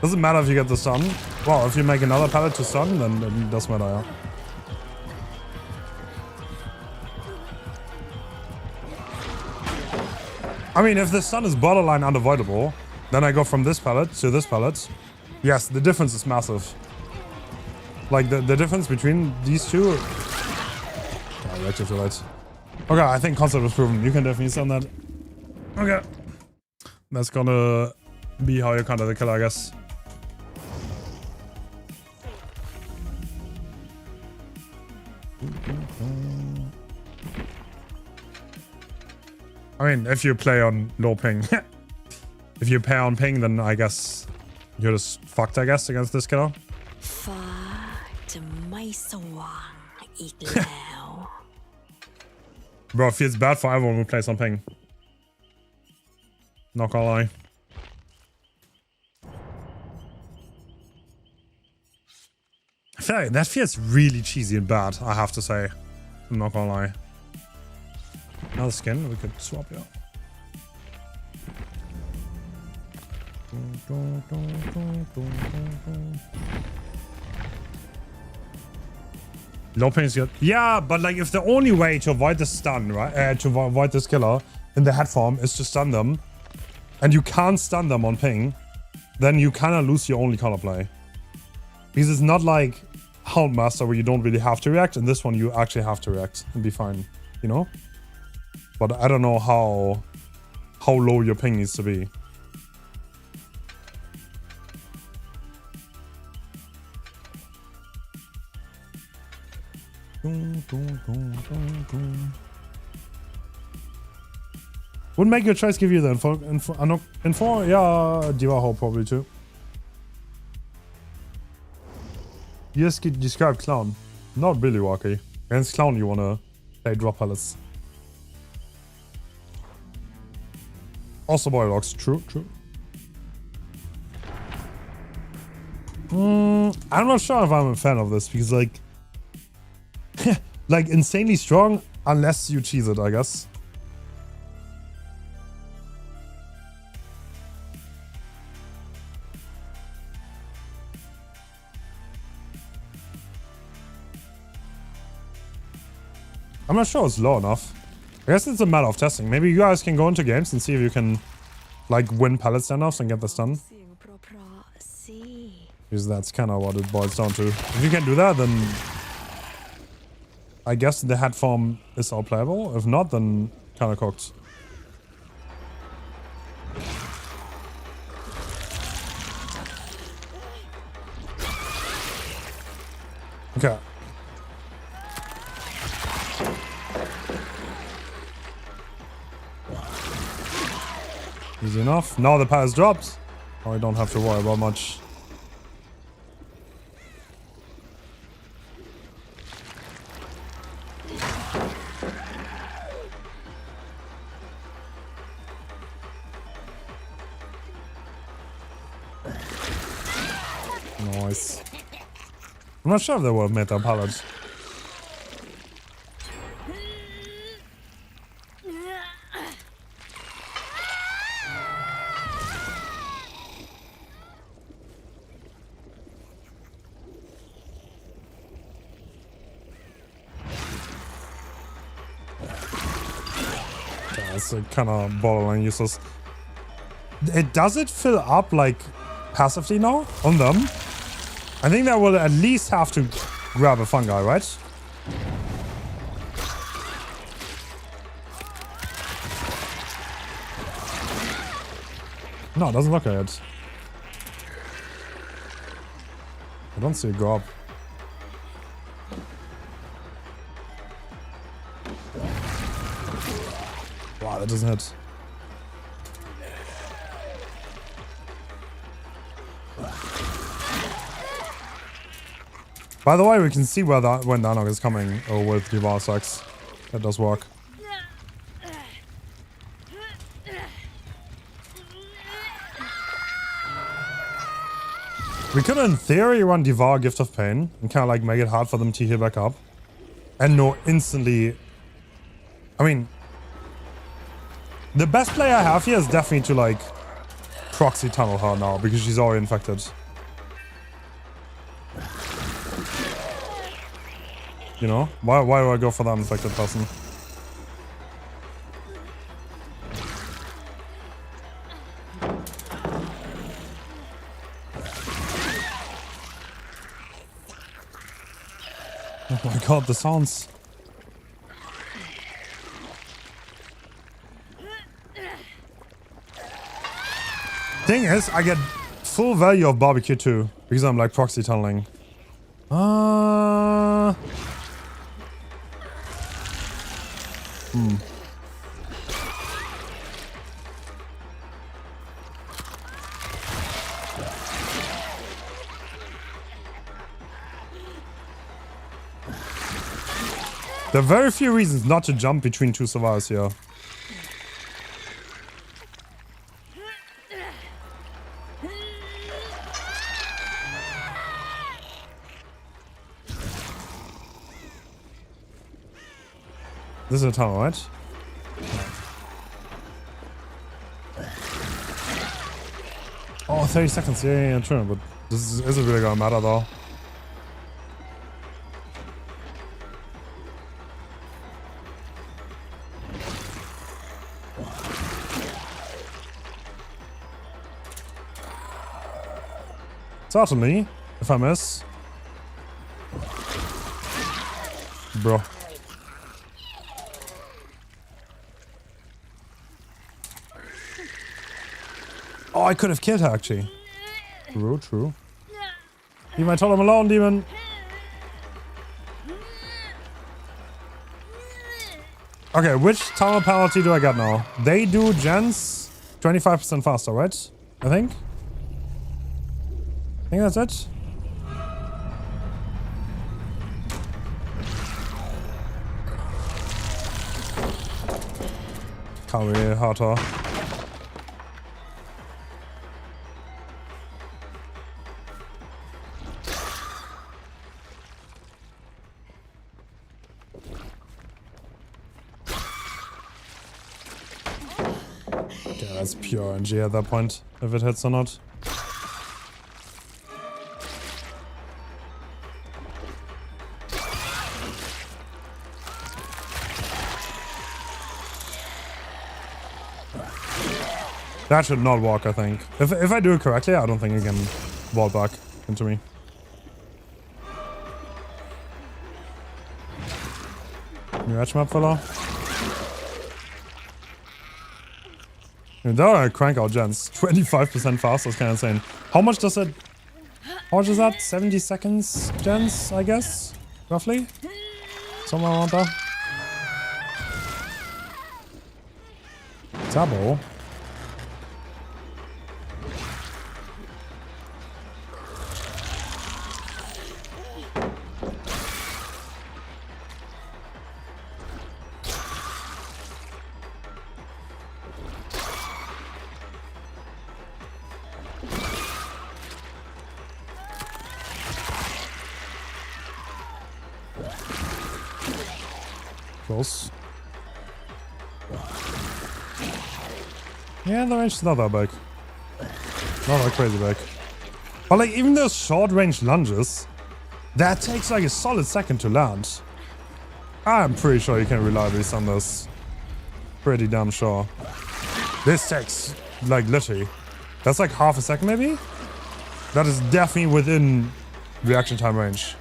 Doesn't matter if you get the stun. Well, if you make another pallet to stun, then it does matter, yeah. I mean, if the stun is borderline unavoidable, then I go from this pallet to this pallet. Yes, the difference is massive. Like, the difference between these two... Oh, you're actually right. Okay, I think concept was proven. You can definitely stun that. Okay. That's gonna be how you counter the killer, I guess. I mean, if you play on low ping. If you play on ping, then I guess you're just fucked, I guess, against this killer. Bro, it feels bad for everyone who plays on ping. Not gonna lie. I feel like that feels really cheesy and bad, I have to say. I'm not gonna lie. Another skin, we could swap it out. Low ping is good. Yeah, but like if the only way to avoid the stun, right? To avoid this killer in the head form is to stun them, and you can't stun them on ping, then you kind of lose your only counterplay. Because it's not like Houndmaster where you don't really have to react, and this one you actually have to react and be fine, you know? But I don't know how low your ping needs to be. Wouldn't make your choice give you the info? Yeah, Diva Hope probably too. You just describe Clown. Not really, Walkie. Against Clown you wanna play drop pallets. Also boy logs, true. I'm not sure if I'm a fan of this because like like insanely strong unless you cheese it, I guess. I'm not sure it's low enough. I guess it's a matter of testing. Maybe you guys can go into games and see if you can like win pallet standoffs and get the stun. Because that's kind of what it boils down to. If you can do that, then I guess the head form is all playable. If not, then kind of cooked. Okay. Easy enough. Now the pass drops. Oh, I don't have to worry about much. Nice. I'm not sure if they would have made that pallet. It's kind of borderline useless. Does it fill up like passively now on them? I think that will at least have to grab a fungi, right? No, it doesn't look like it. I don't see it go up. doesn't hit. By the way, we can see where that when Danog is coming with Devour Sucks. That does work. We could, in theory, run Devour Gift of Pain and kind of like make it hard for them to heal back up. And know instantly... I mean... The best play I have here is definitely to like... proxy tunnel her now because she's already infected. You know? Why do I go for that infected person? Oh my god, the sounds. Thing is, I get full value of barbecue too because I'm like proxy tunneling. There are very few reasons not to jump between two survivors here. This is a tunnel, right? Oh, 30 seconds. Yeah, true. But this isn't really gonna matter though. Certainly, if I miss. Bro. Oh, I could have killed her actually. True. Leave my totem alone, demon. Okay, which tunnel penalty do I get now? They do gens 25% faster, right? I think that's it. Can't really hurt her. Okay, that's pure NG at that point, if it hits or not. That should not walk, I think. If I do it correctly, I don't think it can vault back into me. New edge map, fella. There are crank out gens. 25% faster is kind of insane. How much does it... How much is that? 70 seconds gens, I guess? Roughly? Somewhere around there. Tabo. Close. Yeah, the range is not that big. Not that crazy big. But like, even those short range lunges, that takes like a solid second to land. I'm pretty sure you can reliably stun this. Pretty damn sure. This takes like literally, that's like half a second maybe? That is definitely within reaction time range.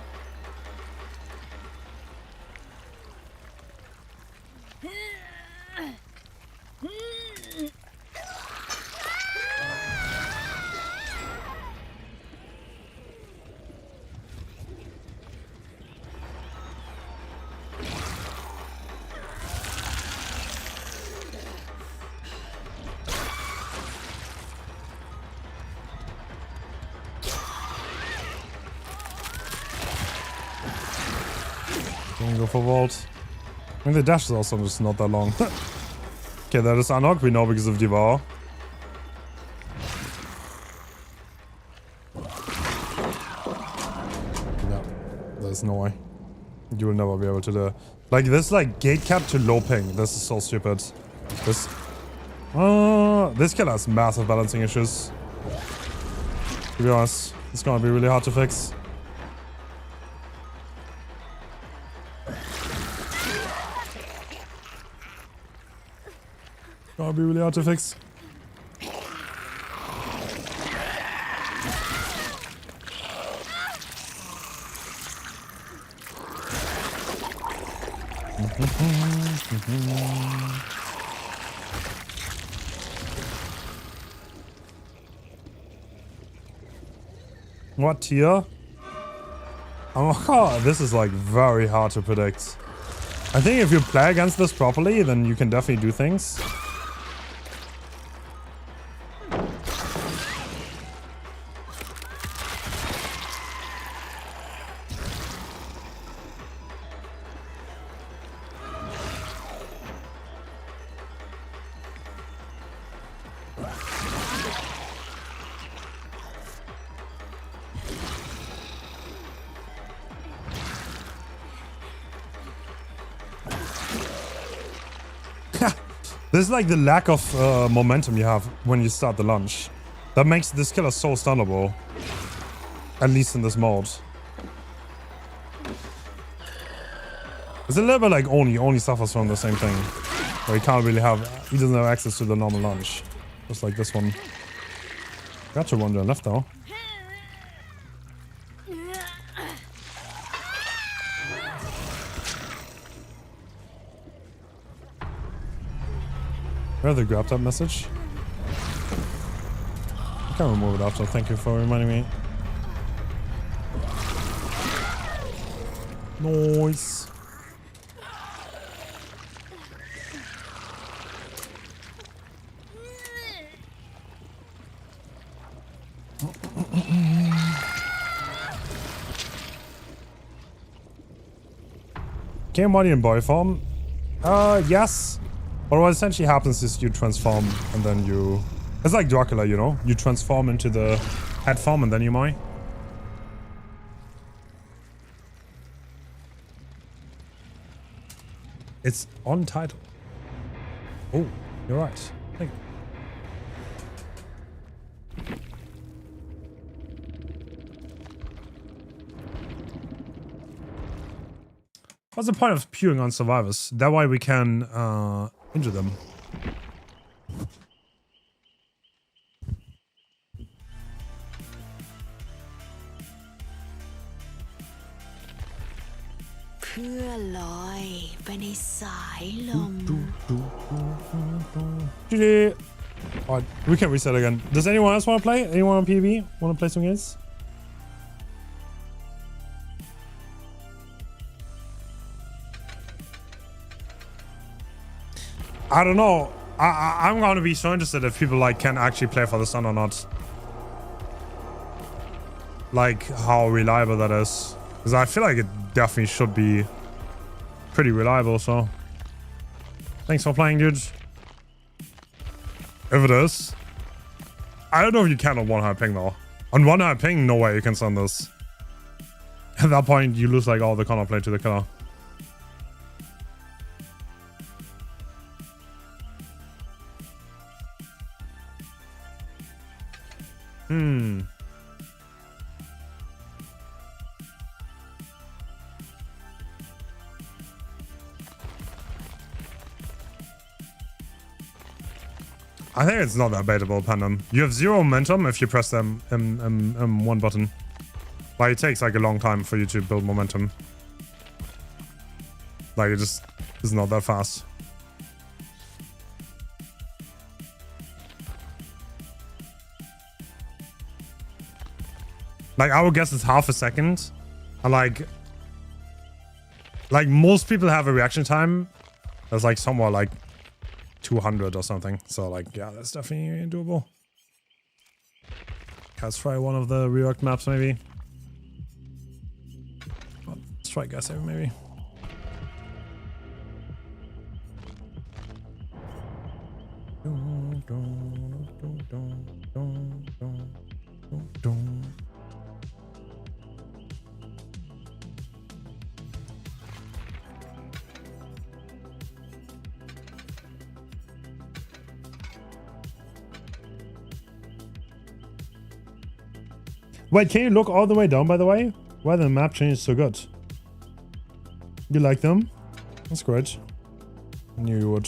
Don't go for vault. I mean, the dash is also just not that long. Okay, that is unlocked. We know because of Devour. Yeah, there's no way. You will never be able to do. Like, this, like, gate cap to low ping. This is so stupid. This killer has massive balancing issues. To be honest, it's gonna be really hard to fix. Gonna be really hard to fix. What tier? Oh god, this is like very hard to predict. I think if you play against this properly, then you can definitely do things. This is like the lack of momentum you have when you start the launch. That makes this killer so stunnable. At least in this mode. It's a little bit like Oni suffers from the same thing. Where he can't really have, he doesn't have access to the normal launch. Just like this one. Gotcha one there left though. Rather grabbed that message. I can remove it after. Thank you for reminding me. Nice. Game body in boy form? Yes. But what essentially happens is you transform and then you... It's like Dracula, you know? You transform into the head form and then you moy. It's on title. Oh, you're right. Thank you. What's the point of pewing on survivors? That way we can injure them. GG. Alright, we can reset again. Does anyone else want to play? Anyone on PTB want to play some games? I don't know. I'm going to be so interested if people like can actually play for the sun or not. Like how reliable that is. Because I feel like it definitely should be pretty reliable, so. Thanks for playing, dude. If it is. I don't know if you can on one high ping though. On one high ping, no way you can send this. At that point, you lose like all the counterplay to the killer. I think it's not that baitable, Pandem. You have 0 momentum if you press them one button. Like, it takes like a long time for you to build momentum. Like, it just is not that fast. Like, I would guess it's half a second. And like most people have a reaction time that's like somewhere like 200 or something. So like, yeah, that's definitely doable. Let's try one of the reworked maps maybe. Let's try gas maybe. Wait, can you look all the way down, by the way? Why the map change is so good? You like them? That's great. I knew you would.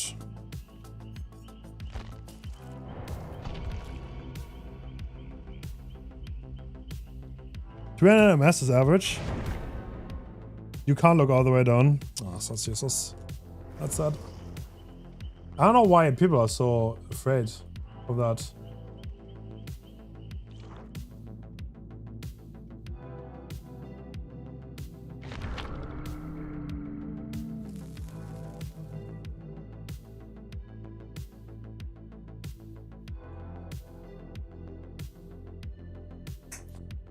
MS is average. You can't look all the way down. Oh, that's useless. That's sad. I don't know why people are so afraid of that.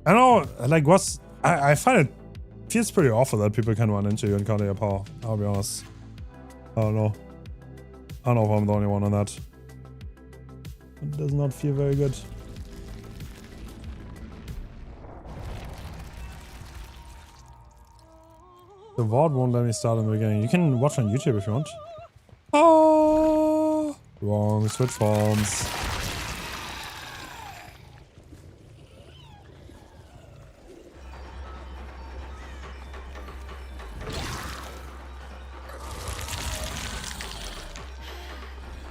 I don't know, like, I find it feels pretty awful that people can run into you and counter your power. I'll be honest. I don't know. I don't know if I'm the only one on that. It does not feel very good. The VOD won't let me start in the beginning. You can watch on YouTube if you want. Oh, wrong. Switch forms.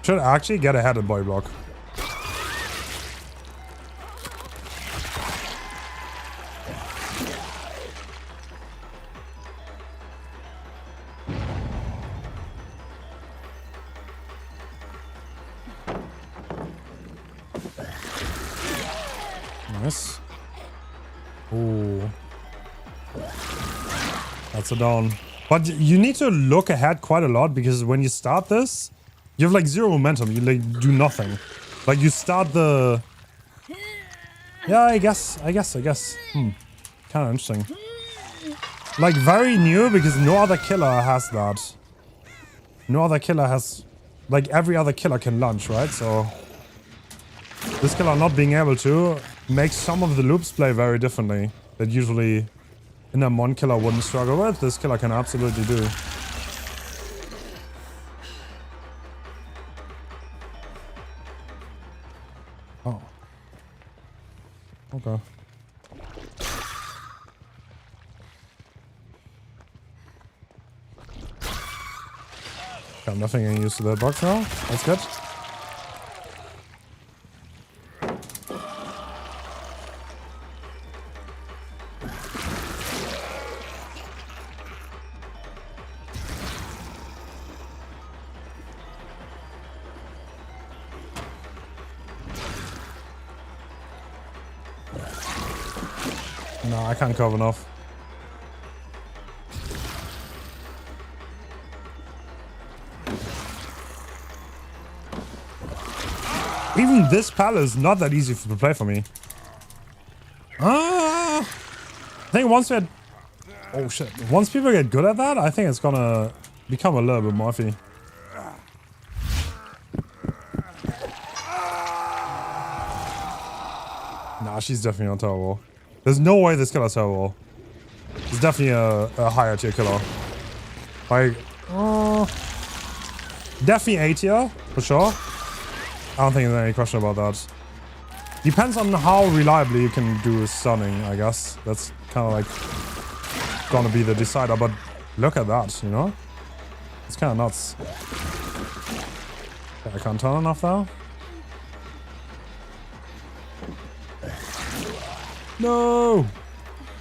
Should actually get ahead of boy block. Nice. Ooh. That's a down. But you need to look ahead quite a lot because when you start this, you have like zero momentum. You like do nothing. Like you start the. Yeah, I guess. Kind of interesting. Like very new because no other killer has that. No other killer has. Like every other killer can launch, right? So this killer not being able to makes some of the loops play very differently. That usually in a one killer wouldn't struggle with. This killer can absolutely do. Oh. Okay. I'm nothing getting used to that box now. That's good. No, I can't cover enough. Even this palette is not that easy to play for me. I think once we had... Oh shit. Once people get good at that, I think it's gonna become a little bit morphy. Nah, she's definitely on tower wall. There's no way this killer's tower wall. It's definitely a higher tier killer. Like, definitely A tier, for sure. I don't think there's any question about that. Depends on how reliably you can do stunning, I guess. That's kind of like gonna be the decider, but look at that, you know? It's kind of nuts. Okay, I can't turn enough though. No!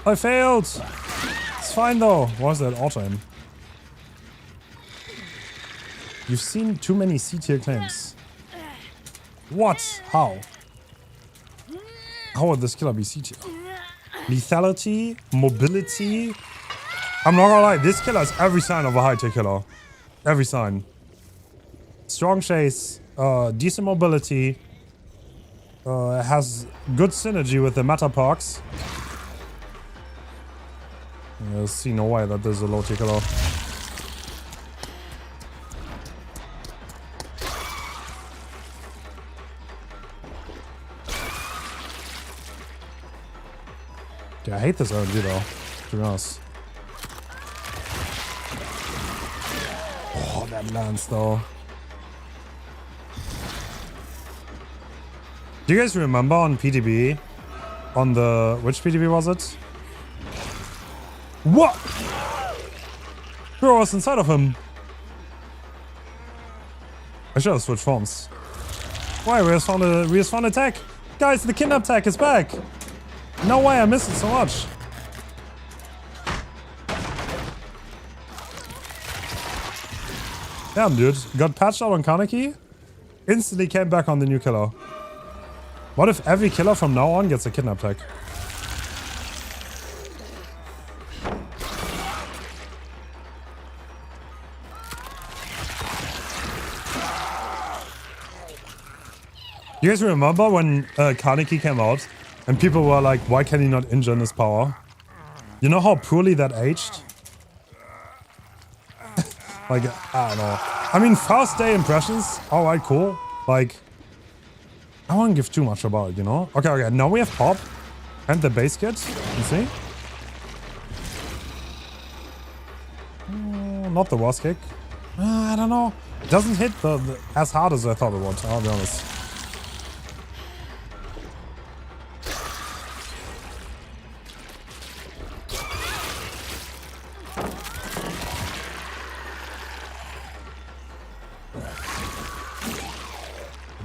I failed! It's fine though. What was that auto aim? You've seen too many C tier claims. What? How? How would this killer be C tier? Lethality, mobility. I'm not gonna lie, this killer has every sign of a high tier killer. Every sign. Strong chase, decent mobility, has good synergy with the meta parks. I see no way that this is a low tier killer. Dude, I hate this RNG though, to be honest. Oh, that lands though. Do you guys remember on PTB? On the... Which PTB was it? What? Bro, I was inside of him. I should have switched forms. Why? We just found attack. Guys, the kidnap tech is back. No way, I missed it so much. Damn, dude. Got patched out on Kaneki. Instantly came back on the new killer. What if every killer from now on gets a kidnap tech? You guys remember when Kaneki came out and people were like, why can he not injure in his power? You know how poorly that aged? Like, I don't know. I mean, first day impressions, alright, cool. Like, I won't give too much about it, you know? Okay, now we have Pop and the base kit. You see? Not the worst kick. I don't know. It doesn't hit as hard as I thought it would, I'll be honest.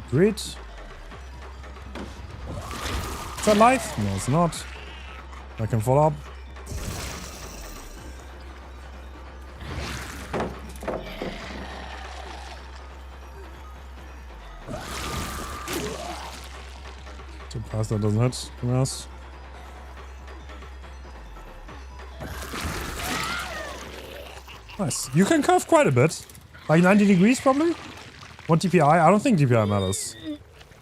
Great. Is that life? No, it's not. I can follow up. Too fast, that doesn't hit. Yes. Nice. You can curve quite a bit. Like 90 degrees probably? What DPI? I don't think DPI matters.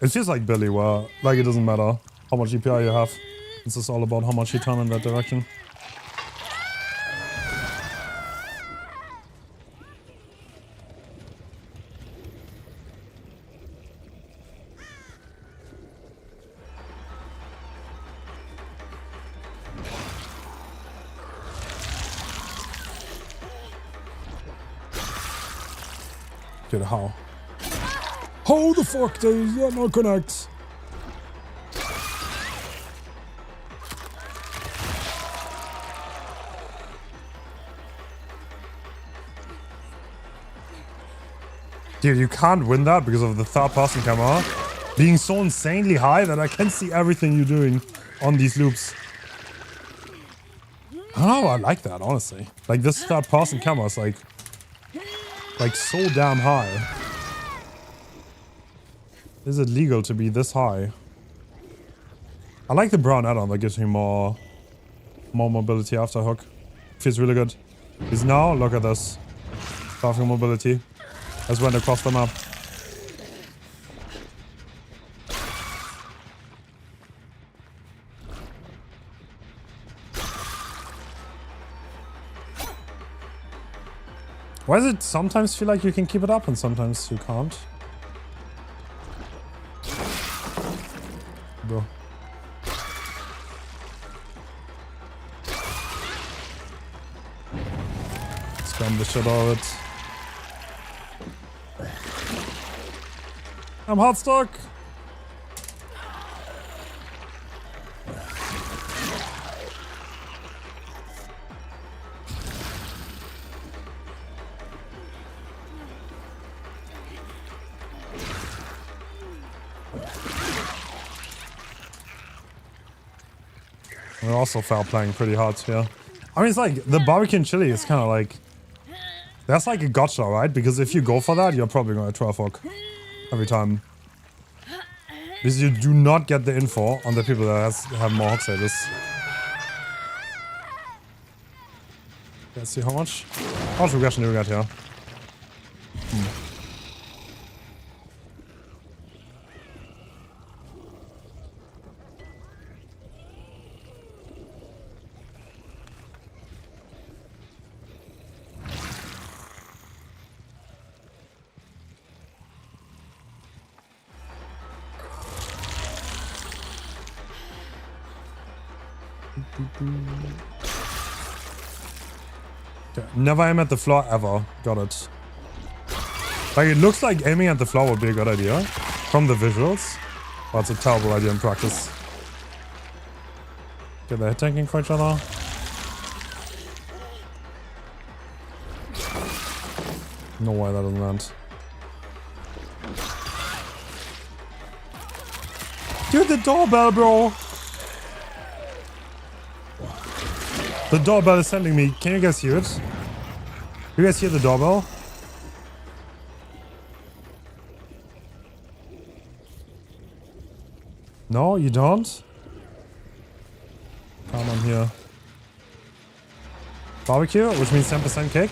It feels like Billy where like it doesn't matter how much DPI you have. It's just all about how much you turn in that direction. Dude, how? How the fuck does that not connect? Dude, you can't win that because of the third-person camera being so insanely high that I can see everything you're doing on these loops. I don't know, I like that, honestly. Like, this third-person camera is like so damn high. Is it legal to be this high? I like the brown add-on that gives me more mobility after hook. Feels really good. Because now, look at this. Powerful mobility. As went across the map. Why does it sometimes feel like you can keep it up and sometimes you can't? Bro. Spam the shit out of it. I'm hard stuck. We're also foul playing pretty hard here. I mean, it's like the barbecue and chili is kind of like that's like a gotcha, right? Because if you go for that, you're probably going to 12 hook every time. Because you do not get the info on the people that have more hooks like this. Let's see how much regression do we got here? Okay, never aim at the floor ever. Got it. Like, it looks like aiming at the floor would be a good idea from the visuals, but it's a terrible idea in practice. Okay, they're tanking for each other. No way that doesn't land. Dude, the doorbell, bro! The doorbell is sending me. Can you guys hear it? You guys hear the doorbell? No, you don't? Come on here. Barbecue, which means 10% cake.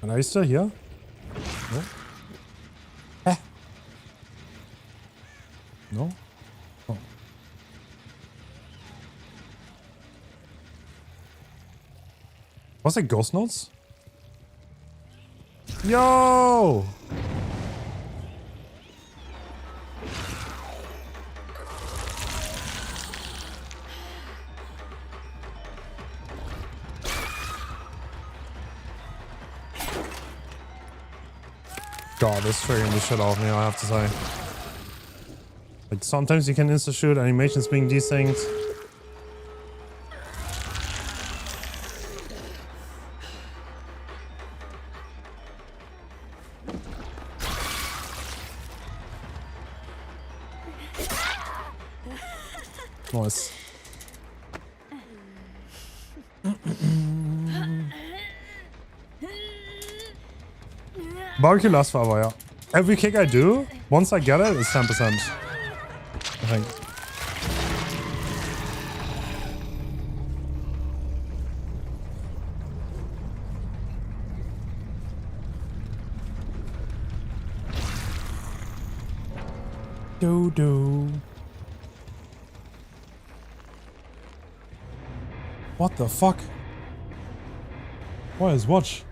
And are you still here? No? Eh? No? Oh. Was it ghost notes? Yo! God, this triggering the shit off me, I have to say. Like, sometimes you can insta-shoot, animations being desynced. Nice. Barbecue lasts forever, yeah. Every kick I do, once I get it, it's 10%. I think. Do. What the fuck? What is watch?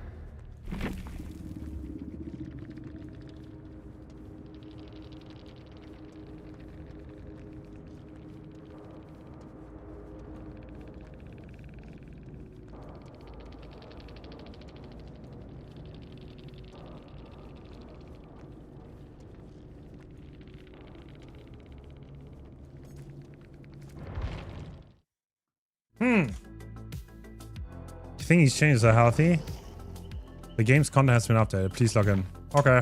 You think these changes are healthy? The game's content has been updated. Please log in. Okay.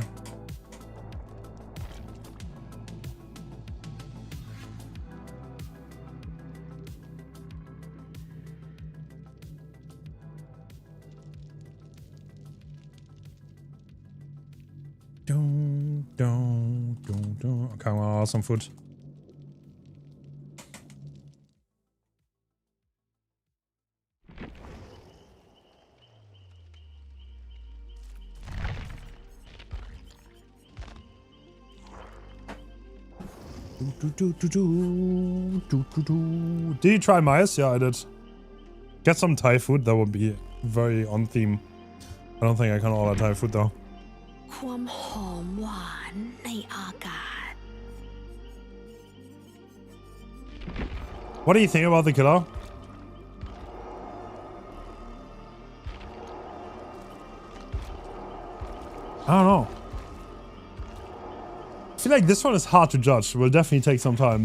Okay, well, some food. Did you try mice? Yeah, I did. Get some Thai food. That would be very on theme. I don't think I can order Thai food though. ความหอมหวานในอากาศ What do you think about the killer? I don't know. I feel like this one is hard to judge. It will definitely take some time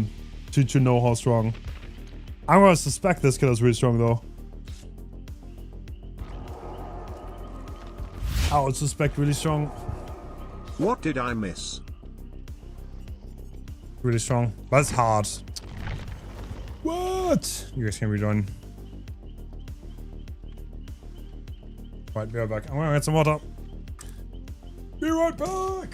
to know how strong. I'm gonna suspect this killer is really strong though. I would suspect really strong. What did I miss? Really strong. But it's hard. What? You guys can rejoin. Right, be right back. I'm gonna get some water. Be right back!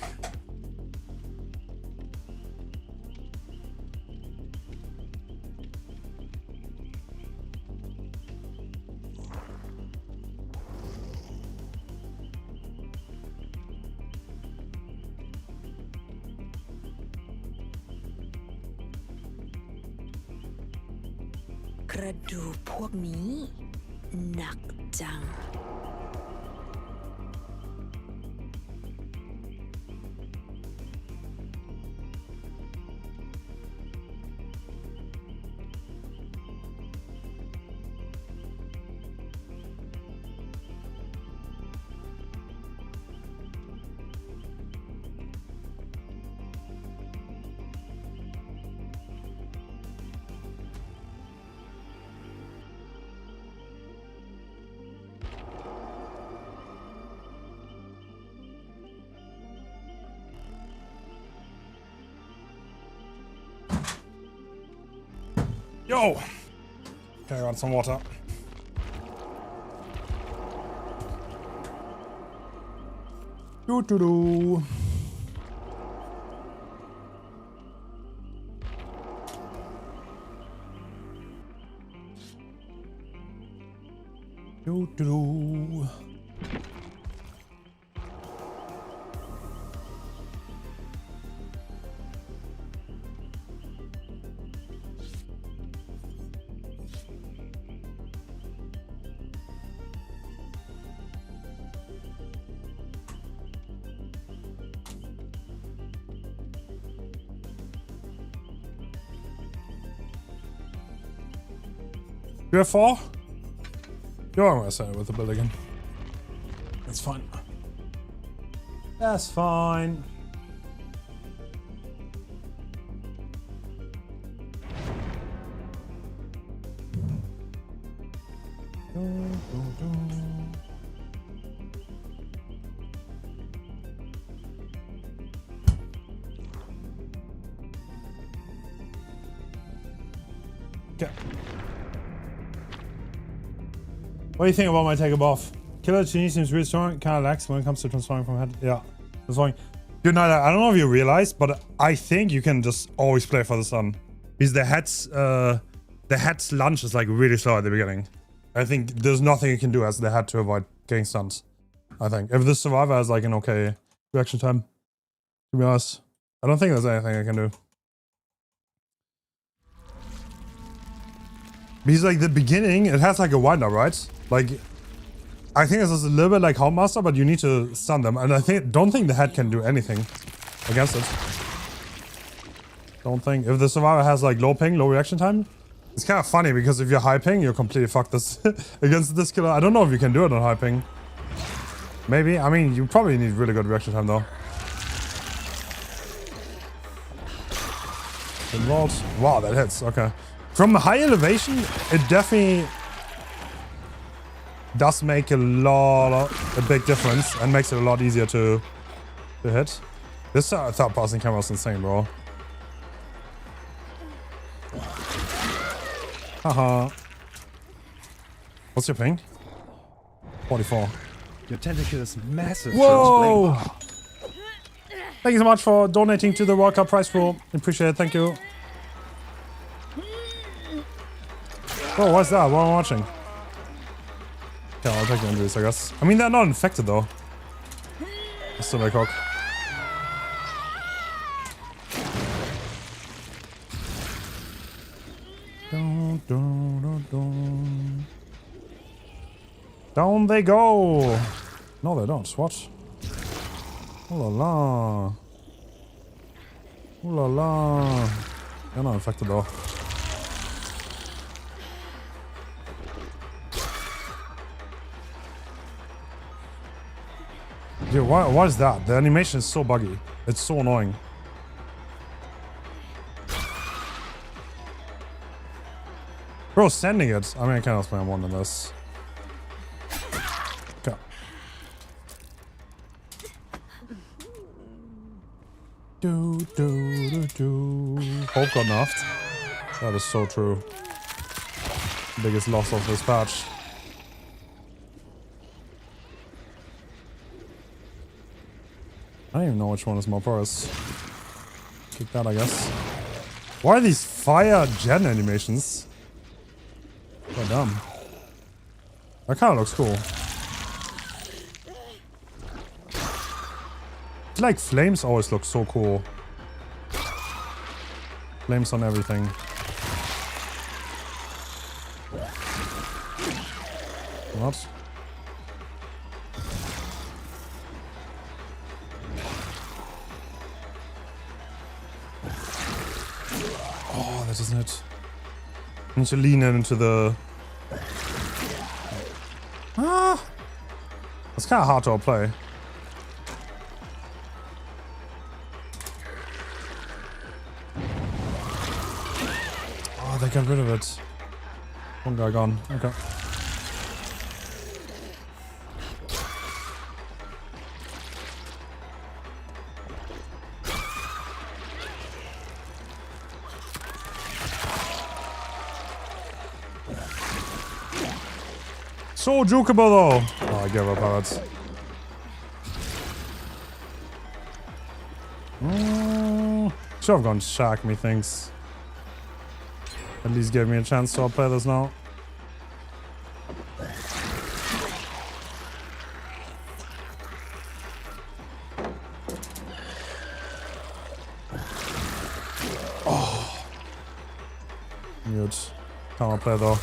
กระดูกพวกนี้หนักจัง Yo! Okay, I got some water. Doo-doo-doo. Doo-doo-doo. You have 4? You're on my side with the build again. That's fine. That's fine. Okay. What do you think about my take buff? Killer Genie seems really strong, kind of lax when it comes to transforming from head. Yeah, transforming. Dude, no, I don't know if you realized, but I think you can just always play for the sun. Because the head's lunge is like really slow at the beginning. I think there's nothing you can do as the head to avoid getting stunned. I think. If the survivor has like an okay reaction time, to be honest, I don't think there's anything I can do. Because like the beginning, it has like a wind up, right? Like, I think this is a little bit like Houndmaster, but you need to stun them. And I don't think the head can do anything against it. Don't think. If the survivor has like low ping, low reaction time, it's kind of funny because if you're high ping, you're completely fucked this against this killer. I don't know if you can do it on high ping. Maybe. I mean, you probably need really good reaction time though. Involved. Wow, that hits. Okay. From high elevation, it definitely does make a big difference and makes it a lot easier to hit. This third passing camera is insane, bro. Haha. What's your ping? 44. Your tentacle is massive. Whoa! Thank you so much for donating to the World Cup prize pool. Appreciate it. Thank you. Oh, what's that? What am I watching? Okay, I'll take the injuries, I guess. I mean, they're not infected, though. Still my cock. Down they go! No, they don't. What? Ooh la la. Ooh la la. They're not infected, though. Dude, what is that? The animation is so buggy. It's so annoying. Bro, sending it. I mean, I can't spam one on this. Okay. Hope got nerfed. That is so true. Biggest loss of this patch. I don't even know which one is more porous. Kick that, I guess. Why are these fire gen animations? So dumb. That kind of looks cool. I feel like flames always look so cool. Flames on everything. What? Oh, that isn't it. I need to lean in into the... Ah! It's kind of hard to play. Oh, they got rid of it. One guy gone. Okay. So jukeable though. Oh, I gave up pallets. Should have gone shark, methinks. At least gave me a chance to play this now. Oh. Good. Can't play though.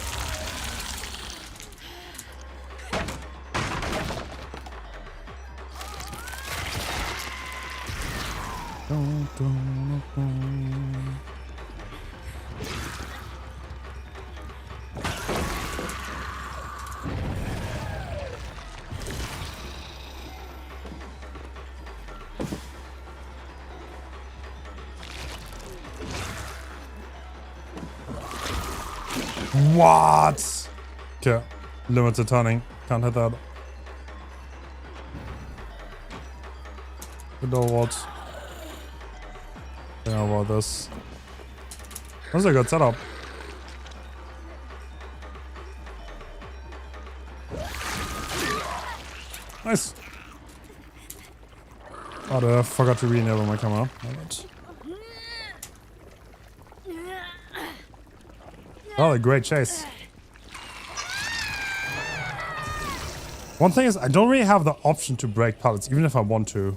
What? Okay. Limited turning. Can't hit that. You know what? I don't know about this. That was a good setup. Nice. Oh, I forgot to re-enable my camera. Oh, a great chase. One thing is, I don't really have the option to break pallets, even if I want to.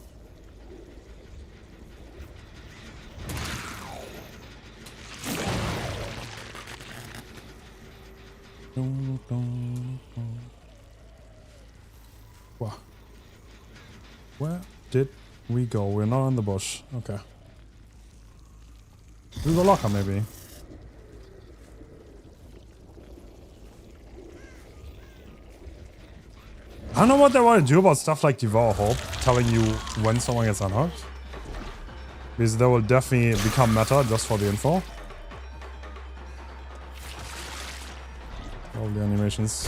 Wow. Where did we go? We're not in the bush. Okay. Through the locker, maybe. I don't know what they want to do about stuff like Devour Hope, telling you when someone gets unhooked. Because they will definitely become meta just for the info. All the animations.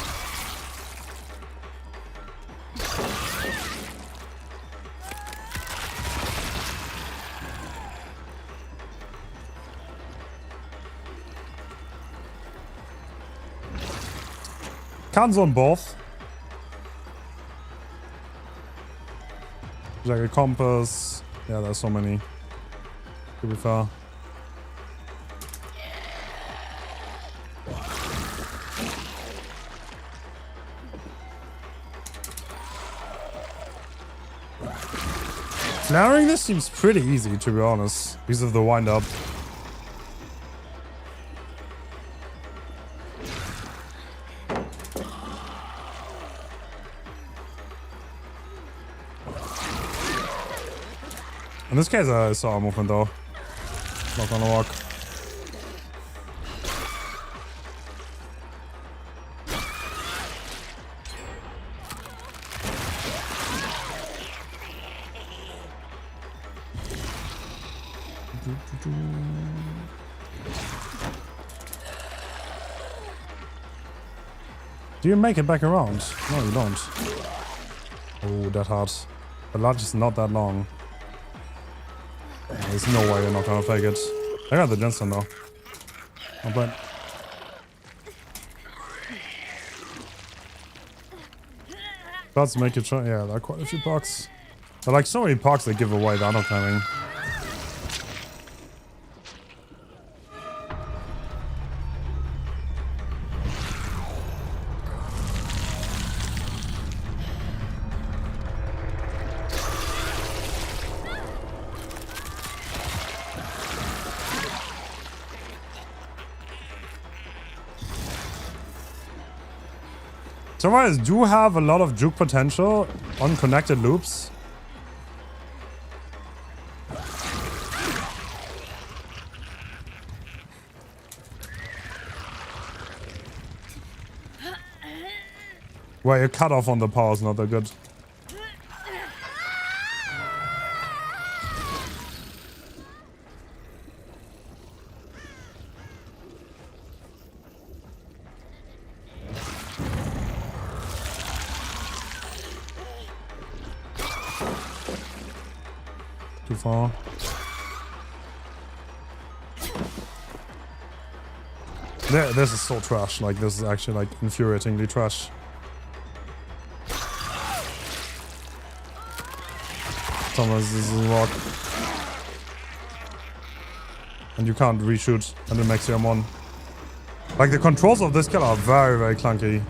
Cans on both. Like a compass. Yeah, there's so many. To be fair. Flaring this seems pretty easy, to be honest, because of the wind up. In this case, I saw a movement though. Not gonna walk. Do you make it back around? No, you don't. Oh, that hard. The ledge is not that long. There's no way you're not gonna take it. I got the Jensen though. Not bad. Let's make it try. Yeah, there are quite a few pucks. There are like so many pucks that give away the auto timing. Survivors do have a lot of juke potential on connected loops. Well, your cutoff on the power is not that good. Too far. This is so trash. Like, this is actually, like, infuriatingly trash. Thomas, this is a rock. And you can't reshoot and it makes you M1. Like, the controls of this kill are very, very clunky.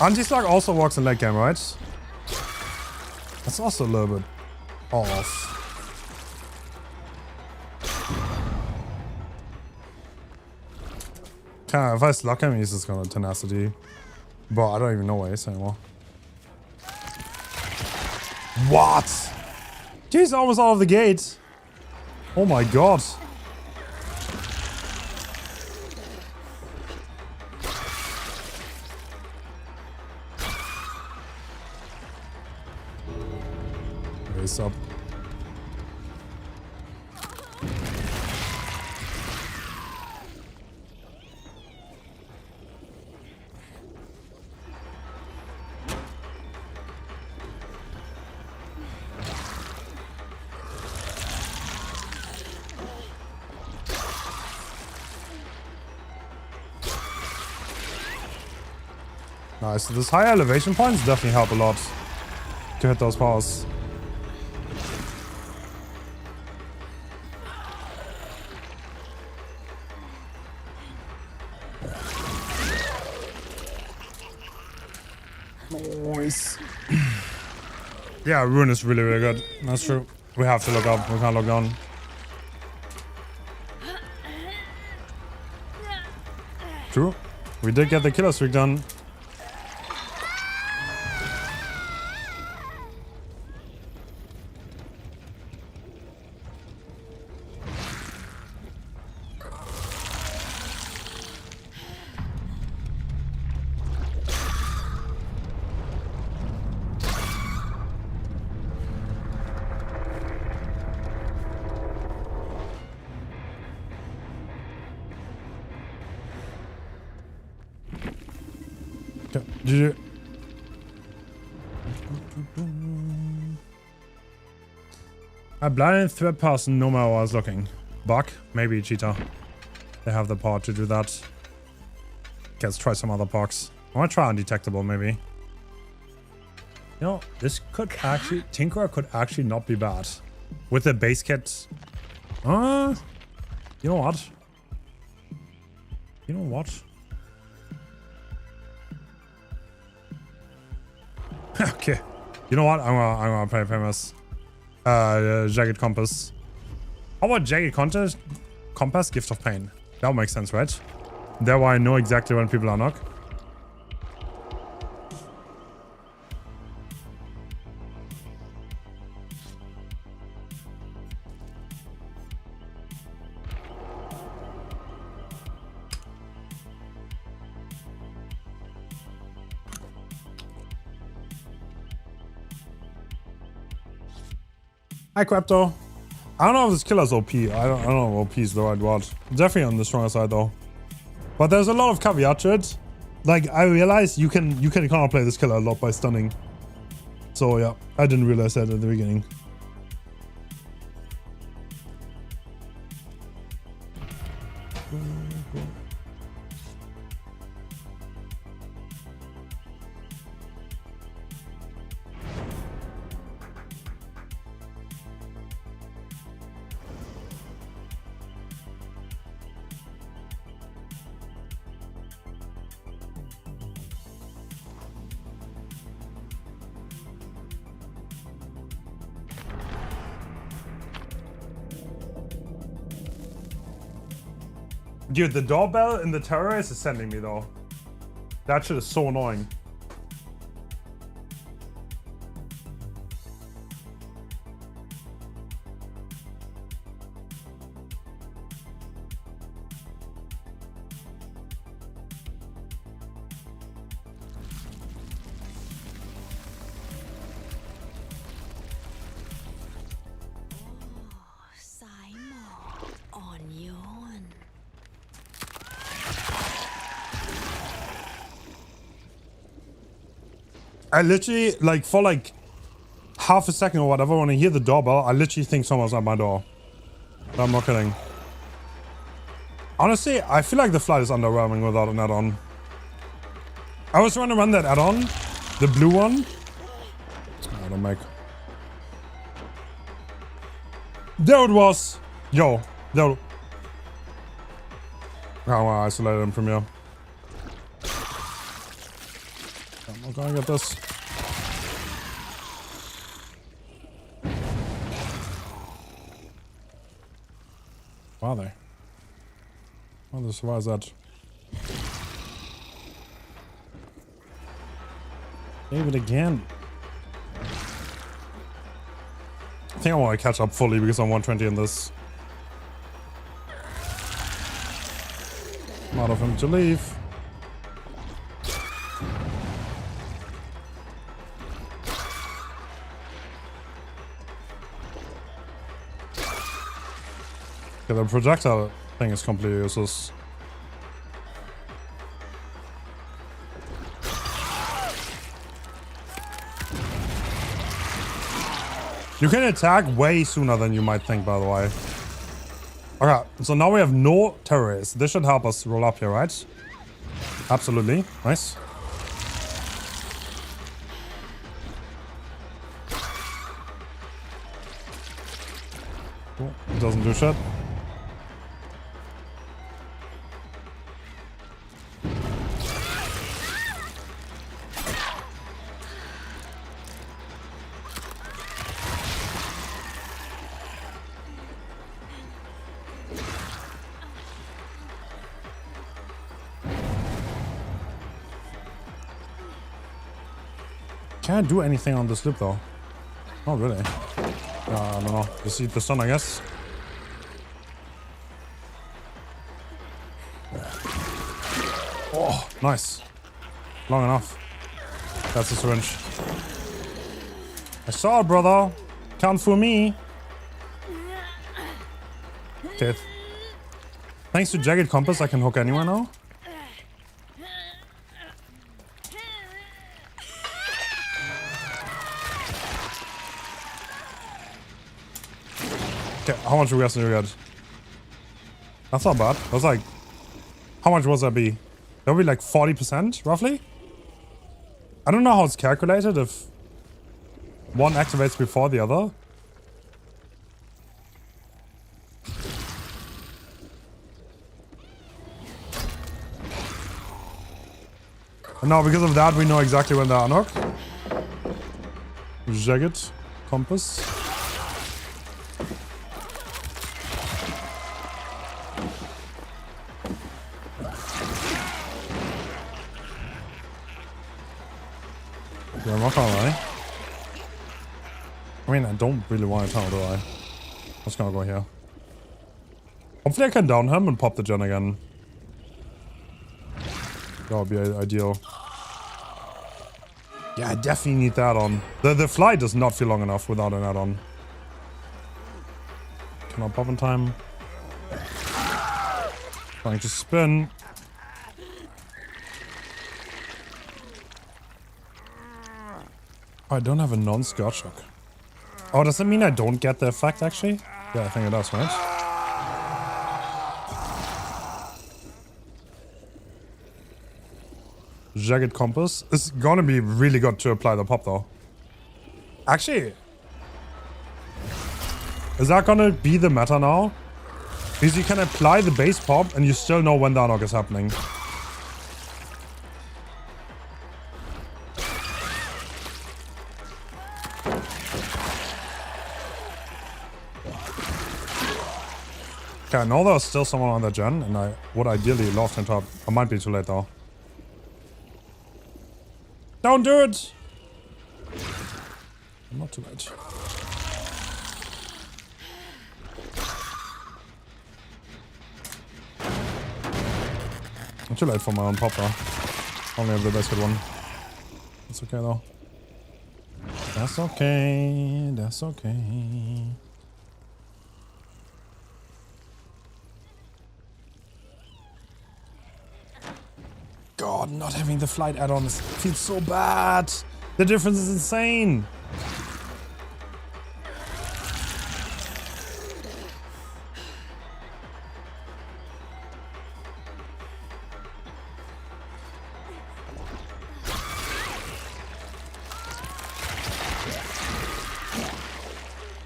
Anti-slug also works in late game, right? That's also a little bit off. Okay, if I slug him, he's just gonna tenacity. Bro, I don't even know where he is anymore. What? He's almost out of the gate. Oh my god. Race up. Nice. This high elevation points definitely help a lot to hit those powers. Nice. Yeah, Rune is really, really good. That's true. We have to look up. We can't look down. True. We did get the killer streak done. GG. A blind third person, no matter what I was looking. Bug? Maybe cheetah. They have the power to do that. Okay, let's try some other bugs. I want to try undetectable, maybe. You know, this could actually... Tinkerer could actually not be bad. With the base kit... you know what? You know what? Okay. You know what? I'm gonna play famous. Jagged Compass. How about Jagged Compass? Gift of Pain. That would make sense, right? That way I know exactly when people are knock. Hi, Crypto. I don't know if this killer's OP. I don't know if OP is the right word. Definitely on the stronger side, though. But there's a lot of caveat to it. Like, I realize you can counterplay this killer a lot by stunning. So, yeah. I didn't realize that at the beginning. Dude, the doorbell in the terrorist is sending me though. That shit is so annoying. I literally, like, for like half a second or whatever, when I hear the doorbell, I literally think someone's at my door. I'm not kidding. Honestly, I feel like the flight is underwhelming without an add-on. I was trying to run that add-on, the blue one. I don't make. There it was. Yo, there. Oh, I isolated him from here. I'm not gonna get this. Are they? Well, this why is that? David again. I think I want to catch up fully because I'm 120 in this. I'm out of him to leave. Okay, the projectile thing is completely useless. You can attack way sooner than you might think, by the way. Okay, so now we have no terrorists. This should help us roll up here, right? Absolutely. Nice. Cool. It doesn't do shit. Can't do anything on this loop though. Not really. I don't know. Just eat the sun, I guess. Oh, nice. Long enough. That's a syringe. I saw it, brother. Count for me. Okay. Thanks to Jagged Compass, I can hook anyone now. Okay, how much regress do we get? That's not bad. That's like... How much was that be? That would be like 40%, roughly? I don't know how it's calculated, if one activates before the other. And now, because of that, we know exactly when they're unhooked. Jagged Compass. Yeah, I'm not gonna lie. I mean, I don't really want to tunnel, do I? I'm just gonna go here. Hopefully I can down him and pop the gen again. That would be ideal. Yeah, I definitely need that on. The flight does not feel long enough without an add-on. Can I pop in time? Trying to spin. Oh, I don't have a non-scotch hook. Oh, does that mean I don't get the effect, actually? Yeah, I think it does, right? Jagged Compass. It's gonna be really good to apply the pop, though. Actually, is that gonna be the meta now? Because you can apply the base pop and you still know when the unlock is happening. Okay, I know there's still someone on that gen, and I would ideally love to interrupt. I might be too late though. Don't do it! I'm not too late. I'm too late for my own pop though. Only have the basket one. That's okay though. That's okay. That's okay. God, not having the flight add-ons feels so bad. The difference is insane.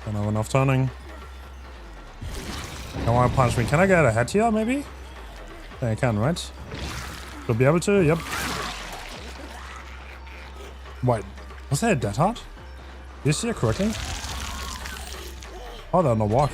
Don't have enough turning. Don't want to punch me. Can I get a head here, maybe? Yeah, I can, right? Should be able to, yep. Wait, was that a dead hard? Did you see it correctly? Oh, there's no walk.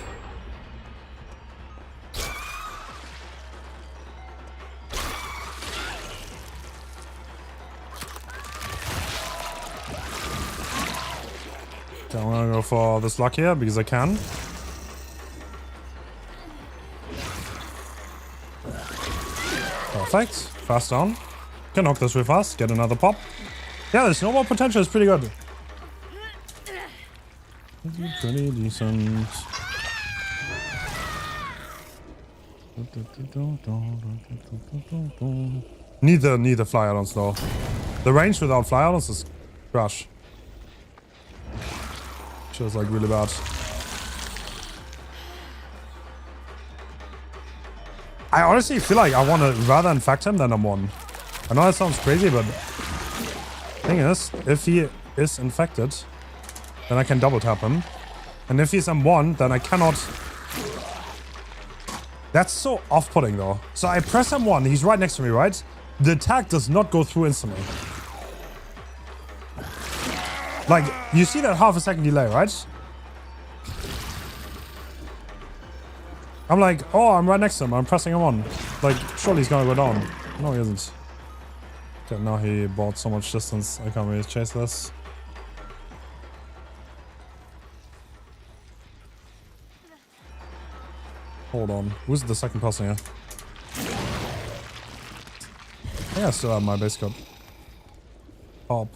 Okay, I'm gonna go for this lock here because I can. Perfect. Fast down. Can knock this real fast. Get another pop. Yeah, the snowball potential is pretty good. Pretty decent. Neither fly add-ons though. The range without fly add-ons is trash. Just like really bad. I honestly feel like I want to rather infect him than M1. I know that sounds crazy, but thing is, if he is infected, then I can double tap him. And if he's M1, then I cannot. That's so off-putting though. So I press M1, he's right next to me, right? The attack does not go through instantly. Like, you see that half a second delay, right? I'm like, oh, I'm right next to him. I'm pressing him on. Like, surely he's gonna go down. No, he isn't. Okay, now he bought so much distance. I can't really chase this. Hold on. Who's the second person here? Yeah, I still have my base code. Pop.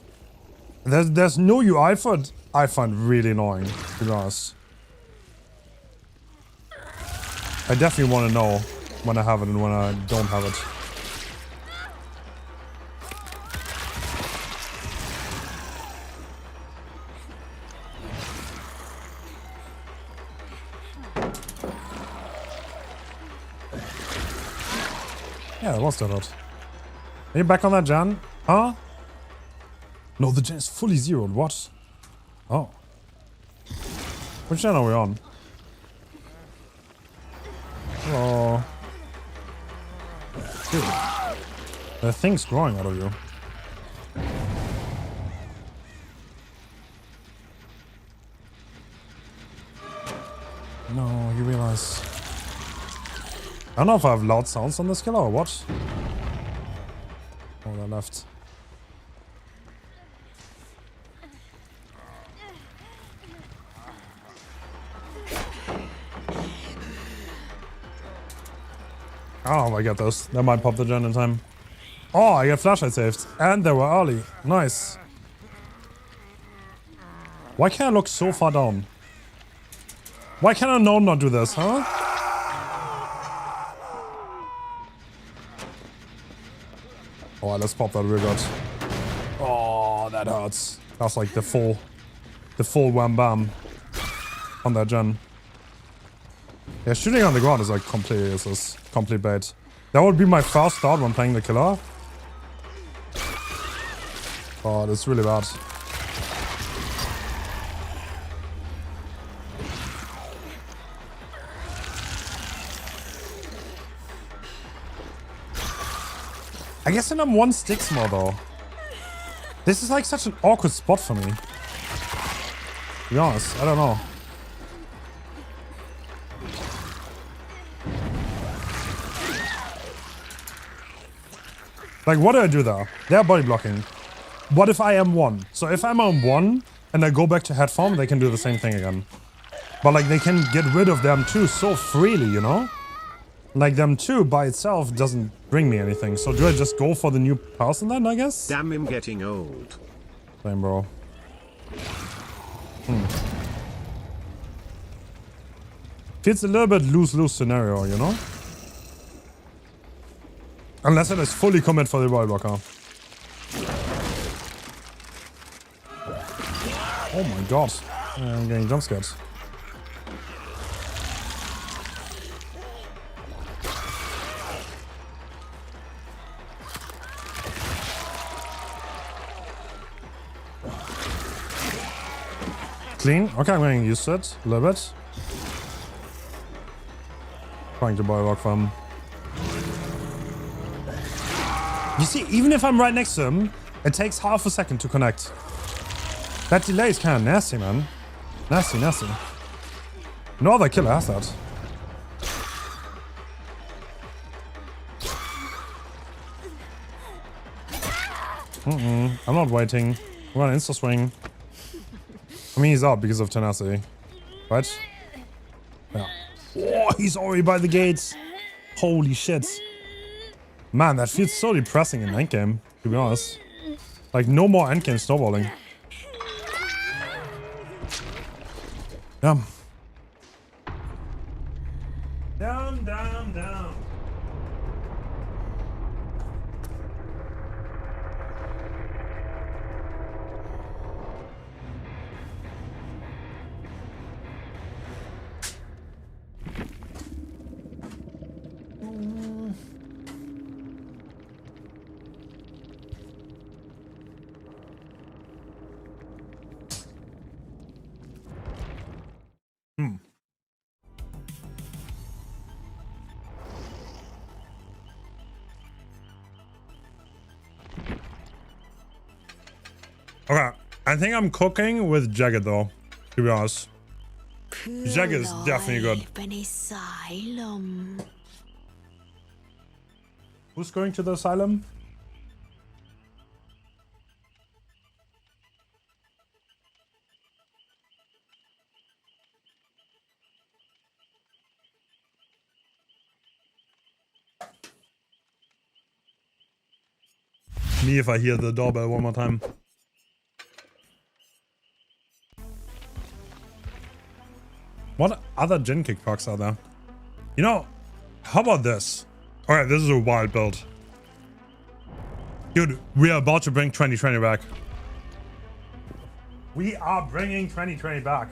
There's no UI for it. I find really annoying, to be honest. I definitely want to know when I have it and when I don't have it. Yeah, it was that hot. Are you back on that gen? Huh? No, the gen is fully zeroed. What? Oh. Which gen are we on? Hello. Dude. There are things growing out of you. No, you realize... I don't know if I have loud sounds on this killer or what. Oh, they left. Oh, I get those. That might pop the gen in time. Oh, I get flashlight saved. And they were early. Nice. Why can't I look so far down? Why can I not do this, huh? Oh, let's pop that real good. Oh, that hurts. That's like the full wham bam on that gen. Yeah, shooting on the ground is like completely useless. Complete bait. That would be my first thought when playing the killer. Oh, that's really bad. I guess an M1 sticks more though. This is like such an awkward spot for me. To be honest, I don't know. Like, what do I do there? They're body blocking. What if I am 1? So if I'm on 1 and I go back to head form, they can do the same thing again. But like, they can get rid of them too so freely, you know? Like, them too by itself doesn't bring me anything. So do I just go for the new person then, I guess? Damn him getting old. Same, bro. Feels a little bit lose-lose scenario, you know? Unless it is fully commit for the body blocker. Oh my god. I'm getting jump scared. Clean. Okay, I'm going to use it a little bit. Trying to body block from. You see, even if I'm right next to him, it takes half a second to connect. That delay is kind of nasty, man. Nasty, nasty. No other killer has that. I'm not waiting. I'm gonna insta swing. I mean, he's out because of tenacity. Right? Yeah. Oh, he's already by the gates. Holy shit. Man, that feels so depressing in endgame, to be honest. Like, no more endgame snowballing. Yeah. Down, down, down. Okay, I think I'm cooking with Jagged though, to be honest. Jagged is definitely good. Who's going to the asylum? Me if I hear the doorbell one more time. What other gen kick packs are there? You know, how about this? Alright, this is a wild build. Dude, we are about to bring 2020 back. We are bringing 2020 back.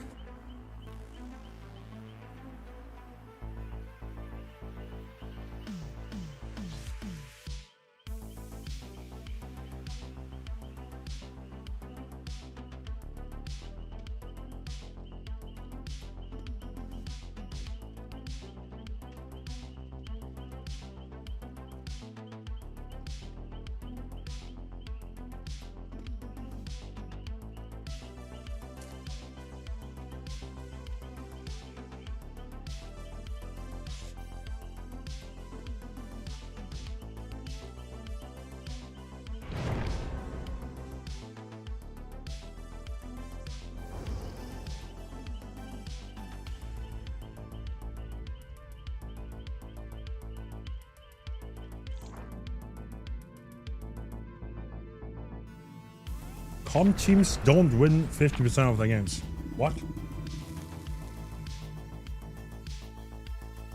Comp teams don't win 50% of their games. What?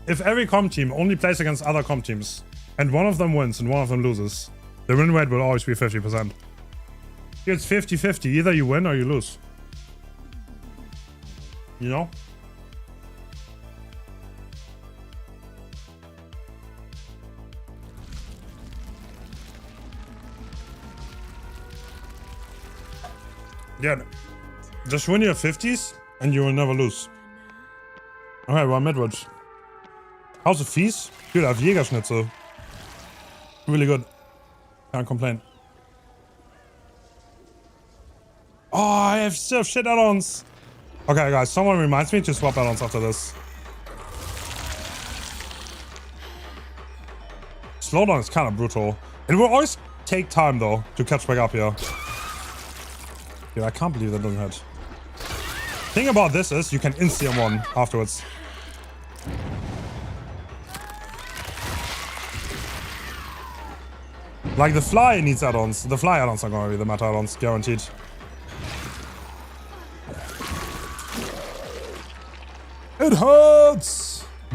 If every comp team only plays against other comp teams, and one of them wins and one of them loses, the win rate will always be 50%. It's 50-50. Either you win or you lose. You know? Yeah, just win your 50s and you will never lose. Okay, well, Midwich. How's the fees? Dude, I have Jägerschnitzel. Really good. Can't complain. Oh, I have still shit add-ons. Okay, guys, someone reminds me to swap add-ons after this. Slowdown is kind of brutal. It will always take time though to catch back up here. Dude, I can't believe that doesn't hit. Thing about this is you can insta one afterwards. Like the fly needs add-ons. The fly add-ons are gonna be the meta add-ons, guaranteed. It hurts!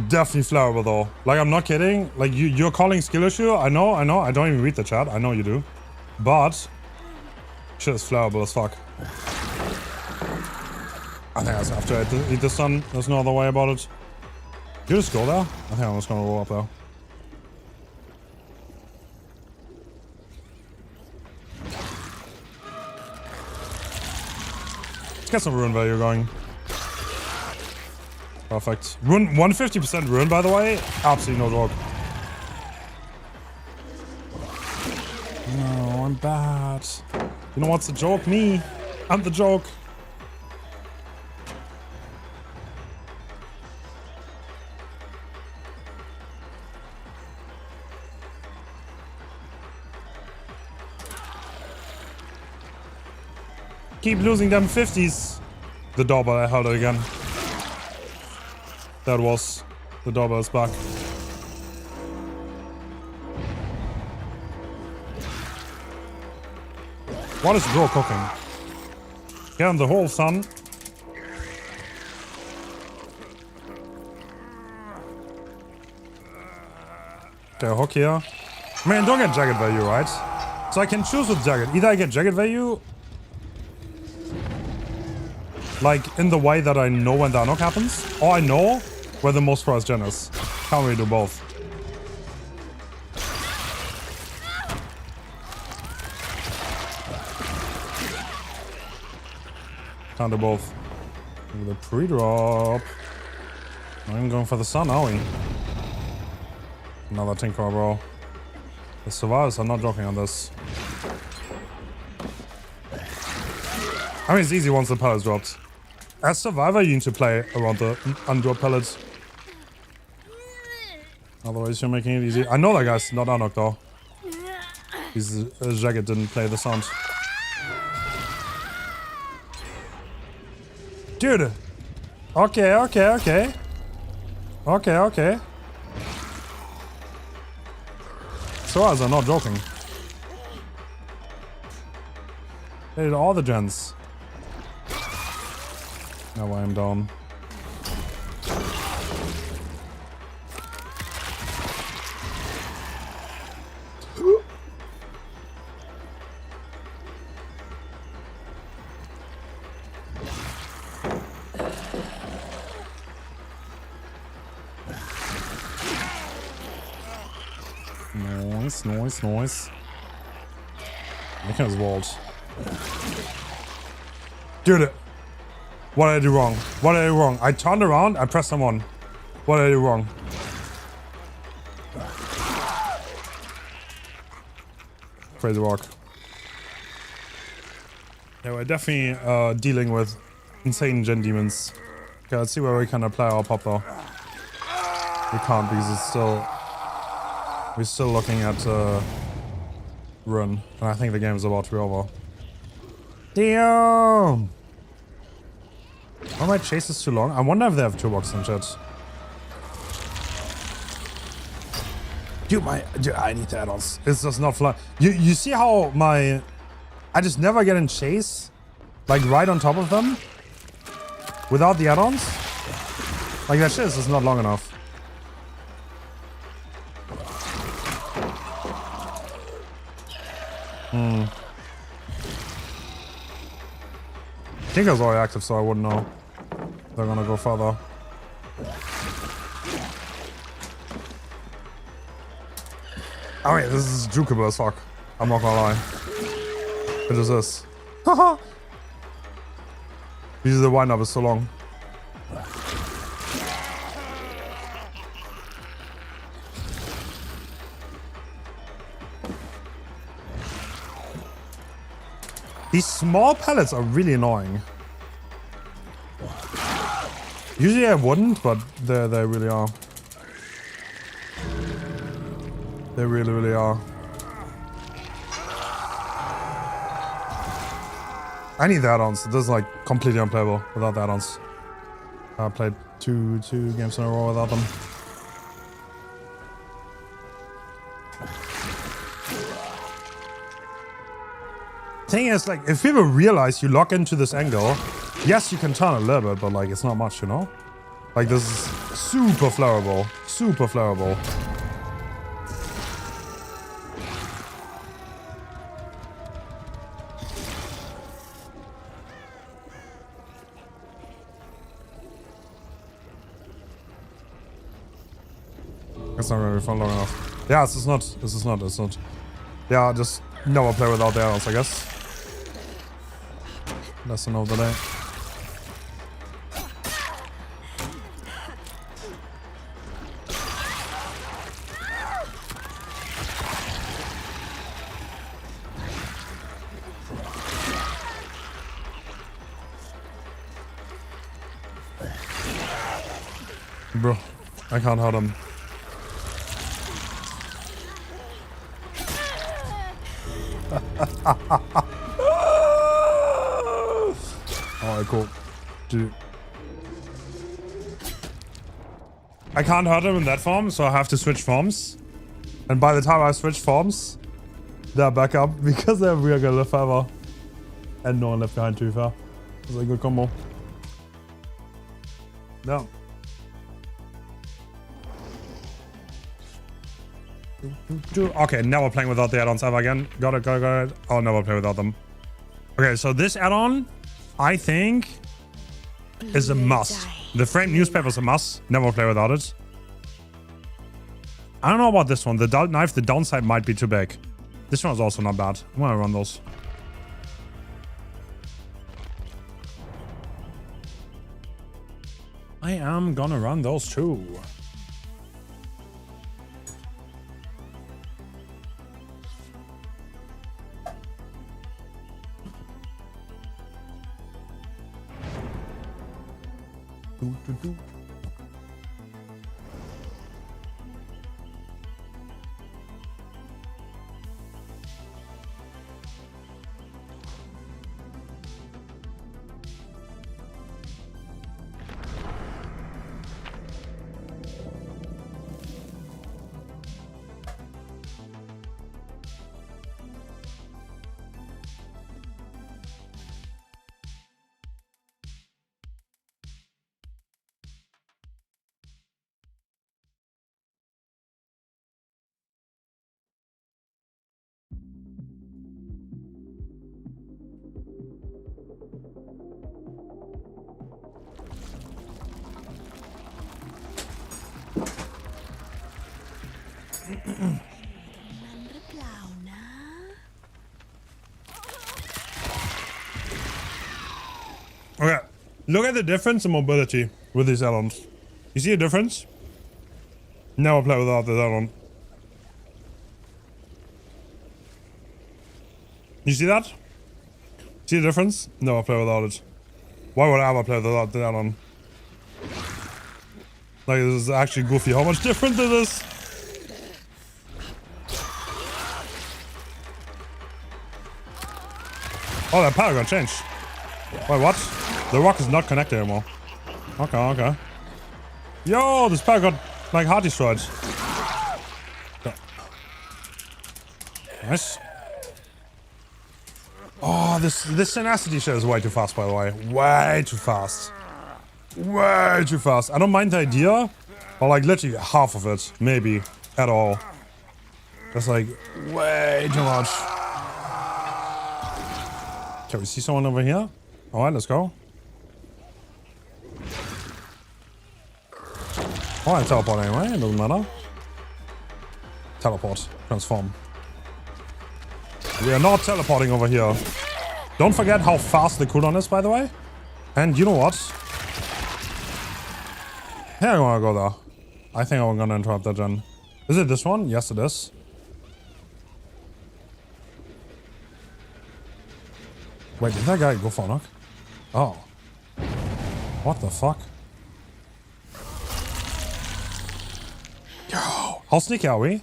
Definitely flowerable though. Like, I'm not kidding. Like, you're calling skill issue. I know. I don't even read the chat. I know you do. But shit is flowerable as fuck. I think I just have to eat the sun. There's no other way about it. You just go there? I think I'm just gonna roll up there. Let's get some ruin value going. Perfect. Ruin, 150% ruin, by the way. Absolutely no joke. No, I'm bad. You know what's the joke? Me. I'm the joke. Keep losing them 50s. The doorbell, I held it again. That was. The doorbell is back. What is bro cooking? Get in the hole, son. Okay, hook here. Man, don't get jagged value, right? So I can choose with jagged. Either I get jagged value, like in the way that I know when the unlock happens, or I know where the most price gen is. Can't really do both. Can't do both. The pre-drop. Not even going for the sun, are we? Another tinker, bro. The survivors are not joking on this. I mean, it's easy once the pellet's dropped. As survivor, you need to play around the undropped pellets. Otherwise, you're making it easy. I know that guy's not unlocked though. His jacket didn't play the sound. Dude! Okay. So as I'm not joking. They did all the gens. Now I am down. Nice. Look at his vault. Dude, what did I do wrong? I turned around, I pressed someone. What did I do wrong? Crazy walk. Yeah, we're definitely dealing with insane gen demons. Okay, let's see where we can apply our pop though. We can't because it's still... We're still looking at run, and I think the game is about to be over. Damn! Are my chases too long? I wonder if they have toolbox and shit. Dude, I need the add-ons. It's just not fly. You see how my... I just never get in chase, like right on top of them, without the add-ons? Like that shit is just not long enough. Tinker's already active, so I wouldn't know. They're gonna go further. I mean, this is jukeable as fuck. I'm not gonna lie. It just is. Haha! Because the wind-up is so long. These small pellets are really annoying. Usually I wouldn't, but they really are. They really are. I need the add-ons. This is like completely unplayable without the add-ons. I played two games in a row without them. Thing is, like, if people realize you lock into this angle, yes, you can turn a little bit, but like, it's not much, you know? Like, this is super flareable. Super flareable. It's not gonna be fun long enough. Yeah, it's not. Yeah, just never play without the arrows, I guess. Lesson of the day. Bro, I can't hurt him. Alright, cool. Dude. I can't hurt him in that form, so I have to switch forms. And by the time I switch forms, they're back up because they're really gonna live forever. And no one left behind too far. It's a good combo. No. Okay, never playing without the add-ons ever again. Got it. I'll never play without them. Okay, so this add-on, I think, is a must. The framed newspaper is a must. Never play without it. I don't know about this one. The dull knife, the downside might be too big. This one is also not bad. I'm gonna run those. I am gonna run those too. Okay, look at the difference in mobility with these add-ons. You see a difference? Never play without this add-on. You see that? See the difference? Never play without it. Why would I ever play without the add-on? Like, this is actually goofy how much different it is. Oh, that power got changed. Wait, what? The rock is not connected anymore. Okay. Yo, this power got, like, hard destroyed. Nice. Oh, this tenacity shit is way too fast, by the way. Way too fast. Way too fast. I don't mind the idea, but like literally half of it, maybe, at all. That's like way too much. Can we see someone over here? Alright, let's go. Alright, teleport anyway, it doesn't matter. Teleport. Transform. We are not teleporting over here. Don't forget how fast the cooldown is, by the way. And you know what? Yeah, I'm gonna go there. I think I'm gonna interrupt that gen. Is it this one? Yes, it is. Wait, did that guy go for a knock? Oh. What the fuck? Yo, how sneaky are we?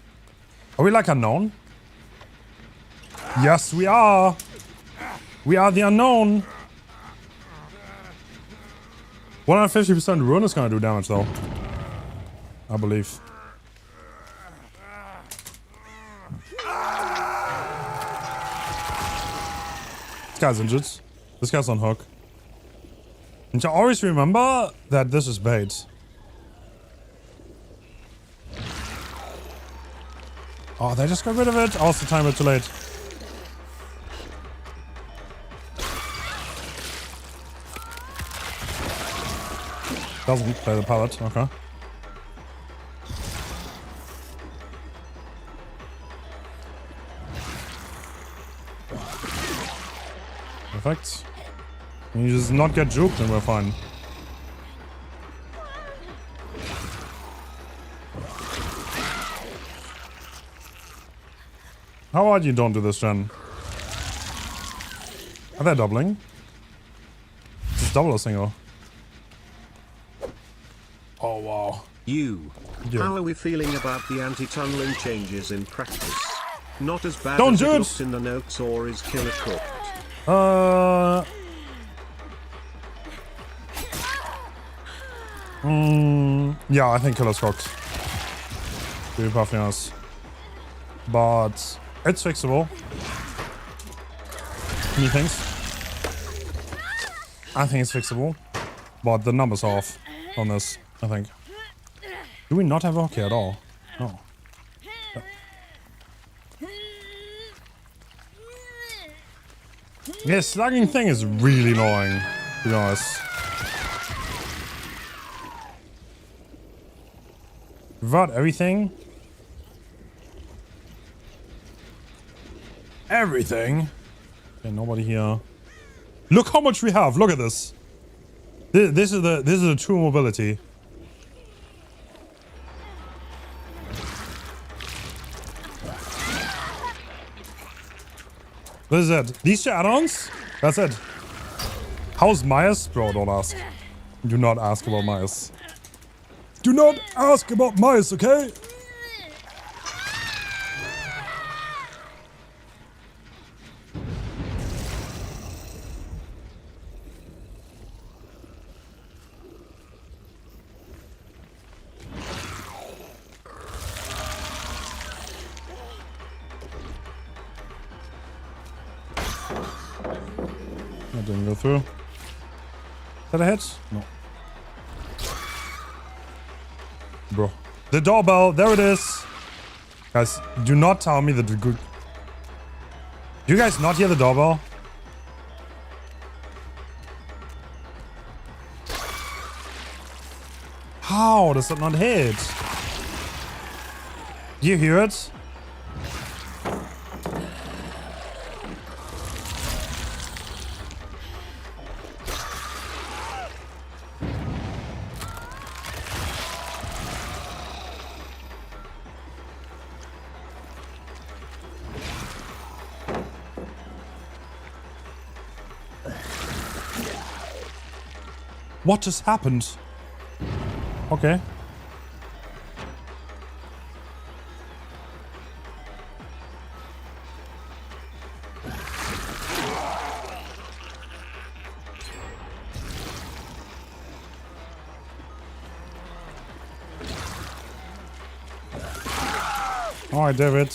Are we like unknown? Yes, we are. We are the unknown. 150% rune is gonna do damage though. I believe. This guy's injured. This guy's on hook. And to always remember that this is bait. Oh, they just got rid of it. Also, time it too late. Doesn't play the pallet. Okay. Perfect. You just not get juked and we're fine. How about you don't do this, Jen? Are they doubling? Just double or single? Oh, wow. Yeah. How are we feeling about the anti-tunneling changes in practice? Not as bad as it looked in the notes, or is killer cooked? Yeah, I think killer's cooked. To be perfectly honest. But it's fixable. He thinks. I think it's fixable. But the number's off on this, I think. Do we not have hockey at all? No. This slugging thing is really annoying, to be honest. Without everything. Everything. Okay, nobody here. Look how much we have. Look at this. This is the true mobility. This is it. These two add-ons? That's it. How's Myers? Bro, don't ask. Do not ask about Myers. Do not ask about Myers, okay? That didn't go through. Is that a hit? No. Bro. The doorbell, there it is. Guys, do not tell me that the good... Do you guys not hear the doorbell? How does that not hit? Do you hear it? What just happened? Okay. Alright, David.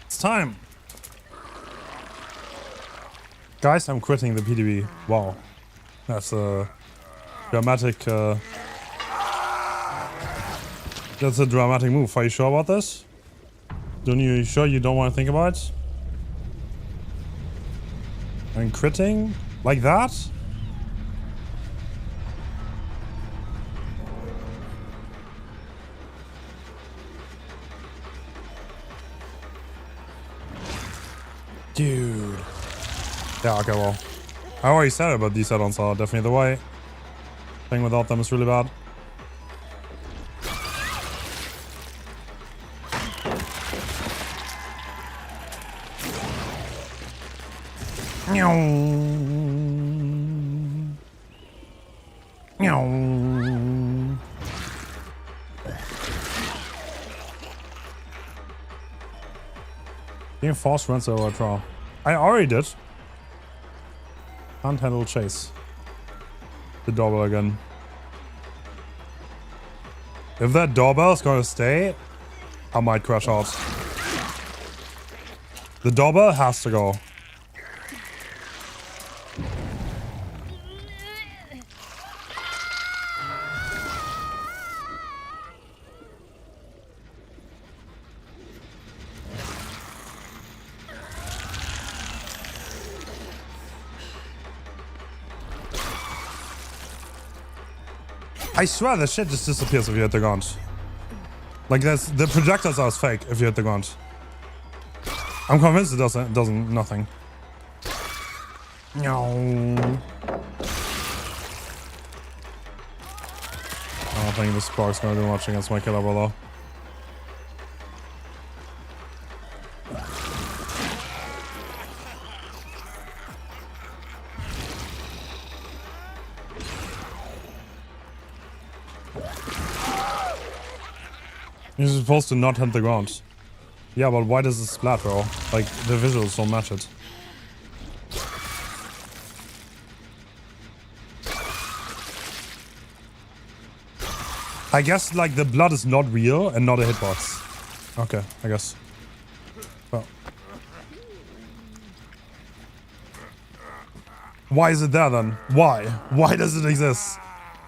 It's time. Guys, I'm quitting the PTB. Wow. That's a dramatic, that's a dramatic move. Are you sure about this? You sure you don't want to think about it? And critting? Like that? Dude. Yeah, okay, well. I already said it, but these add-ons are definitely the way. Playing without them is really bad. Being force runs over a draw. I already did. Can't handle chase. The doorbell again. If that doorbell is gonna stay, I might crash out. The doorbell has to go. I swear this shit just disappears if you hit the ground. Like the projectiles are fake if you hit the ground. I'm convinced it doesn't nothing. No. I don't think the spark's gonna do much against my killer brother. You're supposed to not hit the ground. Yeah, but why does it splat, bro? Like, the visuals don't match it. I guess, like, the blood is not real and not a hitbox. Okay, I guess. Well. Why is it there, then? Why? Why does it exist?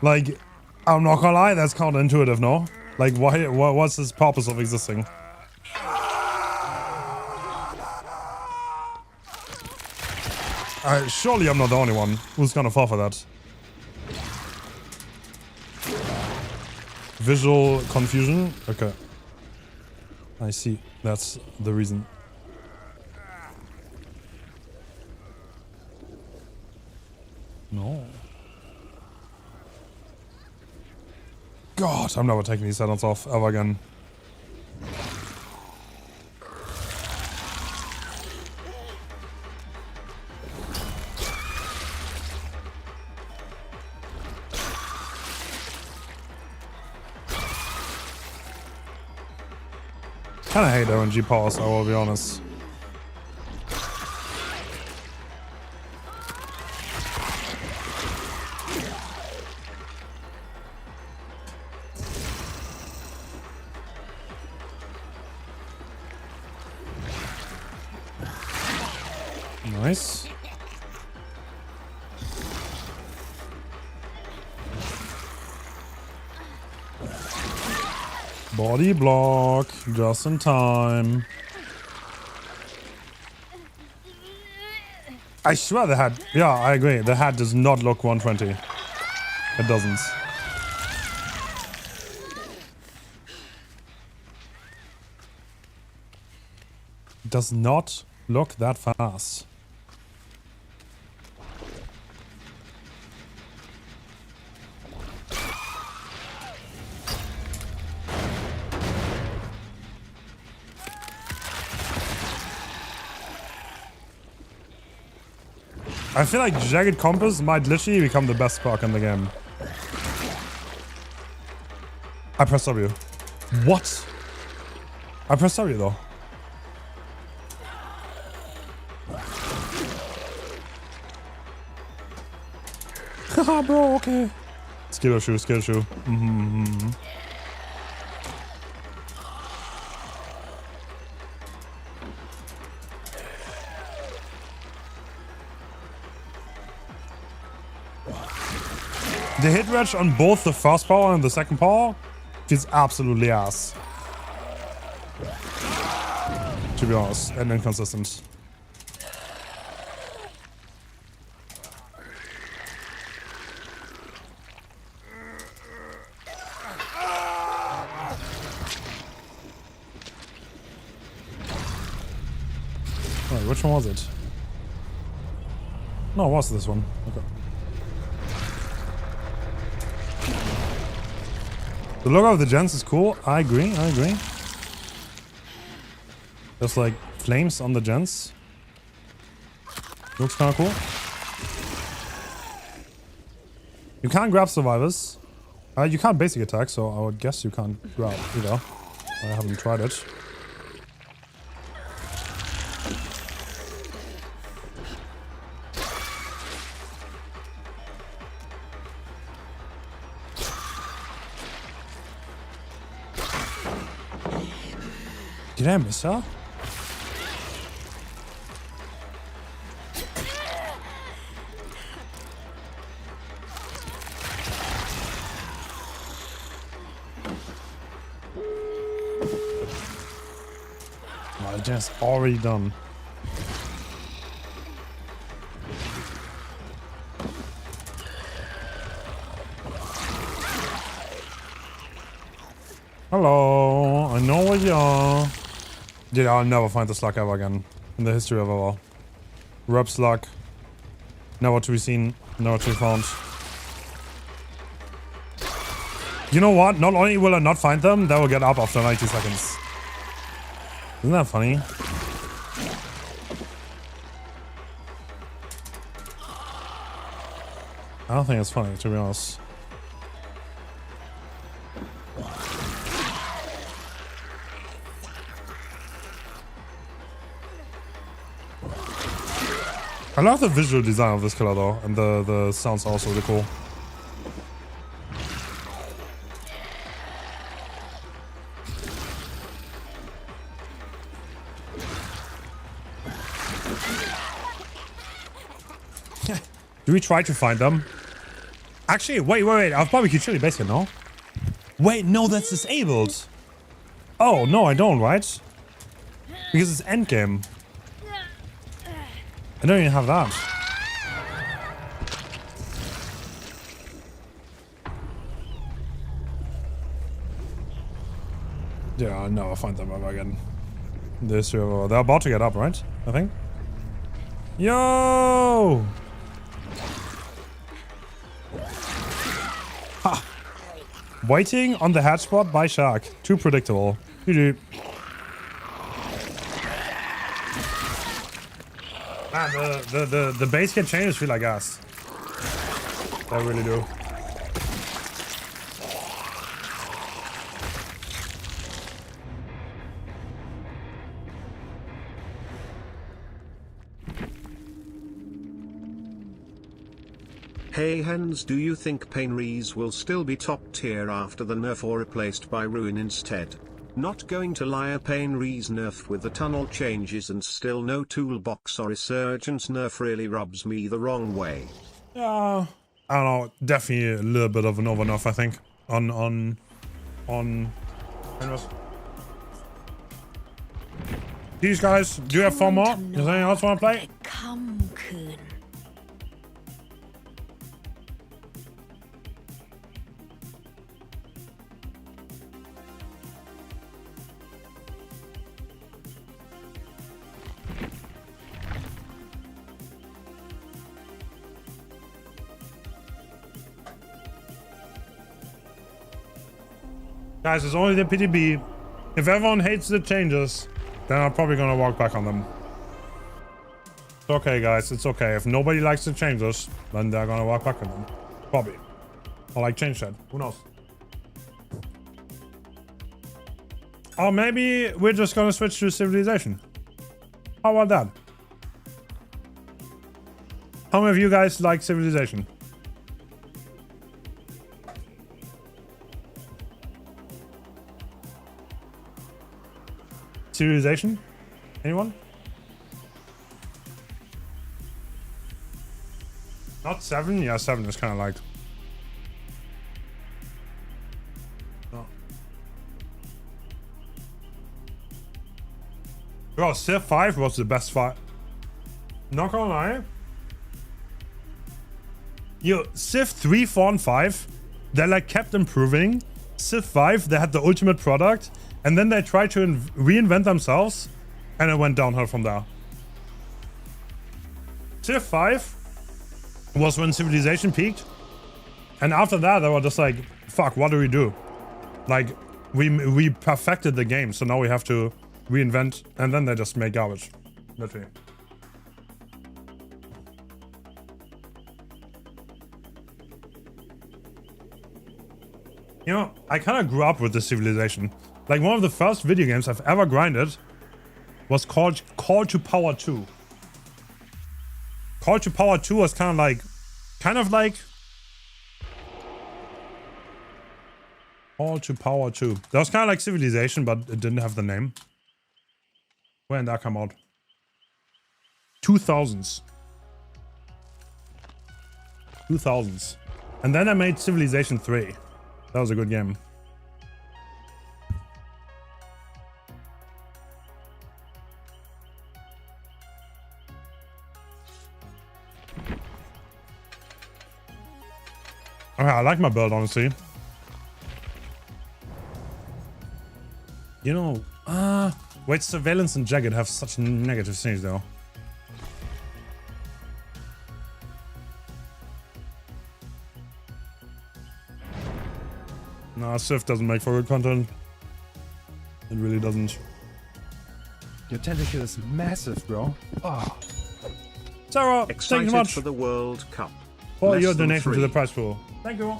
Like, I'm not gonna lie, that's counterintuitive, no? Like, why? What's this purpose of existing? Surely I'm not the only one who's gonna fall for that. Visual confusion? Okay. I see. That's the reason. No. God, I'm never taking these add-ons off ever again. Kinda hate RNG powers, I will be honest. Nice. Body block, just in time. I swear the hat, yeah, I agree. The hat does not look 120. It doesn't. It does not look that fast. I feel like Jagged Compass might literally become the best perk in the game. I pressed W. What? I pressed W though. Haha, bro, okay. Skill shoe, skill shoe. The hit rate on both the first power and the second power feels absolutely ass. To be honest, and inconsistent. Wait, which one was it? No, it was this one. Okay. The logo of the gens is cool. I agree. I agree. There's like flames on the gens. Looks kind of cool. You can't grab survivors. You can't basic attack, so I would guess you can't grab either. I haven't tried it. Did I miss her? Oh, just already done. Hello, I know where you are. Dude, I'll never find the slug ever again in the history of our rub slug. Never to be seen, never to be found. You know what? Not only will I not find them, they will get up after 90 seconds. Isn't that funny? I don't think it's funny, to be honest. I love the visual design of this killer though, and the sounds are also really cool. Do we try to find them? Actually, wait. I have barbecue chili bacon, no? Wait, no, that's disabled. Oh, no, I don't, right? Because it's endgame. I don't even have that. Yeah, I'll never find them ever again. They're about to get up, right? I think. Yo! Ha! Waiting on the hatch spot by shark. Too predictable. Man, the base can change feel like ass. They really do. Hey Hens, do you think Painrees will still be top tier after the nerf or replaced by Ruin instead? Not going to lie, a Painrees nerf with the tunnel changes and still no toolbox or resurgence nerf really rubs me the wrong way. Yeah, I don't know, definitely a little bit of an over nerf, I think, on anyways. These guys, do you have 4 more? Does anyone else want to play? Guys, it's only the PTB. If everyone hates the changes, then I'm probably gonna walk back on them. It's okay, guys. It's okay. If nobody likes the changes, then they're gonna walk back on them. Probably. Or like change that. Who knows? Or maybe we're just gonna switch to civilization. How about that? How many of you guys like civilization? Civilization? Anyone? Not 7? Yeah, 7 is kind of like... Oh. Bro, Civ 5 was the best fight. Not gonna lie. Yo, Civ 3, 4, and 5, they like kept improving. Civ 5, they had the ultimate product. And then they tried to reinvent themselves, and it went downhill from there. Civ 5 was when Civilization peaked, and after that they were just like, fuck, what do we do? Like, we perfected the game, so now we have to reinvent, and then they just make garbage. Literally. You know, I kind of grew up with the Civilization. Like, one of the first video games I've ever grinded was called Call to Power 2. Call to Power 2 was kind of like Call to Power 2. That was kind of like Civilization, but it didn't have the name. When did that come out? 2000s. 2000s. And then I made Civilization 3. That was a good game. Okay, I like my build, honestly. You know, wait, Surveillance and Jagged have such negative things, though. No, Swift doesn't make for good content. It really doesn't. Your tentacle is massive, bro. Oh. Sarah, thank you Excited so much for the World Cup. for Less your than donation to 3. the prize pool. Thank you.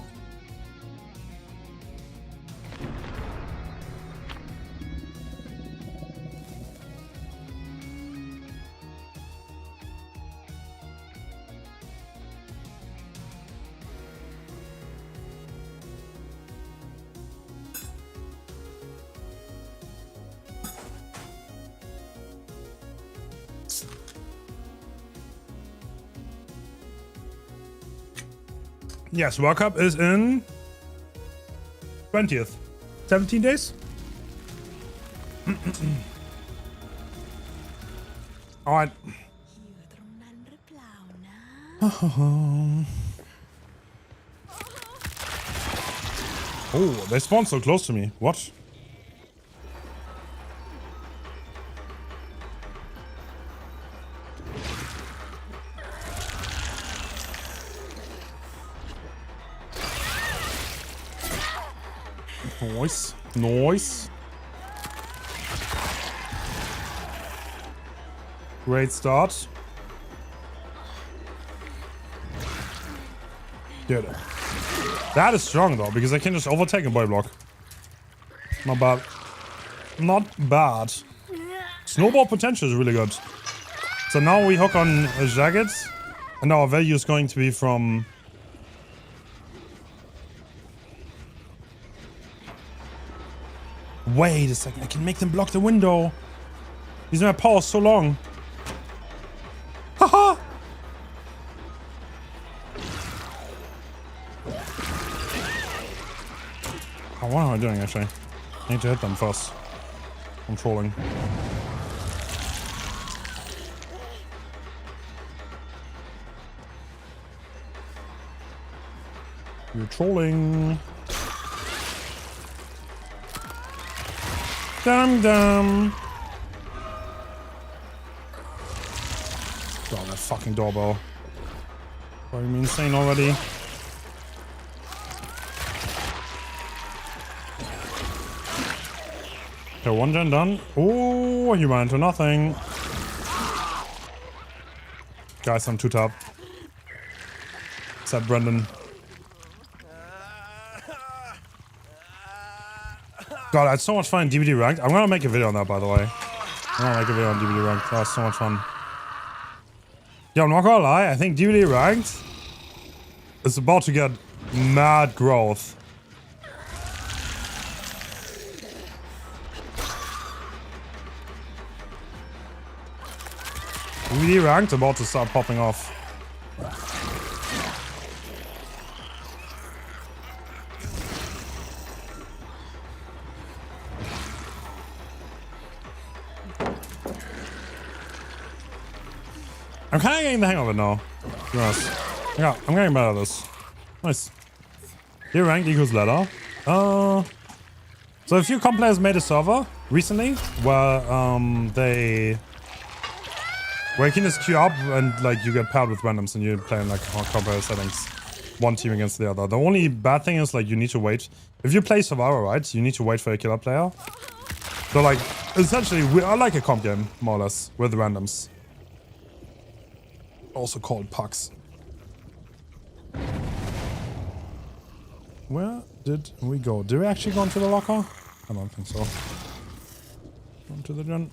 Yes, World Cup is in 20th. 17 days? Alright. Oh, they spawned so close to me. What? Nice. Nice. Great start. Dude. That is strong though, because I can just overtake a body block. Not bad. Not bad. Snowball potential is really good. So now we hook on Jagged, and our value is going to be from... Wait a second, I can make them block the window. These are my powers so long. Haha! Oh, what am I doing actually? I need to hit them first. I'm trolling. You're trolling. Dum dum. God, that fucking doorbell. Driving me insane already. Okay, one gen done. Oh, he ran into nothing. Guys, I'm too top. Said Brendan. God, I had so much fun in DVD ranked. I'm gonna make a video on that, by the way. I'm gonna make a video on DVD ranked. That was so much fun. Yeah, I'm not gonna lie. I think DVD ranked is about to get mad growth. DVD ranked about to start popping off. I'm kind of getting the hang of it now. Yes. Yeah, I'm getting better at this. Nice. Tier ranked equals ladder. So a few comp players made a server recently where where you can just queue up and like you get paired with randoms and you play in like comp player settings. One team against the other. The only bad thing is like you need to wait. If you play survivor, right, you need to wait for a killer player. So like essentially we are like a comp game, more or less, with randoms. Also called pucks. Where did we go? Did we actually go into the locker? I don't think so. Go to the gen.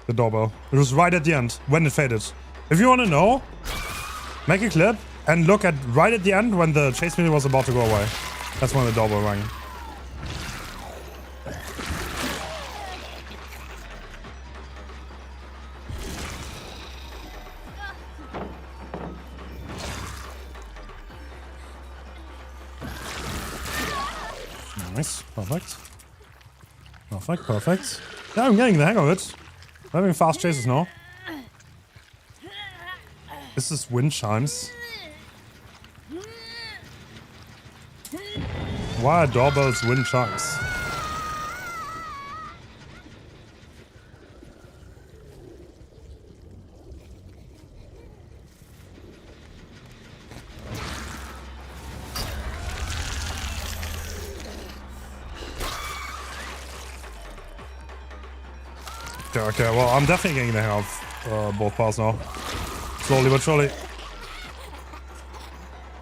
The doorbell. It was right at the end when it faded. If you want to know, make a clip and look at right at the end when the chase meter was about to go away. That's when the doorbell rang. Nice. Perfect. Perfect, perfect. Yeah, I'm getting the hang of it. I'm having fast chases now. This is wind chimes. Why are doorbells wind chimes? Okay, well, I'm definitely getting the hang of both parts now. Slowly but surely.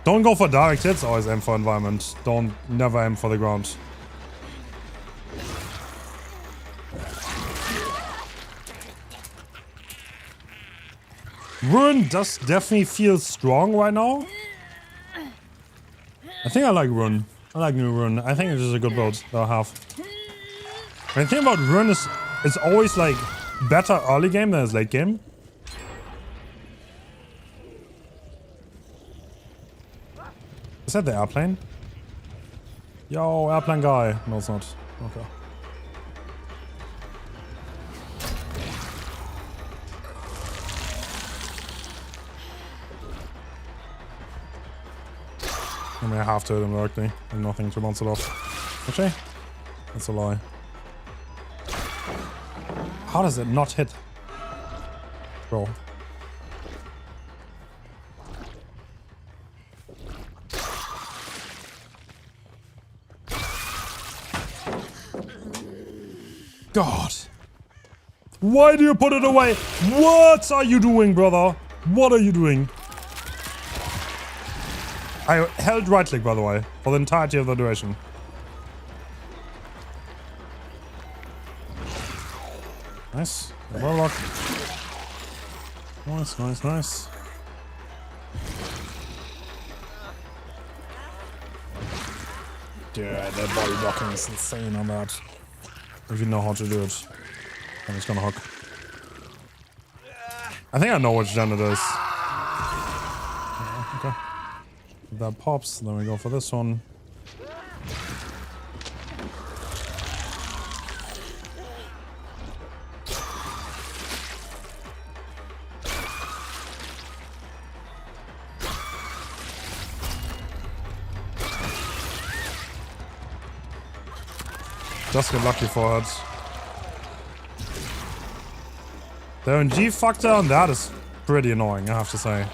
Don't go for direct hits, always aim for environment. Don't never aim for the ground. Rune does definitely feel strong right now. I think I like Rune. I like new Rune. I think it's just a good build that I have. The thing about Rune is it's always like better early game than it's late game. Is that the airplane? Yo, airplane guy. No, it's not. Okay. I mean, I have to hit him directly. And nothing to bounce it off. Actually, that's a lie. How does it not hit? Bro. God. Why do you put it away? What are you doing, brother? What are you doing? I held right click, by the way, for the entirety of the duration. Nice. Well lock. Nice, nice, nice. Dude, that body blocking is insane on that. If you know how to do it, then it's gonna hook. I think I know which gen it is. Yeah, okay. If that pops, then we go for this one. Just get lucky for it. The RNG factor on that is pretty annoying, I have to say.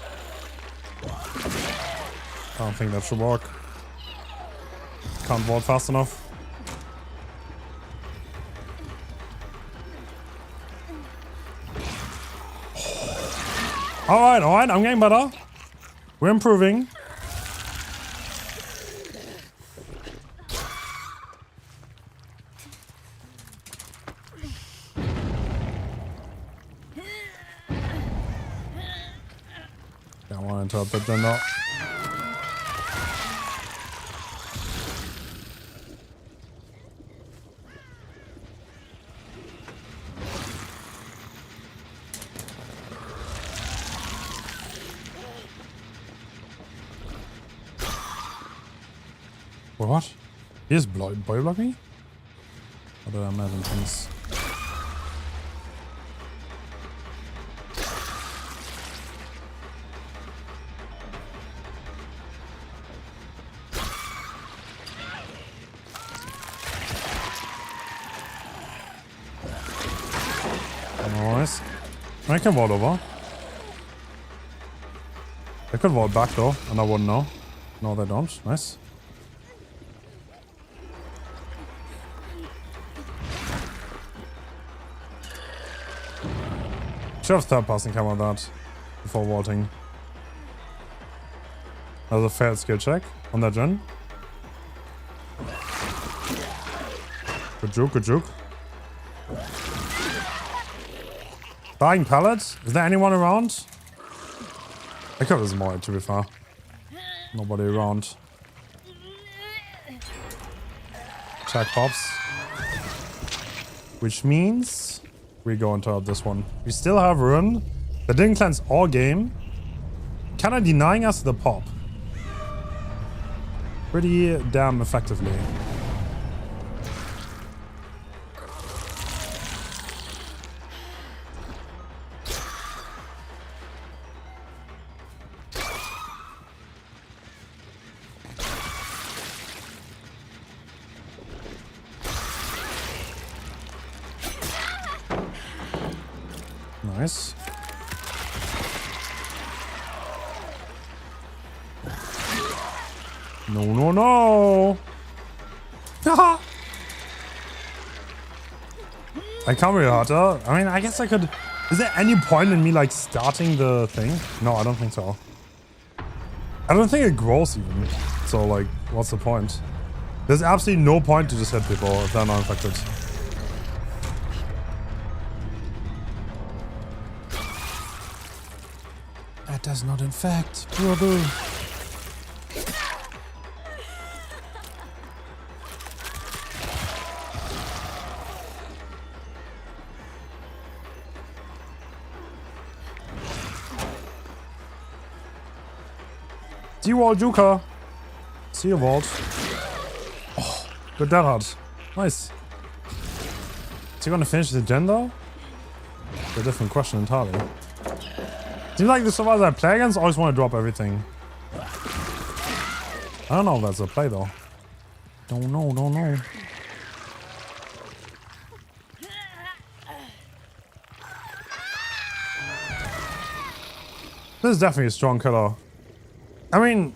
I don't think that should work. Can't vault fast enough. Alright, alright, I'm getting better. We're improving. Don't want to interrupt that gen now. What? He is body blocking? Or did I imagine things? Nice. I can vault over. They could vault back though, and I wouldn't know. No, they don't. Nice. Should have third passing cam on that before vaulting. That was a failed skill check on that gen. Good juke, good juke. Dying pallets? Is there anyone around? I could have more, to be fair. Nobody around. Check pops. Which means we go into this one. We still have run. They didn't cleanse all game. Kinda denying us the pop. Pretty damn effectively. Nice. No, no, no. I can't really harder. I mean, I guess I could. Is there any point in me like starting the thing? No, I don't think so. I don't think it grows even. So like, what's the point? There's absolutely no point to just hit people if they're not infected. That does not infect, brother. D-Wall Juker. See you, Vault. Oh, good dead hard. Nice. Is he gonna finish the agenda? It's a different question entirely. Seems like the survivors I play against always want to drop everything. I don't know if that's a play though. Don't know. This is definitely a strong killer. I mean,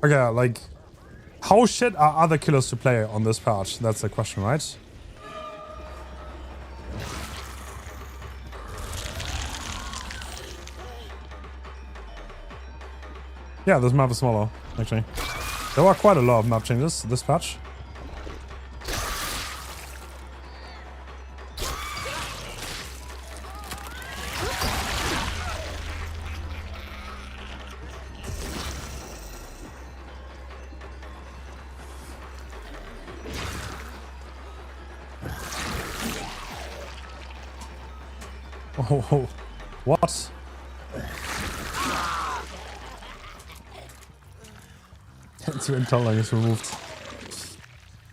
okay, like, how shit are other killers to play on this patch? That's the question, right? Yeah, this map is smaller, actually. There were quite a lot of map changes this patch. Oh, what? When tunneling is removed.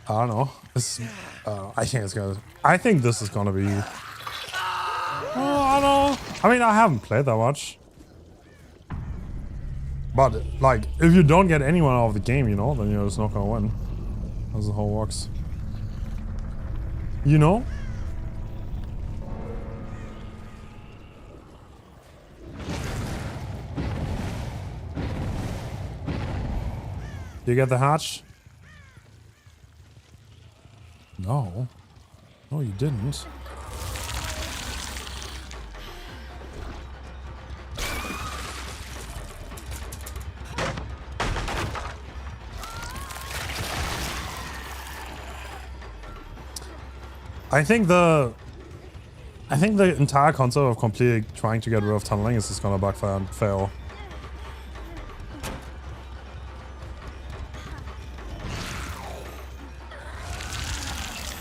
I don't know. This, I think this is gonna be. Oh, I don't know. I mean, I haven't played that much. But like, if you don't get anyone out of the game, you know, then you're just not gonna win. That's the whole works. You know? You get the hatch? No. No, you didn't. I think the entire concept of completely trying to get rid of tunneling is just gonna backfire and fail.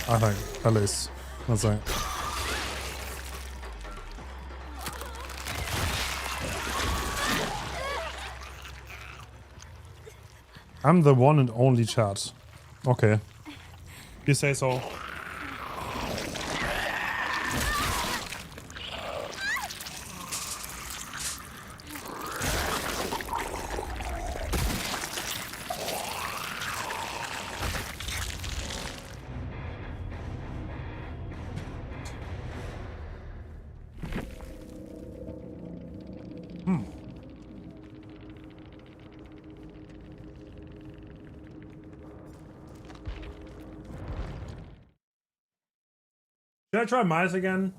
I think, at least. That's right. I'm the one and only chat. Okay. You say so. Should I try mice again?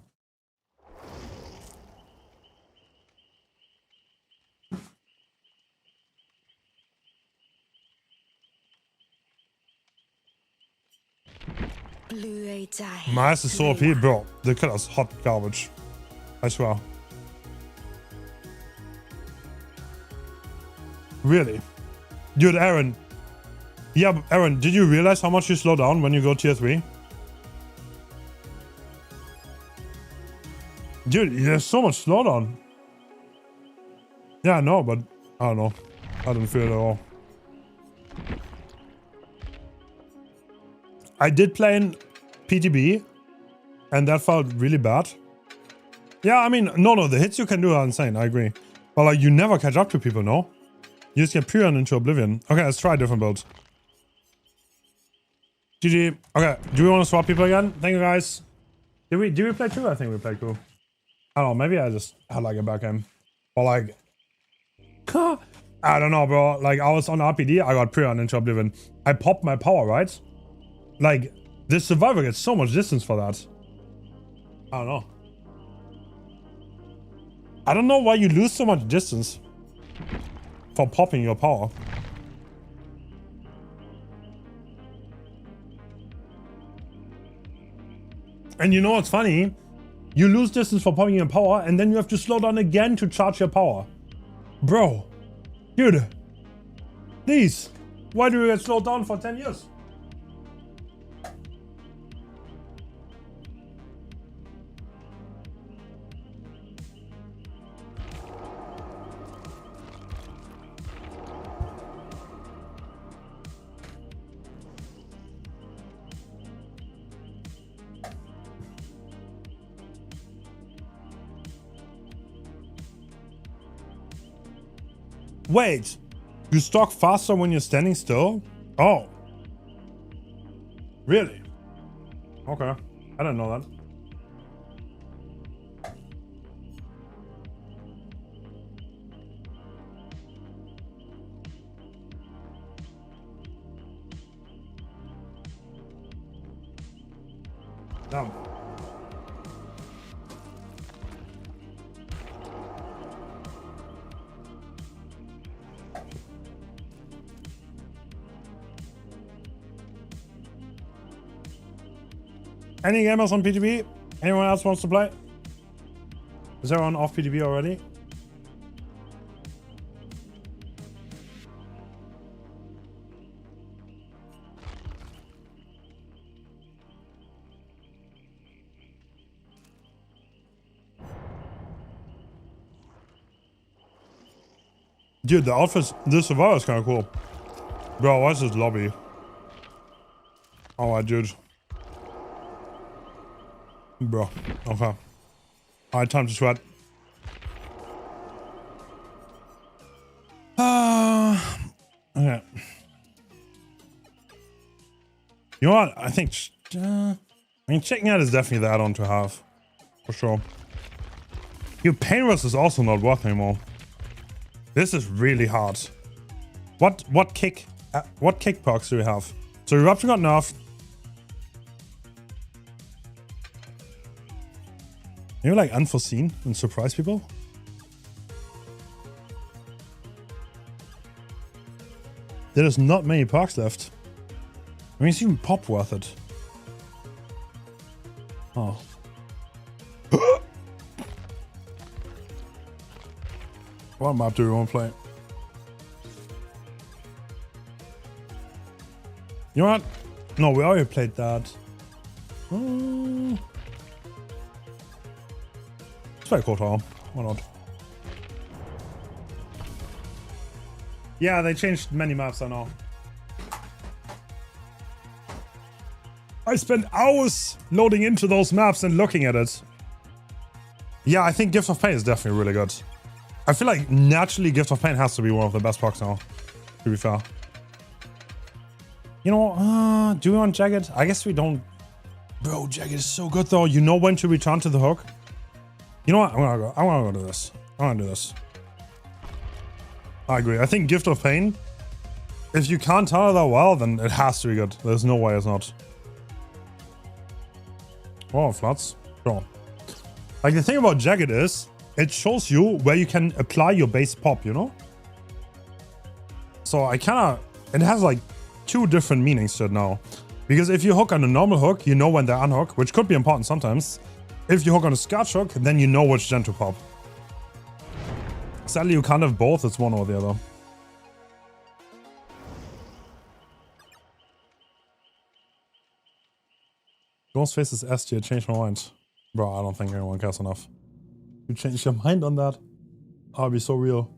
Mice is so OP, bro. The killer's hot garbage. I swear. Really? Dude, Aaron. Yeah, but Aaron, did you realize how much you slow down when you go tier 3? Dude, there's so much slowdown. Yeah, I know, but I don't know. I don't feel it at all. I did play in PTB, and that felt really bad. Yeah, I mean, no, the hits you can do are insane, I agree. But like, you never catch up to people, no? You just get Prion into oblivion. Okay, let's try different builds. GG. Okay, do we want to swap people again? Thank you, guys. Did we play 2? I think we played 2. I don't know, maybe I just had like a back game. Or like... I don't know, bro. Like, I was on RPD, I got Prion into oblivion. I popped my power, right? Like, this survivor gets so much distance for that. I don't know. I don't know why you lose so much distance for popping your power. And you know what's funny? You lose distance for popping your power, and then you have to slow down again to charge your power. Bro. Dude. Please. Why do you get slowed down for 10 years? Wait, you stock faster when you're standing still? Oh. Really? Okay. I didn't know that. Damn. Any gamers on PTB? Anyone else wants to play? Is everyone off PTB already? Dude, the outfits, this survivor is kind of cool. Bro, what's this lobby? Alright, dude. Bro, okay. Alright, time to sweat. Okay. You know what? I think... I mean, checking out is definitely the add-on to have. For sure. Your pain rush is also not worth anymore. This is really hard. What kick perks do we have? So Eruption got nerfed. You're like unforeseen and surprise people. There is not many perks left. I mean, it's even pop worth it. Oh. What map do we want to play? You know what? No, we already played that. Let's play Kotal. Why not? Yeah, they changed many maps, I know. I spent hours loading into those maps and looking at it. Yeah, I think Gift of Pain is definitely really good. I feel like naturally Gift of Pain has to be one of the best packs now, to be fair. You know, do we want Jagged? I guess we don't. Bro, Jagged is so good though. You know when to return to the hook. You know what? I wanna go to this. I wanna do this. I agree. I think Gift of Pain, if you can't tell it that well, then it has to be good. There's no way it's not. Oh, floods. Sure. Like, the thing about Jagged is, it shows you where you can apply your base pop, you know? So I kinda... It has like 2 different meanings to it now. Because if you hook on a normal hook, you know when they unhook, which could be important sometimes. If you hook on a Scourge hook, then you know which gen to pop. Sadly, you can't have both, it's one or the other. Ghostface is S tier, change my mind. Bro, I don't think anyone cares enough. You change your mind on that? I'll be so real.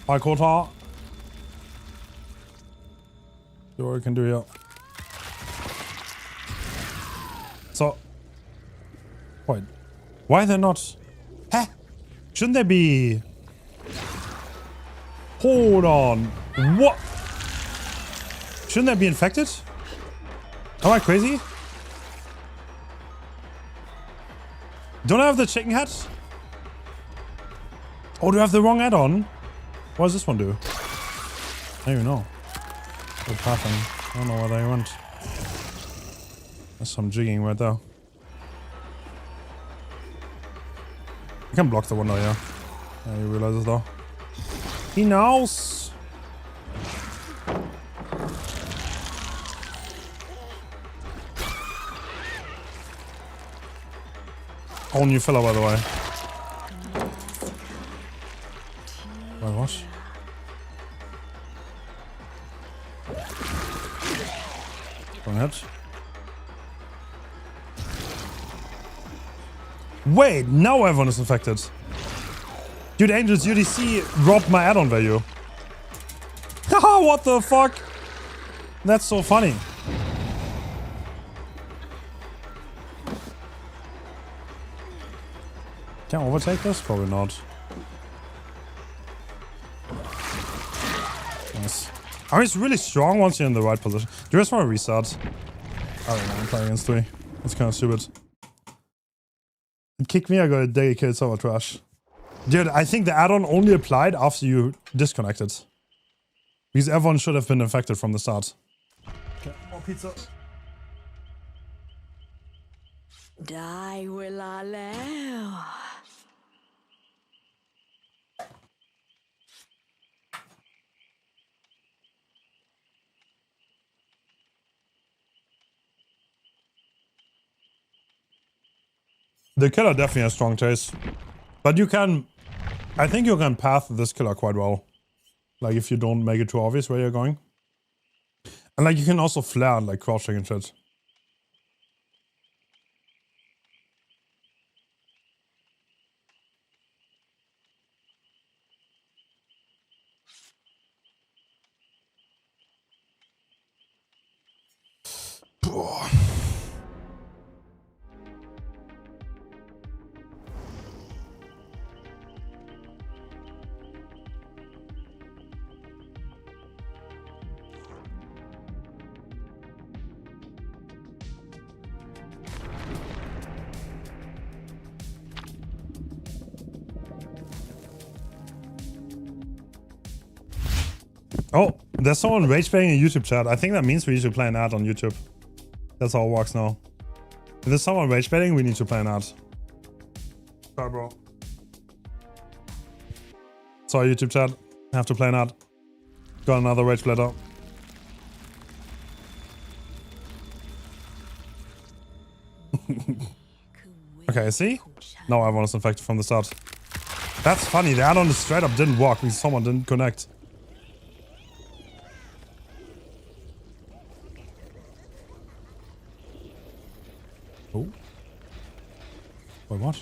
Hi, Kota. See what I can do here. So, wait, why are they not? Huh? Shouldn't they be? Hold on. What? Shouldn't they be infected? Am I crazy? Don't I have the chicken hat? Oh, do I have the wrong add-on? What does this one do? I don't even know. Good pattern. I don't know where they went. There's some jigging right there. I can block the window, yeah. Yeah, you realize it though. He knows. Whole new filler, by the way. Wait, what? Wrong head. Wait, now everyone is infected. Dude, Angel's UDC robbed my add-on value. Haha, what the fuck? That's so funny. Can I overtake this? Probably not. Nice. I mean, it's really strong once you're in the right position. Do you just want to restart? I don't know, I'm playing against 3. It's kind of stupid. It kicked me, I got a dedicated server trash. Dude, I think the add-on only applied after you disconnected. Because everyone should have been infected from the start. Okay, more pizza. Die will I live. The killer definitely has strong taste. But you can... I think you can path this killer quite well. Like, if you don't make it too obvious where you're going. And, like, you can also flare, like, crouching and shit. Oh, there's someone rage playing in YouTube chat. I think that means we need to play an ad on YouTube. That's how it works now. If there's someone rage playing, we need to play an ad. Sorry, bro. Sorry, YouTube chat. I have to play an ad. Got another rage player. Okay, see? Now everyone is infected from the start. That's funny. The add-on straight up didn't work because someone didn't connect. Oh. Wait, what?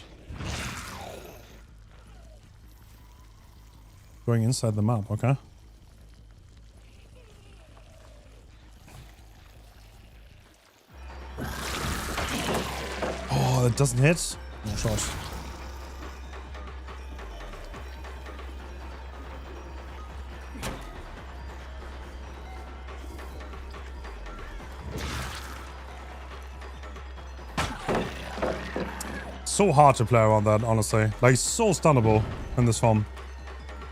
Going inside the map, okay. Oh, it doesn't hit? No shot. So hard to play around that, honestly. Like, so stunnable in this form.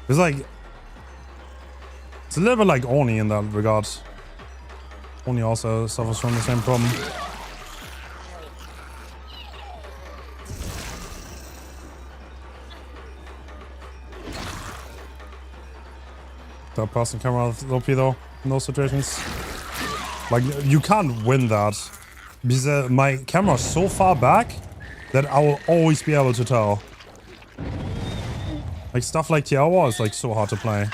It's like... It's a little bit like Oni in that regard. Oni also suffers from the same problem. Third person camera is OP though in those situations. Like, you can't win that. Because my camera is so far back that I will always be able to tell. Like, stuff like Tiawa is like so hard to play.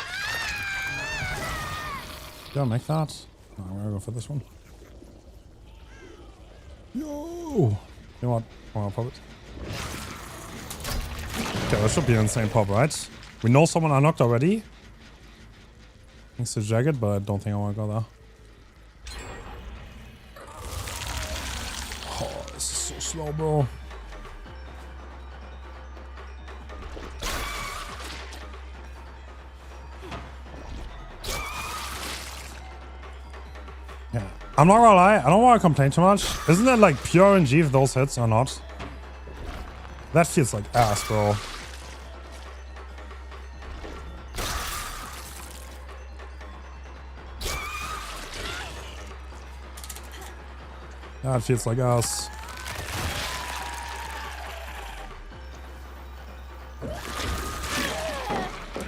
Did I make that? No, I'm gonna go for this one. Yo! You know what? I'll pop it. Okay, that should be an insane pop, right? We know someone unlocked already. Thanks to Jagged, but I don't think I want to go there. Oh, this is so slow, bro. Yeah, I'm not gonna lie, I don't want to complain too much. Isn't it like pure RNG if those hits or not? That feels like ass, bro. That feels like ass.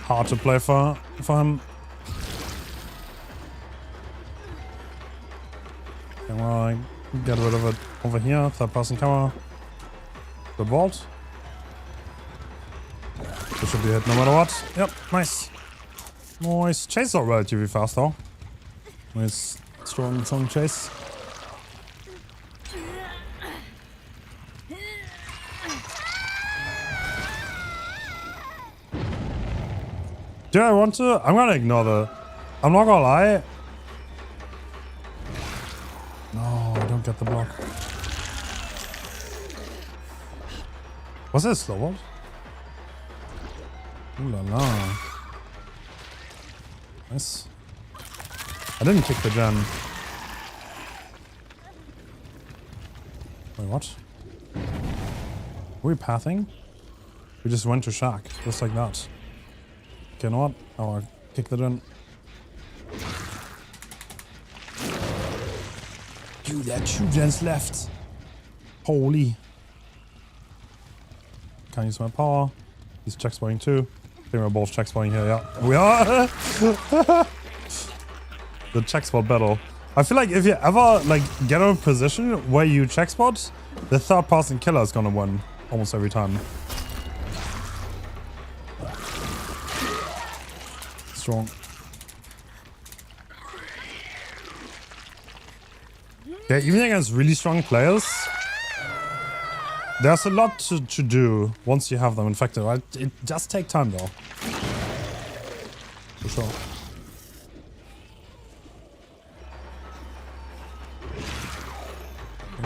Hard to play for him. Okay, well, I get rid of it over here. Third person camera. Good vault. This should be hit no matter what. Yep, nice. Nice. Chase are relatively fast though. Nice strong chase. Do I want to? I'm gonna ignore the... I'm not gonna lie. No, I don't get the block. Was it a slow vault? Ooh la la. Nice. I didn't kick the gen. Wait, what? Were we pathing? We just went to Shack, just like that. Okay, you know what? I'll kick the gen. Dude, there are 2 gens left. Holy. Can't use my power. He's check spawning too. I think we're both check spawning here, yeah. We are! The check spot battle. I feel like if you ever like get in a position where you check spot, the third person killer is gonna win almost every time. Strong. Yeah, even against really strong players, there's a lot to do once you have them infected, right? It does take time though. For sure.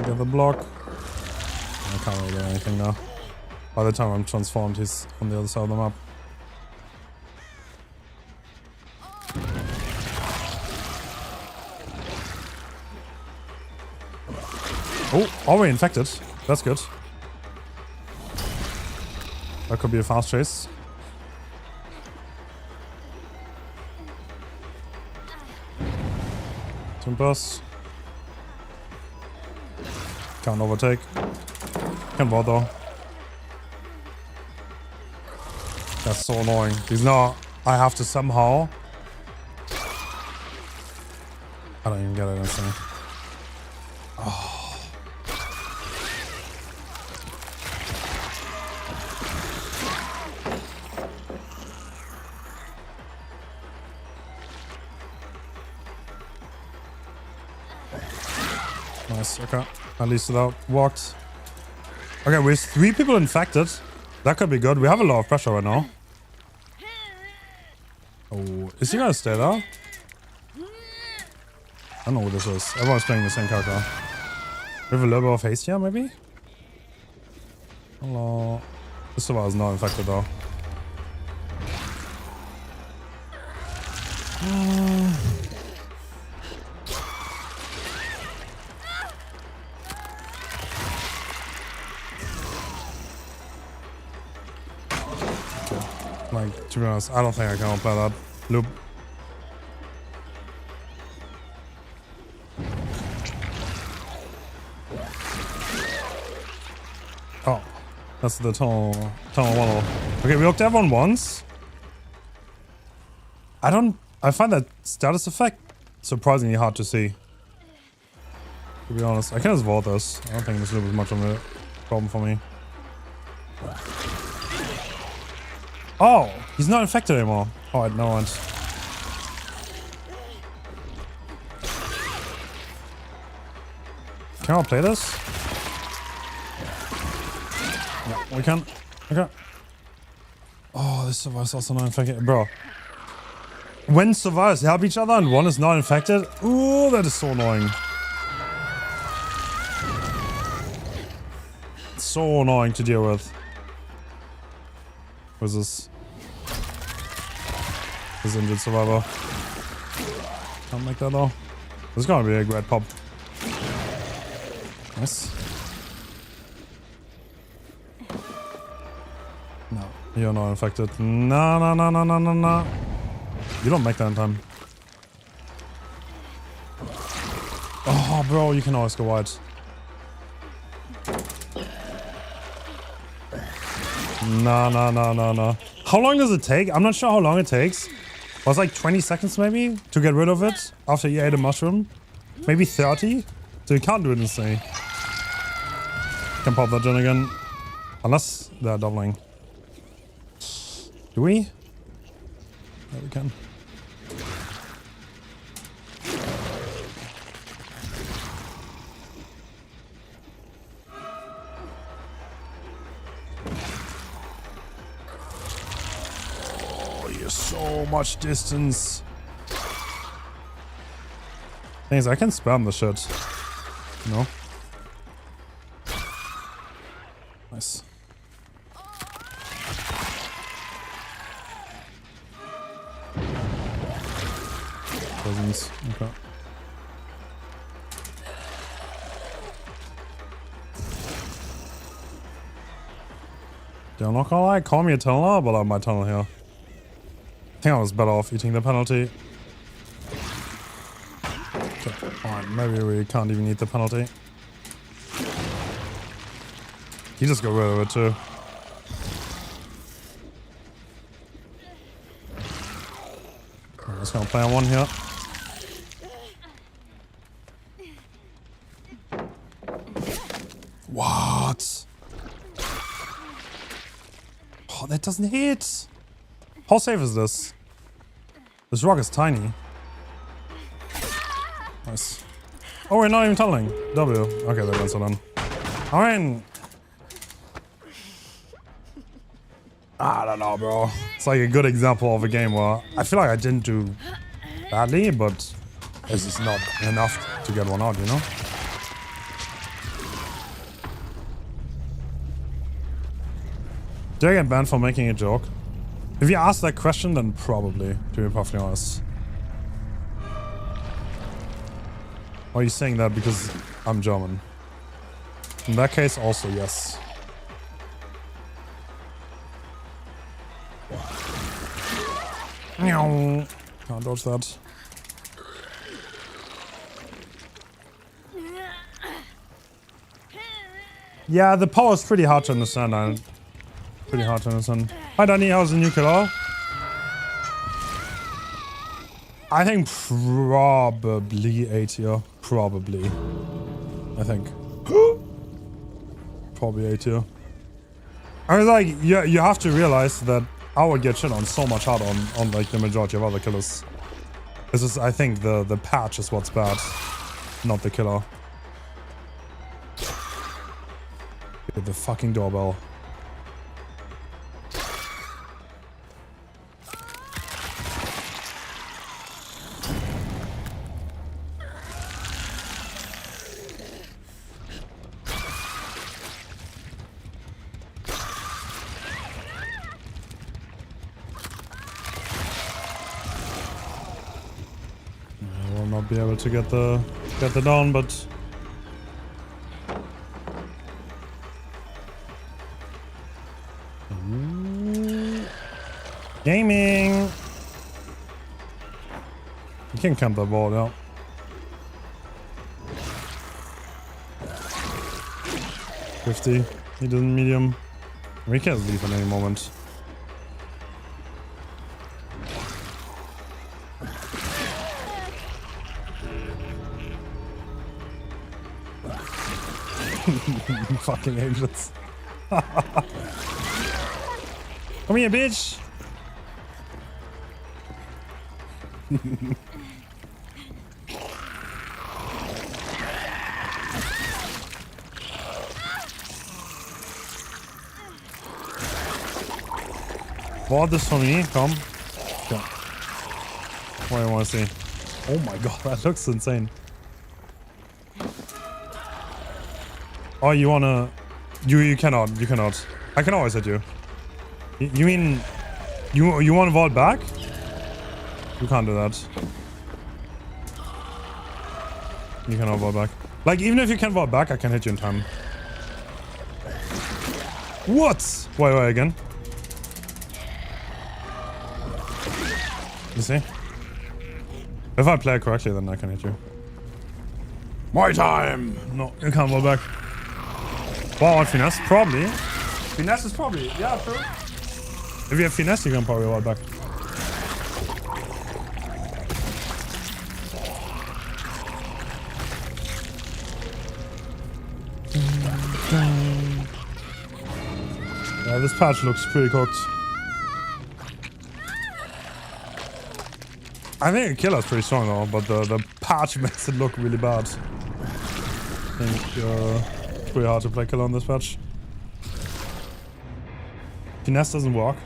Get the block. I can't really do anything now. By the time I'm transformed, he's on the other side of the map. Oh, already infected. That's good. That could be a fast chase. Twin burst. Can't overtake. Can board though. That's so annoying. Because now I have to somehow... I don't even get it instantly. Oh. Nice, okay. At least that worked. Okay, with 3 people infected. That could be good. We have a lot of pressure right now. Oh, is he gonna stay there? I don't know what this is. Everyone's playing the same character. We have a little bit of haste here, maybe? Hello. This one is not infected though. Like, to be honest, I don't think I can play that loop. Oh, that's the tunnel model. Okay, we hooked everyone once. I don't I find that status effect surprisingly hard to see. To be honest, I can just vault this. I don't think this loop is much of a problem for me. Oh, he's not infected anymore. Alright, no one. Can I play this? No, we can. Okay. Oh, this survivor's also not infected. Bro. When survivors help each other and one is not infected, ooh, that is so annoying. It's so annoying to deal with. Who's this? This injured survivor. Can't make that though. This is gonna be a great pop. Nice. No, you're not infected. No, no, no, no, no, no, no. You don't make that in time. Oh, bro, you can always go wide. No, no, no, no, no. How long does it take? I'm not sure how long it takes. It was like 20 seconds maybe to get rid of it after you ate a mushroom. Maybe 30. So you can't do it instantly. Can pop that gen again. Unless they're doubling. Do we? Yeah, we can. Oh, you're so much distance. Thing is, I can spam the shit. No? Nice. Presents. Okay. Yeah, I'm not gonna lie, call me a tunneler, but I have my tunnel here. I think I was better off eating the penalty. Okay, alright, maybe we can't even eat the penalty. He just got rid of it too. I'm just gonna play on one here. What? Oh, that doesn't hit. How safe is this? This rock is tiny. Nice. Oh, we're not even tunneling. W. Okay, that one's done. Alright. I don't know, bro. It's like a good example of a game where I feel like I didn't do badly, but it's just not enough to get one out, you know? Did I get banned for making a joke? If you ask that question, then probably, to be perfectly honest. Or are you saying that because I'm German? In that case, also yes. Meow. Can't dodge that. Yeah, the power is pretty hard to understand. Pretty hard to understand. Hi Danny, how's the new killer? I think probably A tier. Probably. I think. Probably A tier. I was like, yeah, you have to realize that I would get shit on so much harder on like the majority of other killers. This is, I think, the patch is what's bad, not the killer. Get the fucking doorbell. Be able to get the down, but gaming. You can camp that ball out. Yeah. 50. He doesn't medium. We can't leave at any moment. Fucking angels. Come here, bitch. Vault this for me, come. Yeah. What do you want to see? Oh my god, that looks insane. Oh, you wanna... You cannot. I can always hit you. You mean... You want to vault back? You can't do that. You cannot vault back. Like, even if you can vault back, I can hit you in time. What? Wait, again. You see? If I play it correctly, then I can hit you. My time! No, you can't vault back. Wow, finesse? Probably. Finesse is probably... Yeah, true. If you have finesse, you can probably vault back. Yeah, this patch looks pretty cooked. I think the killer's pretty strong though, but the patch makes it look really bad. I think it's pretty hard to play killer on this patch. Finesse doesn't work.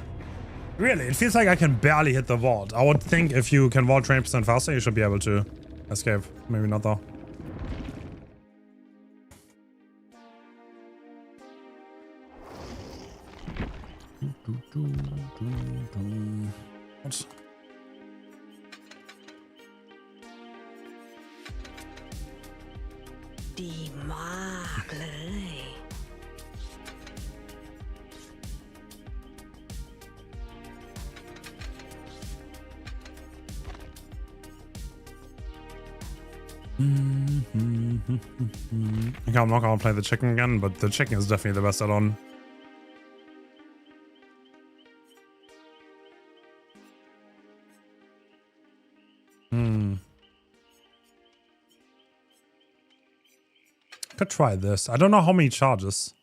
Really, it feels like I can barely hit the vault. I would think if you can vault 20% faster, you should be able to escape. Maybe not though. What? Die mạcเลย. Okay, I'm not gonna play the chicken again, but the chicken is definitely the best add-on. Could try this. I don't know how many charges.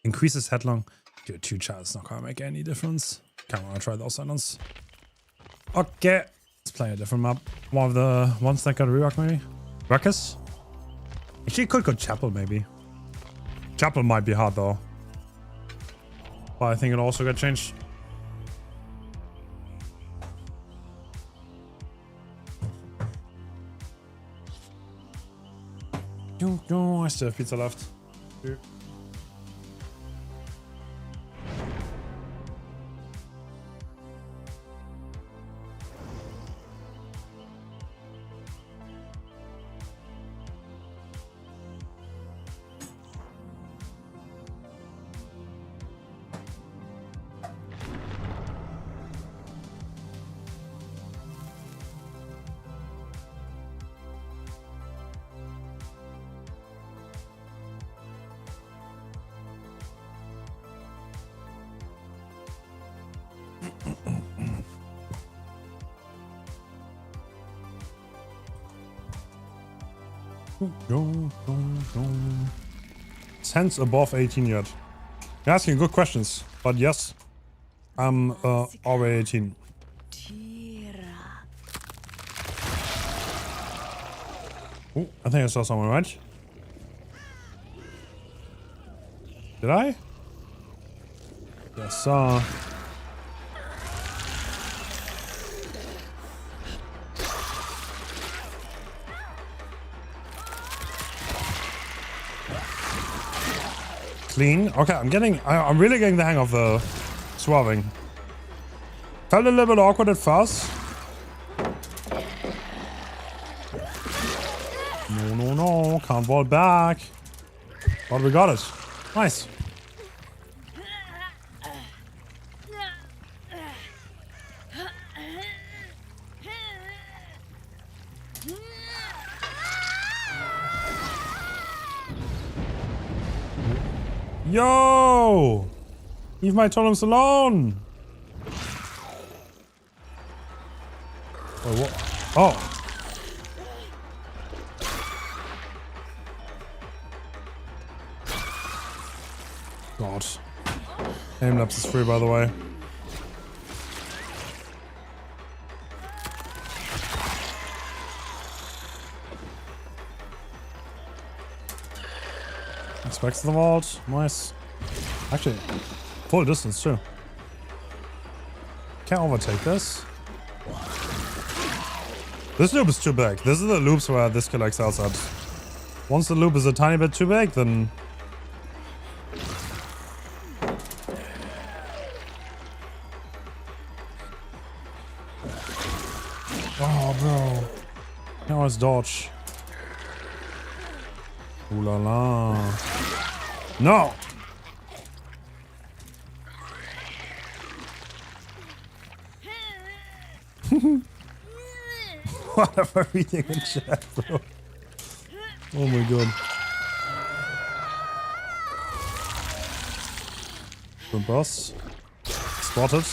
Increases headlong. Dude, 2 charges not gonna make any difference. Can't wanna try those items. Okay. Let's play a different map. One of the ones that got reworked maybe? Ruckus? Actually could go Chapel maybe. Chapel might be hard though. But I think it'll also get changed. I still have pizza left. Here. Is Hens above 18 yet? You're asking good questions, but yes, I'm already 18. Oh, I think I saw someone, right? Did I? Yes, clean. Okay, I'm really getting the hang of the swerving. Felt a little bit awkward at first. No, can't vault back. But we got it. Nice. Yo! Leave my totems alone! Oh, what? Oh. Aim lapse is free, by the way. Expects the vault. Nice. Actually, full distance too. Can't overtake this. This loop is too big. This is the loops where this kill excels at. Once the loop is a tiny bit too big, then... Oh, bro. Now it's dodge. Ooh la la. No! What am I reading in chat, bro? Oh my god. Good boss. Spotted.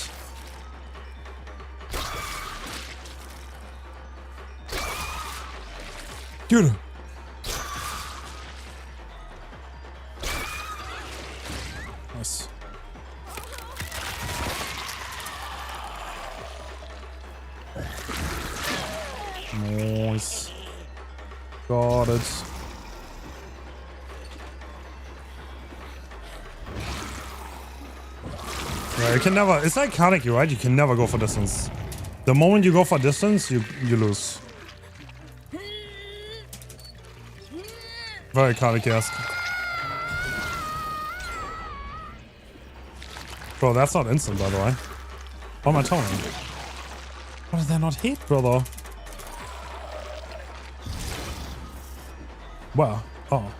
Good. Nice. Nice. Got it. Yeah, you can never. It's like Kaneki, right? You can never go for distance. The moment you go for distance, you lose. Very Kaneki-esque. Bro, that's not instant, by the way. What am I telling you? Why did that not hit, brother? Wow. Oh.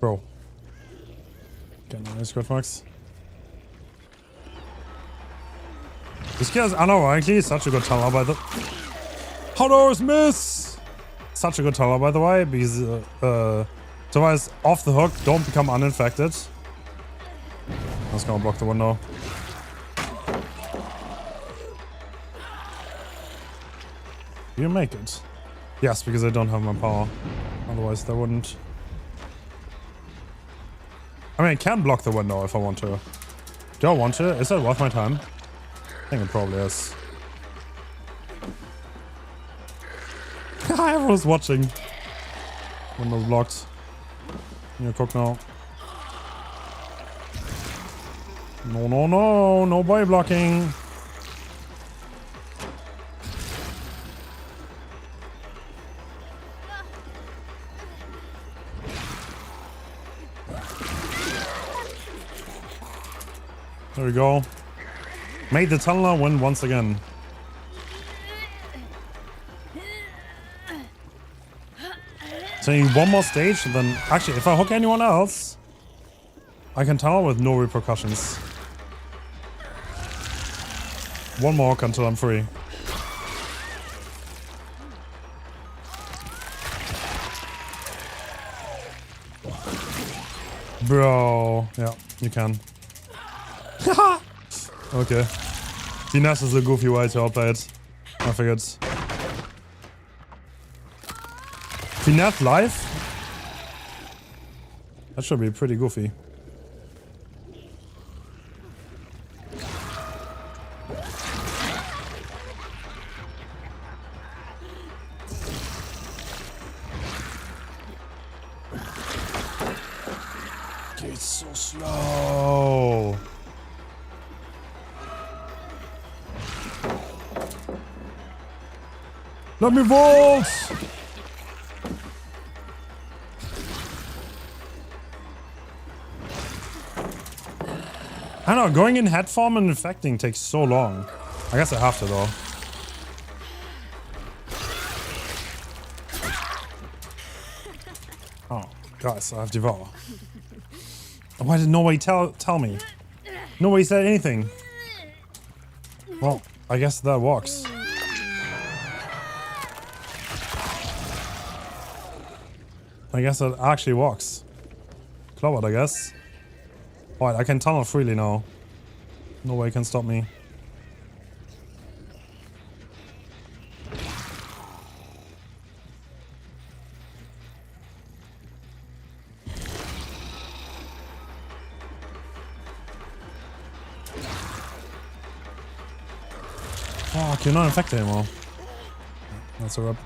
Bro. Get nice good marks. This guy's unironically such a good tunnel by the... How does miss? Such a good tunnel by the way, because otherwise off the hook, don't become uninfected. I was gonna block the window. Do you make it? Yes, because I don't have my power. Otherwise they wouldn't. I mean, I can block the window if I want to. Do I want to? Is that worth my time? I think it probably is. Everyone's watching. Window's blocked. You cook now. No, no, no. No boy blocking. There we go. Made the tunneler win once again. So you need one more stage, and then actually, if I hook anyone else, I can tunnel with no repercussions. One more hook until I'm free. Bro, yeah, you can. Okay. Finesse is a goofy way to outplay it. I figured. Finesse live? That should be pretty goofy. Okay, it's so slow. Let me vault! I don't know, going in head form and infecting takes so long. I guess I have to though. Oh, guys, I have Devour. Why did nobody tell me? Nobody said anything. Well, I guess that works. I guess that actually works. Clovered, I guess. Alright, I can tunnel freely now. Nobody can stop me. Fuck, you're not infected anymore. That's a rip.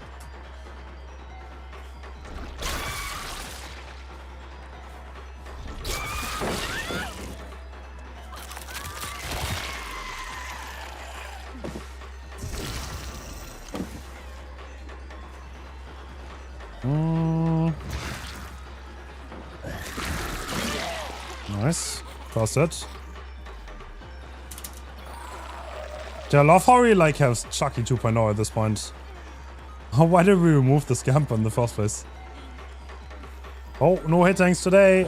Nice. Cross it. Yeah, I love how we like have Chucky 2.0 at this point. Why did we remove the scamp in the first place? Oh, no hit tanks today.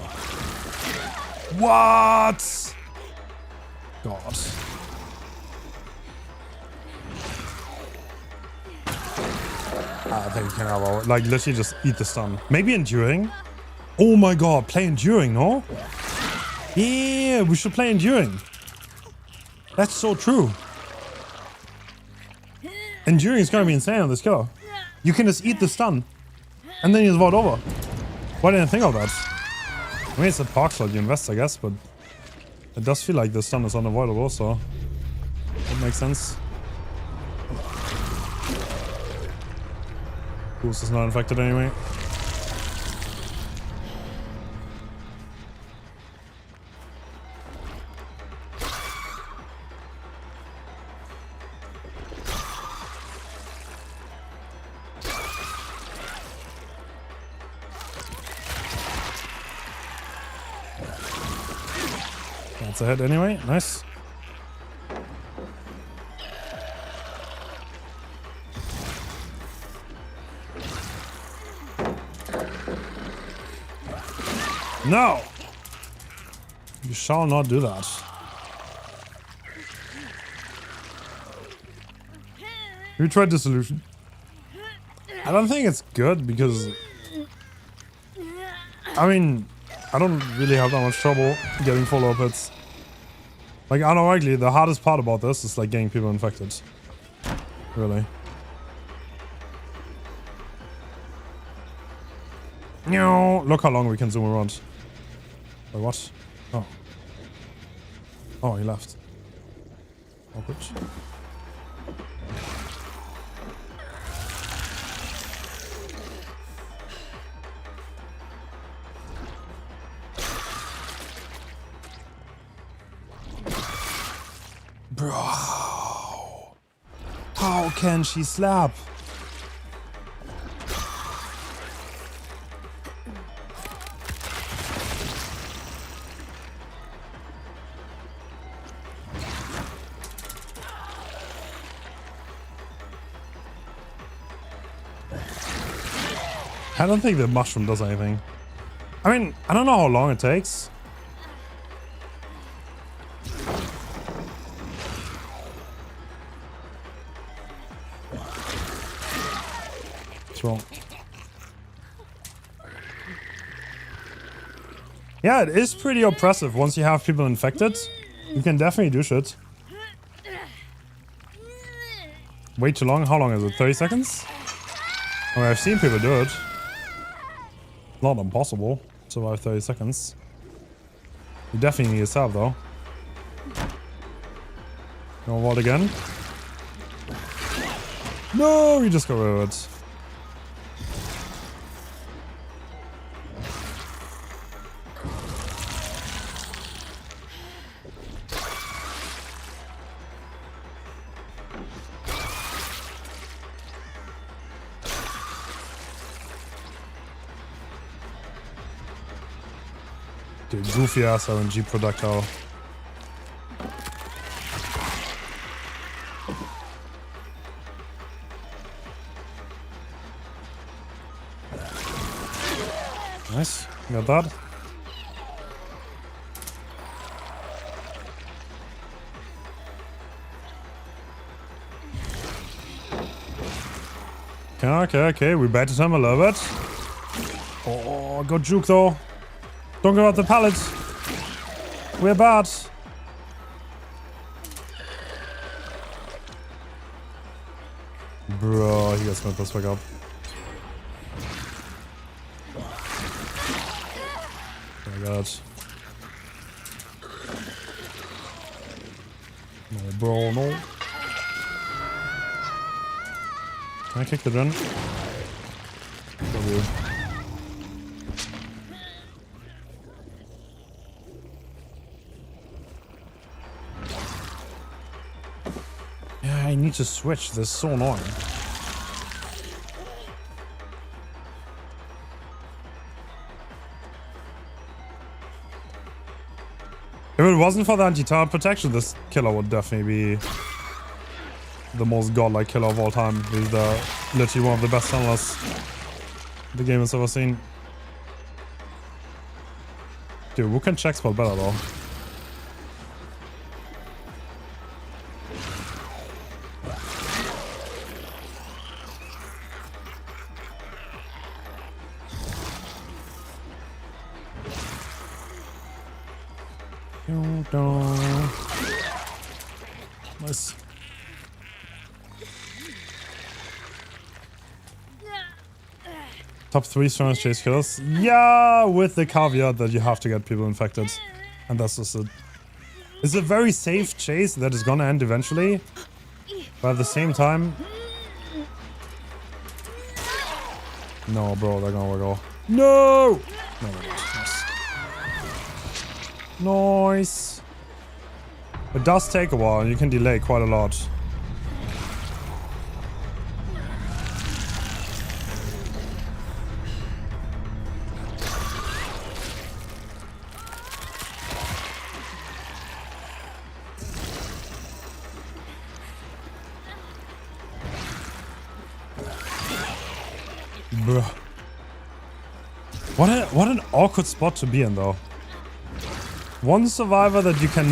What? God. I think we can have our, like, literally just eat the stun. Maybe enduring? Oh my god, play enduring, no? Yeah, we should play enduring. That's so true. Enduring is gonna be insane on this go. You can just eat the stun. And then you just vote over. Why didn't I think of that? I mean, it's a park slot you invest, I guess, but it does feel like the stun is unavoidable, so that makes sense. Goose is not infected anyway. That's a hit anyway. Nice. No! You shall not do that. We tried the solution. I don't think it's good because... I mean, I don't really have that much trouble getting follow-up hits. Like, unironically, the hardest part about this is like getting people infected. Really. No, look how long we can zoom around. Wait, what? Oh. Oh, he left. Awkward. Bro. How can she slap? I don't think the mushroom does anything. I mean, I don't know how long it takes. What's wrong? Yeah, it is pretty oppressive once you have people infected. You can definitely do shit. Way too long? How long is it? 30 seconds? I mean, I've seen people do it. Not impossible. Survive 30 seconds. You definitely need a stab though. You want what again? No, you just got rid of it. Dude, goofy ass RNG projectile. Nice, got that. Okay, we baited him a little bit. Oh, good juke though. Don't go out the pallets. We're bad. Bro, he got smoked this fuck up. Oh my god. No, bro, no. I kicked it in. Yeah, I need to switch. This is so annoying. If it wasn't for the anti-tower protection, this killer would definitely be the most godlike killer of all time. He's literally one of the best tunnelers the game has ever seen. Dude, who can check spell better though? Nice. Top 3 strongest chase kills. Yeah, with the caveat that you have to get people infected. And that's just it. It's a very safe chase that is gonna end eventually. But at the same time... No, bro, they're gonna go. No! No, they're not. Nice. Nice. It does take a while, and you can delay quite a lot. Bruh. What an awkward spot to be in, though. One survivor that you can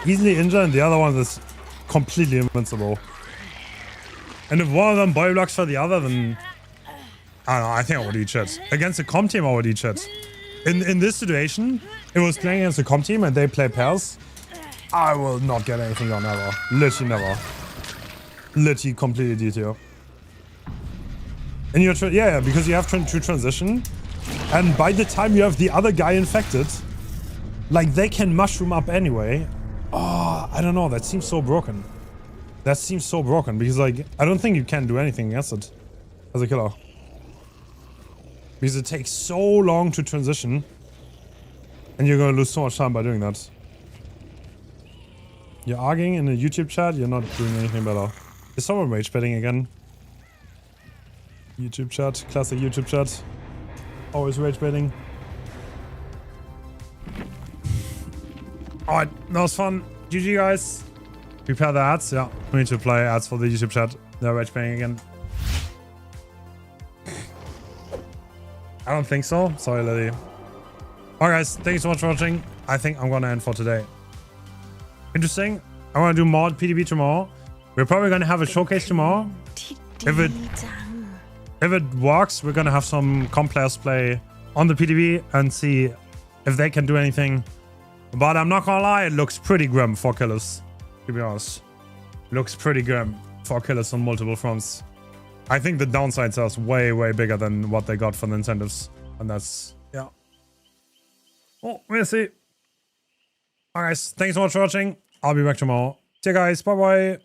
easily injure, and the other one is completely invincible. And if one of them body blocks for the other, then I don't know. I think I would eat shit. Against a comp team, I would eat shit. In this situation, it was playing against a comp team and they play pairs. I will not get anything on ever. Literally never. Literally completely DTO. And you're yeah, because you have to transition, and by the time you have the other guy infected, like they can mushroom up anyway. Oh, I don't know. That seems so broken. That seems so broken because like I don't think you can do anything against it as a killer because it takes so long to transition, and you're gonna lose so much time by doing that. You're arguing in a YouTube chat. You're not doing anything better. Is someone rage betting again? YouTube chat, classic YouTube chat. Always rage baiting. Alright, that was fun. GG guys. Prepare the ads. Yeah, we need to play ads for the YouTube chat. They're rage baiting again. I don't think so. Sorry, Lily. Alright guys, thank you so much for watching. I think I'm gonna end for today. Interesting. I wanna do more PTB tomorrow. We're probably gonna have a showcase tomorrow. If it works, we're gonna have some comp players play on the PTB and see if they can do anything. But I'm not gonna lie, it looks pretty grim for killers, to be honest. Looks pretty grim for killers on multiple fronts. I think the downsides are way, way bigger than what they got for the incentives. And that's, yeah. Oh, we'll see. Alright guys, thanks so much for watching. I'll be back tomorrow. See you guys, bye-bye.